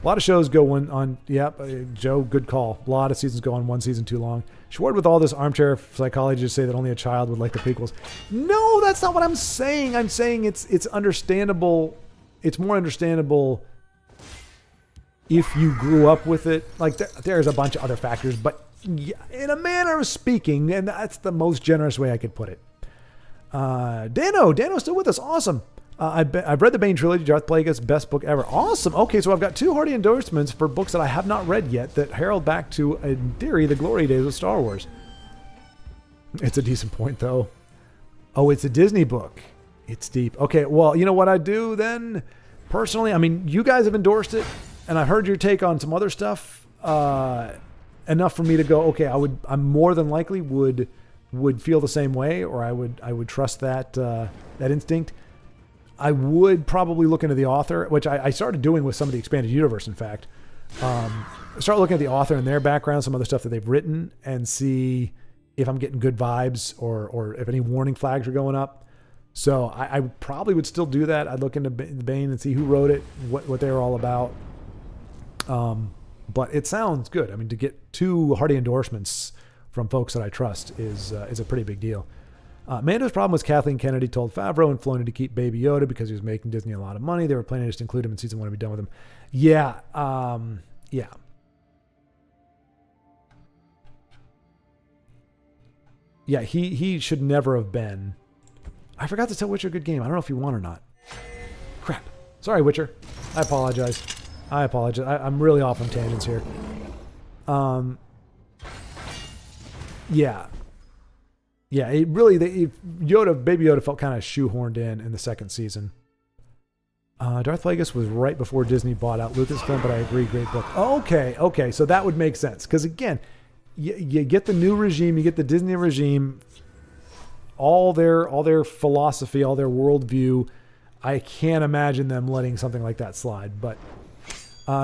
a lot of shows go on. Yep, Joe, good call. A lot of seasons go on one season too long. Short with all this armchair psychology to say that only a child would like the prequels. No, that's not what I'm saying. I'm saying it's understandable. It's more understandable if you grew up with it. Like there's a bunch of other factors, but in a manner of speaking, and that's the most generous way I could put it. Dano's still with us. Awesome. I've read the Bane trilogy, Darth Plagueis, best book ever. Awesome. Okay, so I've got 2 hearty endorsements for books that I have not read yet that herald back to, in theory, the glory days of Star Wars. It's a decent point, though. Oh, it's a Disney book. It's deep. Okay, well, you know what I do then? Personally, I mean, you guys have endorsed it, and I've heard your take on some other stuff. Enough for me to go, okay, I'm more than likely would feel the same way, or I would trust that instinct. I would probably look into the author, which I started doing with some of the expanded universe, in fact. Start looking at the author and their background, some other stuff that they've written, and see if I'm getting good vibes or if any warning flags are going up. So I probably would still do that. I'd look into Bane and see who wrote it, what they were all about. But it sounds good. I mean, to get 2 hearty endorsements from folks that I trust is a pretty big deal. Mando's problem was Kathleen Kennedy told Favreau and Filoni to keep Baby Yoda because he was making Disney a lot of money. They were planning to just include him in season 1 and be done with him. Yeah. Yeah. Yeah, he should never have been. I forgot to tell Witcher a good game. I don't know if you won or not. Crap. Sorry, Witcher. I apologize. I'm really off on tangents here. Yeah. Yeah, it really, Baby Yoda felt kind of shoehorned in the 2nd season. Darth Plagueis was right before Disney bought out Lucasfilm, but I agree, great book. Okay, so that would make sense. Because again, you get the new regime, you get the Disney regime, all their philosophy, all their worldview. I can't imagine them letting something like that slide. But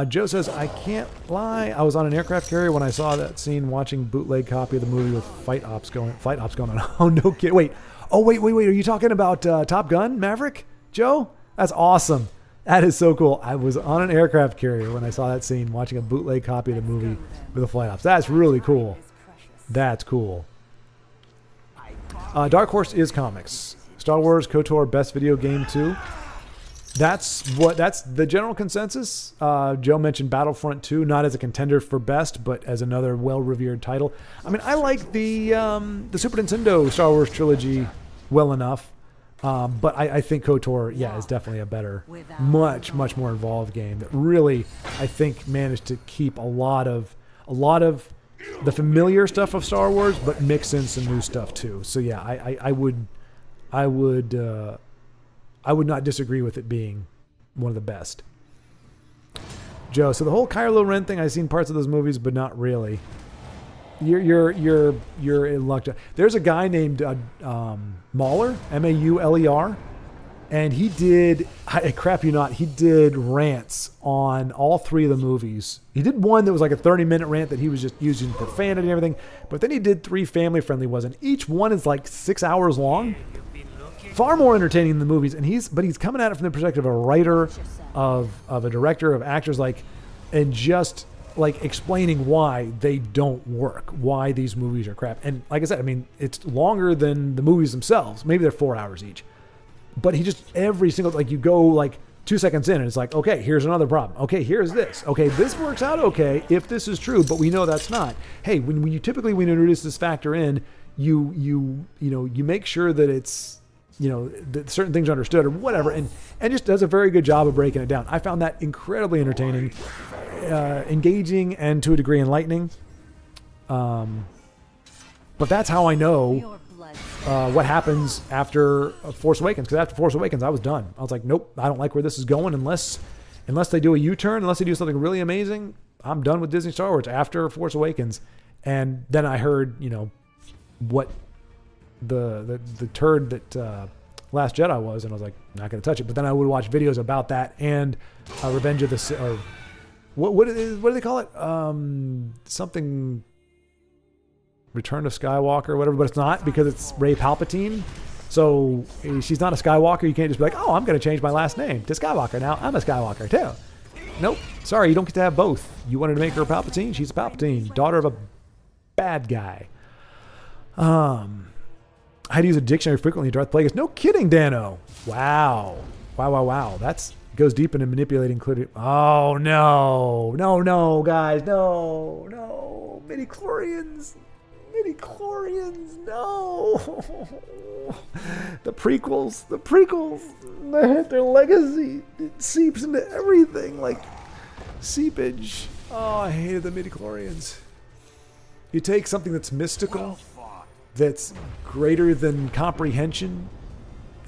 Joe says, I can't lie. I was on an aircraft carrier when I saw that scene watching bootleg copy of the movie with flight ops going on. Oh, no kid. Wait. Are you talking about Top Gun Maverick, Joe? That's awesome. That is so cool. I was on an aircraft carrier when I saw that scene watching a bootleg copy of the movie with the flight ops. That's really cool. That's cool. Dark Horse is comics. Star Wars KOTOR best video game too. That's the general consensus. Joe mentioned Battlefront 2, not as a contender for best, but as another well-revered title. I mean, I like the Super Nintendo Star Wars trilogy well enough, but I think KOTOR, is definitely a better, much more involved game that really, I think, managed to keep a lot of the familiar stuff of Star Wars, but mix in some new stuff too. So yeah, I would not disagree with it being one of the best. Joe, so the whole Kylo Ren thing, I've seen parts of those movies, but not really. You're in luck. There's a guy named Mauler, Mauler, and he did, I crap you not, he did rants on all 3 of the movies. He did one that was like a 30-minute rant that he was just using profanity and everything, but then he did 3 family-friendly ones, and each one is like 6 hours long. Far more entertaining than the movies, and he's coming at it from the perspective of a writer, of a director, of actors, and just explaining why they don't work, why these movies are crap. And like I said, I mean, it's longer than the movies themselves. Maybe they're 4 hours each, but he just every single you go 2 seconds in, and it's like, okay, here's another problem. Okay, here's this. Okay, this works out okay if this is true, but we know that's not. Hey, when you introduce this factor in, you make sure that it's certain things are understood or whatever, and just does a very good job of breaking it down. I found that incredibly entertaining, engaging, and to a degree enlightening. But that's how I know Your blood. what happens after Force Awakens. Because after Force Awakens, I was done. I was like, nope, I don't like where this is going unless they do a U-turn, unless they do something really amazing. I'm done with Disney Star Wars after Force Awakens. And then I heard, what the turd that Last Jedi was, and I was like, not going to touch it. But then I would watch videos about that and Revenge of the Sith, or what do they call it? Something Return of Skywalker or whatever, but it's not, because it's Rey Palpatine. So she's not a Skywalker. You can't just be like, oh, I'm going to change my last name to Skywalker now. I'm a Skywalker too. Nope. Sorry, you don't get to have both. You wanted to make her Palpatine? She's a Palpatine, daughter of a bad guy. I had to use a dictionary frequently. Darth Plagueis. No kidding, Dano. Wow. That's goes deep into manipulating. Including. Oh no, guys, no. Midichlorians, no. The prequels. Their legacy, it seeps into everything like seepage. Oh, I hated the midichlorians. You take something that's mystical, that's greater than comprehension.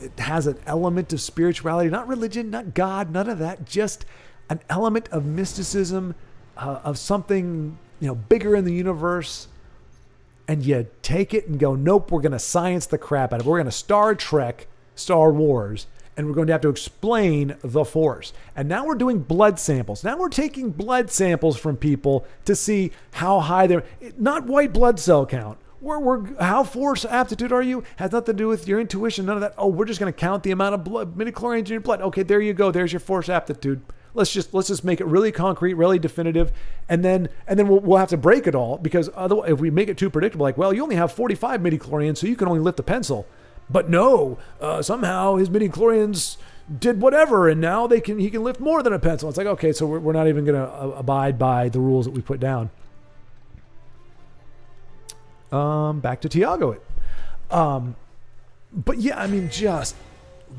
It has an element of spirituality, not religion, not God, none of that. Just an element of mysticism, of something bigger in the universe. And you take it and go, nope, we're going to science the crap out of it. We're going to Star Trek, Star Wars, and we're going to have to explain the Force. And now we're doing blood samples. Now we're taking blood samples from people to see how high they're, not white blood cell count. How Force aptitude are you? Has nothing to do with your intuition, none of that. Oh, we're just going to count the amount of blood, midichlorians in your blood. Okay, there you go. There's your Force aptitude. Let's just make it really concrete, really definitive, and then we'll have to break it all, because otherwise, if we make it too predictable, like, well, you only have 45 midichlorians, so you can only lift a pencil. But no, somehow his midichlorians did whatever, and now he can lift more than a pencil. It's like, okay, so we're not even going to abide by the rules that we put down. Back to Tiago. But yeah, I mean, just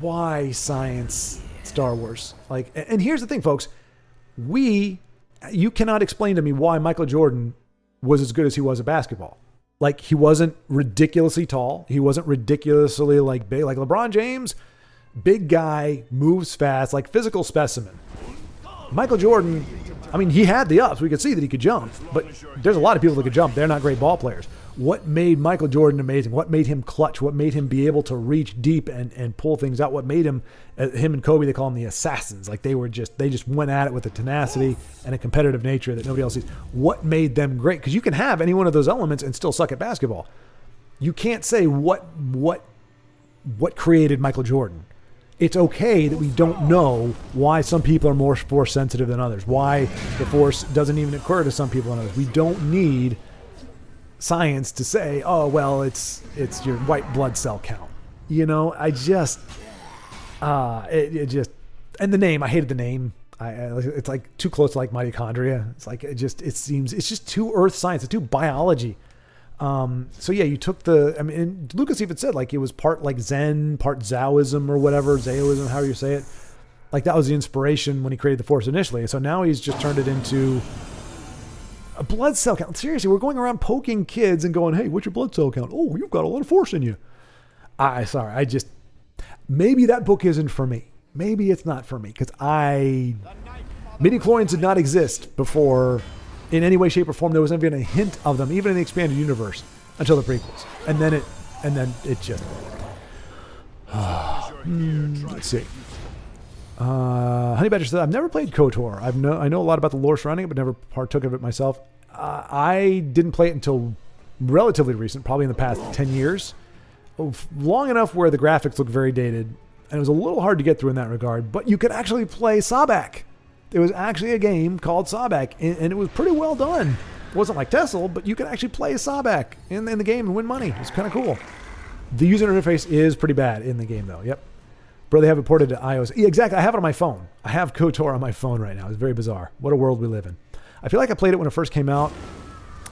why science Star Wars? Like, and here's the thing, folks. You cannot explain to me why Michael Jordan was as good as he was at basketball. Like, he wasn't ridiculously tall. He wasn't ridiculously like big, like LeBron James. Big guy, moves fast, like physical specimen. Michael Jordan, I mean, he had the ups. We could see that he could jump, but there's a lot of people that could jump. They're not great ball players. What made Michael Jordan amazing? What made him clutch? What made him be able to reach deep and pull things out? What made him and Kobe, they call them the assassins. Like, they just went at it with a tenacity and a competitive nature that nobody else sees. What made them great? Because you can have any one of those elements and still suck at basketball. You can't say what created Michael Jordan. It's okay that we don't know why some people are more force sensitive than others, why the force doesn't even occur to some people and others. We don't need science to say, oh, well, it's your white blood cell count. I just, it just, and the name, I hated the name. It's like too close to like mitochondria. It's like, it's just too earth science. It's too biology. So yeah, you took and Lucas even said like it was part like Zen, part Zaoism or whatever, Zaoism, however you say it. Like, that was the inspiration when he created the Force initially. So now he's just turned it into a blood cell count. Seriously, we're going around poking kids and going, hey, what's your blood cell count? Oh, you've got a lot of Force in you. Maybe that book isn't for me. Maybe it's not for me, because midichlorians did not exist before in any way, shape, or form. There was never even a hint of them, even in the expanded universe, until the prequels. And then it just. Let's see. Honey Badger said, I've never played KOTOR. I know a lot about the lore surrounding it, but never partook of it myself. I didn't play it until relatively recent, probably in the past 10 years. Long enough where the graphics look very dated, and it was a little hard to get through in that regard, but you could actually play Sabak. There was actually a game called Sabak, and it was pretty well done. It wasn't like Tessel, but you could actually play Sabak in the game and win money. It's kind of cool. The user interface is pretty bad in the game, though. Yep. Bro, they have it ported to iOS. Yeah, exactly. I have it on my phone. I have KOTOR on my phone right now. It's very bizarre. What a world we live in. I feel like I played it when it first came out.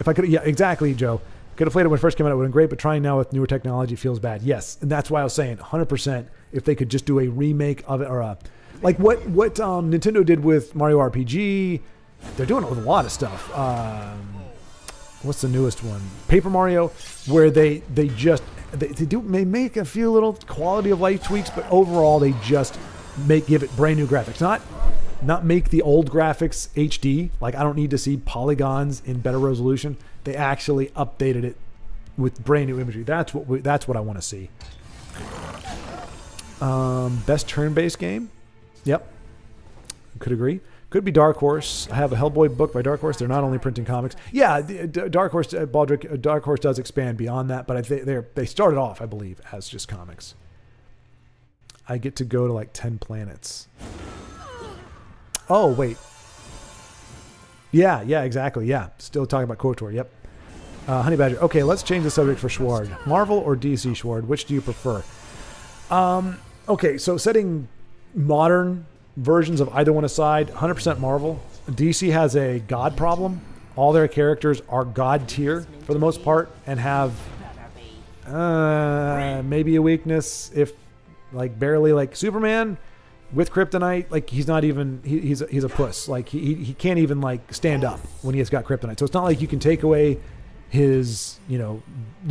If I could, yeah, exactly, Joe. Could have played it when it first came out. It would have been great, but trying now with newer technology feels bad. Yes, and that's why I was saying 100%. If they could just do a remake of it, or like what Nintendo did with Mario RPG, they're doing it with a lot of stuff. What's the newest one? Paper Mario, where they make a few little quality of life tweaks, but overall they just give it brand new graphics. Not make the old graphics HD. Like, I don't need to see polygons in better resolution. They actually updated it with brand new imagery. That's what I want to see. Best turn-based game? Yep. Could agree. Could be Dark Horse. I have a Hellboy book by Dark Horse. They're not only printing comics. Yeah, Dark Horse, Baldric, Dark Horse does expand beyond that, but they started off, I believe, as just comics. I get to go to like 10 planets. Oh, wait. Yeah, exactly. Yeah, still talking about KOTOR. Yep. Honey Badger. Okay, let's change the subject for Schward. Marvel or DC, Schward? Which do you prefer? Okay, so setting modern versions of either one aside, 100% Marvel. DC has a god problem. All their characters are god tier for the most part and have maybe a weakness, if like barely, like Superman with kryptonite. Like he's not even he's a puss. Like he can't even like stand up when he has got kryptonite. So it's not like you can take away his, you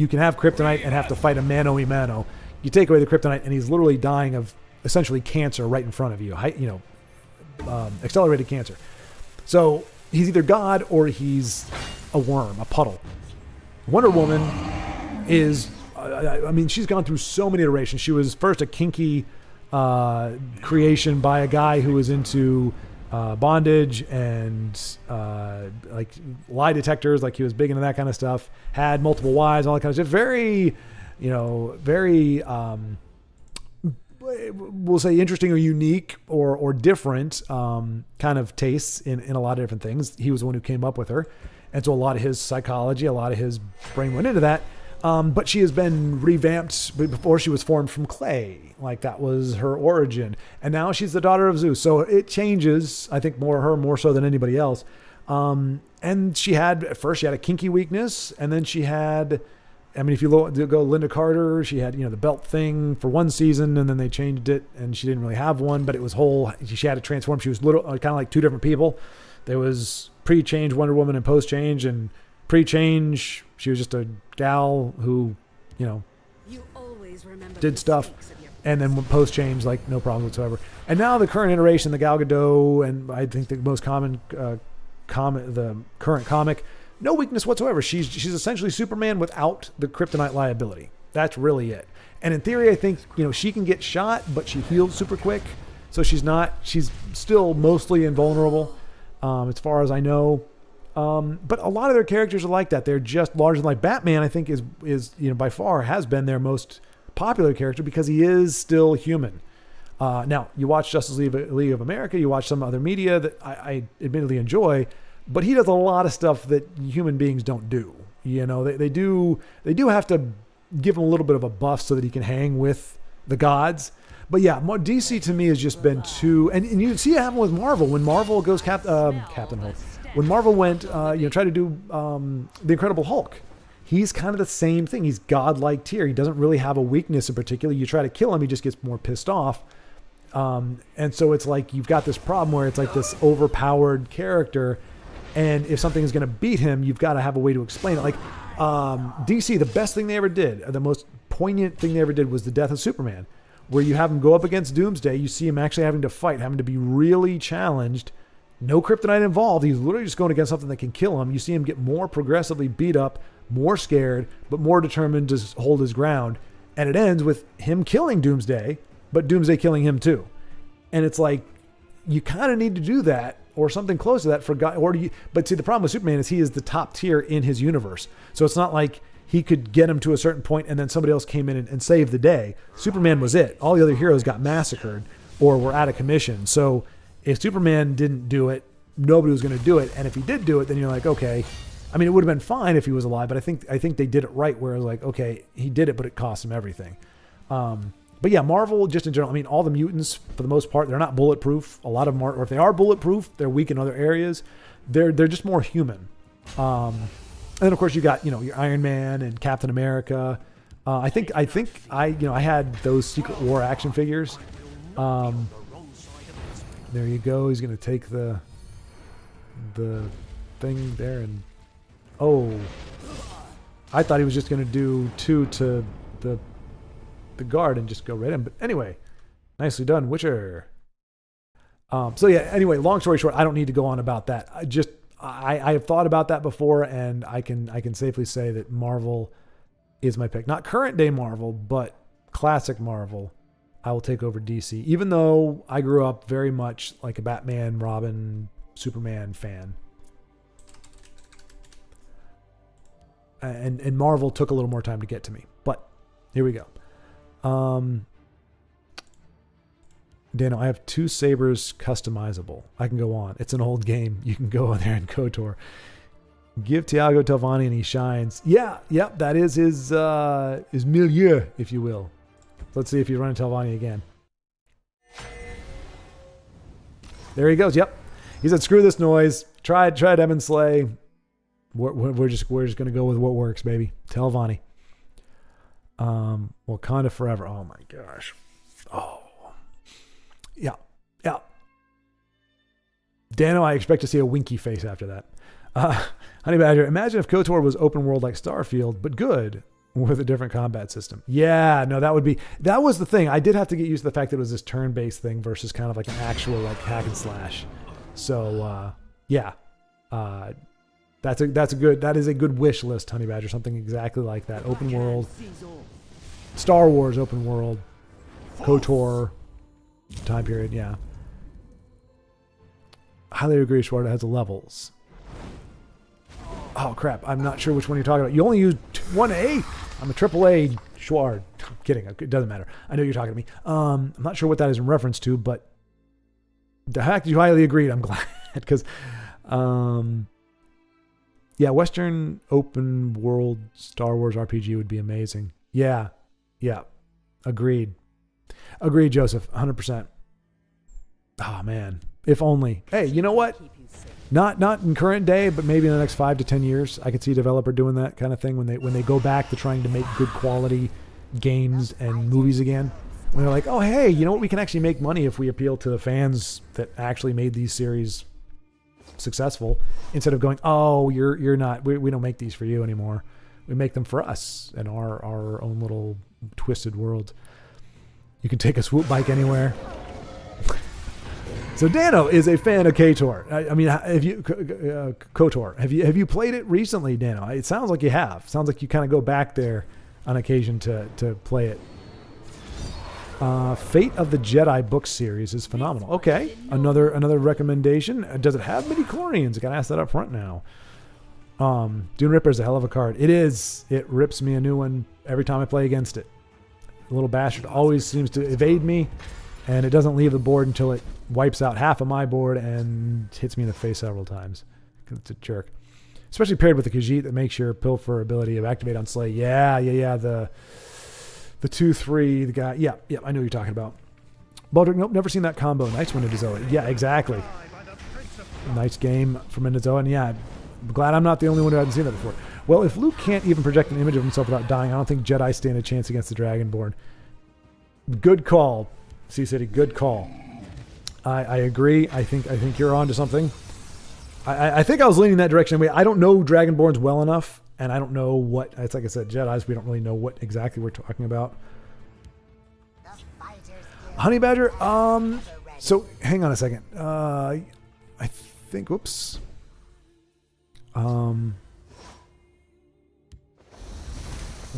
can have kryptonite and have to fight a mano-a-mano. You take away the kryptonite and he's literally dying of essentially cancer right in front of you, accelerated cancer. So he's either God or he's a worm, a puddle. Wonder Woman is, she's gone through so many iterations. She was first a kinky creation by a guy who was into bondage and like lie detectors, like he was big into that kind of stuff, had multiple wives, all that kind of stuff. Very, we'll say interesting or unique or different kind of tastes in a lot of different things. He was the one who came up with her. And so a lot of his psychology, a lot of his brain went into that. But she has been revamped before she was formed from clay. Like that was her origin. And now she's the daughter of Zeus. So it changes, I think, more so than anybody else. And at first she had a kinky weakness. And then she had, if you go Linda Carter, she had, the belt thing for one season, and then they changed it and she didn't really have one, but it was she had to transform. She was kind of like two different people. There was pre-change Wonder Woman and post-change, and pre-change, she was just a gal who, you always did stuff. And then post-change, like no problem whatsoever. And now the current iteration, the Gal Gadot, and I think the most common the current comic, no weakness whatsoever. She's essentially Superman without the kryptonite liability. That's really it. And in theory, I think, she can get shot, but she heals super quick. So she's still mostly invulnerable, as far as I know. But a lot of their characters are like that. They're just larger than life. Batman, I think, is by far has been their most popular character because he is still human. Now, you watch Justice League of America, you watch some other media that I admittedly enjoy, but he does a lot of stuff that human beings don't do. They do have to give him a little bit of a buff so that he can hang with the gods. But yeah, DC to me has just been too, and you see it happen with Marvel. When Marvel goes Captain Hulk, when Marvel went, try to do the Incredible Hulk, he's kind of the same thing. He's godlike tier. He doesn't really have a weakness in particular. You try to kill him, he just gets more pissed off. And so it's like you've got this problem where it's like this overpowered character, and if something is going to beat him, you've got to have a way to explain it. Like DC, the best thing they ever did, the most poignant thing they ever did was the death of Superman, where you have him go up against Doomsday. You see him actually having to fight, having to be really challenged. No kryptonite involved. He's literally just going against something that can kill him. You see him get more progressively beat up, more scared, but more determined to hold his ground. And it ends with him killing Doomsday, but Doomsday killing him too. And it's like, you kind of need to do that or something close to that for God. But see, the problem with Superman is he is the top tier in his universe. So it's not like he could get him to a certain point and then somebody else came in and saved the day. Superman was it. All the other heroes got massacred or were out of commission. So if Superman didn't do it, nobody was going to do it. And if he did do it, then you're like, okay. It would have been fine if he was alive, but I think they did it right where it was like, okay, he did it, but it cost him everything. But yeah, Marvel, just in general, all the mutants, for the most part, they're not bulletproof. A lot of them are, or if they are bulletproof, they're weak in other areas. They're just more human. then of course you got, your Iron Man and Captain America. I think I had those Secret War action figures. There you go. He's going to take the thing there and I thought he was just going to do 2 to the guard and just go right in. But anyway, nicely done, Witcher. So yeah, anyway, long story short, I don't need to go on about that. I have thought about that before, and I can safely say that Marvel is my pick. Not current day Marvel, but classic Marvel. I will take over DC, even though I grew up very much like a Batman, Robin, Superman fan. And Marvel took a little more time to get to me, but here we go. Dano, I have 2 sabers customizable. I can go on. It's an old game. You can go in there and KOTOR. Give Tiago Telvanni and he shines. Yeah, that is his milieu, if you will. Let's see if you run into Telvanni again. There he goes. Yep. He said, screw this noise. Tried Demon Slay. We're just going to go with what works, baby. Telvanni. Wakanda forever. Oh my gosh. Oh. Yeah. Dano, I expect to see a winky face after that. Honey Badger, imagine if KOTOR was open world like Starfield, but good with a different combat system. Yeah, no, that was the thing. I did have to get used to the fact that it was this turn-based thing versus kind of like an actual like hack and slash. So, yeah. That is a good wish list, Honey Badger. Something exactly like that. Open world. Star Wars open world. KOTOR time period, yeah. Highly agree, Schwarta has the levels. Oh, crap. I'm not sure which one you're talking about. You only used 1A? I'm a AAA Schward. I'm kidding. It doesn't matter. I know you're talking to me. I'm not sure what that is in reference to, but the fact that you highly agreed, I'm glad. Because, yeah, Western open world Star Wars RPG would be amazing. Yeah. Agreed, Joseph. 100%. Oh, man. If only. Hey, you know what? Not in current day, but maybe in the next 5 to 10 years, I could see a developer doing that kind of thing when they go back to trying to make good quality games and movies again. When they're like, oh, hey, you know what? We can actually make money if we appeal to the fans that actually made these series successful, instead of going, oh, you're not. We don't make these for you anymore. We make them for us in our own little twisted world. You can take a swoop bike anywhere. So Dano is a fan of KOTOR. I mean, KOTOR. Have you played it recently, Dano? It sounds like you have. Sounds like you kind of go back there on occasion to play it. Fate of the Jedi book series is phenomenal. Okay, another recommendation. Does it have midi-chlorians? I gotta ask that up front now. Dune Ripper is a hell of a card. It is. It rips me a new one every time I play against it. The little bastard always seems to evade me, and it doesn't leave the board until it wipes out half of my board and hits me in the face several times. It's a jerk. Especially paired with the Khajiit that makes your Pilfer ability of activate on Slay. Yeah. The 2/3, the guy. Yeah, I know what you're talking about. Baldric, nope, never seen that combo. Nice one, Indazoa. Yeah, exactly. Nice game from Indazoa. And yeah, I'm glad I'm not the only one who hasn't seen that before. Well, if Luke can't even project an image of himself without dying, I don't think Jedi stand a chance against the Dragonborn. Good call, C-City. Good call. I agree. I think you're on to something. I think I was leaning that direction. I don't know Dragonborns well enough, and I don't know what. It's like I said, Jedis. We don't really know what exactly we're talking about. Honey Badger. So hang on a second. I think. Whoops. What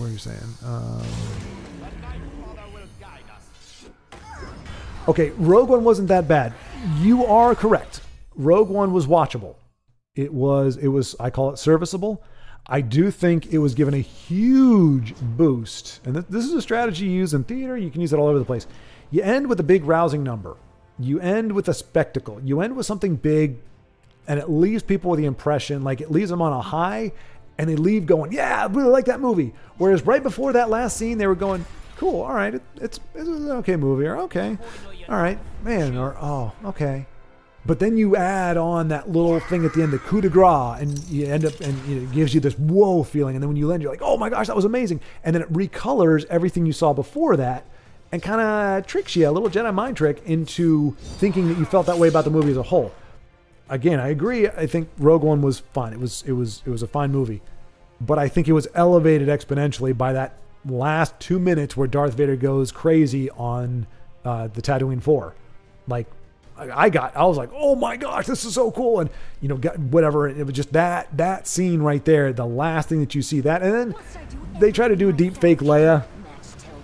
are you saying? Okay, Rogue One wasn't that bad. You are correct. Rogue One was watchable. It was. I call it serviceable. I do think it was given a huge boost, and this is a strategy you use in theater. You can use it all over the place. You end with a big rousing number. You end with a spectacle. You end with something big, and it leaves people with the impression, like it leaves them on a high, and they leave going, yeah, I really like that movie. Whereas right before that last scene, they were going, cool, all right, it's an okay movie, or okay, all right, man, or oh, okay. But then you add on that little thing at the end, the coup de grace, and you end up, and it gives you this whoa feeling. And then when you land, you're like, oh my gosh, that was amazing. And then it recolors everything you saw before that and kind of tricks you, a little Jedi mind trick, into thinking that you felt that way about the movie as a whole. Again, I agree. I think Rogue One was fun. It was a fine movie. But I think it was elevated exponentially by that last 2 minutes where Darth Vader goes crazy on the Tatooine 4. Like, I was like, oh my gosh, this is so cool. And, whatever. It was just that scene right there, the last thing that you see that. And then they try to do a deep fake Leia.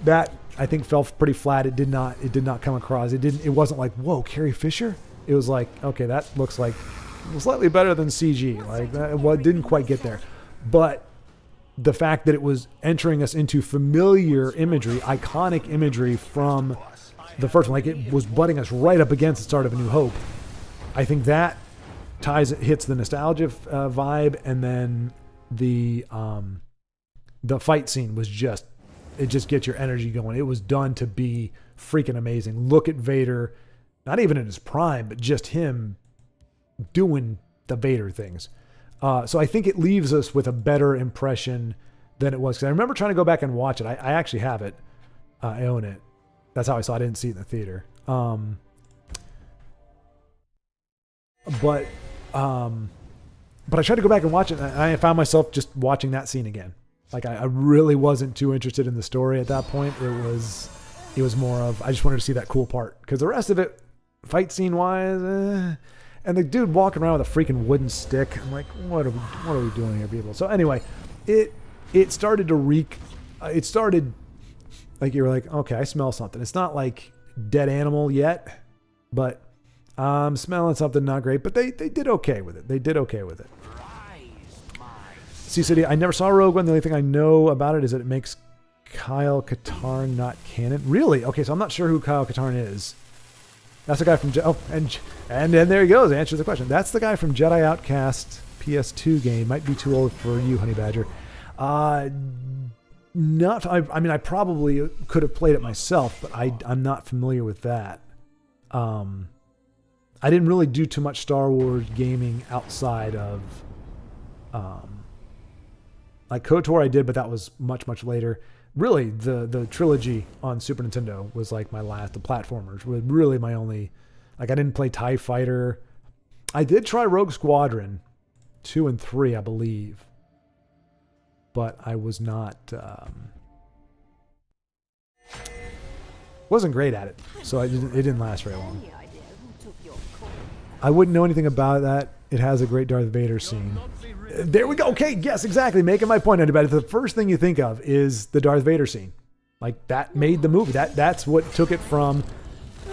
That, I think, fell pretty flat. It did not come across. It wasn't like, whoa, Carrie Fisher? It was like, okay, that looks like slightly better than CG. Like, it didn't quite get there. But the fact that it was entering us into familiar imagery, iconic imagery from the first one, like it was butting us right up against the start of A New Hope. I think that hits the nostalgia vibe, and then the fight scene was just gets your energy going. It was done to be freaking amazing. Look at Vader, not even in his prime, but just him doing the Vader things. So I think it leaves us with a better impression than it was. Because I remember trying to go back and watch it. I actually have it. I own it. That's how I saw it. I didn't see it in the theater. But I tried to go back and watch it, and I found myself just watching that scene again. Like, I really wasn't too interested in the story at that point. It was more of, I just wanted to see that cool part. Because the rest of it, fight scene wise, and the dude walking around with a freaking wooden stick. I'm like, what are we doing here, people? So anyway, it started to reek. It started like you were like, okay, I smell something. It's not like dead animal yet, but I'm smelling something not great. But they did okay with it. They did okay with it. Sea City, I never saw Rogue One. The only thing I know about it is that it makes Kyle Katarn not canon. Really? Okay, so I'm not sure who Kyle Katarn is. That's the guy from and there he goes. Answers the question. That's the guy from Jedi Outcast PS2 game. Might be too old for you, Honey Badger. I mean, I probably could have played it myself, but I'm not familiar with that. I didn't really do too much Star Wars gaming outside of like KOTOR I did, but that was much later. Really, the trilogy on Super Nintendo was like my last. The platformers were really my only. Like, I didn't play TIE Fighter. I did try Rogue Squadron 2 and 3, I believe, but I was not. Wasn't great at it, so it didn't last very long. I wouldn't know anything about that. It has a great Darth Vader scene. There we go. Okay, yes, exactly. Making my point about it. The first thing you think of is the Darth Vader scene. Like, that made the movie. That's what took it from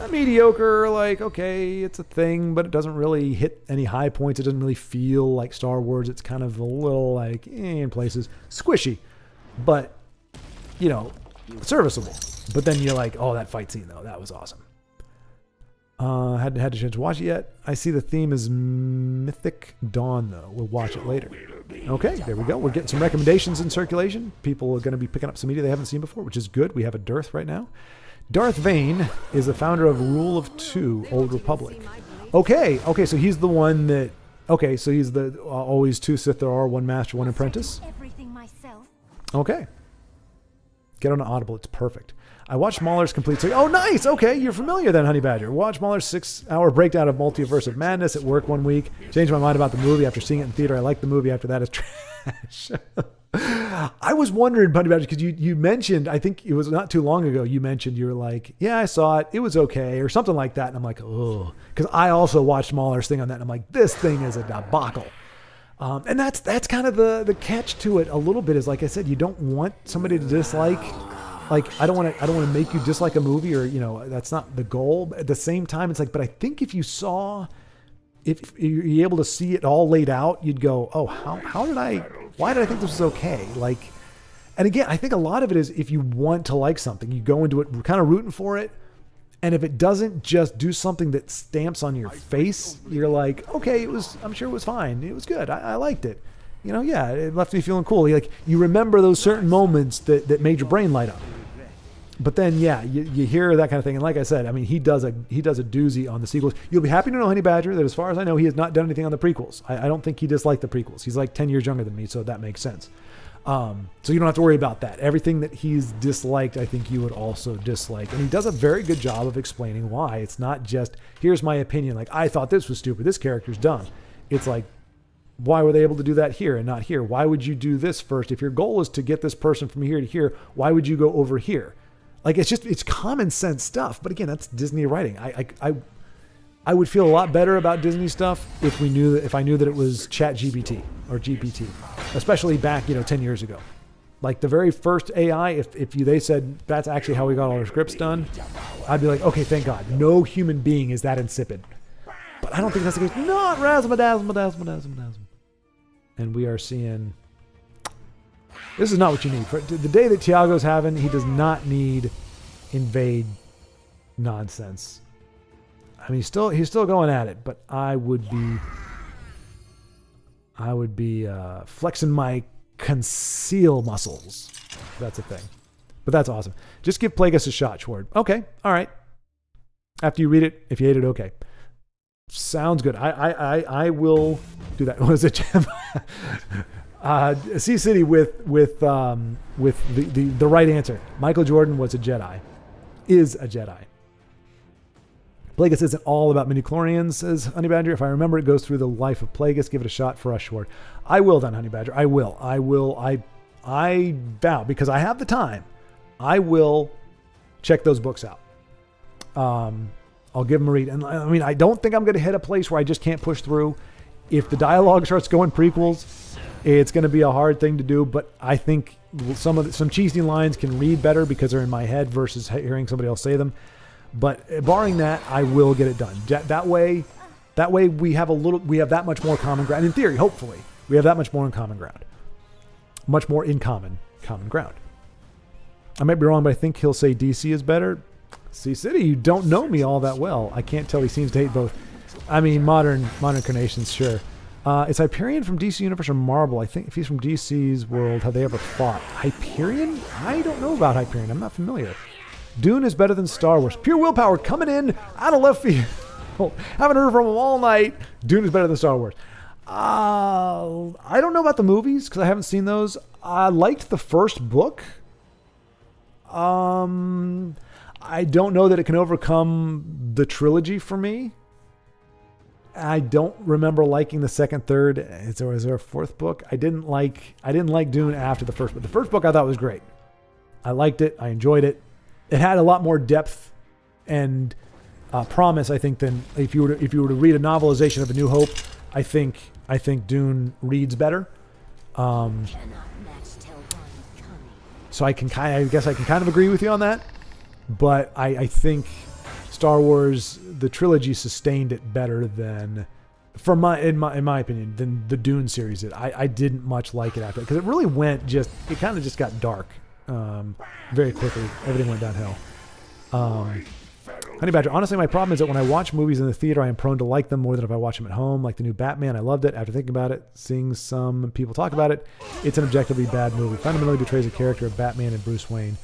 a mediocre, like, okay, it's a thing, but it doesn't really hit any high points. It doesn't really feel like Star Wars. It's kind of a little, like, in places, squishy, but, serviceable. But then you're like, oh, that fight scene, though, that was awesome. Hadn't had a chance to watch it yet. I see the theme is Mythic Dawn, though. We'll watch it later. Okay, there we go. We're getting some recommendations in circulation. People are going to be picking up some media they haven't seen before, which is good. We have a dearth right now. Darth Vane is the founder of Rule of Two, Old Republic. Okay, so he's the one that... Okay, so he's the always two Sith there are, one master, one apprentice. Okay. Get on Audible. It's perfect. I watched Mahler's complete series. Oh, nice. Okay, you're familiar then, Honey Badger. Watch Mahler's 6-hour breakdown of Multiverse of Madness at work one week. Changed my mind about the movie after seeing it in theater. I liked the movie after that. It's trash. I was wondering, Honey Badger, because you mentioned, I think it was not too long ago, you mentioned you were like, yeah, I saw it. It was okay, or something like that. And I'm like, oh, because I also watched Mahler's thing on that. And I'm like, this thing is a debacle. And that's kind of the catch to it a little bit is, like I said, you don't want somebody to dislike. Like, I don't want to make you dislike a movie, or, that's not the goal. But at the same time, it's like, but I think if you're able to see it all laid out, you'd go, oh, why did I think this was okay? Like, and again, I think a lot of it is if you want to like something, you go into it kind of rooting for it. And if it doesn't just do something that stamps on your face, you're like, okay, I'm sure it was fine. It was good. I liked it. Yeah, it left me feeling cool. Like, you remember those certain moments that made your brain light up. But then, yeah, you hear that kind of thing. And like I said, I mean, he does a doozy on the sequels. You'll be happy to know, Honey Badger, that as far as I know, he has not done anything on the prequels. I don't think he disliked the prequels. He's like 10 years younger than me, so that makes sense. So you don't have to worry about that. Everything that he's disliked, I think you would also dislike. And he does a very good job of explaining why. It's not just, here's my opinion. Like, I thought this was stupid. This character's dumb. It's like, why were they able to do that here and not here? Why would you do this first? If your goal is to get this person from here to here, why would you go over here? Like, it's common sense stuff. But again, that's Disney writing. I would feel a lot better about Disney stuff if I knew that it was Chat GPT or GPT, especially back, 10 years ago. Like the very first AI, if they said that's actually how we got all our scripts done, I'd be like, okay, thank God. No human being is that insipid. But I don't think that's the case. Not razzle-dazzle. And we are seeing... This is not what you need. For the day that Tiago's having, he does not need invade nonsense. I mean, he's still going at it, but I would be flexing my conceal muscles. That's a thing. But that's awesome. Just give Plagueis a shot, Schward. Okay, all right. After you read it, if you hate it, okay. Sounds good. I will do that. What is it? Sea City with the right answer. Michael Jordan was a Jedi. Is a Jedi. Plagueis isn't all about midichlorians, says Honey Badger. If I remember, it goes through the life of Plagueis. Give it a shot for us, Schward. I will then, Honey Badger. I will. I vow, because I have the time, I will check those books out. I'll give them a read. And I mean, I don't think I'm going to hit a place where I just can't push through. If the dialogue starts going prequels, it's going to be a hard thing to do. But I think some cheesy lines can read better because they're in my head versus hearing somebody else say them. But barring that, I will get it done. That way we have that much more common ground. In theory, hopefully, we have that much more in common ground. Much more in common ground. I might be wrong, but I think he'll say DC is better. Sea City, you don't know me all that well. I can't tell. He seems to hate both. I mean, modern incarnations, sure. Is Hyperion from DC Universe or Marvel? I think if he's from DC's world, have they ever fought? Hyperion? I don't know about Hyperion. I'm not familiar. Dune is better than Star Wars. Pure willpower coming in out of left field. Haven't heard from him all night. Dune is better than Star Wars. I don't know about the movies because I haven't seen those. I liked the first book. I don't know that it can overcome the trilogy for me. I don't remember liking the second, third. Is there a fourth book? I didn't like Dune after the first book. The first book I thought was great. I liked it. I enjoyed it. It had a lot more depth and promise, I think, than if you were to read a novelization of A New Hope. I think Dune reads better. So I guess I can kind of agree with you on that. But I think Star Wars, the trilogy, sustained it better than, in my opinion, than the Dune series did. I didn't much like it after, because it really it kind of just got dark. Very quickly, everything went downhill. Honey Badger, honestly, my problem is that when I watch movies in the theater, I am prone to like them more than if I watch them at home. Like the new Batman, I loved it. After thinking about it, seeing some people talk about it, it's an objectively bad movie. Fundamentally betrays the character of Batman and Bruce Wayne.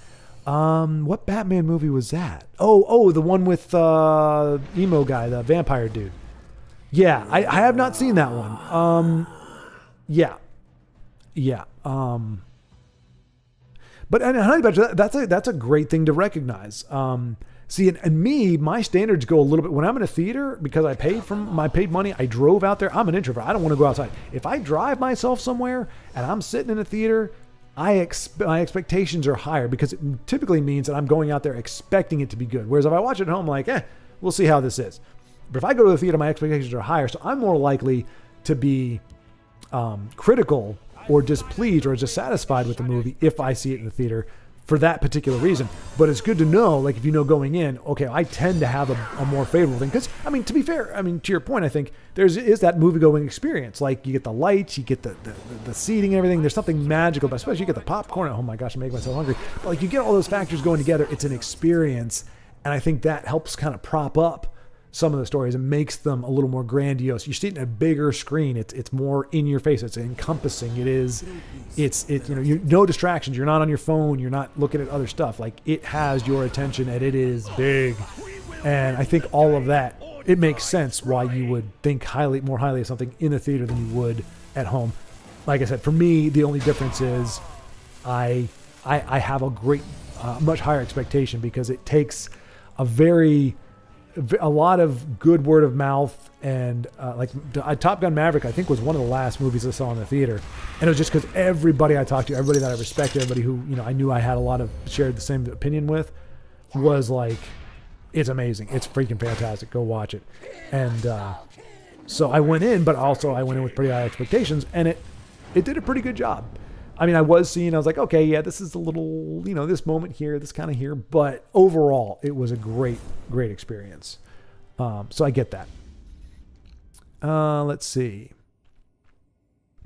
What Batman movie was that? Oh, the one with emo guy, the vampire dude. Yeah, I have not seen that one. Yeah. But Honey Badger, that's a great thing to recognize. See, and me, my standards go a little bit when I'm in a theater because I paid money. I drove out there. I'm an introvert. I don't want to go outside. If I drive myself somewhere and I'm sitting in a theater, my expectations are higher because it typically means that I'm going out there expecting it to be good. Whereas if I watch it at home, I'm like, we'll see how this is. But if I go to the theater, my expectations are higher, so I'm more likely to be critical or displeased or dissatisfied with the movie if I see it in the theater for that particular reason. But it's good to know, like if you know going in, okay, I tend to have a more favorable thing. Because, I mean, to be fair, I mean, to your point, I think is that movie-going experience. Like you get the lights, you get the seating and everything. There's something magical, but especially you get the popcorn. Oh my gosh, I'm making myself hungry. But like you get all those factors going together. It's an experience. And I think that helps kind of prop up some of the stories and makes them a little more grandiose. You see it in a bigger screen. It's more in your face. It's encompassing. No distractions. You're not on your phone. You're not looking at other stuff. Like, it has your attention and it is big. And I think all of that, it makes sense why you would think more highly of something in the theater than you would at home. Like I said, for me, the only difference is I have a much higher expectation, because it takes a lot of good word of mouth, and Top Gun Maverick, I think, was one of the last movies I saw in the theater, and it was just because everybody I talked to, everybody that I respected, everybody who I knew I had shared the same opinion with, was like, it's amazing, it's freaking fantastic, go watch it. And so I went in, but also I went in with pretty high expectations, and it did a pretty good job. I mean, I was like, okay, yeah, this is a little, this moment here, this kind of here. But overall, it was a great, great experience. So I get that. Let's see.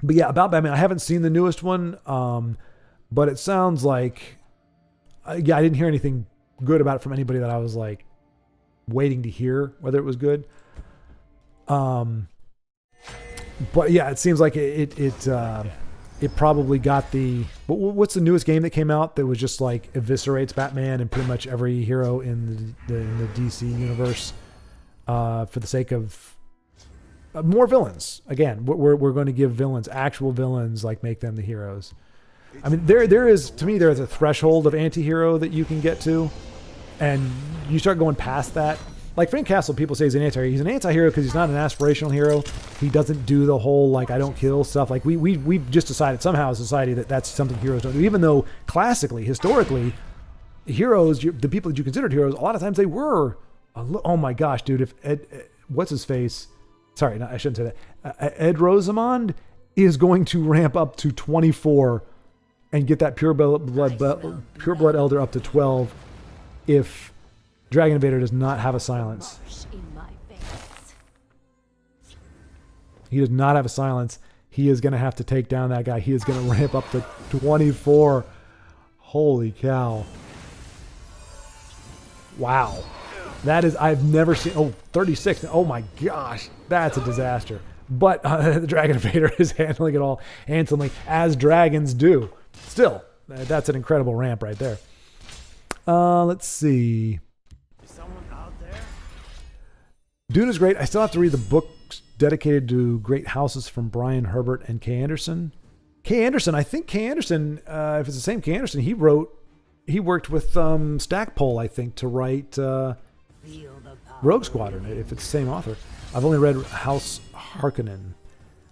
But yeah, about Batman, I haven't seen the newest one. But it sounds like, I didn't hear anything good about it from anybody that I was like waiting to hear whether it was good. But yeah, it seems like it probably got what's the newest game that came out that was just like eviscerates Batman and pretty much every hero in the DC universe for the sake of more villains. Again, we're going to give actual villains, like make them the heroes. I mean, there is a threshold of anti-hero that you can get to, and you start going past that. Like Frank Castle, people say he's an anti-hero. He's an anti-hero because he's not an aspirational hero. He doesn't do the whole, like, I don't kill stuff. Like, we've just decided somehow as a society that that's something heroes don't do. Even though classically, historically, heroes, the people that you considered heroes, a lot of times they were, oh my gosh, dude, if what's his face? Sorry, no, I shouldn't say that. Ed Rosamond is going to ramp up to 24 and get that pure blood elder up to 12 if Dragon Invader does not have a silence. He does not have a silence. He is going to have to take down that guy. He is going to ramp up to 24. Holy cow. Wow. That is, I've never seen, 36. Oh my gosh. That's a disaster. But the Dragon Invader is handling it all handsomely, as dragons do. Still, that's an incredible ramp right there. Let's see. Dune is great. I still have to read the books dedicated to great houses from Brian Herbert and Kay Anderson. I think Kay Anderson, if it's the same Kay Anderson, he worked with Stackpole, I think, to write Rogue Squadron, if it's the same author. I've only read House Harkonnen.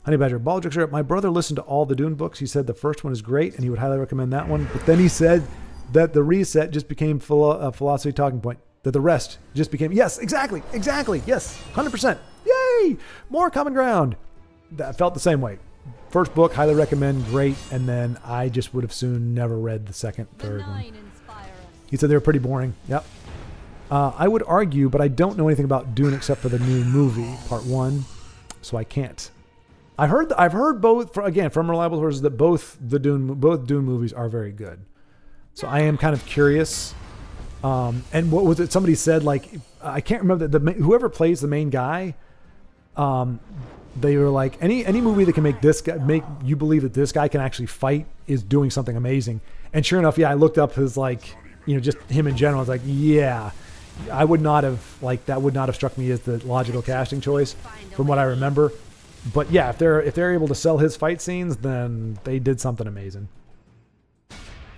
Honey Badger, Baldrick's, my brother listened to all the Dune books. He said the first one is great, and he would highly recommend that one. But then he said that the reset just became a philosophy talking point. That the rest just became, yes, exactly, yes, 100%, yay, more common ground. That felt the same way. First book, highly recommend, great, and then I just would have soon never read the second, third one. He said they were pretty boring. Yep. I would argue, but I don't know anything about Dune except for the new movie, Part 1, so I can't. I've heard both, from reliable sources, that both Dune movies are very good. So I am kind of curious. And what was it? Somebody said, like, I can't remember whoever plays the main guy. They were like, any movie that can make you believe that this guy can actually fight is doing something amazing. And sure enough, I looked up his, like, just him in general. I was like, yeah, that would not have struck me as the logical casting choice from what I remember. But yeah, if they're able to sell his fight scenes, then they did something amazing.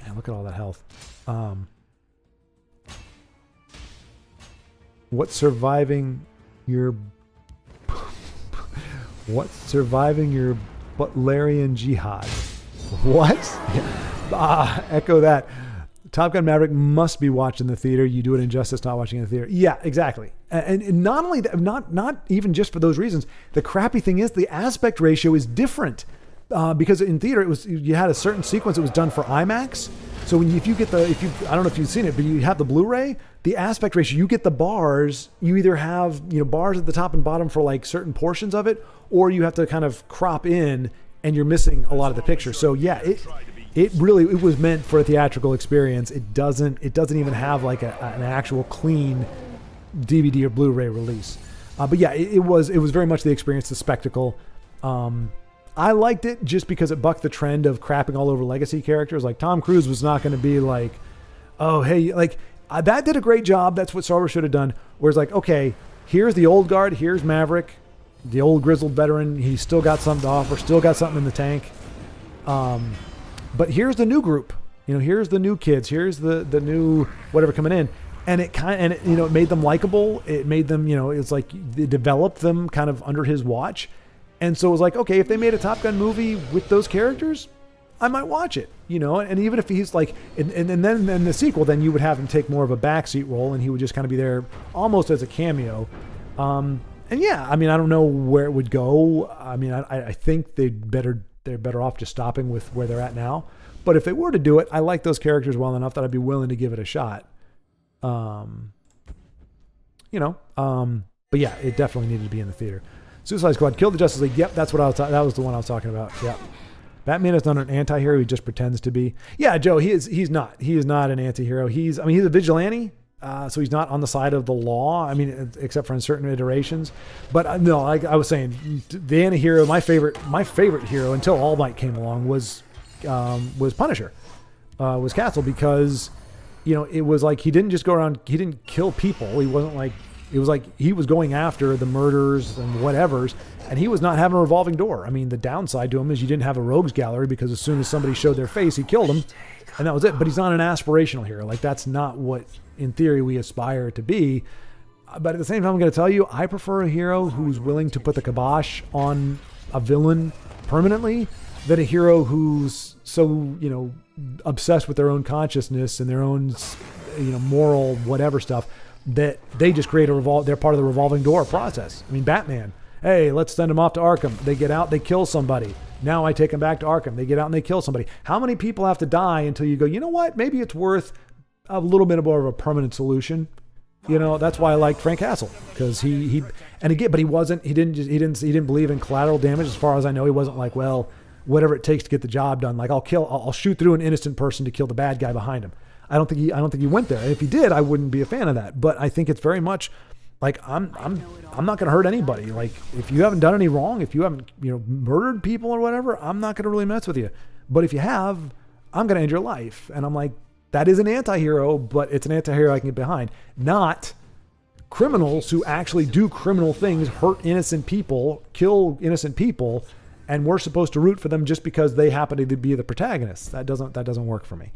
Man, look at all that health. What's surviving your Butlerian jihad? What? Echo that. Top Gun Maverick must be watched in the theater. You do it injustice not watching in the theater. Yeah, exactly. And not only that, not even just for those reasons. The crappy thing is the aspect ratio is different because in theater you had a certain sequence that was done for IMAX. So I don't know if you've seen it, but you have the Blu-ray, the aspect ratio, you get the bars, you either have, bars at the top and bottom for like certain portions of it, or you have to kind of crop in and you're missing a lot of the picture. So yeah, it was meant for a theatrical experience. It doesn't even have like an actual clean DVD or Blu-ray release. But yeah, it was very much the experience, the spectacle. I liked it just because it bucked the trend of crapping all over legacy characters. Like Tom Cruise was not going to be like, oh, hey, like that did a great job. That's what Star Wars should have done. Whereas like, okay, here's the old guard. Here's Maverick, the old grizzled veteran. He's still got something to offer, still got something in the tank. But here's the new group. Here's the new kids. Here's the new whatever coming in. And it it made them likable. It made them, it's like it developed them kind of under his watch. And so it was like, okay, if they made a Top Gun movie with those characters, I might watch it, and even if he's like, and then in the sequel, then you would have him take more of a backseat role and he would just kind of be there almost as a cameo. And yeah, I mean, I don't know where it would go. I mean, I think they're better off just stopping with where they're at now. But if they were to do it, I like those characters well enough that I'd be willing to give it a shot. But yeah, it definitely needed to be in the theater. Suicide Squad killed the Justice League. Yep, that's what that was the one I was talking about. Yep. Batman is not an anti-hero. He just pretends to be. Yeah, Joe, he's not. He is not an anti-hero. He's a vigilante. So he's not on the side of the law. I mean, except for in certain iterations. But no, like I was saying, the anti-hero, my favorite hero until All Might came along was Punisher, was Castle, because it was like he didn't just go around. He didn't kill people. He wasn't like. It was like he was going after the murders and whatevers, and he was not having a revolving door. I mean, the downside to him is you didn't have a rogues gallery, because as soon as somebody showed their face, he killed them, and that was it. But he's not an aspirational hero. Like, that's not what, in theory, we aspire to be. But at the same time, I'm going to tell you, I prefer a hero who's willing to put the kibosh on a villain permanently than a hero who's so, obsessed with their own consciousness and their own, moral whatever stuff, that they just create they're part of the revolving door process. I mean, Batman, hey, let's send them off to Arkham. They get out, they kill somebody. Now I take them back to Arkham. They get out and they kill somebody. How many people have to die until you go, you know what? Maybe it's worth a little bit more of a permanent solution. That's why I liked Frank Castle, because he didn't believe in collateral damage. As far as I know, he wasn't like, well, whatever it takes to get the job done. Like, I'll shoot through an innocent person to kill the bad guy behind him. I don't think he went there. If he did, I wouldn't be a fan of that. But I think it's very much like I'm not going to hurt anybody. Like, if you haven't done any wrong, if you haven't murdered people or whatever, I'm not going to really mess with you. But if you have, I'm going to end your life. And I'm like, that is an anti-hero, but it's an anti-hero I can get behind. Not criminals who actually do criminal things, hurt innocent people, kill innocent people, and we're supposed to root for them just because they happen to be the protagonists. That doesn't work for me.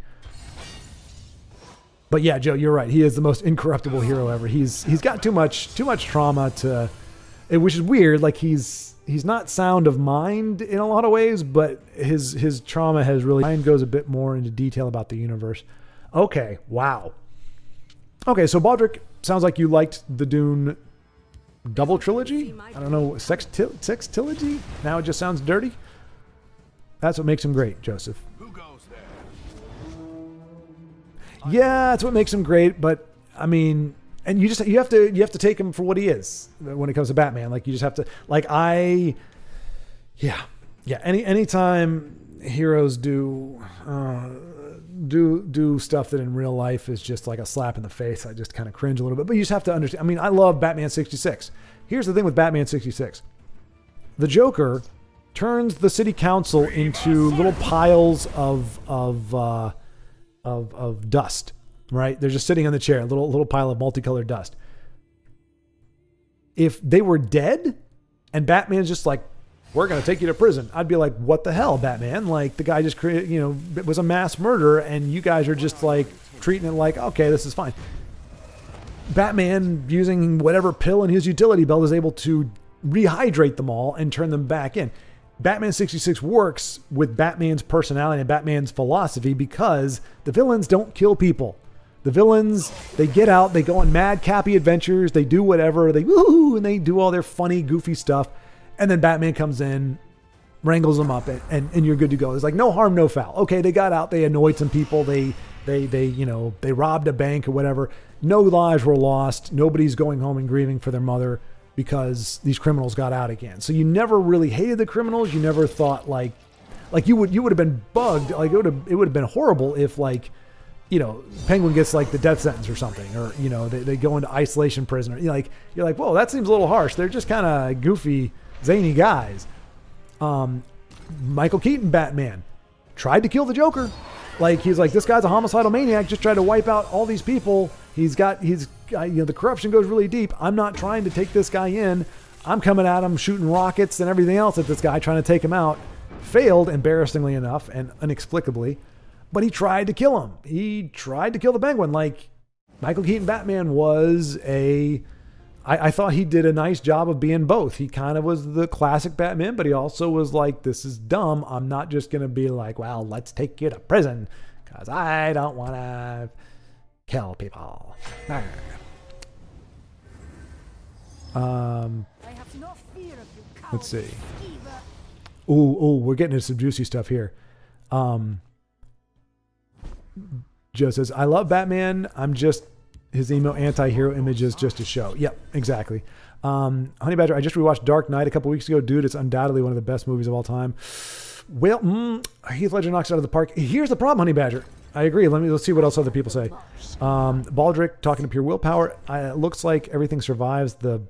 But yeah, Joe, you're right. He is the most incorruptible hero ever. He's got too much trauma which is weird. Like, he's not sound of mind in a lot of ways, but his trauma has really. Ryan goes a bit more into detail about the universe. Okay, wow. Okay, so Baldric, sounds like you liked the Dune double trilogy. I don't know, sextilogy. Now it just sounds dirty. That's what makes him great, Joseph. Yeah, that's what makes him great, but I mean, and you have to take him for what he is when it comes to Batman. Like, you just have to, like, anytime heroes do stuff that in real life is just like a slap in the face, I just kind of cringe a little bit. But you just have to understand. I mean, I love Batman 66. Here's the thing with Batman 66. The Joker turns the city council into little piles of dust, right? They're just sitting on the chair, a little pile of multicolored dust. If they were dead and Batman's just like, we're going to take you to prison, I'd be like, what the hell, Batman? Like, the guy just created, it was a mass murder, and you guys are just like treating it like, okay, this is fine. Batman, using whatever pill in his utility belt, is able to rehydrate them all and turn them back in. Batman 66 works with Batman's personality and Batman's philosophy because the villains don't kill people. The villains, they get out, they go on madcappy adventures, they do whatever, they woohoo, and they do all their funny, goofy stuff. And then Batman comes in, wrangles them up, and you're good to go. It's like no harm, no foul. Okay, they got out, they annoyed some people, they robbed a bank or whatever. No lives were lost. Nobody's going home and grieving for their mother because these criminals got out again. So you never really hated the criminals. You never thought like you would have been bugged. Like, it would have been horrible if, like, you know, Penguin gets like the death sentence or something, or, you know, they go into isolation prison. Or, you're like, whoa, that seems a little harsh. They're just kind of goofy, zany guys. Michael Keaton Batman tried to kill the Joker. Like, he's like, this guy's a homicidal maniac, just tried to wipe out all these people. You know, the corruption goes really deep. I'm not trying to take this guy in. I'm coming at him, shooting rockets and everything else at this guy, trying to take him out. Failed, embarrassingly enough and inexplicably, but he tried to kill him. He tried to kill the Penguin. Like, Michael Keaton Batman was I thought he did a nice job of being both. He kind of was the classic Batman, but he also was like, this is dumb. I'm not just going to be like, well, let's take you to prison because I don't want to kill people. I have no fear of you, coward. Let's see. Skeever. Ooh, we're getting into some juicy stuff here. Joe says, I love Batman. I'm just his emo anti-hero image is just a show. Yep, exactly. Honey Badger, I just rewatched Dark Knight a couple weeks ago. Dude, it's undoubtedly one of the best movies of all time. Well, Heath Ledger knocks it out of the park. Here's the problem, Honey Badger. I agree. Let's see what else other people say. Baldrick talking to Pure Willpower. It looks like everything survives the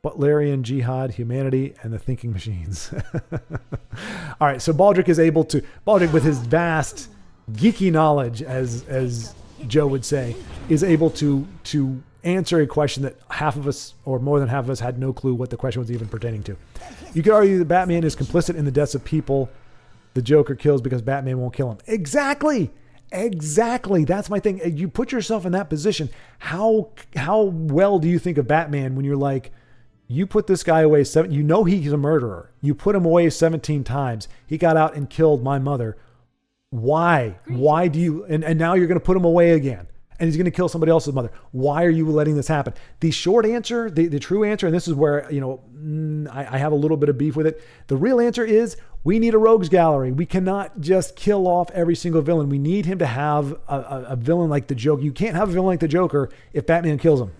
Butlerian jihad, humanity, and the thinking machines. All right, so Baldrick with his vast geeky knowledge, as Joe would say, is able to answer a question that half of us, or more than half of us, had no clue what the question was even pertaining to. You could argue that Batman is complicit in the deaths of people the Joker kills because Batman won't kill him. Exactly. That's my thing. You put yourself in that position. How well do you think of Batman when you're like, you put this guy away you know he's a murderer. You put him away 17 times. He got out and killed my mother. Why? Why do you, and now you're going to put him away again, and he's going to kill somebody else's mother. Why are you letting this happen? The short answer, the true answer, and this is where, you know, I have a little bit of beef with it. The real answer is we need a rogues gallery. We cannot just kill off every single villain. We need him to have a villain like the Joker. You can't have a villain like the Joker if Batman kills him.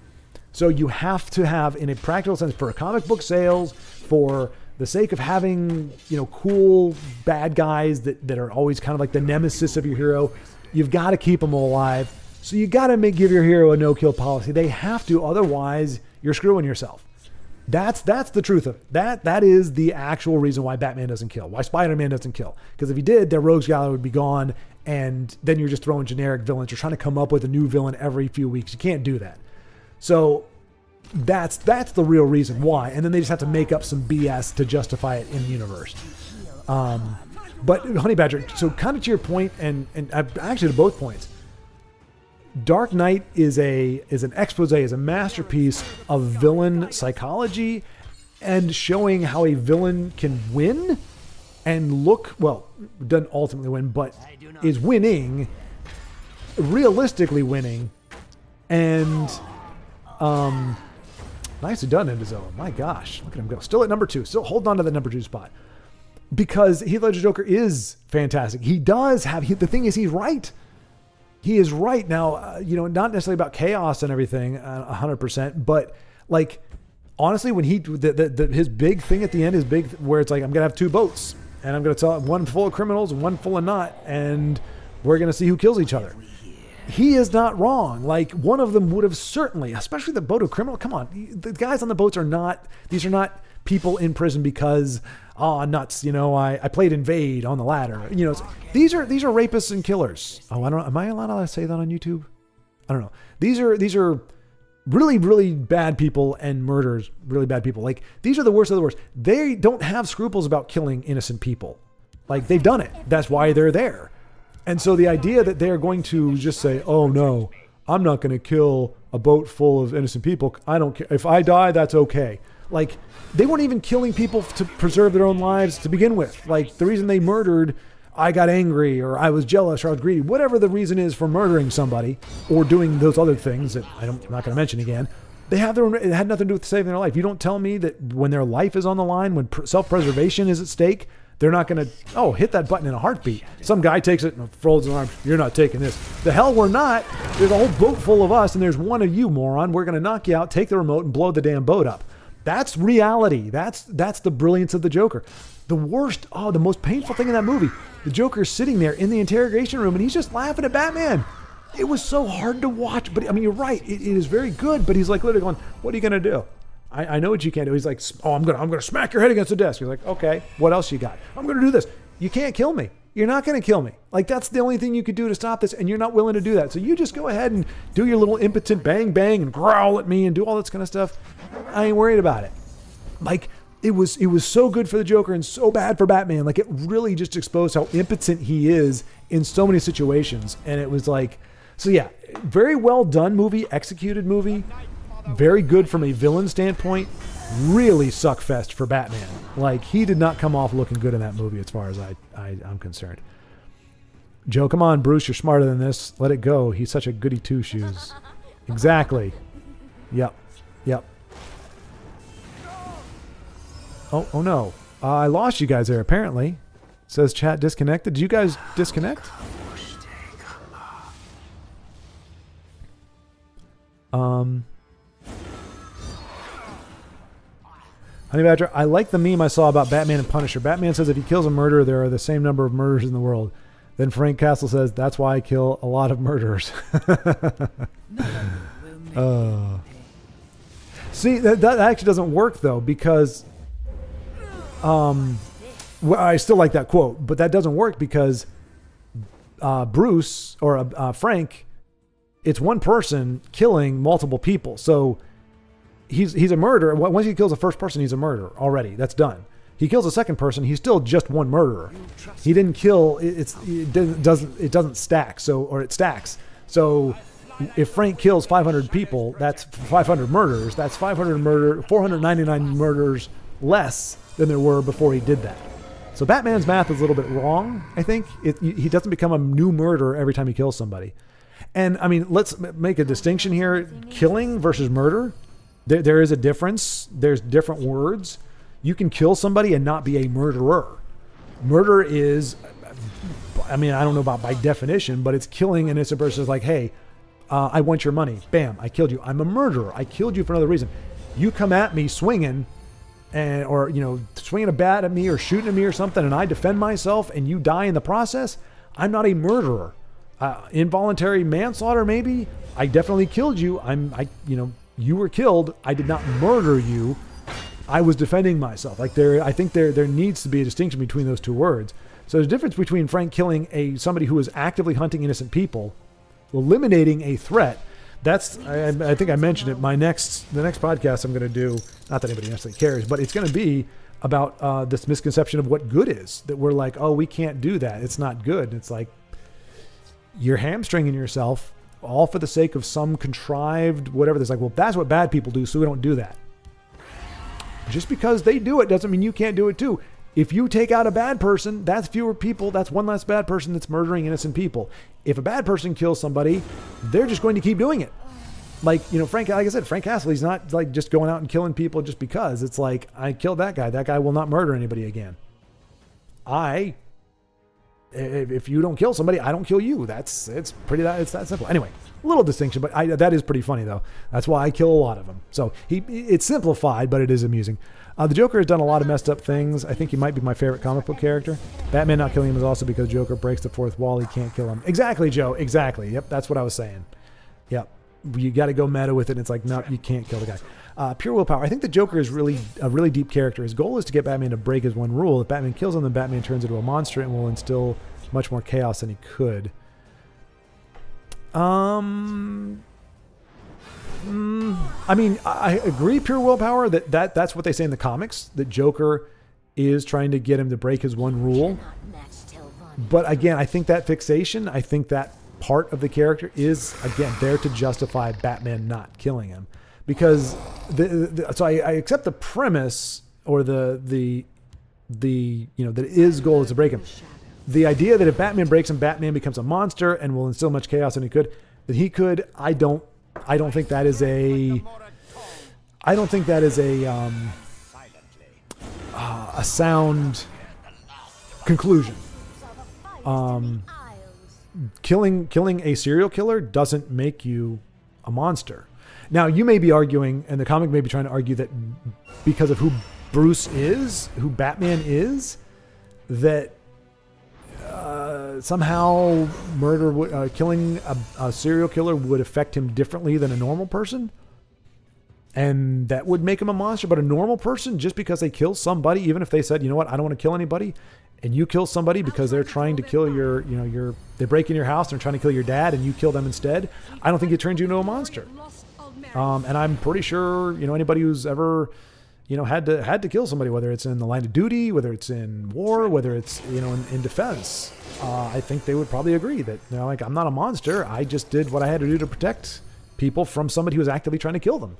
So you have to have, in a practical sense, for comic book sales, for the sake of having, you know, cool bad guys that are always kind of like the nemesis of your hero, you've got to keep them alive. So you got to give your hero a no-kill policy. They have to, otherwise you're screwing yourself. That's the truth of it. That is the actual reason why Batman doesn't kill, why Spider-Man doesn't kill. Because if he did, their rogues gallery would be gone, and then you're just throwing generic villains. You're trying to come up with a new villain every few weeks. You can't do that. So that's the real reason why. And then they just have to make up some BS to justify it in the universe. But Honey Badger, so kind of to your point, and actually to both points, Dark Knight is an expose, is a masterpiece of villain psychology and showing how a villain can win and doesn't ultimately win, but is winning, realistically winning, and nicely done, Endzone. My gosh, look at him go. Still at number 2. Still holding on to the number 2 spot. Because Heath Ledger Joker is fantastic. He does have, the thing is, he's right. He is right. Now, you know, not necessarily about chaos and everything, 100%, but like, honestly, when his big thing at the end is big, where it's like, I'm going to have 2 boats, and I'm going to tell one full of criminals and one full of not, and we're going to see who kills each other. He is not wrong. Like, one of them would have certainly, especially the boat of criminal. Come on, the guys on the boats these are not people in prison because, nuts, you know, I played invade on the ladder. You know, these are rapists and killers. Oh, I don't know. Am I allowed to say that on YouTube? I don't know. These are really, really bad people and murderers, really bad people. Like, these are the worst of the worst. They don't have scruples about killing innocent people. Like, they've done it. That's why they're there. And so the idea that they're going to just say, oh no, I'm not going to kill a boat full of innocent people. I don't care. If I die, that's okay. Like, they weren't even killing people to preserve their own lives to begin with. Like, the reason they murdered, I got angry, or I was jealous, or I was greedy, whatever the reason is for murdering somebody or doing those other things that I'm not going to mention again, they have their own, it had nothing to do with saving their life. You don't tell me that when their life is on the line, when self-preservation is at stake, they're not going to, hit that button in a heartbeat. Some guy takes it and folds his arms. You're not taking this. The hell we're not. There's a whole boat full of us, and there's one of you, moron. We're going to knock you out, take the remote, and blow the damn boat up. That's reality. That's the brilliance of the Joker. The most painful thing in that movie, the Joker's sitting there in the interrogation room and he's just laughing at Batman. It was so hard to watch, but I mean, you're right. It is very good, but he's like literally going, what are you going to do? I know what you can't do. He's like, oh, I'm going to smack your head against the desk. You're like, okay, what else you got? I'm going to do this. You can't kill me. You're not going to kill me. Like, that's the only thing you could do to stop this, and you're not willing to do that. So you just go ahead and do your little impotent bang bang and growl at me and do all this kind of stuff. I ain't worried about it. Like, it was so good for the Joker and so bad for Batman. Like, it really just exposed how impotent he is in so many situations. And it was like, so yeah, very well done movie, executed movie. Very good from a villain standpoint. Really suckfest for Batman. Like, he did not come off looking good in that movie as far as I'm concerned. Joe, come on, Bruce, you're smarter than this. Let it go. He's such a goody two-shoes. Exactly. Yep. Oh no. I lost you guys there, apparently. Says chat disconnected. Did you guys disconnect? Honey Badger, I like the meme I saw about Batman and Punisher. Batman says if he kills a murderer, there are the same number of murders in the world. Then Frank Castle says, that's why I kill a lot of murderers. See, that actually doesn't work, though, because I still like that quote, but that doesn't work because Bruce or Frank, it's one person killing multiple people. So he's a murderer. Once he kills the first person, he's a murderer already. That's done. He kills a second person, he's still just one murderer. He didn't kill. It doesn't stack. Or it stacks. So if Frank kills 500 people, that's 500 murders. That's 499 murders less than there were before he did that. So Batman's math is a little bit wrong. I think he doesn't become a new murderer every time he kills somebody. And I mean, let's make a distinction here: killing versus murder. There is a difference. There's different words. You can kill somebody and not be a murderer. Murder is, I mean, I don't know about by definition, but it's killing an innocent person. It's like, hey, I want your money. Bam, I killed you. I'm a murderer. I killed you for another reason. You come at me swinging, or swinging a bat at me or shooting at me or something, and I defend myself, and you die in the process. I'm not a murderer. Involuntary manslaughter, maybe. I definitely killed you. You were killed. I did not murder you. I was defending myself. I think there needs to be a distinction between those two words. So there's a difference between Frank killing somebody who is actively hunting innocent people, eliminating a threat. That's I think I mentioned it. The next podcast I'm going to do. Not that anybody necessarily cares, but it's going to be about this misconception of what good is. That we're like, oh, we can't do that. It's not good. And it's like you're hamstringing yourself all for the sake of some contrived whatever. That's like, well, that's what bad people do, so we don't do that. Just because they do it doesn't mean you can't do it too. If you take out a bad person, that's fewer people. That's one less bad person that's murdering innocent people. If a bad person kills somebody, they're just going to keep doing it. Like, Frank, like I said, Frank Castle, he's not like just going out and killing people just because. It's like, I killed that guy. That guy will not murder anybody again. If you don't kill somebody, I don't kill you. It's that simple. Anyway, a little distinction, but that is pretty funny though. That's why I kill a lot of them. So it's simplified, but it is amusing. The Joker has done a lot of messed up things. I think he might be my favorite comic book character. Batman not killing him is also because Joker breaks the fourth wall. He can't kill him. Exactly, Joe. Exactly. Yep, that's what I was saying. Yep. You got to go meta with it. And it's like, no, you can't kill the guy. Pure willpower. I think the Joker is really a really deep character. His goal is to get Batman to break his one rule. If Batman kills him, then Batman turns into a monster and will instill much more chaos than he could. I mean, I agree, pure willpower, that's what they say in the comics, that Joker is trying to get him to break his one rule. But again, I think that fixation, I think that part of the character is, again, there to justify Batman not killing him. Because, so I accept the premise, or that his goal is to break him. The idea that if Batman breaks him, Batman becomes a monster and will instill much chaos than he could, I don't think that is a sound conclusion. Killing a serial killer doesn't make you a monster. Now, you may be arguing, and the comic may be trying to argue, that because of who Bruce is, who Batman is, that somehow killing a serial killer would affect him differently than a normal person. And that would make him a monster. But a normal person, just because they kill somebody, even if they said, you know what, I don't want to kill anybody, and you kill somebody because they're trying to kill they break in your house and they're trying to kill your dad and you kill them instead, I don't think it turns you into a monster. And I'm pretty sure, anybody who's ever, had to kill somebody, whether it's in the line of duty, whether it's in war, whether it's, in defense, I think they would probably agree that, I'm not a monster. I just did what I had to do to protect people from somebody who was actively trying to kill them.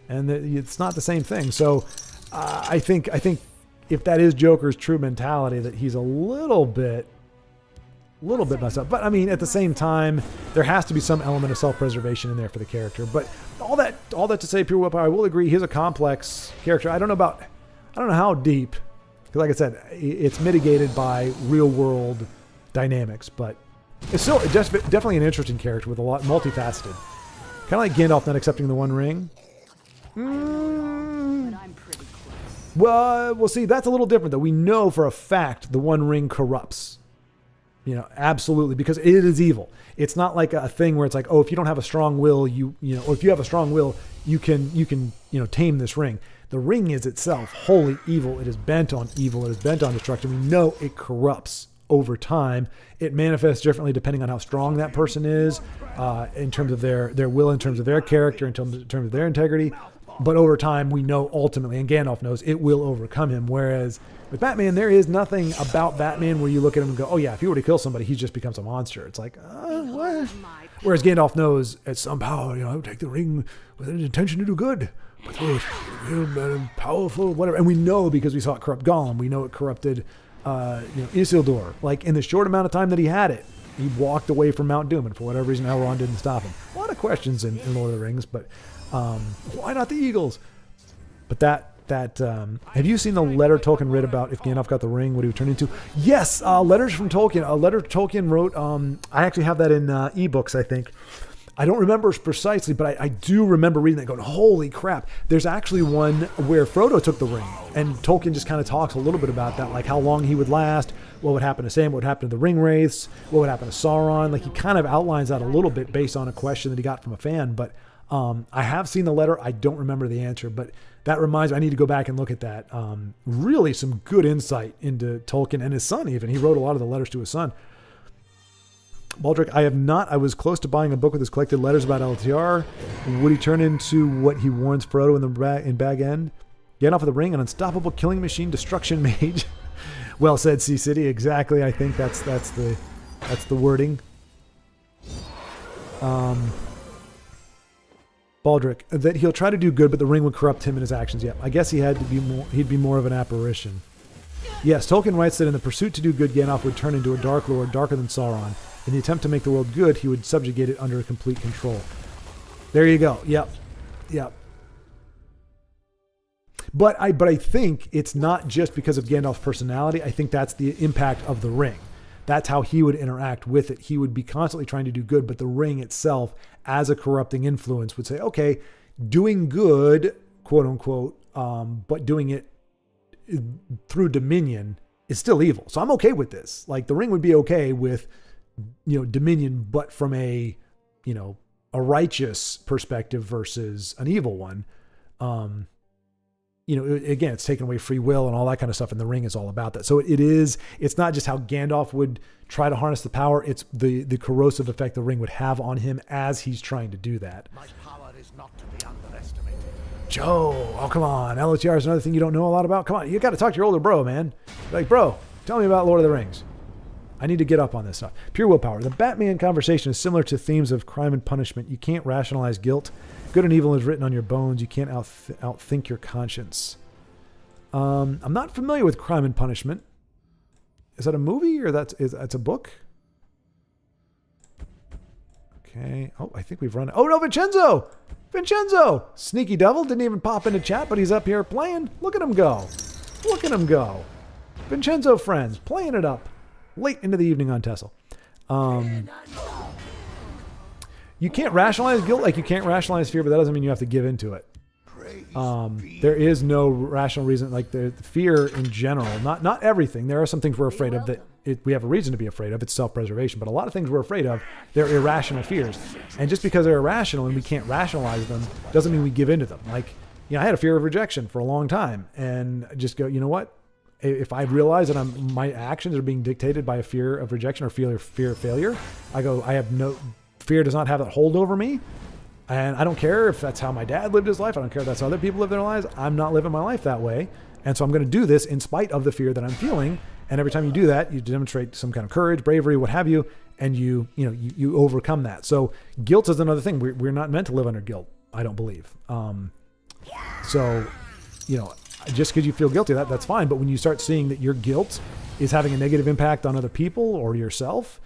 And it's not the same thing. So I think if that is Joker's true mentality, that he's a little bit messed up. But I mean, at the same time, there has to be some element of self-preservation in there for the character. But all that to say, pure willpower, I will agree, he's a complex character. I don't know how deep, because like I said, it's mitigated by real world dynamics. But it's still definitely an interesting character with a lot multifaceted. Kind of like Gandalf not accepting the One Ring. Well, we'll see. That's a little different, though. We know for a fact the One Ring corrupts. Absolutely, because it is evil. It's not like a thing where it's like, oh, if you don't have a strong will, or if you have a strong will, you can tame this ring. The ring is itself wholly evil. It is bent on evil. It is bent on destruction. We know it corrupts over time. It manifests differently depending on how strong that person is, in terms of their will, in terms of their character, in terms of their integrity. But over time, we know ultimately, and Gandalf knows, it will overcome him. Whereas with Batman, there is nothing about Batman where you look at him and go, oh yeah, if he were to kill somebody, he just becomes a monster. It's like, what? Whereas Gandalf knows at some power, take the ring with an intention to do good. But those powerful, whatever. And we know because we saw it corrupt Gollum. We know it corrupted, Isildur. Like in the short amount of time that he had it, he walked away from Mount Doom, and for whatever reason, Elrond didn't stop him. A lot of questions in Lord of the Rings, but why not the Eagles? But have you seen the letter Tolkien wrote about if Gandalf got the ring, what he would turn into? Yes, letters from Tolkien. A letter Tolkien wrote. I actually have that in ebooks, I think. I don't remember precisely, but I do remember reading that going, holy crap. There's actually one where Frodo took the ring, and Tolkien just kind of talks a little bit about that, like how long he would last, what would happen to Sam, what would happen to the ring wraiths, what would happen to Sauron. Like he kind of outlines that a little bit based on a question that he got from a fan. But I have seen the letter. I don't remember the answer, but that reminds me, I need to go back and look at that. Really some good insight into Tolkien and his son even. He wrote a lot of the letters to his son. Baldric, I have not. I was close to buying a book with his collected letters about LTR. Would he turn into what he warns Frodo in Bag End? Get off of the ring, an unstoppable killing machine, destruction mage. Well said, C City. Exactly. I think that's the wording. Baldric, that he'll try to do good, but the ring would corrupt him in his actions. Yeah, I guess he'd be more of an apparition. Yes, Tolkien writes that in the pursuit to do good, Gandalf would turn into a Dark Lord, darker than Sauron. In the attempt to make the world good, he would subjugate it under complete control. There you go. Yep. But I think it's not just because of Gandalf's personality. I think that's the impact of the ring. That's how he would interact with it. He would be constantly trying to do good, but the ring itself, as a corrupting influence, would say, okay, doing good, quote unquote, but doing it through dominion is still evil. So I'm okay with this. Like the ring would be okay with, dominion, but from a righteous perspective versus an evil one. Again, it's taken away free will and all that kind of stuff. And the ring is all about that. So it's not just how Gandalf would try to harness the power. It's the corrosive effect the ring would have on him as he's trying to do that. My power is not to be underestimated. Joe, oh, come on. LOTR is another thing you don't know a lot about. Come on. You got to talk to your older bro, man. Like, bro, tell me about Lord of the Rings. I need to get up on this stuff. Pure willpower. The Batman conversation is similar to themes of crime and punishment. You can't rationalize guilt. Good and evil is written on your bones. You can't outthink your conscience. I'm not familiar with Crime and Punishment. Is that a movie or that's a book? Okay. Oh, I think we've run. Oh no, Vincenzo! Sneaky devil didn't even pop into chat, but he's up here playing. Look at him go. Vincenzo friends playing it up late into the evening on Tessel. You can't rationalize guilt like you can't rationalize fear, but that doesn't mean you have to give into it. Pray There is no rational reason, like the fear in general, not everything. There are some things we're afraid of that we have a reason to be afraid of. It's self-preservation, but a lot of things we're afraid of, they're irrational fears. And just because they're irrational and we can't rationalize them doesn't mean we give in to them. Like, I had a fear of rejection for a long time, and just go, you know what? If I realize that my actions are being dictated by a fear of rejection or fear of failure, I go, fear does not have that hold over me. And I don't care if that's how my dad lived his life. I don't care if that's how other people live their lives. I'm not living my life that way. And so I'm going to do this in spite of the fear that I'm feeling. And every time you do that, you demonstrate some kind of courage, bravery, what have you, and you overcome that. So guilt is another thing. We're not meant to live under guilt, I don't believe. So, just because you feel guilty, that's fine. But when you start seeing that your guilt is having a negative impact on other people or yourself,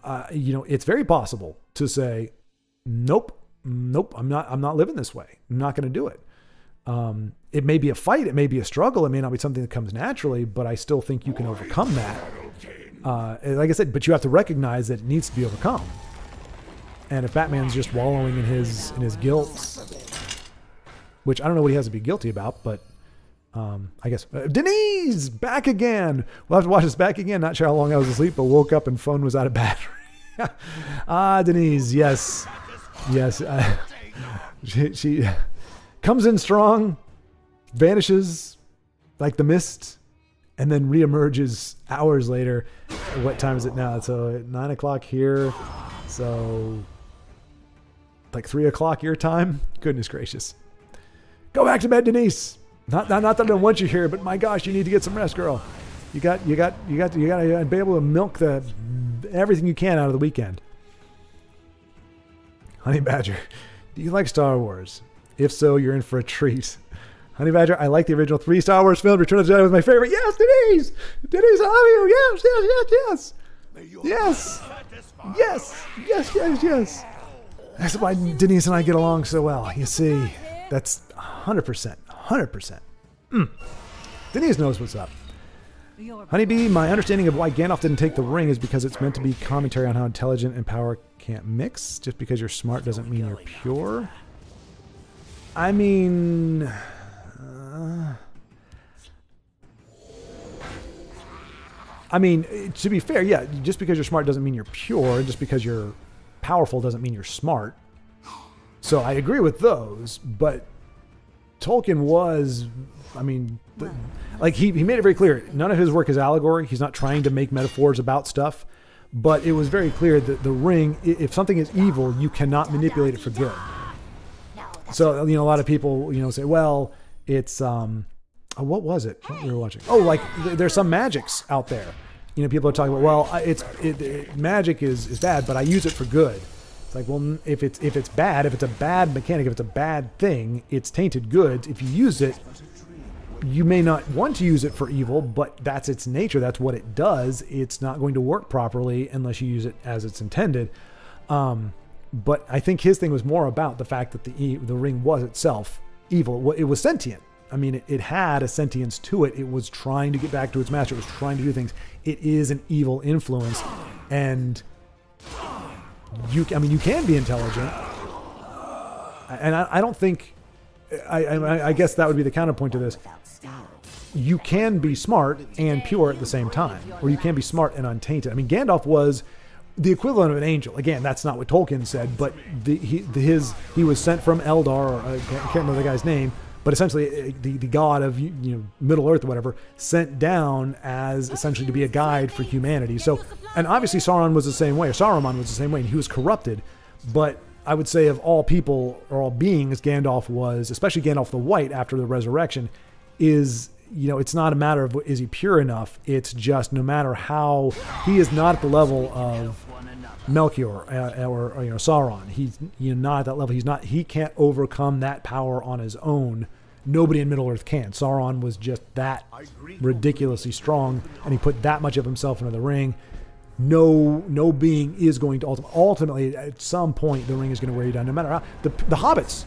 it's very possible to say, nope, I'm not living this way. I'm not going to do it. It may be a fight. It may be a struggle. It may not be something that comes naturally, but I still think you can overcome that. Like I said, but you have to recognize that it needs to be overcome. And if Batman's just wallowing in his guilt, which I don't know what he has to be guilty about, but I guess Denise back again. We'll have to watch this back again. Not sure how long I was asleep, but woke up and phone was out of battery. Denise, yes. She comes in strong, vanishes like the mist, and then reemerges hours later. What time is it now? So at 9 o'clock here. So like 3 o'clock your time. Goodness gracious. Go back to bed, Denise. Not that I don't want you here, but my gosh, you need to get some rest, girl. You got to be able to milk everything you can out of the weekend. Honey Badger, do you like Star Wars? If so, you're in for a treat. Honey Badger, I like the original 3 Star Wars films. Return of the Jedi was my favorite. Yes, Denise! Denise, I love you. Yes. That's why Denise and I get along so well. You see, that's 100%. Denise knows what's up. Honeybee, my understanding of why Gandalf didn't take the ring is because it's meant to be commentary on how intelligent and power can't mix. Just because you're smart doesn't mean you're pure. I mean, to be fair, yeah, just because you're smart doesn't mean you're pure, and just because you're powerful doesn't mean you're smart. So I agree with those, but Tolkien was, he made it very clear. None of his work is allegory. He's not trying to make metaphors about stuff, but it was very clear that the ring, if something is evil, you cannot manipulate it for good. So, a lot of people, say, well, it's, what was it? What we were watching? Oh, like there's some magics out there. People are talking about, well, magic is bad, but I use it for good. It's like, well, if it's bad, if it's a bad mechanic, if it's a bad thing, it's tainted goods. If you use it, you may not want to use it for evil, but that's its nature. That's what it does. It's not going to work properly unless you use it as it's intended. But I think his thing was more about the fact that the ring was itself evil. It was sentient. It had a sentience to it. It was trying to get back to its master. It was trying to do things. It is an evil influence, and you can be intelligent, and I don't think. I guess that would be the counterpoint to this. You can be smart and pure at the same time, or you can be smart and untainted. Gandalf was the equivalent of an angel. Again, that's not what Tolkien said, but he was sent from Eldar, or I can't remember the guy's name, but essentially the god of Middle Earth or whatever, sent down as essentially to be a guide for humanity. So, and obviously Saruman was the same way, and he was corrupted. But I would say of all people or all beings, Gandalf was, especially Gandalf the White after the resurrection, is, it's not a matter of is he pure enough. It's just no matter how, he is not at the level of Melchior or Sauron. He's not at that level. He can't overcome that power on his own. Nobody in Middle Earth can. Sauron was just that ridiculously strong, and he put that much of himself into the ring. No being is going to ultimately at some point the ring is going to wear you down. No matter how the hobbits,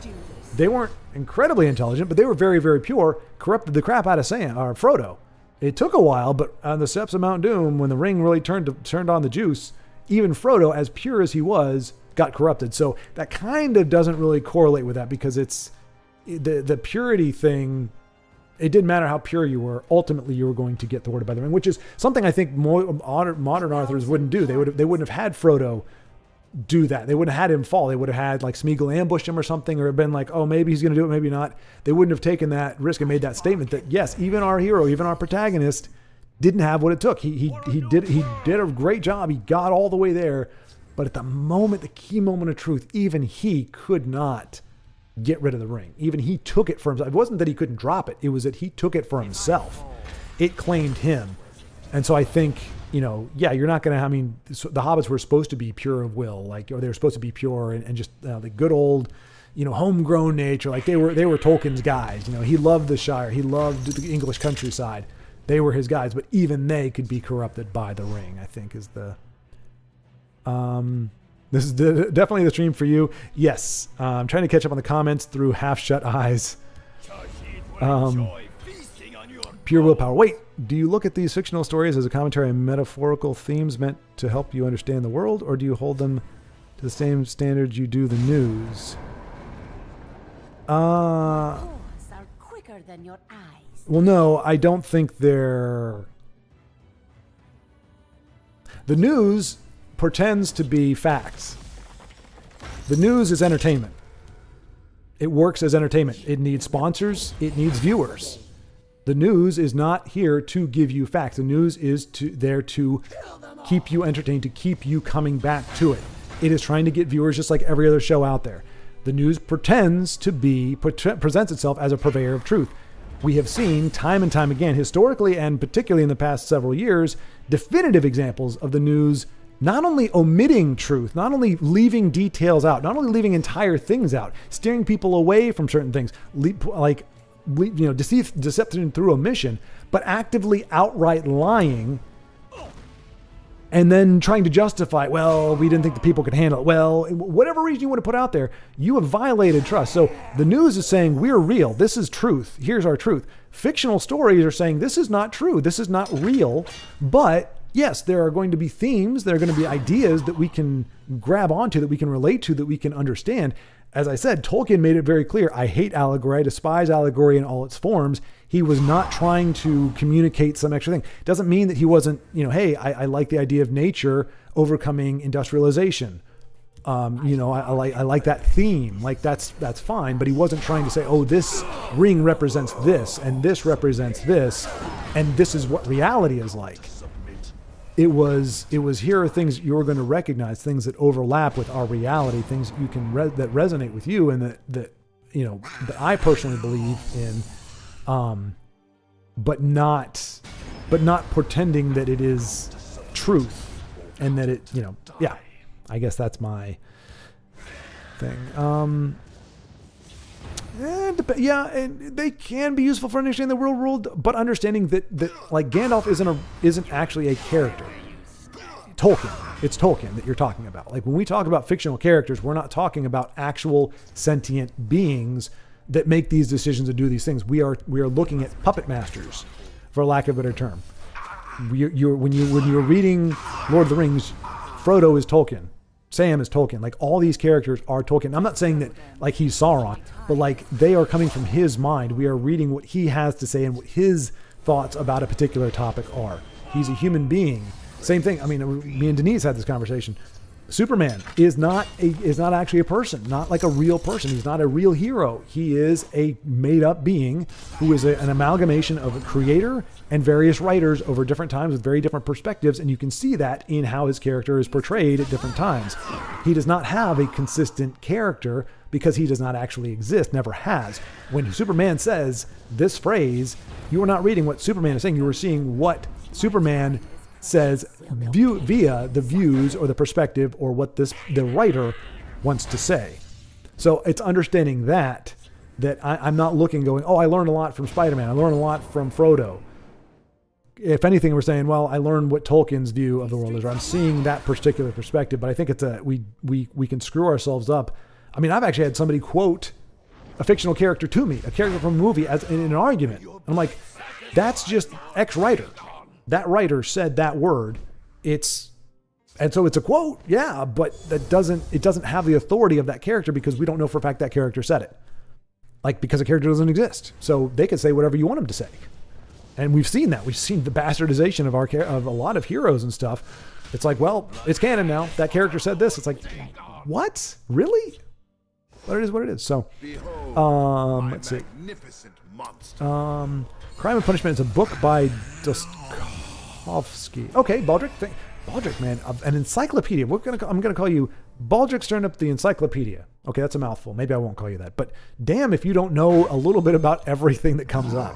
they weren't incredibly intelligent, but they were very, very pure. Corrupted the crap out of Frodo. It took a while, but on the steps of Mount Doom, when the ring really turned on the juice, even Frodo, as pure as he was, got corrupted. So that kind of doesn't really correlate with that, because it's the purity thing, it didn't matter how pure you were. Ultimately, you were going to get thwarted by the ring, which is something I think modern authors wouldn't do. They wouldn't have had Frodo do that. They wouldn't have had him fall. They would have had like Smeagol ambush him or something, or have been like, oh, maybe he's going to do it, maybe not. They wouldn't have taken that risk and made that statement that yes, even our hero, even our protagonist, didn't have what it took. He did a great job. He got all the way there, but at the key moment of truth, even he could not get rid of the ring. Even he took it for himself. It wasn't that he couldn't drop it. It was that he took it for himself. It claimed him. And so I think, you're not going to, the hobbits were supposed to be pure of will, or they were supposed to be pure and just the good old, homegrown nature. Like they were Tolkien's guys. He loved the Shire. He loved the English countryside. They were his guys, but even they could be corrupted by the ring, I think is the, this is definitely the stream for you. Yes. I'm trying to catch up on the comments through half shut eyes. Pure willpower. Wait, do you look at these fictional stories as a commentary on metaphorical themes meant to help you understand the world, or do you hold them to the same standards you do the news? Are quicker than your eyes. Well, no, I don't think they're... The news pretends to be facts. The news is entertainment. It works as entertainment. It needs sponsors. It needs viewers. The news is not here to give you facts. The news is there to keep you entertained, to keep you coming back to it. It is trying to get viewers just like every other show out there. The news presents itself as a purveyor of truth. We have seen time and time again, historically and particularly in the past several years, definitive examples of the news not only omitting truth, not only leaving details out, not only leaving entire things out, steering people away from certain things, deception through omission, but actively outright lying and then trying to justify, well, we didn't think the people could handle it. Well, whatever reason you want to put out there, you have violated trust. So the news is saying, we're real. This is truth. Here's our truth. Fictional stories are saying, this is not true. This is not real. But yes, there are going to be themes. There are going to be ideas that we can grab onto, that we can relate to, that we can understand. As I said, Tolkien made it very clear. I hate allegory. I despise allegory in all its forms. He was not trying to communicate some extra thing. Doesn't mean that he wasn't, hey, I like the idea of nature overcoming industrialization. I like that theme. Like that's fine. But he wasn't trying to say, oh, this ring represents this, and this represents this, and this is what reality is like. It was here are things you're going to recognize, things that overlap with our reality, things you can that resonate with you, and that I personally believe in, but not pretending that it is truth, and that it I guess that's my thing. And they can be useful for understanding the real world, but understanding that like Gandalf isn't actually a character. It's Tolkien that you're talking about. Like when we talk about fictional characters, we're not talking about actual sentient beings that make these decisions and do these things. We are looking at puppet masters, for lack of a better term. When you're reading Lord of the Rings, Frodo is Tolkien. Sam is Tolkien. Like all these characters are Tolkien. I'm not saying that like he's Sauron, but like they are coming from his mind. We are reading what he has to say and what his thoughts about a particular topic are. He's a human being. Same thing. I mean, me and Denise had this conversation. Superman is not actually a person, not like a real person. He's not a real hero. He is a made-up being who is an amalgamation of a creator and various writers over different times with very different perspectives, and you can see that in how his character is portrayed at different times. He does not have a consistent character because he does not actually exist, never has. When Superman says this phrase, you are not reading what Superman is saying. You are seeing what Superman says via the views or the perspective or what the writer wants to say. So it's understanding that I'm not looking going, oh, I learned a lot from Spider-Man. I learned a lot from Frodo. If anything, we're saying, well, I learned what Tolkien's view of the world is. Or I'm seeing that particular perspective, but I think it's we can screw ourselves up. I mean, I've actually had somebody quote a fictional character to me, a character from a movie as in an argument. I'm like, that's just X writer. That writer said that word. And so it's a quote, yeah, but it doesn't have the authority of that character because we don't know for a fact that character said it. like because a character doesn't exist. So they can say whatever you want them to say. And we've seen that. We've seen the bastardization of of a lot of heroes and stuff. It's like, well, it's canon now. That character said this. It's like, what? Really? But it is what it is. So, let's see. Crime and Punishment is a book by Dostoevsky. Okay, Baldric. Baldric, man, an encyclopedia. I'm gonna call you Baldric stirring up the encyclopedia. Okay, that's a mouthful. Maybe I won't call you that. But damn, if you don't know a little bit about everything that comes up,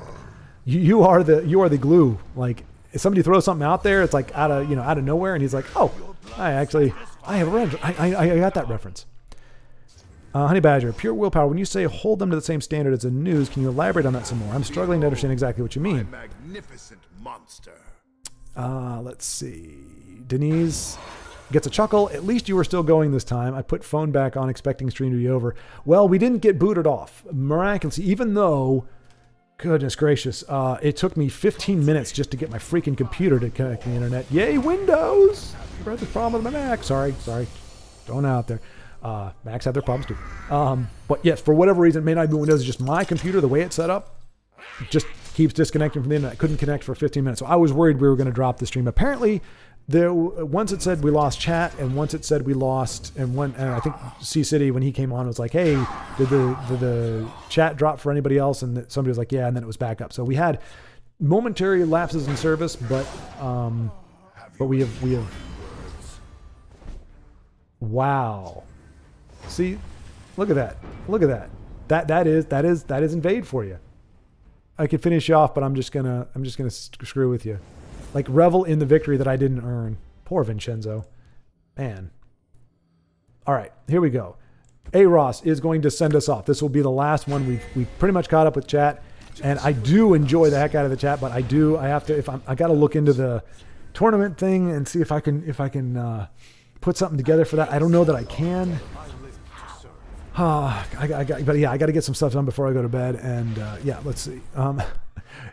you are the glue. Like if somebody throws something out there, it's like out of nowhere, and he's like, oh, I have a I got that reference. Honey Badger, pure willpower. When you say hold them to the same standard as the news, can you elaborate on that some more? I'm struggling to understand exactly what you mean. Magnificent monster. Let's see. Denise gets a chuckle. At least you were still going this time. I put phone back on expecting stream to be over. Well, we didn't get booted off. Miraculously, even though, goodness gracious, it took me 15 minutes just to get my freaking computer to connect to the internet. Yay, Windows! I've had this problem with my Mac. Sorry. Throwing it out there. Macs have their problems too. But yes, for whatever reason, it may not be Windows. It's just my computer, the way it's set up, just keeps disconnecting from the internet. I couldn't connect for 15 minutes. So I was worried we were going to drop the stream. Apparently, once it said we lost chat, and once it said we lost, and I think C City, when he came on, was like, hey, did the chat drop for anybody else? And somebody was like, yeah, and then it was back up. So we had momentary lapses in service, but we have wow. See, look at that. That is invade for you. I could finish you off, but I'm just gonna screw with you. Like revel in the victory that I didn't earn. Poor Vincenzo. Man. All right, here we go. A Ross is going to send us off. This will be the last one. We've pretty much caught up with chat, and I do enjoy the heck out of the chat, but I got to look into the tournament thing and see if I can put something together for that. I don't know that I can. I got to get some stuff done before I go to bed. And let's see.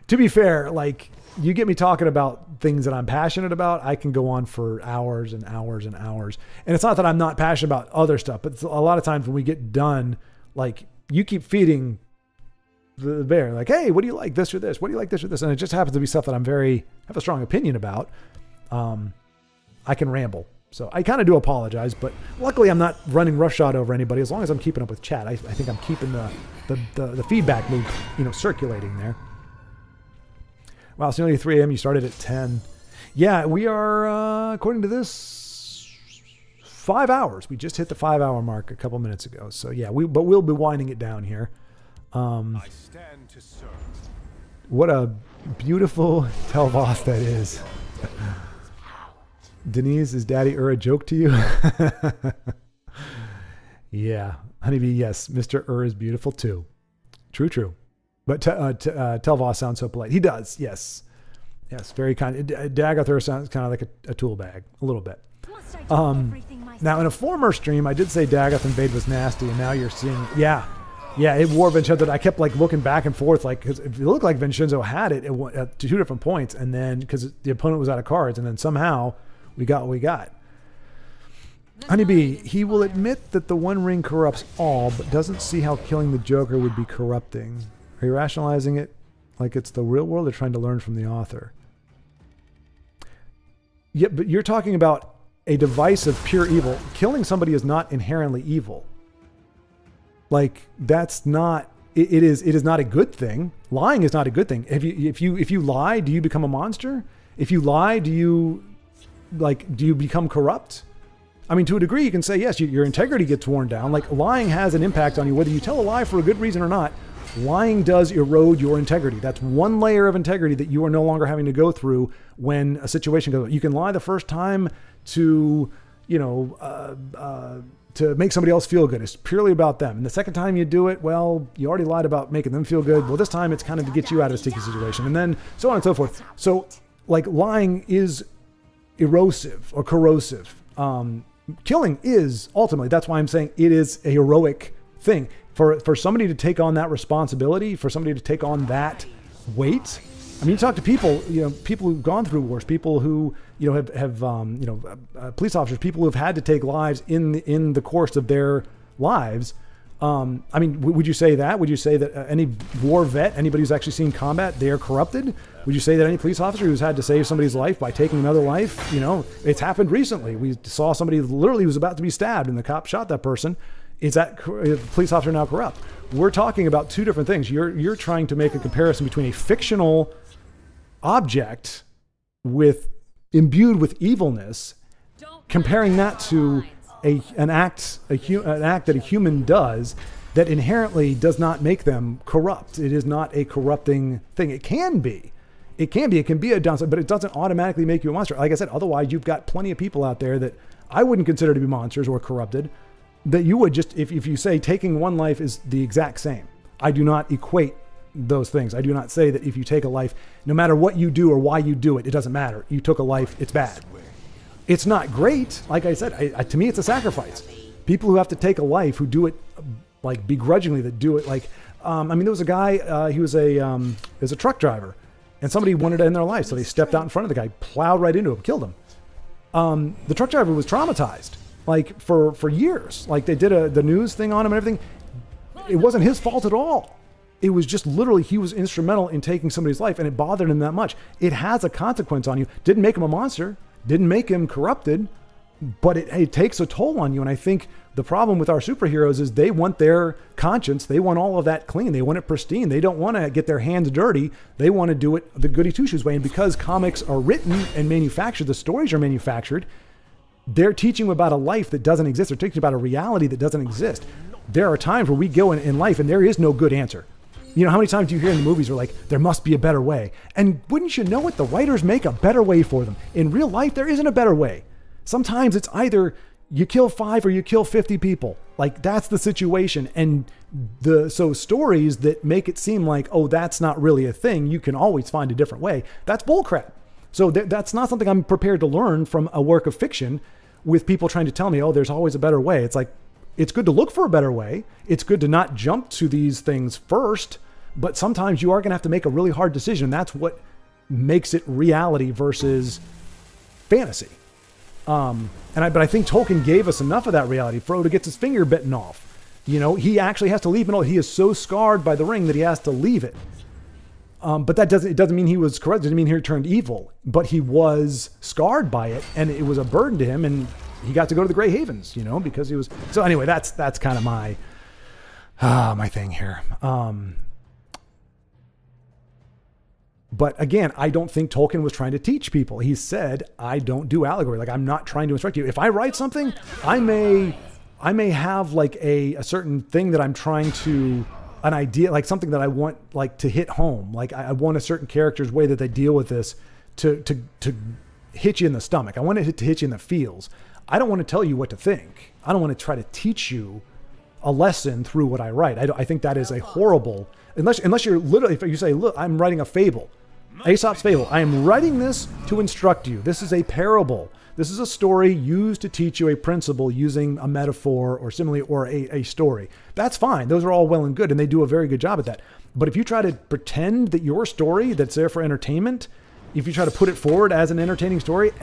To be fair, like you get me talking about things that I'm passionate about, I can go on for hours and hours and hours. And it's not that I'm not passionate about other stuff, but a lot of times when we get done, like you keep feeding the bear, like, hey, what do you like, this or this? What do you like, this or this? And it just happens to be stuff that have a strong opinion about. I can ramble. So I kind of do apologize, but luckily I'm not running roughshod over anybody. As long as I'm keeping up with chat, I think I'm keeping the feedback loop, circulating there. Wow, it's nearly 3 a.m. You started at 10. Yeah, we are, according to this, 5 hours. We just hit the 5-hour mark a couple minutes ago. So yeah, but we'll be winding it down here. I stand to serve. What a beautiful Telvoth that is. Denise, is Daddy a joke to you? Yeah, Honeybee, yes, Mr. is beautiful too. True. But Telvoth sounds so polite. He does, yes. Yes, very kind. Dagoth sounds kind of like a tool bag, a little bit. Now, in a former stream, I did say Dagoth Invade was nasty, and now you're seeing, yeah, it wore Vincenzo. I kept like looking back and forth, like, because it looked like Vincenzo had it at 2 different points, and then because the opponent was out of cards, and then somehow we got what we got. Honeybee, he will admit that the One Ring corrupts all, but doesn't see how killing the Joker would be corrupting. Are you rationalizing it like it's the real world or trying to learn from the author? Yeah, but you're talking about a device of pure evil. Killing somebody is not inherently evil. Like, that's not, it is not a good thing. Lying is not a good thing. If you lie, do you become a monster? If you lie, do you become corrupt? I mean, to a degree, you can say, yes, your integrity gets worn down. Like, lying has an impact on you, whether you tell a lie for a good reason or not. Lying does erode your integrity. That's one layer of integrity that you are no longer having to go through when a situation goes. You can lie the first time to, to make somebody else feel good. It's purely about them. And the second time you do it, well, you already lied about making them feel good. Well, this time it's kind of to get you out of a sticky situation. And then so on and so forth. So, like, lying is erosive or corrosive. Killing is ultimately, that's why I'm saying it is a heroic thing. For somebody to take on that responsibility, for somebody to take on that weight. I mean, you talk to people, people who've gone through wars, people who, have police officers, people who've had to take lives in the course of their lives. I mean, would you say that? Would you say that any war vet, anybody who's actually seen combat, they are corrupted? Would you say that any police officer who's had to save somebody's life by taking another life, it's happened recently. We saw somebody literally who was about to be stabbed and the cop shot that person. Is that police officer now corrupt? We're talking about two different things. You're trying to make a comparison between a fictional object imbued with evilness, comparing that to an act that a human does that inherently does not make them corrupt. It is not a corrupting thing. It can be it can be a downside, but it doesn't automatically make you a monster. Like I said, otherwise you've got plenty of people out there that I wouldn't consider to be monsters or corrupted, that you would just, if you say taking one life is the exact same. I do not equate those things. I do not say that if you take a life, no matter what you do or why you do it, it doesn't matter. You took a life, it's bad. It's not great. Like I said, to me, it's a sacrifice. People who have to take a life, who do it like begrudgingly, that do it like, there was a guy, he was a truck driver, and somebody wanted to end their life. So they stepped out in front of the guy, plowed right into him, killed him. The truck driver was traumatized, like for years. Like they did the news thing on him and everything. It wasn't his fault at all. It was just literally, he was instrumental in taking somebody's life, and it bothered him that much. It has a consequence on you. Didn't make him a monster, didn't make him corrupted, but it takes a toll on you. And I think the problem with our superheroes is they want their conscience, they want all of that clean, they want it pristine. They don't want to get their hands dirty. They want to do it the goody two-shoes way. And because comics are written and manufactured, the stories are manufactured, they're teaching about a life that doesn't exist. They're teaching about a reality that doesn't exist. There are times where we go in life and there is no good answer. You know, how many times do you hear in the movies where like, there must be a better way? And wouldn't you know it, the writers make a better way for them. In real life, there isn't a better way. Sometimes it's either you kill 5 or you kill 50 people. Like that's the situation. And so stories that make it seem like, oh, that's not really a thing, you can always find a different way. That's bullcrap. So that's not something I'm prepared to learn from a work of fiction with people trying to tell me, oh, there's always a better way. It's like, it's good to look for a better way. It's good to not jump to these things first, but sometimes you are going to have to make a really hard decision. That's what makes it reality versus fantasy. But I think Tolkien gave us enough of that reality. Frodo gets his finger bitten off. You know, he actually has to leave it. He is so scarred by the ring that he has to leave it. But it doesn't mean he was corrupt. It doesn't mean he turned evil, but he was scarred by it, and it was a burden to him, and he got to go to the Grey Havens, because he was. So anyway, that's kind of my thing here. But again, I don't think Tolkien was trying to teach people. He said, I don't do allegory. Like, I'm not trying to instruct you. If I write something, I may have like a certain thing that I'm trying to, an idea, like something that I want like to hit home. Like I want a certain character's way that they deal with this to hit you in the stomach. I want it to hit you in the feels. I don't want to tell you what to think. I don't want to try to teach you a lesson through what I write. I think that is a horrible, unless you're literally, if you say, look, I'm writing a fable, Aesop's fable. I am writing this to instruct you. This is a parable. This is a story used to teach you a principle using a metaphor or simile or a story. That's fine. Those are all well and good, and they do a very good job at that. But if you try to pretend that your story that's there for entertainment, if you try to put it forward as an entertaining story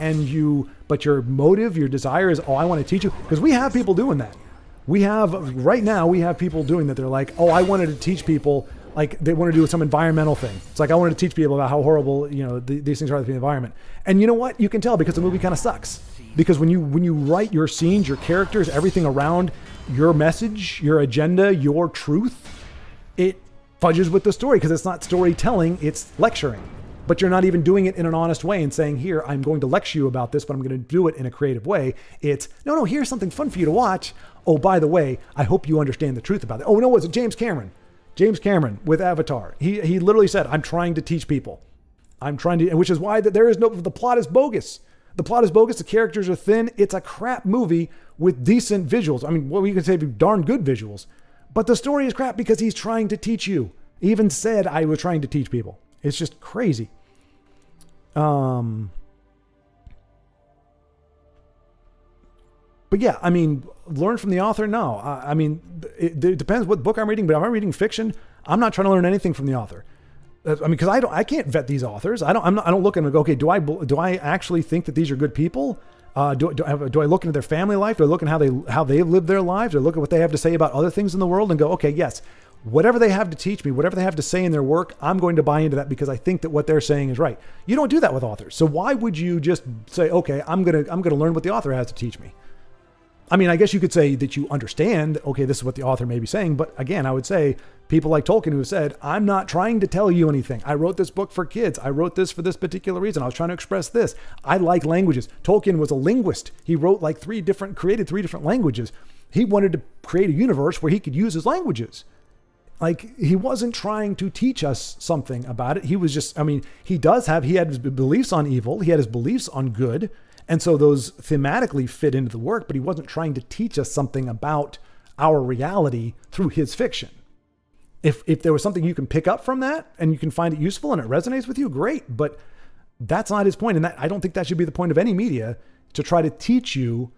but your motive, your desire is, oh, I want to teach you, because we have people doing that. Right now we have people doing that. They're like, oh, I wanted to teach people, like they want to do some environmental thing. It's like, I wanted to teach people about how horrible, these things are to the environment. And you know what? You can tell because the movie kind of sucks. Because when you write your scenes, your characters, everything around your message, your agenda, your truth, it fudges with the story because it's not storytelling, it's lecturing. But you're not even doing it in an honest way and saying, here, I'm going to lecture you about this, but I'm going to do it in a creative way. It's, no, here's something fun for you to watch. Oh, by the way, I hope you understand the truth about it. Oh, no, was it James Cameron? James Cameron with Avatar. He literally said, I'm trying to teach people. Which is why the plot is bogus. The plot is bogus. The characters are thin. It's a crap movie with decent visuals. I mean, well, we could say darn good visuals. But the story is crap because he's trying to teach you. He even said, I was trying to teach people. It's just crazy. But yeah, I mean, learn from the author. No, it depends what book I'm reading, but if I'm reading fiction, I'm not trying to learn anything from the author. Because I can't vet these authors. I don't look at them and go, okay, do I actually think that these are good people? Do I look into their family life? Do I look at how they live their lives? Do I look at what they have to say about other things in the world and go, okay, yes, whatever they have to teach me, whatever they have to say in their work, I'm going to buy into that because I think that what they're saying is right. You don't do that with authors. So why would you just say, okay, I'm gonna learn what the author has to teach me? I mean, I guess you could say that you understand, okay, this is what the author may be saying. But again, I would say people like Tolkien who have said, I'm not trying to tell you anything. I wrote this book for kids. I wrote this for this particular reason. I was trying to express this. I like languages. Tolkien was a linguist. He wrote created three different languages. He wanted to create a universe where he could use his languages. Like, he wasn't trying to teach us something about it. He was just, I mean, he had his beliefs on evil. He had his beliefs on good. And so those thematically fit into the work, but he wasn't trying to teach us something about our reality through his fiction. If there was something you can pick up from that and you can find it useful and it resonates with you, great. But that's not his point. And I don't think that should be the point of any media, to try to teach you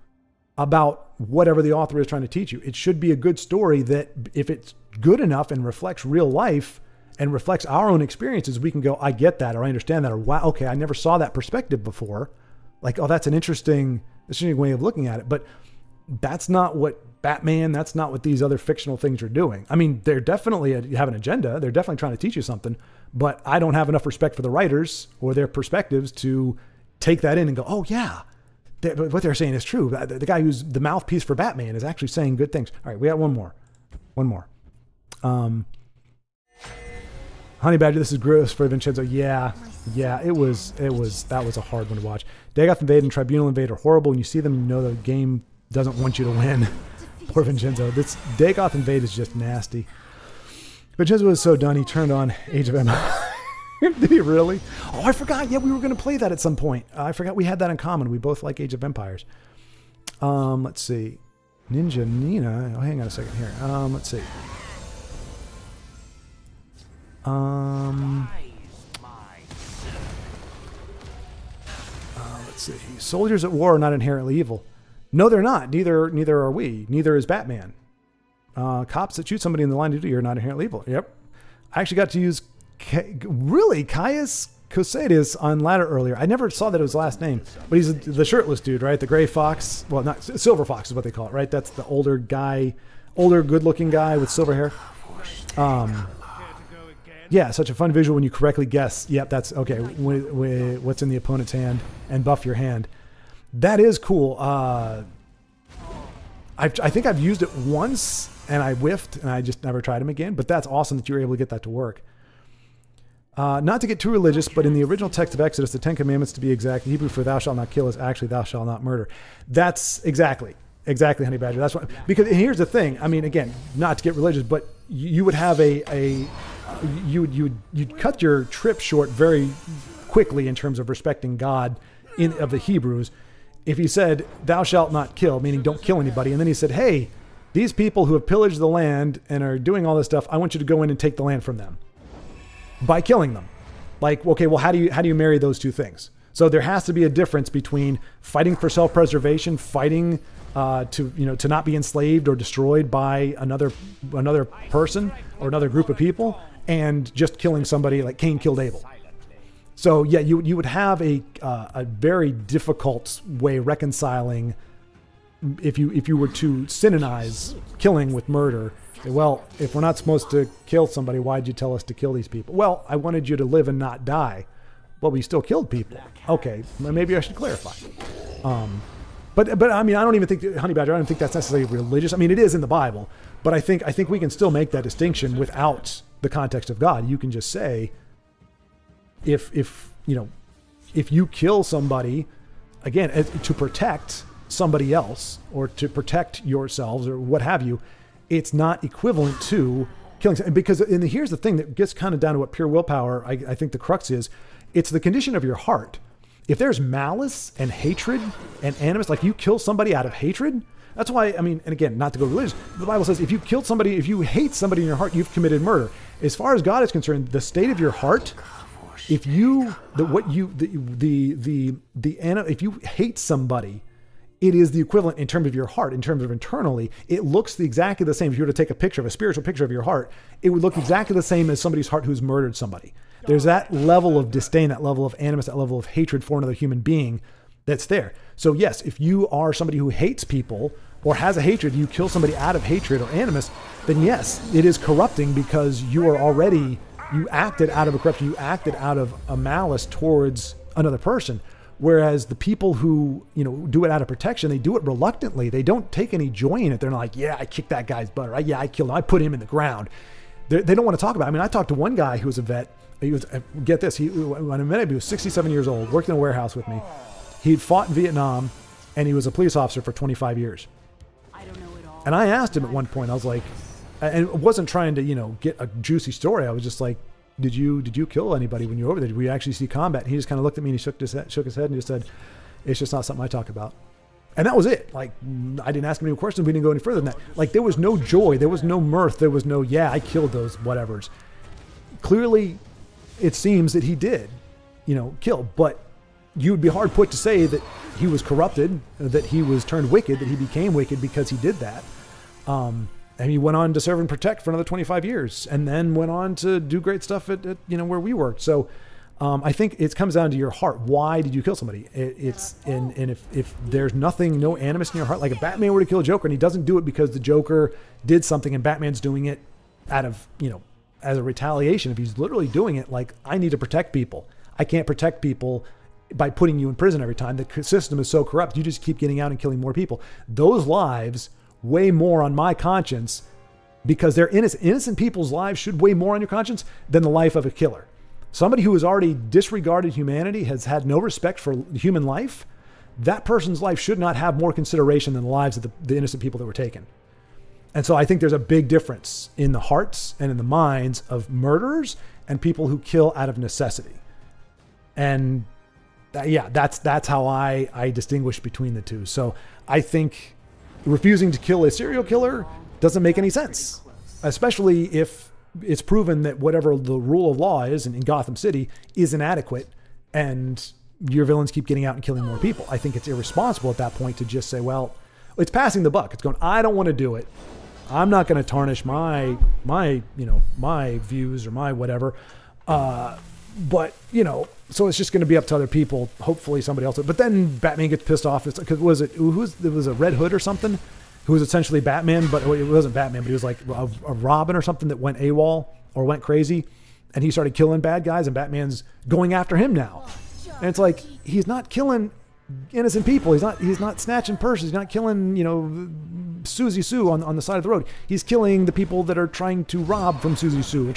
about whatever the author is trying to teach you. It should be a good story that, if it's good enough and reflects real life and reflects our own experiences, we can go, I get that, or I understand that, or wow, okay, I never saw that perspective before. Like, oh, that's an interesting way of looking at it. But that's not what Batman, that's not what these other fictional things are doing. I mean, they're definitely have an agenda. They're definitely trying to teach you something, but I don't have enough respect for the writers or their perspectives to take that in and go, oh yeah, what they're saying is true. The guy who's the mouthpiece for Batman is actually saying good things. All right, we got one more. Honey Badger, this is gross for Vincenzo. Yeah, that was a hard one to watch. Dagoth Invade and Tribunal Invade are horrible. When you see them, you know the game doesn't want you to win. Poor Vincenzo. This Dagoth Invade is just nasty. Vincenzo was so done, he turned on Age of Empires. Did he really? Oh, I forgot. Yeah, we were going to play that at some point. I forgot we had that in common. We both like Age of Empires. Let's see. Ninja Nina. Oh, hang on a second here. Let's see. Let's see. Soldiers at war are not inherently evil. No, they're not. Neither are we. Neither is Batman. Cops that shoot somebody in the line of duty are not inherently evil. Yep. I actually got to use Caius Cosades on ladder earlier. I never saw that it was his last name, but he's the shirtless dude, right? The gray fox. Well, not silver fox is what they call it, right? That's the older good-looking guy with silver hair. Yeah, such a fun visual when you correctly guess. Yep, that's okay. What's in the opponent's hand and buff your hand. That is cool. I think I've used it once and I whiffed and I just never tried them again. But that's awesome that you were able to get that to work. Not to get too religious, but in the original text of Exodus, the Ten Commandments, to be exact, Hebrew for "thou shalt not kill" is actually "thou shalt not murder." That's exactly, Honey Badger. That's what. Because and here's the thing. I mean, again, not to get religious, but you would have you'd cut your trip short very quickly in terms of respecting God of the Hebrews if he said, "Thou shalt not kill," meaning don't kill anybody, and then he said, "Hey, these people who have pillaged the land and are doing all this stuff, I want you to go in and take the land from them by killing them." Like, okay, well, how do you marry those two things? So there has to be a difference between fighting for self-preservation, fighting to not be enslaved or destroyed by another person or another group of people, and just killing somebody like Cain killed Abel. So yeah, you would have a very difficult way reconciling if you were to synonymize killing with murder. Well, if we're not supposed to kill somebody, why'd you tell us to kill these people? Well, I wanted you to live and not die. Well, we still killed people. Okay, maybe I should clarify. But I mean, I don't even think, Honey Badger, I don't think that's necessarily religious. I mean, it is in the Bible, but I think we can still make that distinction without the context of God. You can just say, if you kill somebody, again, to protect somebody else or to protect yourselves or what have you, it's not equivalent to killing. Because here's the thing that gets kind of down to what pure willpower, I think the crux is, it's the condition of your heart. If there's malice and hatred and animus, like you kill somebody out of hatred, that's why, I mean, and again, not to go religious, the Bible says if you killed somebody, if you hate somebody in your heart, you've committed murder. As far as God is concerned, the state of your heart, if you hate somebody, it is the equivalent in terms of your heart, in terms of internally, it looks exactly the same. If you were to take a spiritual picture of your heart, it would look exactly the same as somebody's heart who's murdered somebody. There's that level of disdain, that level of animus, that level of hatred for another human being that's there. So yes, if you are somebody who hates people or has a hatred, you kill somebody out of hatred or animus, then yes, it is corrupting because you acted out of a corruption, you acted out of a malice towards another person. Whereas the people who, do it out of protection, they do it reluctantly. They don't take any joy in it. They're not like, yeah, I kicked that guy's butt. Right? Yeah, I killed him. I put him in the ground. They don't want to talk about it. I mean, I talked to one guy who was a vet. He was, get this, when I met him, he was 67 years old, worked in a warehouse with me. He'd fought in Vietnam, and he was a police officer for 25 years. I don't know it all. And I asked him at one point, I was like, and wasn't trying to, get a juicy story. I was just like, did you kill anybody when you were over there? Did we actually see combat? And he just kind of looked at me and he shook his head and just said, it's just not something I talk about. And that was it. Like, I didn't ask him any questions. We didn't go any further than that. Like, there was no joy. There was no mirth. There was no, yeah, I killed those whatevers. Clearly, it seems that he did, kill. But you would be hard put to say that he was corrupted, that he was turned wicked, that he became wicked because he did that. And he went on to serve and protect for another 25 years and then went on to do great stuff at where we worked. So I think it comes down to your heart. Why did you kill somebody? If there's no animus in your heart, like if Batman were to kill a Joker and he doesn't do it because the Joker did something and Batman's doing it out of, as a retaliation, if he's literally doing it, like, I need to protect people. I can't protect people by putting you in prison every time. The system is so corrupt. You just keep getting out and killing more people. Those lives weigh more on my conscience because they're innocent. Innocent people's lives should weigh more on your conscience than the life of a killer. Somebody who has already disregarded humanity, has had no respect for human life, that person's life should not have more consideration than the lives of the innocent people that were taken. And so I think there's a big difference in the hearts and in the minds of murderers and people who kill out of necessity. And that's how I distinguish between the two. So I think refusing to kill a serial killer doesn't make any sense, especially if it's proven that whatever the rule of law is in Gotham City is inadequate and your villains keep getting out and killing more people. I think it's irresponsible at that point to just say, well, it's passing the buck. It's going, I don't want to do it. I'm not going to tarnish my views or my whatever. But, so it's just going to be up to other people. Hopefully somebody else. But then Batman gets pissed off. Because it was a Red Hood or something who was essentially Batman, but it wasn't Batman, but he was like a Robin or something that went AWOL or went crazy. And he started killing bad guys and Batman's going after him now. And it's like, he's not killing innocent people. He's not snatching purses. He's not killing, Susie Sue on the side of the road. He's killing the people that are trying to rob from Susie Sue.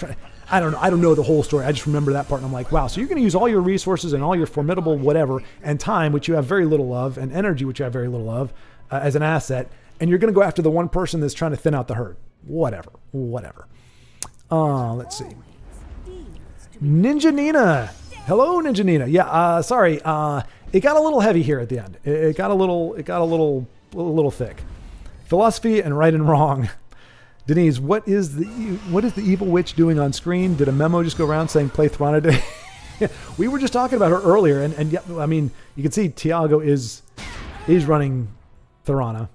I don't know the whole story. I just remember that part and I'm like, wow, so you're going to use all your resources and all your formidable whatever and time, which you have very little of, and energy, which you have very little of, as an asset. And you're going to go after the one person that's trying to thin out the herd. Whatever. Let's see. Ninja Nina. Hello, Ninja Nina. Yeah, sorry. It got a little heavy here at the end. It got a little thick. Philosophy and right and wrong. Denise, what is the evil witch doing on screen? Did a memo just go around saying play Thorana Day? We were just talking about her earlier, and yeah, I mean, you can see Tiago is running Thorana.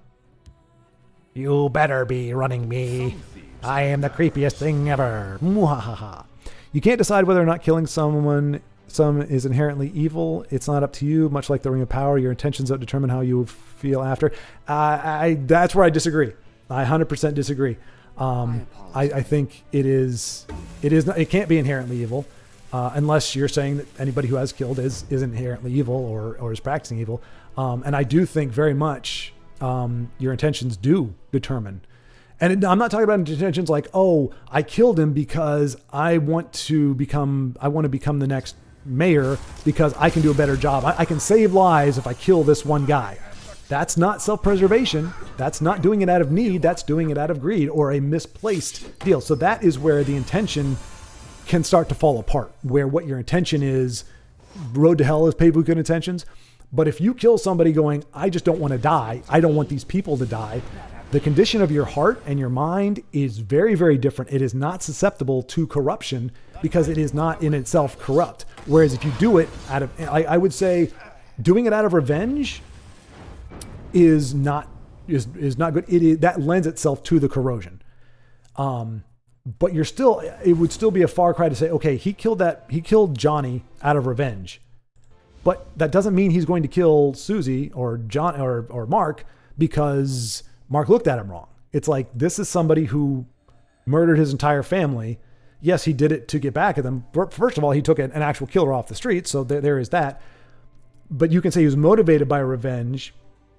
You better be running me. I am the creepiest thing ever. Mwahaha. You can't decide whether or not killing some is inherently evil. It's not up to you. Much like the Ring of Power, your intentions don't determine how you feel after. That's where I disagree. I 100% disagree. I think it can't be inherently evil, unless you're saying that anybody who has killed is inherently evil or is practicing evil. And I do think very much your intentions do determine. And I'm not talking about intentions like, oh, I killed him because I want to become the next mayor because I can do a better job. I can save lives if I kill this one guy. That's not self-preservation. That's not doing it out of need. That's doing it out of greed or a misplaced deal. So that is where the intention can start to fall apart, where what your intention is, road to hell is paved with good intentions. But if you kill somebody going, I just don't want to die, I don't want these people to die, the condition of your heart and your mind is very, very different. It is not susceptible to corruption because it is not in itself corrupt. Whereas if you do it out of, I would say doing it out of revenge is not good. That lends itself to the corrosion. But it would still be a far cry to say, okay, he killed Johnny out of revenge. But that doesn't mean he's going to kill Susie or John or Mark because Mark looked at him wrong. It's like, this is somebody who murdered his entire family. Yes, he did it to get back at them. First of all, he took an actual killer off the street. So there is that. But you can say he was motivated by revenge,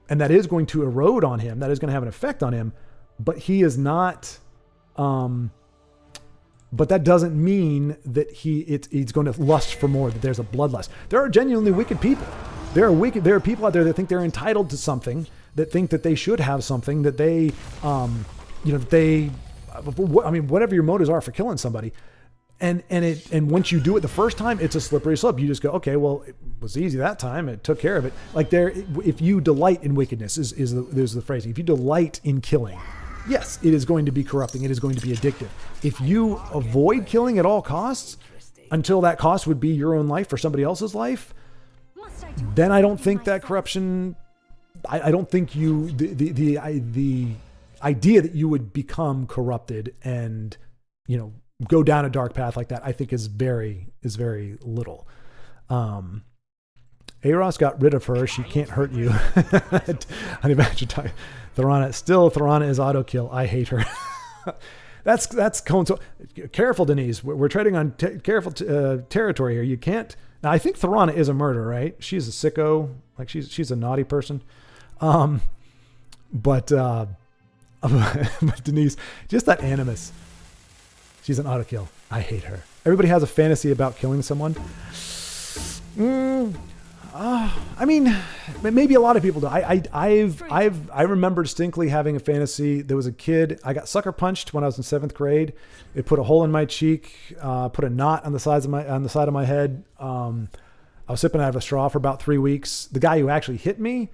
and that is going to erode on him. That is going to have an effect on him. But he is not... but that doesn't mean that he's going to lust for more, that there's a bloodlust. There are genuinely wicked people. There are people out there that think they're entitled to something, that think that they should have something, that they, whatever your motives are for killing somebody. And once you do it the first time, it's a slippery slope. You just go, okay, well, it was easy that time. It took care of it. Like if you delight in wickedness there's the phrasing. If you delight in killing, yes, it is going to be corrupting. It is going to be addictive. If you avoid killing at all costs, until that cost would be your own life or somebody else's life, then I don't think that corruption, I don't think the idea that you would become corrupted and, go down a dark path like that, I think is very little. Eros got rid of her. She can't hurt you. I imagine Thorana is auto kill. I hate her. That's careful, Denise. We're treading on careful territory here. You can't. Now I think Thorana is a murderer, right? She's a sicko. Like she's a naughty person. But Denise, just that animus. She's an auto kill. I hate her. Everybody has a fantasy about killing someone. I mean, maybe a lot of people do. I remember distinctly having a fantasy. There was a kid, I got sucker punched when I was in 7th grade. It put a hole in my cheek, put a knot on the side of my head. I was sipping out of a straw for about 3 weeks. The guy who actually hit me,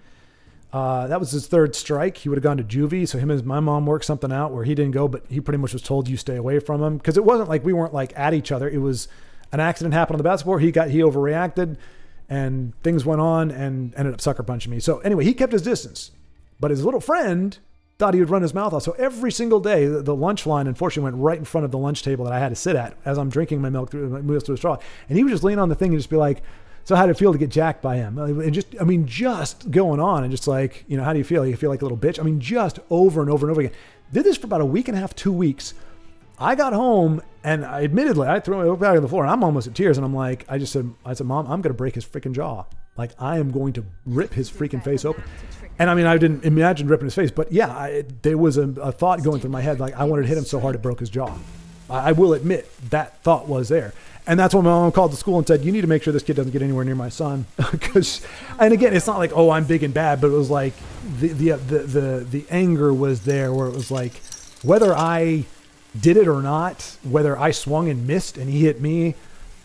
that was his 3rd strike. He would have gone to juvie. So him and my mom worked something out where he didn't go, but he pretty much was told, you stay away from him. Cause it wasn't like we weren't like at each other. It was an accident happened on the basketball. He overreacted and things went on and ended up sucker punching me. So anyway, he kept his distance, but his little friend thought he would run his mouth off. So every single day, the lunch line unfortunately went right in front of the lunch table that I had to sit at as I'm drinking my milk through a straw. And he would just lean on the thing and just be like, so how did it feel to get jacked by him? And just going on and just like, how do you feel? You feel like a little bitch? I mean, just over and over and over again. Did this for about a week and a half, 2 weeks. I got home and I threw my bag on the floor and I'm almost in tears. And I'm like, I said, Mom, I'm going to break his freaking jaw. Like I am going to rip his freaking face open. And I mean, I didn't imagine ripping his face, but yeah, there was a thought going through my head. Like I wanted to hit him so hard it broke his jaw. I will admit that thought was there. And that's when my mom called the school and said, you need to make sure this kid doesn't get anywhere near my son. And again, it's not like, oh, I'm big and bad, but it was like the anger was there where it was like, whether I did it or not, whether I swung and missed and he hit me,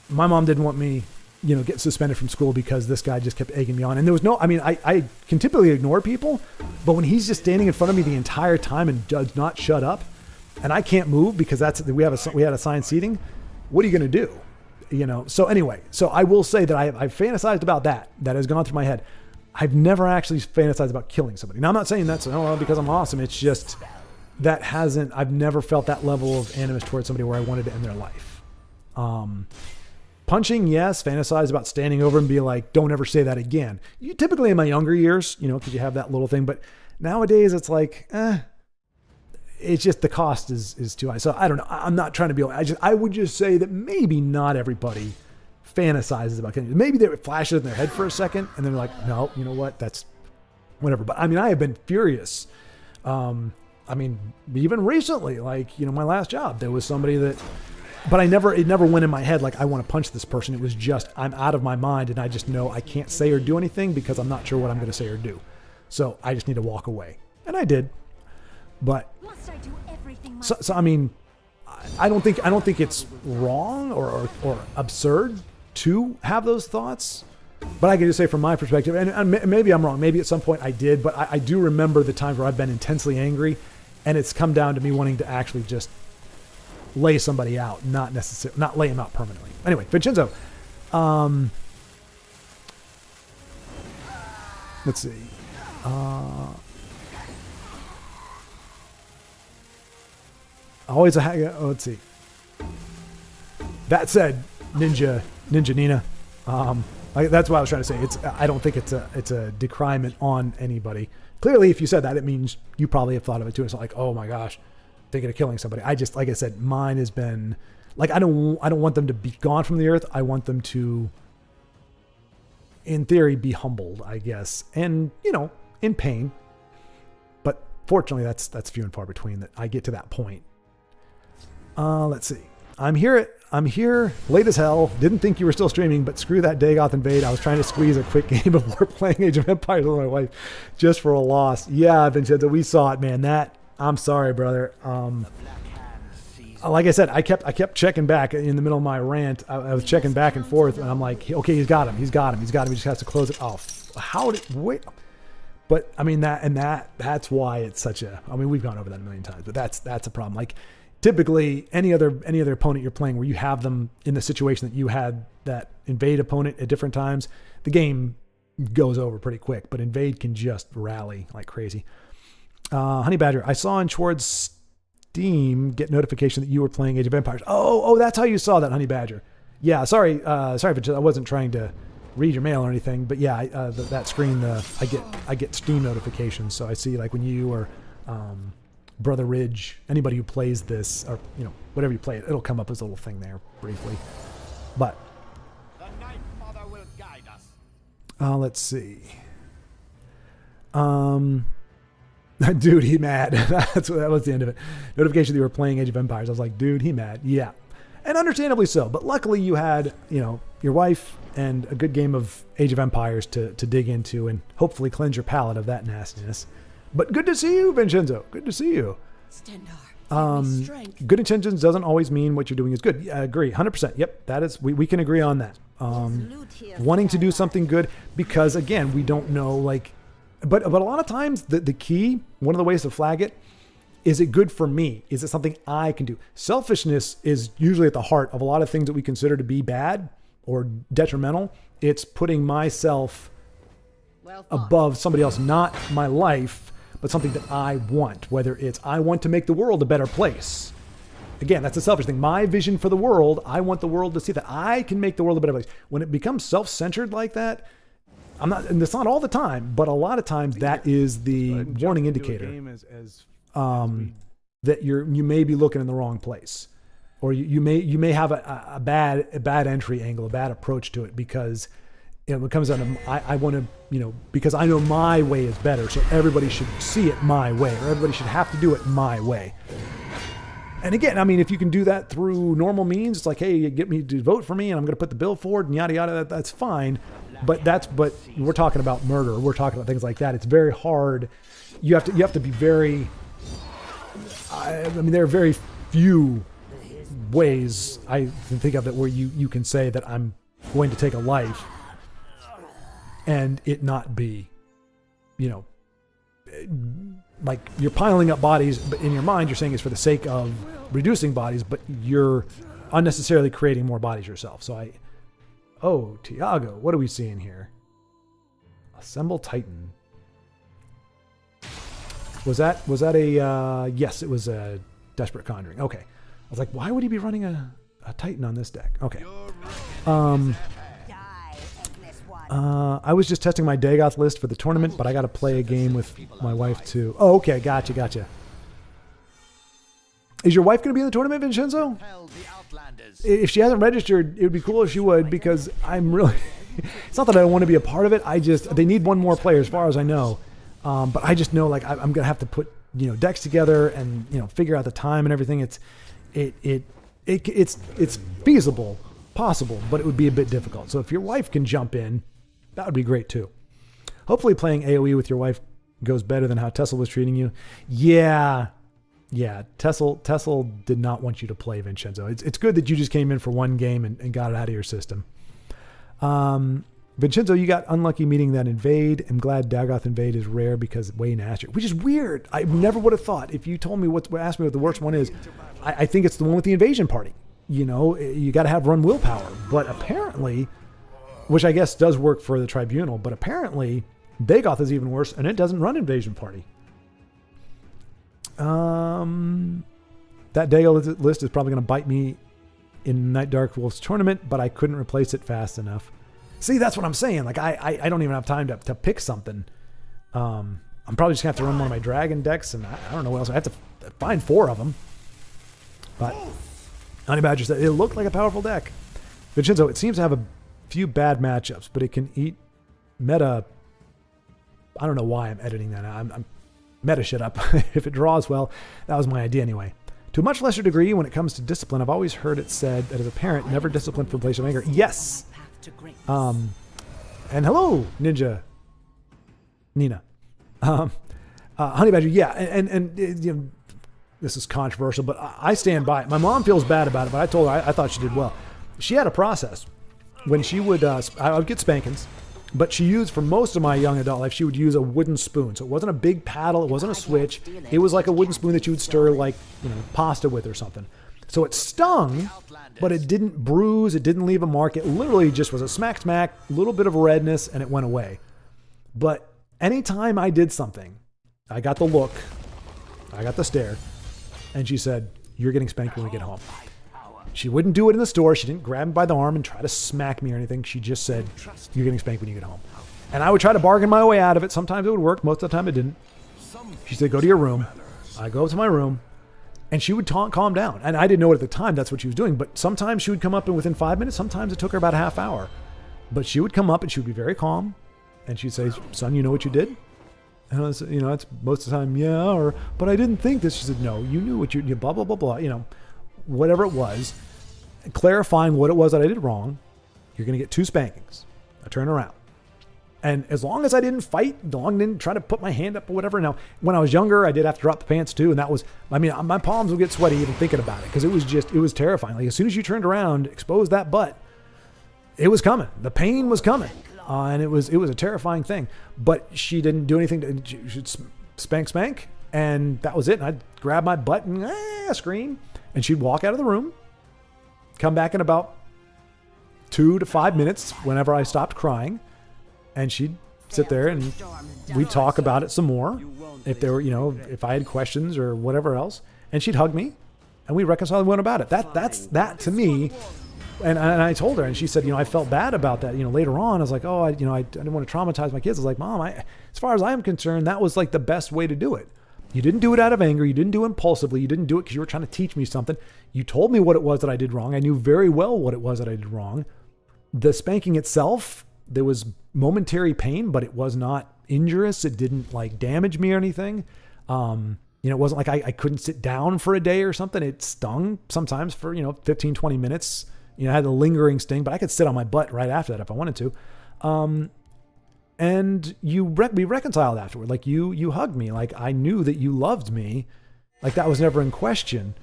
my mom didn't want me, get suspended from school because this guy just kept egging me on. And there was I can typically ignore people, but when he's just standing in front of me the entire time and does not shut up and I can't move because we had assigned seating, what are you going to do? So anyway, so I will say that I've fantasized about that has gone through my head. I've never actually fantasized about killing somebody. Now I'm not saying that's because I'm awesome. It's just I've never felt that level of animus towards somebody where I wanted to end their life. Punching, yes. Fantasize about standing over and be like, don't ever say that again. You typically in my younger years, cause you have that little thing, but nowadays it's like, it's just the cost is too high. So I don't know. I'm not trying to be, I would just say that maybe not everybody fantasizes about killing. Maybe they flash it in their head for a second and then they're like, no, you know what? That's whatever. But I mean, I have been furious. Even recently, like, my last job, there was somebody that, but it never went in my head like I want to punch this person. It was just, I'm out of my mind and I just know I can't say or do anything because I'm not sure what I'm going to say or do. So I just need to walk away. And I did. But so I mean, I don't think it's wrong or absurd to have those thoughts. But I can just say from my perspective, and maybe I'm wrong. Maybe at some point I did, but I do remember the times where I've been intensely angry, and it's come down to me wanting to actually just lay somebody out, not lay him out permanently. Anyway, Vincenzo, let's see. Always let's see. That said, Ninja Nina, That's what I was trying to say. I don't think it's a decryment on anybody. Clearly, if you said that, it means you probably have thought of it too. It's not like, oh my gosh, thinking of killing somebody. Like I said, mine has been like, I don't want them to be gone from the earth. I want them to, in theory, be humbled, I guess, and in pain. But fortunately, that's few and far between that I get to that point. Let's see. I'm here late as hell. Didn't think you were still streaming, but screw that Dagoth invade. I was trying to squeeze a quick game before playing Age of Empires with my wife just for a loss. Yeah, Vincenzo, we saw it, man. I'm sorry, brother. Like I said, I kept checking back in the middle of my rant. I was checking back and forth, and I'm like, okay, he's got him. He just has to close it off. Wait. But I mean that's why it's such a. I mean, we've gone over that a million times, but that's a problem. Like, typically, any other opponent you're playing where you have them in the situation that you had that invade opponent at different times, the game goes over pretty quick. But invade can just rally like crazy. Honey Badger, I saw on Schwartz's Steam get notification that you were playing Age of Empires. Oh, that's how you saw that, Honey Badger. Yeah, sorry, but I wasn't trying to read your mail or anything. But yeah, that screen, I get Steam notifications, so I see like when you or Brother Ridge, anybody who plays this, or whatever you play it, it'll come up as a little thing there briefly. But The Night Mother will guide us. let's see. Dude, he mad. That was the end of it. Notification that you were playing Age of Empires. I was like, dude, he mad. Yeah, and understandably so. But luckily, you had your wife and a good game of Age of Empires to dig into and hopefully cleanse your palate of that nastiness. But good to see you, Vincenzo. Good to see you. Good intentions doesn't always mean what you're doing is good. Yeah, I agree, 100%. Yep, that is. We can agree on that. Wanting to do something good because again, we don't know But a lot of times the key, one of the ways to flag it, is it good for me? Is it something I can do? Selfishness is usually at the heart of a lot of things that we consider to be bad or detrimental. It's putting myself above somebody else, not my life, but something that I want. Whether it's I want to make the world a better place. Again, that's a selfish thing. My vision for the world, I want the world to see that I can make the world a better place. When it becomes self-centered like that, and it's not all the time, but a lot of times that is the warning indicator that you may be looking in the wrong place, or you may have a bad entry angle, a bad approach to it, because it comes down to I want to because I know my way is better, so everybody should see it my way, or everybody should have to do it my way. And again, I mean, if you can do that through normal means, it's like, hey, you get me to vote for me, and I'm going to put the bill forward, and yada yada. That's fine. But we're talking about murder. We're talking about things like that. It's very hard. You have to be very. I mean, there are very few ways I can think of it where you can say that I'm going to take a life, and it not be, like you're piling up bodies, but in your mind you're saying it's for the sake of reducing bodies, but you're unnecessarily creating more bodies yourself. So Tiago, what are we seeing here? Assemble Titan. Was that a yes, it was a Desperate Conjuring. Okay. I was like, why would he be running a Titan on this deck? Okay. I was just testing my Dagoth list for the tournament, but I got to play a game with my wife too. Oh, okay. Gotcha. Is your wife going to be in the tournament, Vincenzo? If she hasn't registered, it would be cool if she would, because I'm really... It's not that I don't want to be a part of it. They need one more player as far as I know. But I just know, like, I'm going to have to put, decks together and, figure out the time and everything. It's feasible, possible, but it would be a bit difficult. So if your wife can jump in, that would be great too. Hopefully playing AoE with your wife goes better than how Tessel was treating you. Yeah. Tessel did not want you to play, Vincenzo. It's good that you just came in for one game and got it out of your system. Vincenzo, you got unlucky meeting that invade. I'm glad Dagoth invade is rare because way nastier, which is weird. I never would have thought. If you told me asked me what the worst one is, I think it's the one with the invasion party. You got to have run willpower, but apparently, which I guess does work for the tribunal, but apparently Dagoth is even worse and it doesn't run invasion party. That Dago list is probably going to bite me in Night Dark Wolf's tournament, but I couldn't replace it fast enough. See, that's what I'm saying. Like I don't even have time to pick something. I'm probably just gonna have to run one of my dragon decks, and I don't know what else. I have to find 4 of them. But Honey Badger said it looked like a powerful deck. Vincenzo, it seems to have a few bad matchups, but it can eat meta. I don't know why I'm editing that. I'm meta shit up. If it draws well, that was my idea anyway. To a much lesser degree, when it comes to discipline, I've always heard it said that as a parent, never discipline from a place of anger. Yes. And hello, Ninja. Nina. Honey Badger, yeah, and you know, this is controversial, but I stand by it. My mom feels bad about it, but I told her I thought she did well. She had a process. When she would, I would get spankings, but she used, for most of my young adult life, she would use a wooden spoon. So it wasn't a big paddle, it wasn't a switch. It was like a wooden spoon that you would stir like, you know, pasta with or something. So it stung, but it didn't bruise, it didn't leave a mark. It literally just was a smack, a little bit of redness, and it went away. But anytime I did something, I got the look, I got the stare, and she said, "You're getting spanked when we get home." She wouldn't do it in the store. She didn't grab me by the arm and try to smack me or anything. She just said, "You're getting spanked when you get home." And I would try to bargain my way out of it. Sometimes it would work. Most of the time it didn't. She said, "Go to your room." I go up to my room, and she would calm down. And I didn't know it at the time that's what she was doing. But sometimes she would come up and within 5 minutes, sometimes it took her about a half hour. But she would come up and she would be very calm. And she'd say, "Son, you know what you did?" And I was, you know, it's most of the time, "Yeah," or, "But I didn't think this." She said, "No, you knew what you blah, blah, blah, blah," you know, whatever it was, clarifying what it was that I did wrong. You're going to get 2 spankings. I turn around. And as long as I didn't fight, as long as I didn't try to put my hand up or whatever. Now, when I was younger, I did have to drop the pants too. And that was, I mean, my palms would get sweaty even thinking about it because it was terrifying. Like as soon as you turned around, exposed that butt, it was coming. The pain was coming. And it was a terrifying thing. But she didn't do anything. She'd spank. And that was it. And I'd grab my butt and scream. And she'd walk out of the room, come back in about 2 to 5 minutes whenever I stopped crying. And she'd sit there and we'd talk about it some more. If there were, you know, if I had questions or whatever else. And she'd hug me and we reconciled and went about it. That to me. And I told her, and she said, you know, I felt bad about that. You know, later on, I was like, oh, I didn't want to traumatize my kids. I was like, Mom, as far as I'm concerned, that was like the best way to do it. You didn't do it out of anger. You didn't do it impulsively. You didn't do it because you were trying to teach me something. You told me what it was that I did wrong. I knew very well what it was that I did wrong. The spanking itself, there was momentary pain, but it was not injurious. It didn't like damage me or anything. You know, it wasn't like I couldn't sit down for a day or something. It stung sometimes for, 15, 20 minutes. You know, I had a lingering sting, but I could sit on my butt right after that if I wanted to. And we reconciled afterward. Like you hugged me. Like I knew that you loved me. Like that was never in question.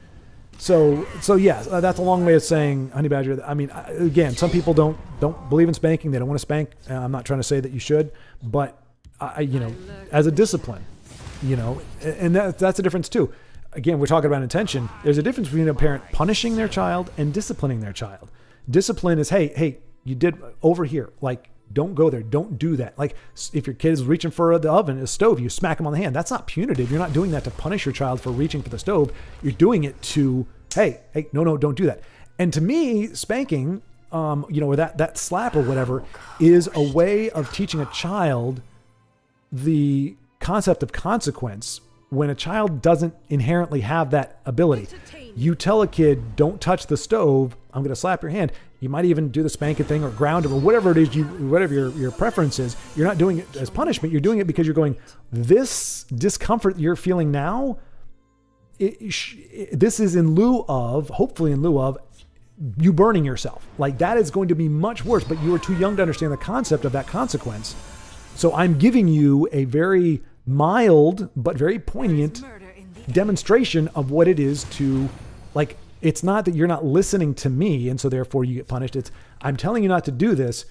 So yes, that's a long way of saying, Honey Badger. I mean, again, some people don't believe in spanking. They don't want to spank. I'm not trying to say that you should, but as a discipline, and that's a difference too. Again, we're talking about intention. There's a difference between a parent punishing their child and disciplining their child. Discipline is, hey, you did over here. Like, don't go there. Don't do that. Like, if your kid is reaching for the oven, a stove, you smack them on the hand. That's not punitive. You're not doing that to punish your child for reaching for the stove. You're doing it to, hey, no, don't do that. And to me, spanking, or that slap or whatever is a way of teaching a child the concept of consequence when a child doesn't inherently have that ability. You tell a kid, don't touch the stove, I'm going to slap your hand. You might even do the spanking thing or ground him or whatever it is, whatever your preference is. You're not doing it as punishment. You're doing it because you're going, this discomfort you're feeling now, this is hopefully in lieu of you burning yourself. Like that is going to be much worse, but you are too young to understand the concept of that consequence. So I'm giving you a very mild but very poignant demonstration of what it is to, like, it's not that you're not listening to me and so therefore you get punished. It's, I'm telling you not to do this.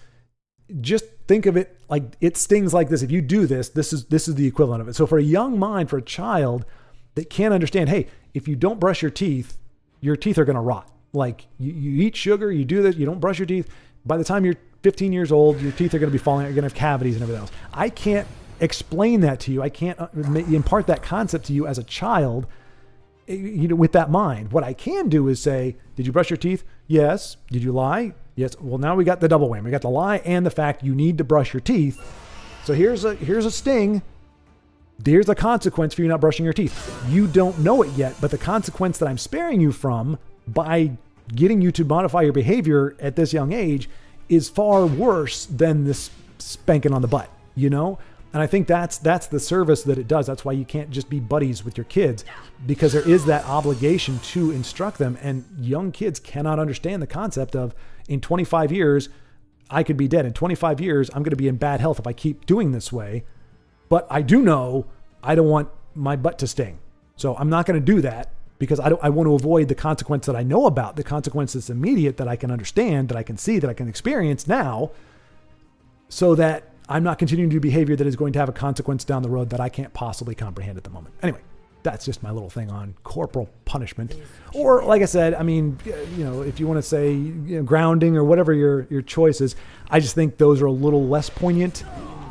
Just think of it like it stings like this. If you do this, this is the equivalent of it. So for a young mind, for a child that can't understand, hey, if you don't brush your teeth are going to rot. Like you eat sugar, you do this, you don't brush your teeth. By the time you're 15 years old, your teeth are going to be falling out. You're going to have cavities and everything else. I can't explain that to you. I can't impart that concept to you as a child, with that mind. What I can do is say, did you brush your teeth? Yes. Did you lie? Yes. Well, now we got the double whammy. We got the lie and the fact you need to brush your teeth. So here's a sting. There's a consequence for you not brushing your teeth. You don't know it yet, but the consequence that I'm sparing you from by getting you to modify your behavior at this young age is far worse than this spanking on the butt, you know? And I think that's the service that it does. That's why you can't just be buddies with your kids, because there is that obligation to instruct them. And young kids cannot understand the concept of, in 25 years, I could be dead. In 25 years, I'm going to be in bad health if I keep doing this way. But I do know I don't want my butt to sting. So I'm not going to do that, because I want to avoid the consequence that I know about, the consequence that's immediate, that I can understand, that I can see, that I can experience now, so that I'm not continuing to do behavior that is going to have a consequence down the road that I can't possibly comprehend at the moment. Anyway, that's just my little thing on corporal punishment. Or, like I said, I mean, you know, if you want to say, you know, grounding or whatever your choice is, I just think those are a little less poignant,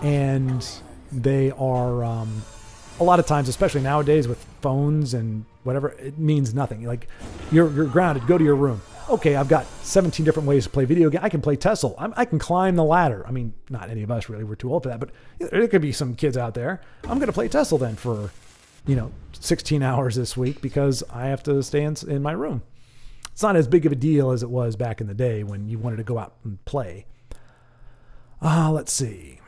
and they are a lot of times, especially nowadays with phones and whatever, it means nothing. Like, you're grounded, go to your room. Okay, I've got 17 different ways to play video game. I can play Tessel. I can climb the ladder. I mean, not any of us really. We're too old for that. But there could be some kids out there. I'm going to play Tessel then for, 16 hours this week because I have to stay in my room. It's not as big of a deal as it was back in the day when you wanted to go out and play. Let's see.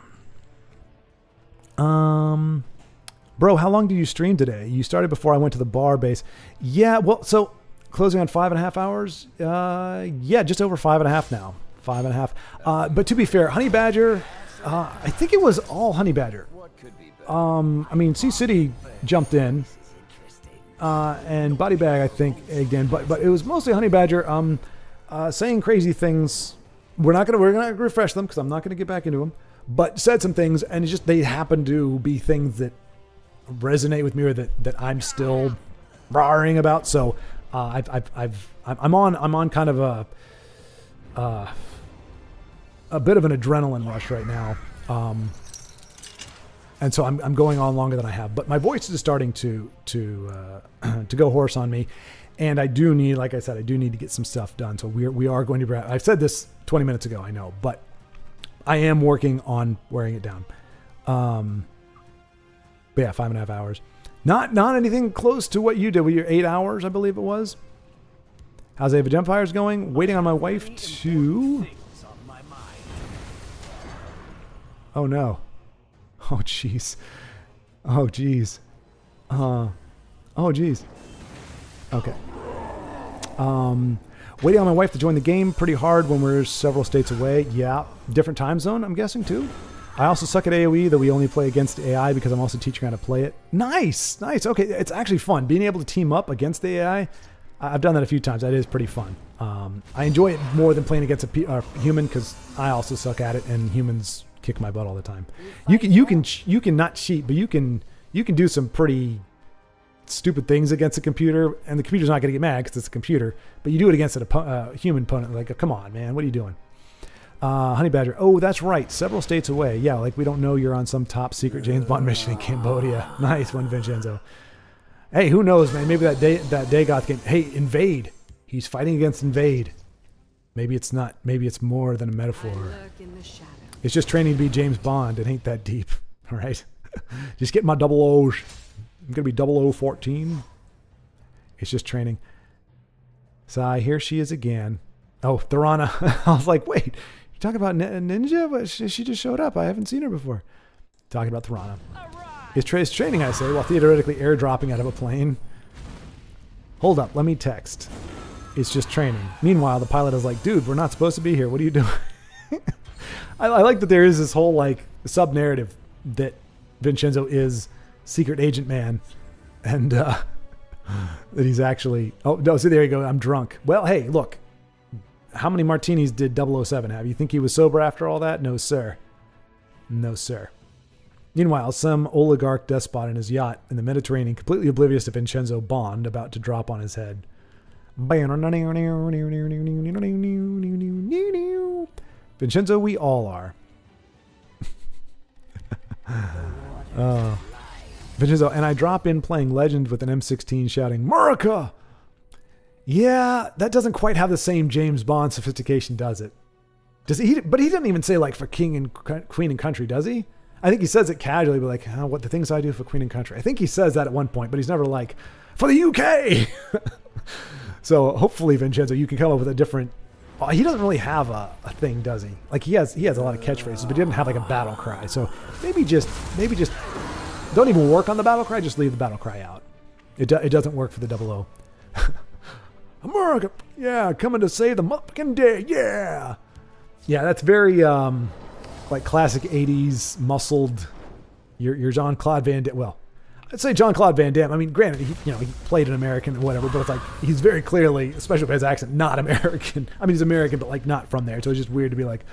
Bro, how long did you stream today? You started before I went to the bar base. Yeah, well, so... Closing on 5.5 hours? Yeah, just over 5.5 now. 5.5. But to be fair, Honey Badger, I think it was all Honey Badger. I mean, Sea City jumped in, and Body Bag, I think, egged in, but it was mostly Honey Badger saying crazy things. We're gonna refresh them because I'm not gonna get back into them. But said some things, and it's just they happen to be things that resonate with me or that I'm still roaring about. So. I'm on kind of a bit of an adrenaline rush right now, and so I'm going on longer than I have. But my voice is starting to go hoarse on me, and I do need, like I said, I do need to get some stuff done. So we are going to. I said this 20 minutes ago, I know, but I am working on wearing it down. But yeah, 5.5 hours. Not anything close to what you did with your 8 hours, I believe it was. How's Ava Empires going? Waiting on my wife to... Oh no. Oh jeez. Oh jeez. Oh jeez. Okay. Waiting on my wife to join the game. Pretty hard when we're several states away. Yeah. Different time zone, I'm guessing too. I also suck at AoE, though we only play against AI because I'm also teaching how to play it. Nice. Okay, it's actually fun. Being able to team up against the AI, I've done that a few times. That is pretty fun. I enjoy it more than playing against a human because I also suck at it, and humans kick my butt all the time. You can not cheat, but you can do some pretty stupid things against a computer, and the computer's not going to get mad because it's a computer. But you do it against a human opponent. Like, come on, man, what are you doing? Honey Badger. Oh, that's right. Several states away. Yeah, like we don't know you're on some top secret James Bond mission in Cambodia. Nice one, Vincenzo. Hey, who knows, man? Maybe that Dagoth game. Hey, invade. He's fighting against invade. Maybe it's not. Maybe it's more than a metaphor. It's just training to be James Bond. It ain't that deep. All right. Just get my double O's. I'm gonna be 0014. It's just training. So here she is again. Oh, Thorana. I was like, wait. Talking about Ninja? But she just showed up. I haven't seen her before. Talking about Thorana. It's training, I say, while theoretically airdropping out of a plane. Hold up, let me text. It's just training. Meanwhile, the pilot is like, dude, we're not supposed to be here. What are you doing? I like that there is this whole like sub-narrative that Vincenzo is secret agent man. And that he's actually... Oh, no, see, there you go. I'm drunk. Well, hey, look. How many martinis did 007 have? You think he was sober after all that? No, sir. No, sir. Meanwhile, some oligarch despot in his yacht in the Mediterranean, completely oblivious to Vincenzo Bond, about to drop on his head. Vincenzo, we all are. Vincenzo, and I drop in playing Legend with an M16 shouting, America! Yeah, that doesn't quite have the same James Bond sophistication, does it? Does he? But he didn't even say like for king and queen and country, does he? I think he says it casually, but like, oh, what the things I do for queen and country. I think he says that at one point, but he's never like, for the UK. So hopefully, Vincenzo, you can come up with a different. Well, he doesn't really have a thing, does he? Like he has a lot of catchphrases, but he didn't have like a battle cry. So maybe just don't even work on the battle cry. Just leave the battle cry out. It doesn't work for the 00. America, yeah, coming to save the motherfucking day, yeah. Yeah, that's very like classic 80s muscled. Your Jean-Claude Van Damme. Well, I'd say Jean-Claude Van Damme. I mean, granted, he played an American or whatever, but it's like he's very clearly, especially with his accent, not American. I mean, he's American, but like not from there. So it's just weird to be like,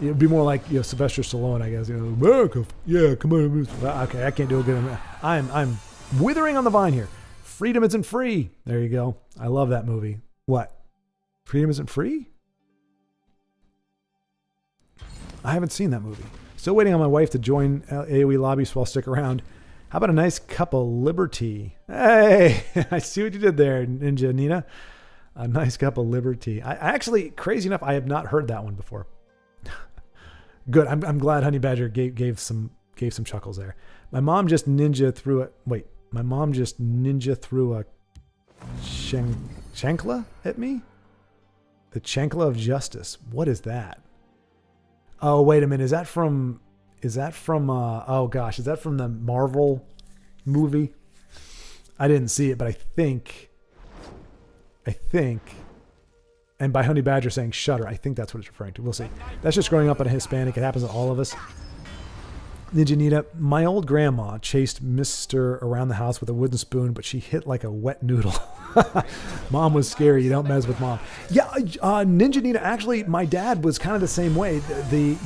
it would be more like Sylvester Stallone, I guess. America, yeah, come on. Okay, I can't do a good. I'm withering on the vine here. Freedom isn't free. There you go. I love that movie. What? Freedom isn't free? I haven't seen that movie. Still waiting on my wife to join AoE lobbies, so I'll stick around. How about a nice cup of liberty? Hey, I see what you did there, Ninja Nina. A nice cup of liberty. I actually, crazy enough, I have not heard that one before. Good. I'm glad Honey Badger gave some chuckles there. My mom just ninja threw a chancla at me? The chancla of justice. What is that? Oh, wait a minute. Is that from oh gosh, is that from the Marvel movie? I didn't see it, but I think, and by Honey Badger saying shudder, I think that's what it's referring to. We'll see. That's just growing up in a Hispanic. It happens to all of us. Ninja Nita, my old grandma chased Mister around the house with a wooden spoon, but she hit like a wet noodle. Mom was scary. You don't mess with mom. Yeah, Ninja Nita. Actually, my dad was kind of the same way.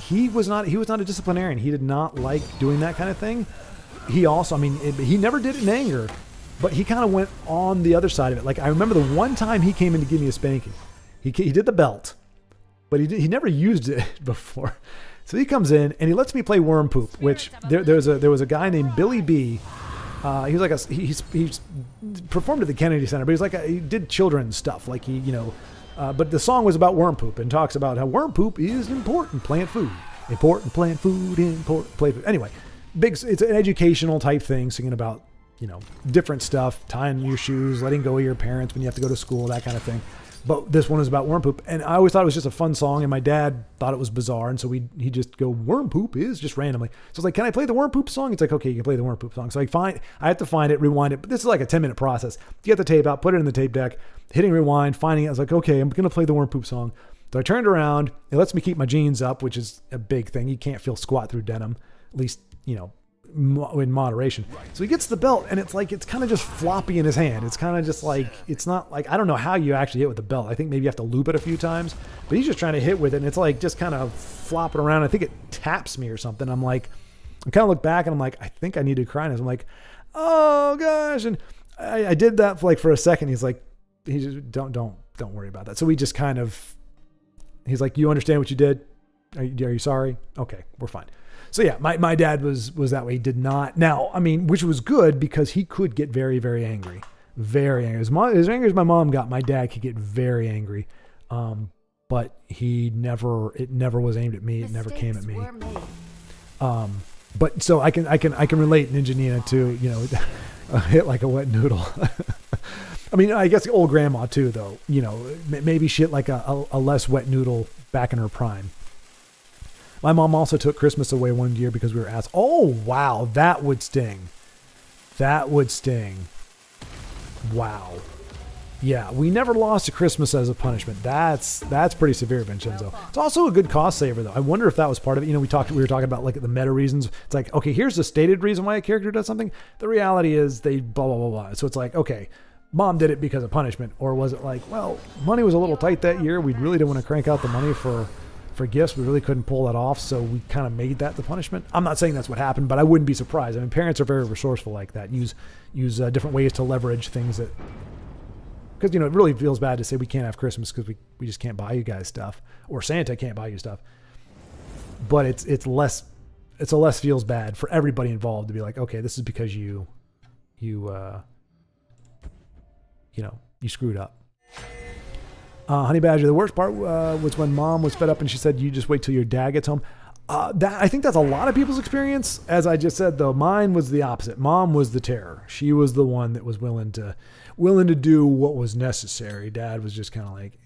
He was not a disciplinarian. He did not like doing that kind of thing. He also, he never did it in anger, but he kind of went on the other side of it. Like I remember the one time he came in to give me a spanking. He did the belt, but he never used it before. So he comes in and he lets me play Worm Poop, which there was a guy named Billy B. He was like he performed at the Kennedy Center, but he did children's stuff, like but the song was about worm poop and talks about how worm poop is important plant food, important plant food, important plant food. Anyway, it's an educational type thing, singing about different stuff, tying your shoes, letting go of your parents when you have to go to school, that kind of thing. But this one is about worm poop, and I always thought it was just a fun song, and my dad thought it was bizarre, and so he just go, worm poop is just randomly. So it's like, can I play the worm poop song? It's like, okay, you can play the worm poop song. So I have to find it, rewind it, but this is like a 10-minute process. Get the tape out, put it in the tape deck, hitting rewind, finding it. I was like, okay, I'm going to play the worm poop song. So I turned around. It lets me keep my jeans up, which is a big thing. You can't feel squat through denim, at least, in moderation. So he gets the belt, and it's kind of just floppy in his hand. It's kind of just like, it's not like, I don't know how you actually hit with the belt. I think maybe you have to loop it a few times, but he's just trying to hit with it, and it's like just kind of flopping around. I think it taps me or something. I'm kind of look back, and I'm like, I think I need to cry. And I'm like, oh gosh. And I did that for a second. He's like, don't worry about that. So we just kind of, he's like, you understand what you did? Are you sorry? Okay, we're fine. So yeah, my dad was that way. He did not. Now, which was good because he could get very, very angry. Very angry. As angry as my mom got, my dad could get very angry. But it never was aimed at me. It never came at me. But so I can relate Ninja Nina to, hit like a wet noodle. I guess old grandma too, though, maybe she hit like a less wet noodle back in her prime. My mom also took Christmas away one year because we were asked. Oh, wow. That would sting. Wow. Yeah, we never lost a Christmas as a punishment. That's pretty severe, Vincenzo. It's also a good cost saver, though. I wonder if that was part of it. We were talking about like the meta reasons. It's like, okay, here's the stated reason why a character does something. The reality is they blah, blah, blah, blah. So it's like, okay, mom did it because of punishment. Or was it like, well, money was a little tight that year. We really didn't want to crank out the money for gifts. We really couldn't pull that off, so we kind of made that the punishment. I'm not saying that's what happened, but I wouldn't be surprised. Parents are very resourceful like that. Use different ways to leverage things that, because it really feels bad to say we can't have Christmas because we just can't buy you guys stuff, or Santa can't buy you stuff. But it's a less feels bad for everybody involved to be like, okay, this is because you screwed up. Honey Badger, the worst part was when mom was fed up and she said, you just wait till your dad gets home. I think that's a lot of people's experience. As I just said, though, mine was the opposite. Mom was the terror. She was the one that was willing to do what was necessary. Dad was just kind of like,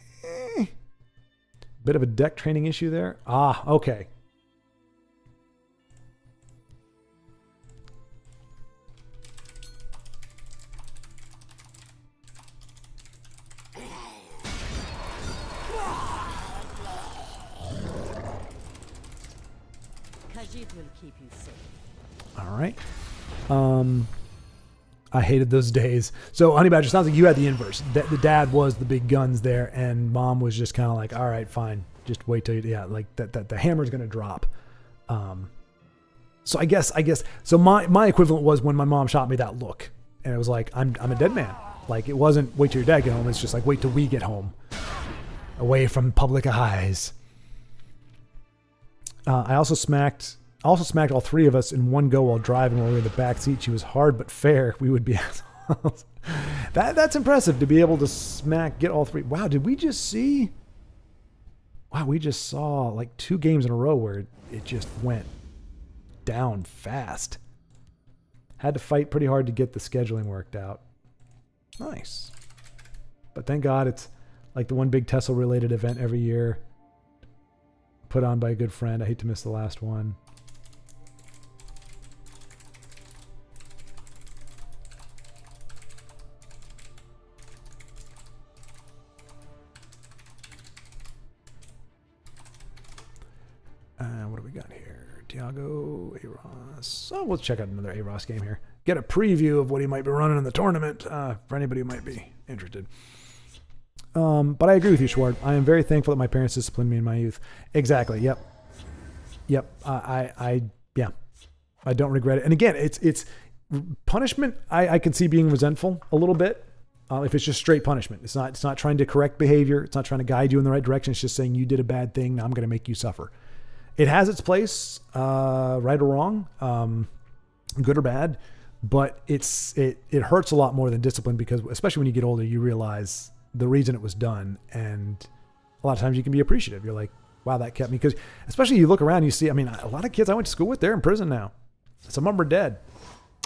Bit of a deck training issue there. Okay. Khajiit will keep you safe. All right. I hated those days. So, Honey Badger, sounds like you had the inverse. The dad was the big guns there, and mom was just kind of like, all right, fine. Just wait till like that the hammer's going to drop. So I guess, so my equivalent was when my mom shot me that look, and it was like, I'm a dead man. Like, it wasn't wait till your dad get home. It's just like, wait till we get home, away from public eyes. I also smacked all three of us in one go while driving while we were in the back seat. She was hard but fair. We would be assholes. That's impressive to be able to get all three. Wow, did we just see? Wow, we just saw like 2 games in a row where it just went down fast. Had to fight pretty hard to get the scheduling worked out. Nice. But thank God it's like the one big Tesla related event every year put on by a good friend. I hate to miss the last one. What do we got here? Tiago, Aros. Oh, we'll check out another Aros game here. Get a preview of what he might be running in the tournament for anybody who might be interested. But I agree with you, Schwart. I am very thankful that my parents disciplined me in my youth. Exactly. Yep. I don't regret it. And again, it's punishment. I can see being resentful a little bit. If it's just straight punishment, it's not trying to correct behavior. It's not trying to guide you in the right direction. It's just saying you did a bad thing. Now I'm going to make you suffer. It has its place, right or wrong, good or bad, but it hurts a lot more than discipline, because especially when you get older, you realize the reason it was done. And a lot of times you can be appreciative. You're like, wow, that kept me. Because especially you look around, you see, I mean, a lot of kids I went to school with, they're in prison now. Some of them are dead.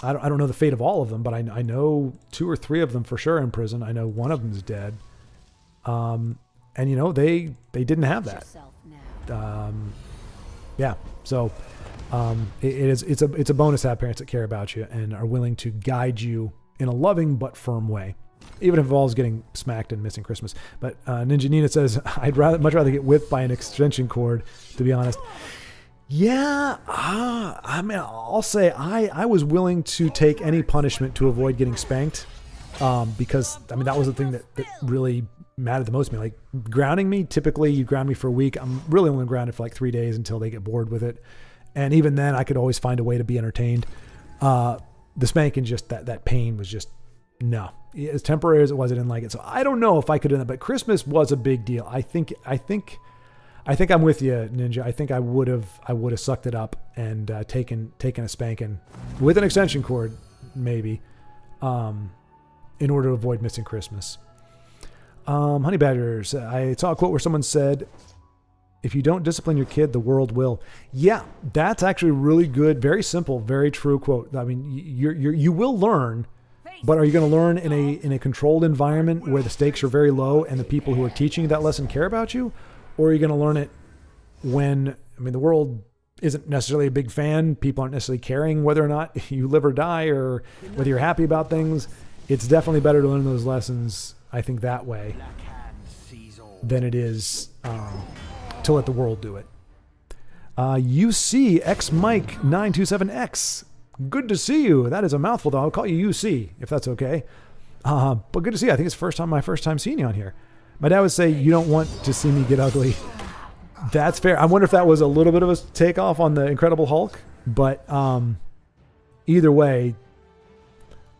I don't know the fate of all of them, but I know 2 or 3 of them for sure in prison. I know one of them is dead. And you know, they didn't have that. Yeah. So, it's a bonus to have parents that care about you and are willing to guide you in a loving but firm way, even if it involves getting smacked and missing Christmas. But Ninja Nina says, I'd much rather get whipped by an extension cord, to be honest. Yeah, I mean, I'll say I was willing to take any punishment to avoid getting spanked, because I mean that was the thing that really mattered the most to me. Like grounding me, typically you ground me for a week. I'm really only grounded for like 3 days until they get bored with it, and even then I could always find a way to be entertained. The spanking, just that pain was just no. As temporary as it was, I didn't like it. So I don't know if I could do that, but Christmas was a big deal. I think I'm with you, Ninja. I think I would have sucked it up and taken a spanking with an extension cord, maybe, in order to avoid missing Christmas. Honey Badgers, I saw a quote where someone said, "If you don't discipline your kid, the world will." Yeah, that's actually really good, very simple, very true quote. I mean, you will learn, but are you going to learn in a controlled environment where the stakes are very low and the people who are teaching you that lesson care about you? Or are you going to learn it when, I mean, the world isn't necessarily a big fan. People aren't necessarily caring whether or not you live or die or whether you're happy about things. It's definitely better to learn those lessons, I think, that way than it is to let the world do it. UC X Mike 927X. Good to see you. That is a mouthful, though. I'll call you UC if that's okay. But good to see you. I think it's my first time seeing you on here. My dad would say, "You don't want to see me get ugly." That's fair. I wonder if that was a little bit of a takeoff on the Incredible Hulk, but either way,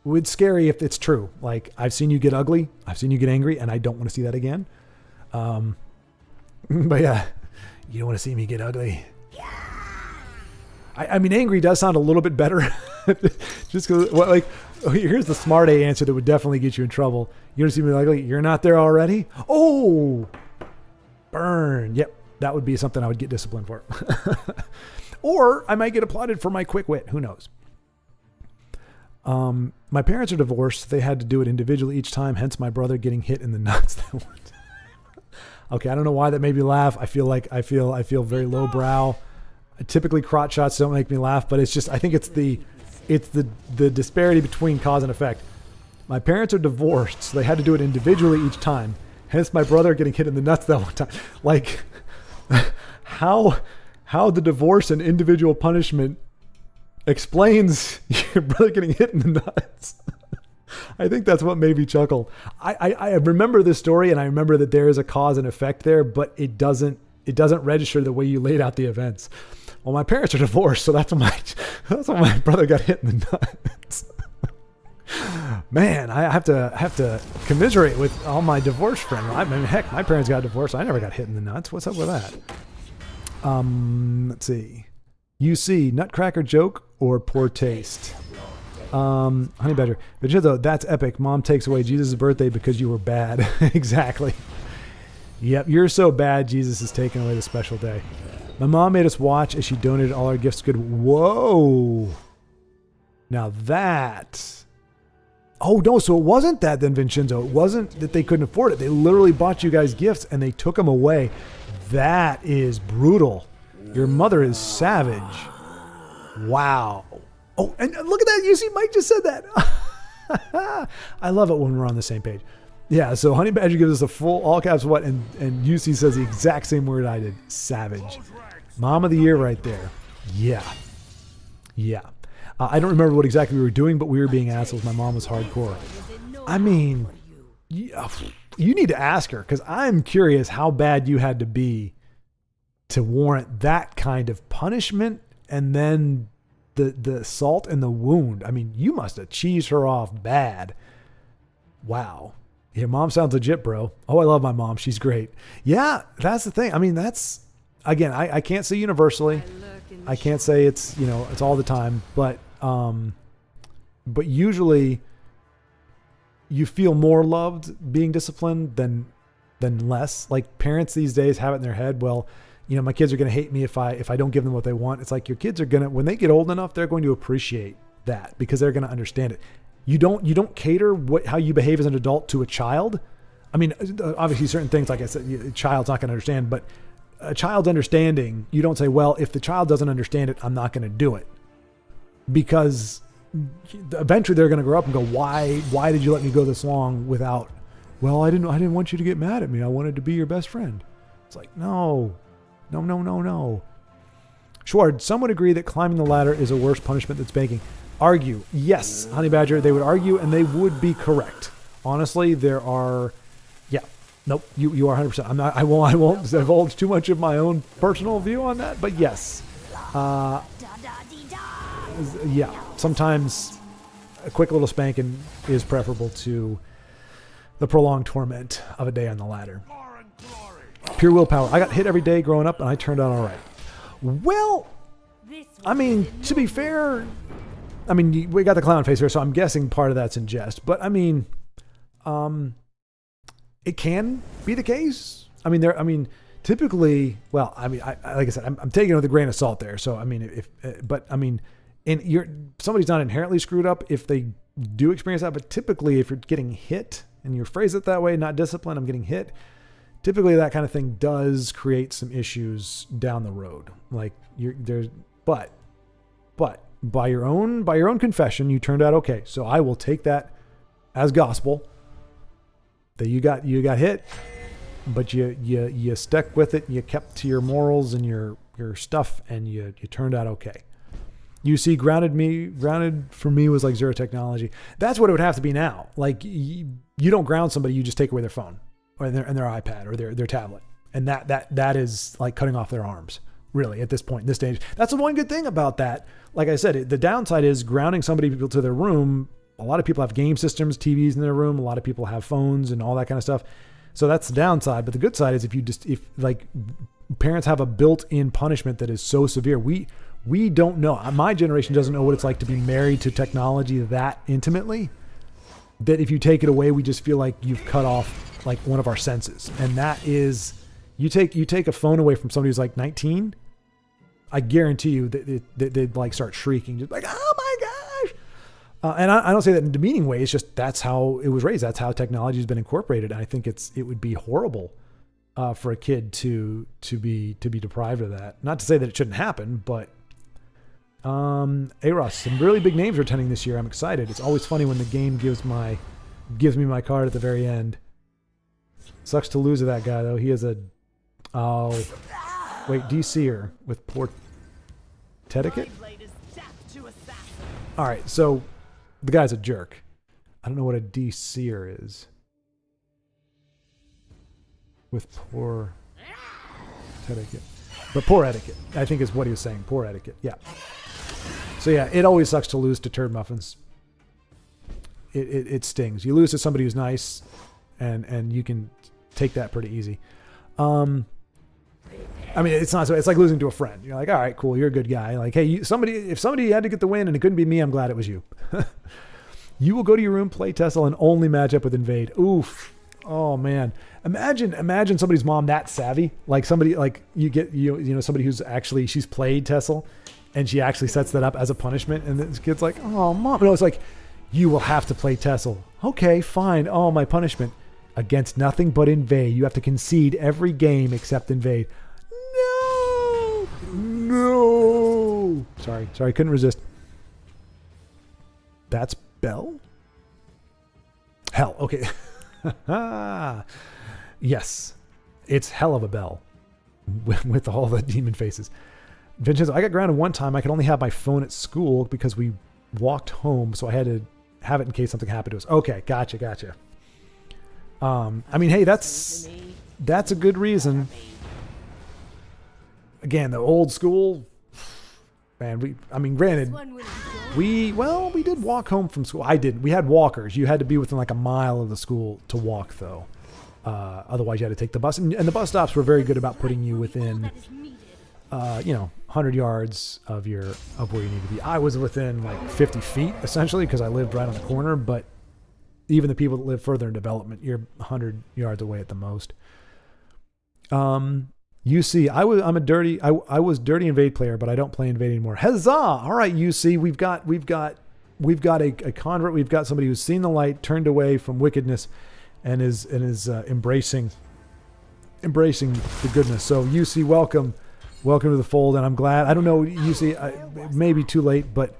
it's scary if it's true. Like, I've seen you get ugly, I've seen you get angry, and I don't want to see that again. But yeah, you don't want to see me get ugly. I mean, angry does sound a little bit better. Just because, like, Here's the smart A answer that would definitely get you in trouble. You don't see me likely. You're not there already? Oh, burn. Yep. That would be something I would get disciplined for. Or I might get applauded for my quick wit. Who knows? My parents are divorced. They had to do it individually each time. Hence my brother getting hit in the nuts that one time. Okay. I don't know why that made me laugh. I feel very lowbrow. Typically crotch shots don't make me laugh, but it's just, I think it's the disparity between cause and effect. My parents are divorced, so they had to do it individually each time. Hence my brother getting hit in the nuts that one time. Like, how the divorce and individual punishment explains your brother getting hit in the nuts. I think that's what made me chuckle. I remember this story, and I remember that there is a cause and effect there, but it doesn't register the way you laid out the events. Well, my parents are divorced, so that's when my brother got hit in the nuts. Man, I have to commiserate with all my divorced friends. I mean, heck, my parents got divorced. I never got hit in the nuts. What's up with that? Let's see. UC, nutcracker joke or poor taste? Honey Badger. Vincenzo, that's epic. Mom takes away Jesus' birthday because you were bad. Exactly. Yep, you're so bad, Jesus is taking away the special day. My mom made us watch as she donated all our gifts. Good. Whoa. Now that... Oh, no, so it wasn't that then, Vincenzo. It wasn't that they couldn't afford it. They literally bought you guys gifts and they took them away. That is brutal. Your mother is savage. Wow. Oh, and look at that. You see, Mike just said that. I love it when we're on the same page. Yeah, so Honey Badger gives us a full all caps what, and UC says the exact same word I did. Savage. Mom of the year right there. Yeah. Yeah. I don't remember what exactly we were doing, but we were being assholes. My mom was hardcore. I mean, you need to ask her, because I'm curious how bad you had to be to warrant that kind of punishment, and then the salt and the wound. I mean, you must have cheesed her off bad. Wow. Your mom sounds legit, bro. Oh, I love my mom. She's great. Yeah, that's the thing. I mean, that's, again, I can't say universally. I can't say it's, it's all the time, but usually you feel more loved being disciplined than less. Like, parents these days have it in their head, well, my kids are going to hate me if I don't give them what they want. It's like, your kids are going to, when they get old enough, they're going to appreciate that because they're going to understand it. You don't cater how you behave as an adult to a child. I mean, obviously certain things, like I said, a child's not going to understand, but a child's understanding, you don't say, well, if the child doesn't understand it, I'm not going to do it. Because eventually they're going to grow up and go, why did you let me go this long without, well, I didn't want you to get mad at me. I wanted to be your best friend. It's like, no. Schward, some would agree that climbing the ladder is a worse punishment than spanking. Argue. Yes, Honey Badger, they would argue and they would be correct. Honestly, there are, nope, you are 100%. I won't divulge too much of my own personal view on that, but yes. Sometimes a quick little spanking is preferable to the prolonged torment of a day on the ladder. Pure willpower. I got hit every day growing up and I turned out all right. Well, I mean, to be fair, we got the clown face here, so I'm guessing part of that's in jest. But I mean, it can be the case. Typically, well, like I said, I'm taking it with a grain of salt there. So somebody's not inherently screwed up if they do experience that. But typically, if you're getting hit and you phrase it that way, not discipline, I'm getting hit. Typically, that kind of thing does create some issues down the road. Like but by your own confession, you turned out okay. So I will take that as gospel that you got hit, but you stuck with it. You kept to your morals and your stuff, and you turned out okay. You see, grounded for me was like zero technology. That's what it would have to be now. Like, you don't ground somebody, you just take away their phone or their iPad or their tablet, and that is like cutting off their arms. Really, at this point, in this stage, that's the one good thing about that. Like I said, the downside is grounding somebody to their room. A lot of people have game systems, TVs in their room. A lot of people have phones and all that kind of stuff. So that's the downside. But the good side is if parents have a built-in punishment that is so severe. We we don't know. My generation doesn't know what it's like to be married to technology that intimately, that if you take it away, we just feel like you've cut off like one of our senses. And that is, you take a phone away from somebody who's like 19, I guarantee you that they'd like start shrieking, just like, oh my gosh. And I don't say that in a demeaning way. It's just, that's how it was raised. That's how technology has been incorporated. And I think it would be horrible for a kid to be deprived of that. Not to say that it shouldn't happen, but Ross, some really big names are attending this year. I'm excited. It's always funny when the game gives me my card at the very end. Sucks to lose to that guy though. He is DCer with poor etiquette. All right, so the guy's a jerk. I don't know what a DCer is. With poor etiquette. But poor etiquette, I think is what he was saying. Poor etiquette, yeah. So yeah, it always sucks to lose to turd muffins. It stings. You lose to somebody who's nice, and you can take that pretty easy. I mean, it's not so. It's like losing to a friend. You're like, all right, cool, you're a good guy. Like, hey, if somebody had to get the win and it couldn't be me, I'm glad it was you. You will go to your room, play Tesla, and only match up with Invade. Oof. Oh man. Imagine somebody's mom that savvy. Like somebody like you know somebody who's actually she's played Tesla, and she actually sets that up as a punishment, and this kid's like, oh mom. No, it's like, you will have to play Tesla. Okay, fine. Oh, my punishment. Against nothing but Invade. You have to concede every game except Invade. No. Sorry, couldn't resist. That's Bell? Hell, okay. Yes, it's hell of a bell with all the demon faces. Vincenzo, I got grounded one time. I could only have my phone at school because we walked home, so I had to have it in case something happened to us. Okay, gotcha. I mean, hey, that's a good reason. Again, the old school, man. Granted, we did walk home from school. I didn't. We had walkers. You had to be within like a mile of the school to walk, though. Otherwise, you had to take the bus, and the bus stops were very good about putting you within, 100 yards of where you need to be. I was within like 50 feet essentially because I lived right on the corner, but even the people that live further in development, you're 100 yards away at the most. UC, I was dirty Invade player, but I don't play Invade anymore. Huzzah! All right, UC, we've got a convert. We've got somebody who's seen the light, turned away from wickedness, and is embracing the goodness. So UC, welcome to the fold, and I'm glad. I don't know, UC, it may be too late, but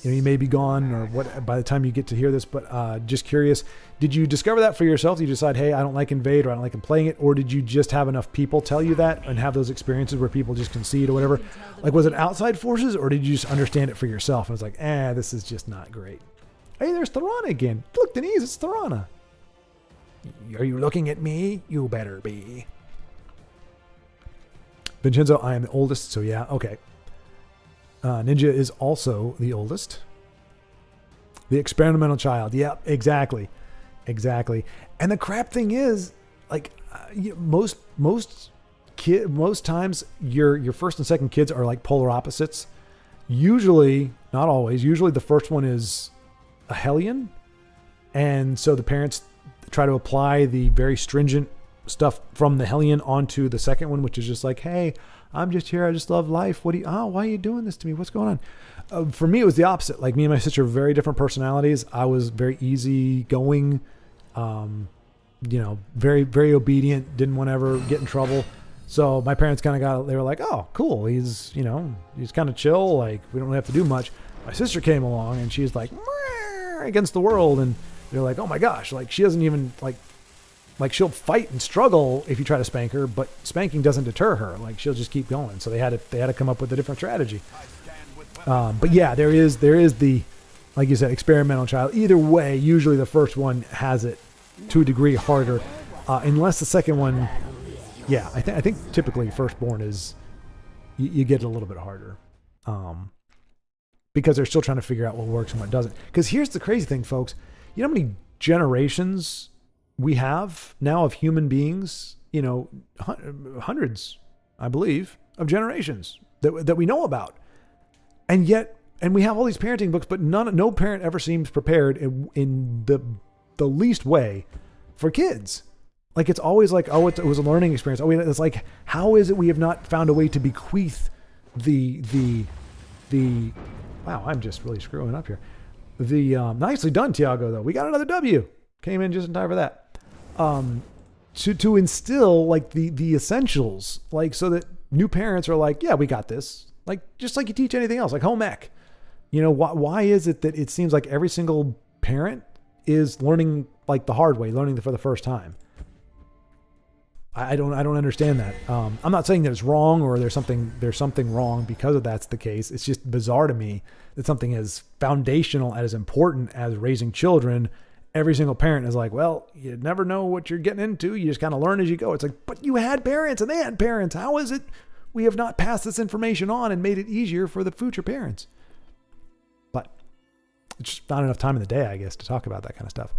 you may be gone or what by the time you get to hear this, but just curious, did you discover that for yourself? Did you decide, hey, I don't like Invade, or I don't like playing it, or did you just have enough people tell you that and have those experiences where people just concede or whatever? Like, was it outside forces, or did you just understand it for yourself? And it's like, this is just not great. Hey, there's Tharana again. Look, Denise, it's Tharana. Are you looking at me? You better be. Vincenzo, I am the oldest, so yeah, okay. Ninja is also the oldest. The experimental child. Yep, exactly. And the crap thing is, like, most times your first and second kids are like polar opposites. Usually, not always. Usually, the first one is a hellion, and so the parents try to apply the very stringent stuff from the hellion onto the second one, which is just like, hey, I'm just here. I just love life. Why are you doing this to me? What's going on? For me, it was the opposite. Like, me and my sister are very different personalities. I was very easygoing, very, very obedient. Didn't want to ever get in trouble. So my parents kind of they were like, oh, cool. He's kind of chill. Like, we don't really have to do much. My sister came along and she's like, against the world. And they're like, oh my gosh. Like, she doesn't even like she'll fight and struggle if you try to spank her, but spanking doesn't deter her. Like, she'll just keep going. So they had to come up with a different strategy. But yeah, there is the, like you said, experimental child. Either way, usually the first one has it to a degree harder, unless the second one. Yeah, I think typically firstborn is you get it a little bit harder, because they're still trying to figure out what works and what doesn't. Because here's the crazy thing, folks. You know how many generations we have now of human beings? Hundreds, I believe, of generations. that we know about. And yet, and we have all these parenting books, but no parent ever seems prepared in the least way for kids. Like, it's always like, oh, it was a learning experience. Oh, it's like, how is it we have not found a way to bequeath the wow, I'm just really screwing up here. Nicely done, Tiago, though. We got another W. Came in just in time for that. To instill like the essentials, like, so that new parents are like, yeah, we got this. Like, just like you teach anything else, like home ec. You know, why is it that it seems like every single parent is learning like the hard way, learning for the first time? I don't understand that. I'm not saying that it's wrong or there's something wrong because of that's the case. It's just bizarre to me that something as foundational, as important as raising children, every single parent is like, well, you never know what you're getting into. You just kind of learn as you go. It's like, but you had parents and they had parents. How is it we have not passed this information on and made it easier for the future parents? But it's just not enough time in the day, I guess, to talk about that kind of stuff.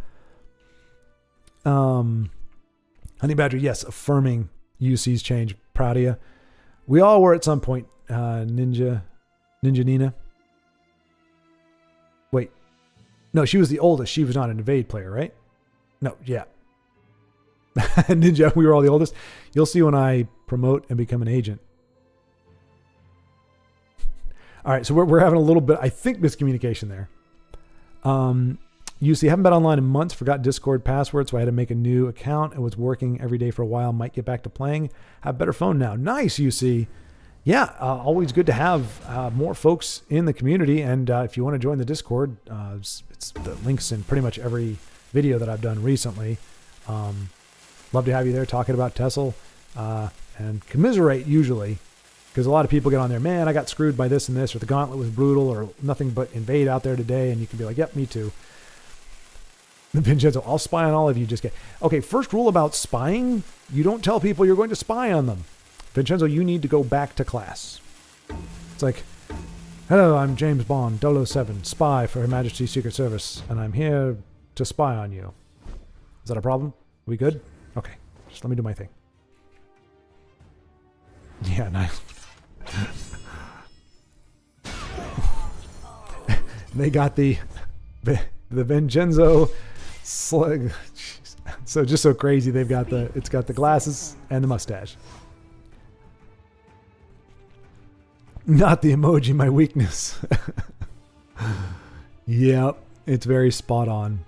Honey Badger, yes, affirming UC's change. Proud of you. We all were at some point. Ninja Nina. Wait. No, she was the oldest. She was not an Invade player, right? No, yeah. Ninja, we were all the oldest. You'll see when I promote and become an agent. All right, so we're having a little bit, I think, miscommunication there. UC, haven't been online in months, forgot Discord password, so I had to make a new account. It was working every day for a while. Might get back to playing. Have a better phone now. Nice, UC. Yeah, always good to have more folks in the community. And if you want to join the Discord, it's the links in pretty much every video that I've done recently. Love to have you there talking about Tessel and commiserate usually, because a lot of people get on there, man, I got screwed by this and this, or the Gauntlet was brutal, or nothing but Invade out there today. And you can be like, yep, me too. Vincenzo, I'll spy on all of you. Just get okay. First rule about spying: you don't tell people you're going to spy on them. Vincenzo, you need to go back to class. It's like, hello, I'm James Bond, 007, spy for Her Majesty's Secret Service, and I'm here to spy on you. Is that a problem? Are we good? Okay, just let me do my thing. Yeah, nice. They got the Vincenzo slug. So just so crazy. They've got it's got the glasses and the mustache. Not the emoji, my weakness. Yep, it's very spot on.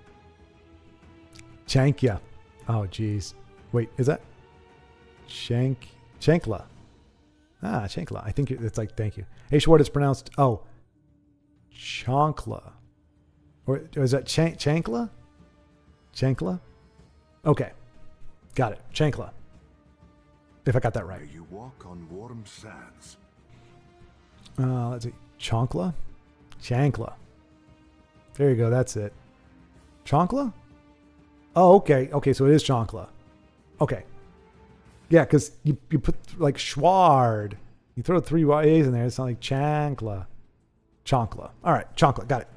Chankya. Oh, geez. Wait, is that Chankla? Ah, Chankla. I think it's like, thank you. Hey, Schwartz, it's pronounced, Chankla. Or is that Chankla? Chankla? Okay. Got it. Chankla. If I got that right. You walk on warm sands. Let's see. Chankla? Chankla. There you go. That's it. Chankla? Oh, okay. Okay, so it is Chankla. Okay. Yeah, because you put like Schward. You throw 3 A's in there. It's not like Chankla. Chankla. All right. Chankla. Got it.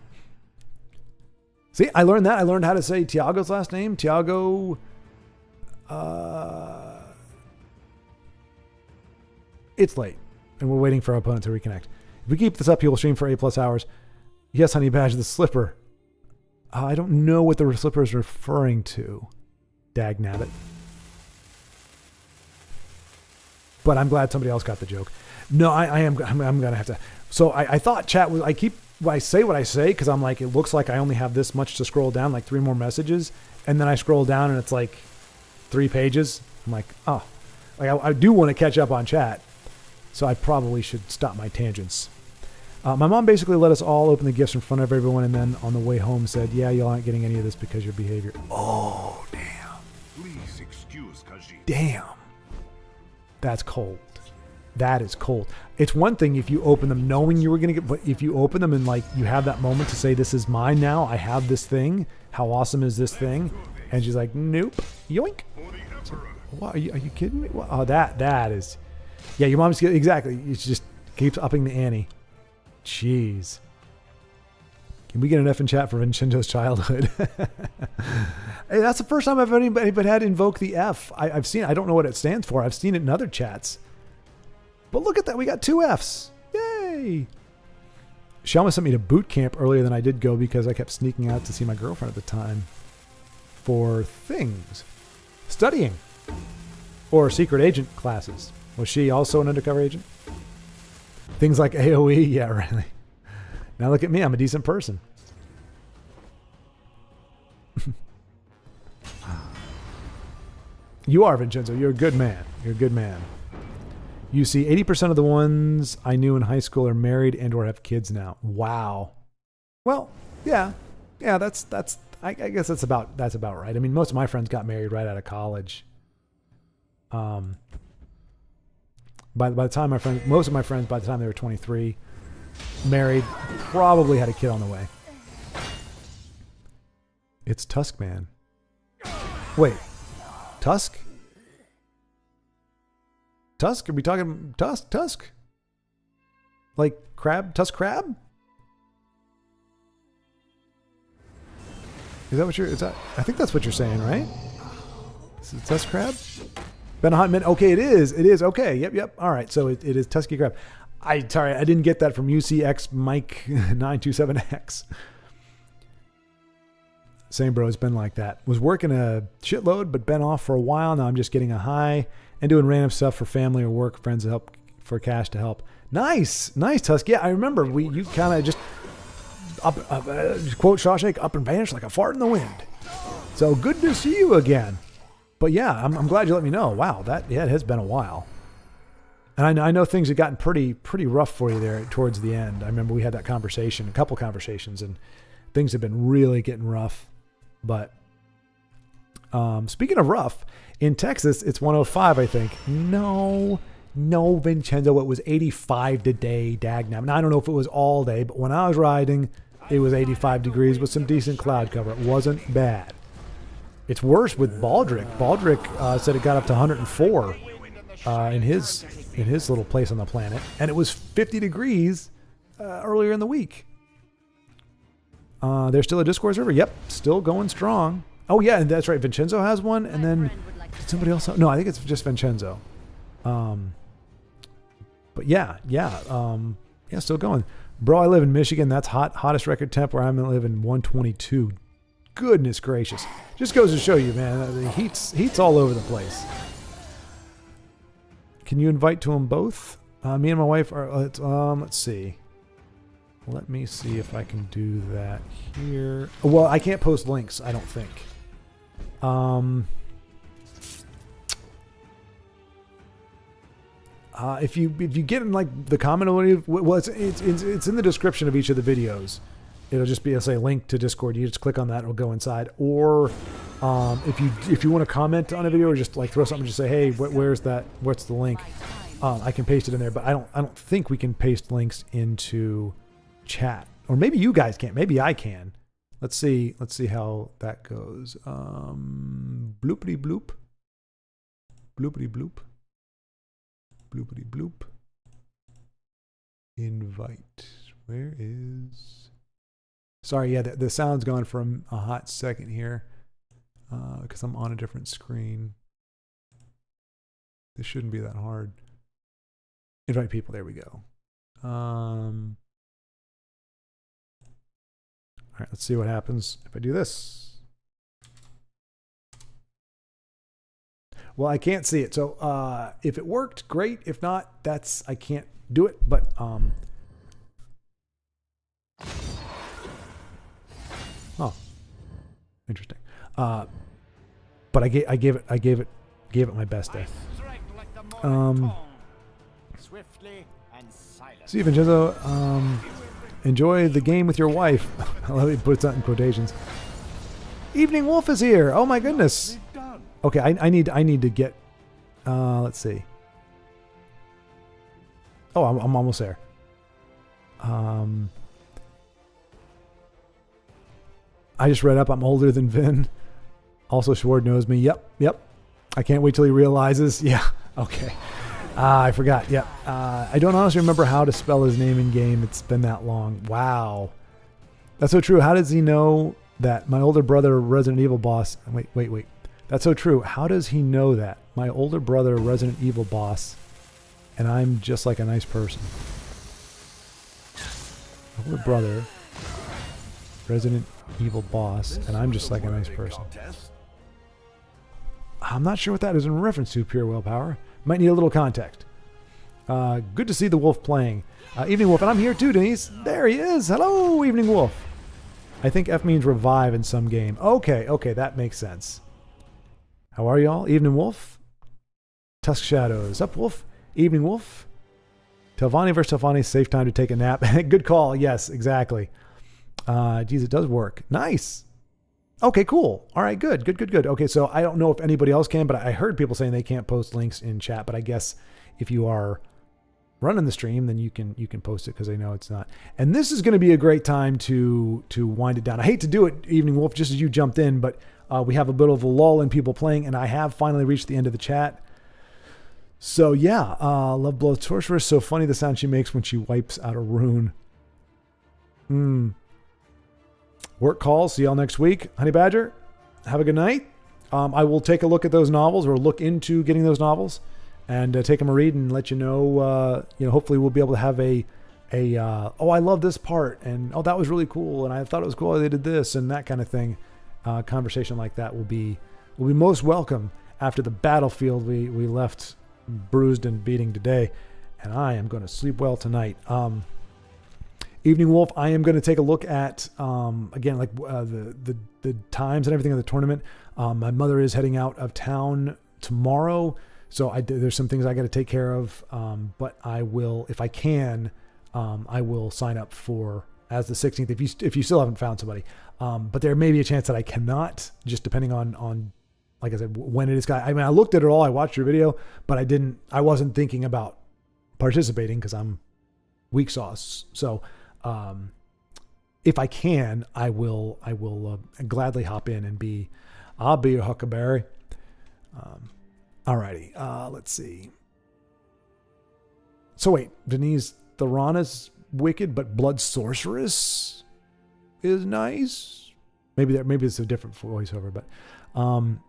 See, I learned that. I learned how to say Tiago's last name. Tiago. It's late, and we're waiting for our opponent to reconnect. If we keep this up, he will stream for 8+ hours. Yes, Honey Badge, the slipper. I don't know what the slipper is referring to. Dag nabbit. But I'm glad somebody else got the joke. No, I'm gonna have to. So I thought chat was. I say what I say because I'm like, it looks like I only have this much to scroll down, like 3 more messages, and then I scroll down and it's like 3 pages. I'm like, oh, like I do want to catch up on chat, so I probably should stop my tangents. My mom basically let us all open the gifts in front of everyone, and then on the way home said, "Yeah, you aren't getting any of this because your behavior." Oh, damn. Please excuse Khajiit. Damn. That's cold. That is cold. It's one thing if you open them knowing you were going to get, but if you open them and like you have that moment to say, this is mine now, I have this thing, how awesome is this thing? And she's like, nope, yoink. So, what, are you kidding me? What? Oh, that is, yeah, your mom's, exactly. It just keeps upping the ante. Jeez. Can we get an F in chat for Vincenzo's childhood? Hey, that's the first time I've anybody had invoke the F. I've seen it. I don't know what it stands for. I've seen it in other chats. But look at that. We got 2 Fs. Yay. She almost sent me to boot camp earlier than I did go because I kept sneaking out to see my girlfriend at the time for things. Studying. Or secret agent classes. Was she also an undercover agent? Things like AoE? Yeah, really. Now look at me. I'm a decent person. You are, Vincenzo. You're a good man. You're a good man. You see, 80% of the ones I knew in high school are married and or have kids now. Wow. Well, yeah. Yeah, that's I guess that's about right. I mean, most of my friends got married right out of college. By the time most of my friends, by the time they were 23, married, probably had a kid on the way. It's Tusk Man. Wait, Tusk? Tusk? Are we talking Tusk? Tusk? Like crab? Tusk crab? Is that I think that's what you're saying, right? Is it Tusk crab? Been a hot minute. Okay, it is. It is. Okay. Yep. All right. So it is Tusky crab. Sorry, I didn't get that from UCX Mike 927X. Same bro, it's been like that. Was working a shitload, but been off for a while. Now I'm just getting a high and doing random stuff for family or work, friends to help, for cash to help. Nice, Tusk. Yeah, I remember you kind of just quote Shawshank, up and vanished like a fart in the wind. So good to see you again. But yeah, I'm glad you let me know. Wow, it has been a while. And I know things have gotten pretty rough for you there towards the end. I remember we had that conversation, a couple conversations, and things have been really getting rough. But speaking of rough, in Texas, it's 105, I think. No, Vincenzo, it was 85 today, dagnam. Now, I don't know if it was all day, but when I was riding, it was 85 degrees with some decent cloud cover. It wasn't bad. It's worse with Baldric. Baldric said it got up to 104 in his little place on the planet, and it was 50 degrees earlier in the week. There's still a Discord server. Yep, still going strong. Oh yeah, and that's right. Vincenzo has one, and then did somebody else? No, I think it's just Vincenzo. But yeah, still going. Bro, I live in Michigan. That's hot. Hottest record temp where I'm living 122. Goodness gracious. Just goes to show you, man. The heat's all over the place. Can you invite to them both? Me and my wife are, let's see. Let me see if I can do that here. Well, I can't post links, I don't think. If you get in like the comment, well, it's in the description of each of the videos. It'll just be, say, link to Discord. You just click on that, it'll go inside. Or if you want to comment on a video or just like throw something, just say, hey, where's that? What's the link? I can paste it in there, but I don't think we can paste links into chat. Or maybe you guys can't. Maybe I can. Let's see how that goes. Bloopity bloop. Bloopity bloop. Bloopity bloop. Invite. Where is... Sorry, yeah, the sound's gone for a hot second here because I'm on a different screen. This shouldn't be that hard. Invite people. There we go. All right, let's see what happens if I do this. Well, I can't see it. So if it worked, great. If not, I can't do it. But oh, interesting. But I gave it my best day. See, Vincenzo, enjoy the game with your wife. I love it. He puts that in quotations. Evening Wolf is here. Oh my goodness. Okay, I need to get. Let's see. Oh, I'm almost there. I just read up. I'm older than Vin. Also, Schward knows me. Yep. I can't wait till he realizes. Yeah. Okay. I forgot. Yeah. I don't honestly remember how to spell his name in game. It's been that long. Wow. That's so true. How does he know that my older brother, Resident Evil boss? Wait. That's so true. How does he know that my older brother, Resident Evil boss, and I'm just like a nice person. Older brother, Resident Evil boss, and I'm just like a nice person. I'm not sure what that is in reference to, Pure Willpower. Might need a little context. Good to see the Wolf playing. Evening Wolf, and I'm here too, Denise. There he is. Hello, Evening Wolf. I think F means revive in some game. Okay, that makes sense. How are y'all? Evening Wolf. Tusk Shadows. Up, Wolf. Evening Wolf. Telvanni versus Telvanni. Safe time to take a nap. Good call. Yes, exactly. Geez, it does work. Nice. Okay, cool. All right, good. Okay, so I don't know if anybody else can, but I heard people saying they can't post links in chat, but I guess if you are running the stream, then you can post it because I know it's not. And this is going to be a great time to wind it down. I hate to do it, Evening Wolf, just as you jumped in, but we have a bit of a lull in people playing, and I have finally reached the end of the chat. So yeah, Love Blow Sorceress. So funny the sound she makes when she wipes out a rune. Work calls. See y'all next week. Honey Badger, have a good night. I will take a look at those novels, or look into getting those novels, and take them a read and let you know. Hopefully we'll be able to have oh, I love this part, and oh, that was really cool, and I thought it was cool how they did this, and that kind of thing. Conversation like that will be most welcome after the battlefield we left bruised and beating today, and I am going to sleep well tonight. Evening Wolf, I am going to take a look at again, like the times and everything of the tournament. My mother is heading out of town tomorrow, so there's some things I got to take care of. But I will, if I can, I will sign up for as the 16th if you still haven't found somebody. But there may be a chance that I cannot, just depending on like I said, when it is. I mean, I looked at it all. I watched your video, but I wasn't thinking about participating because I'm weak sauce. So if I can, I will gladly hop in and I'll be your huckleberry. Alrighty. Let's see. So wait, Denise Tharana's wicked, but Blood Sorceress is nice. Maybe it's a different voiceover, but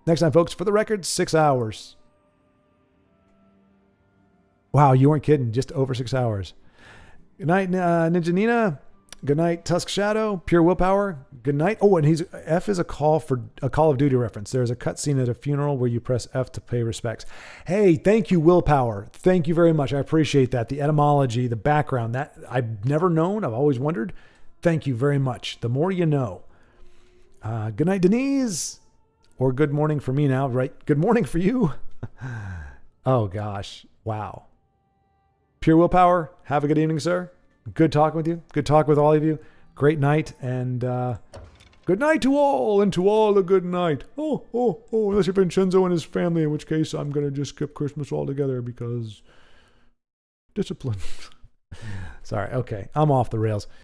next time, folks, for the record, 6 hours. Wow, you weren't kidding. Just over 6 hours. Good night, Ninja Nina. Good night, Tusk Shadow. Pure Willpower. Good night. Oh, and F is a Call of Duty reference. There's a cutscene at a funeral where you press F to pay respects. Hey, thank you, Willpower. Thank you very much. I appreciate that. The etymology, the background, that I've never known. I've always wondered. Thank you very much. The more you know. Good night, Denise. Or good morning for me now, right? Good morning for you. Oh, gosh. Wow. Pure Willpower, have a good evening, sir. Good talking with you. Good talk with all of you. Great night, and good night to all, and to all a good night. Oh, unless you're Vincenzo and his family, in which case I'm going to just skip Christmas altogether because discipline. Sorry, okay. I'm off the rails.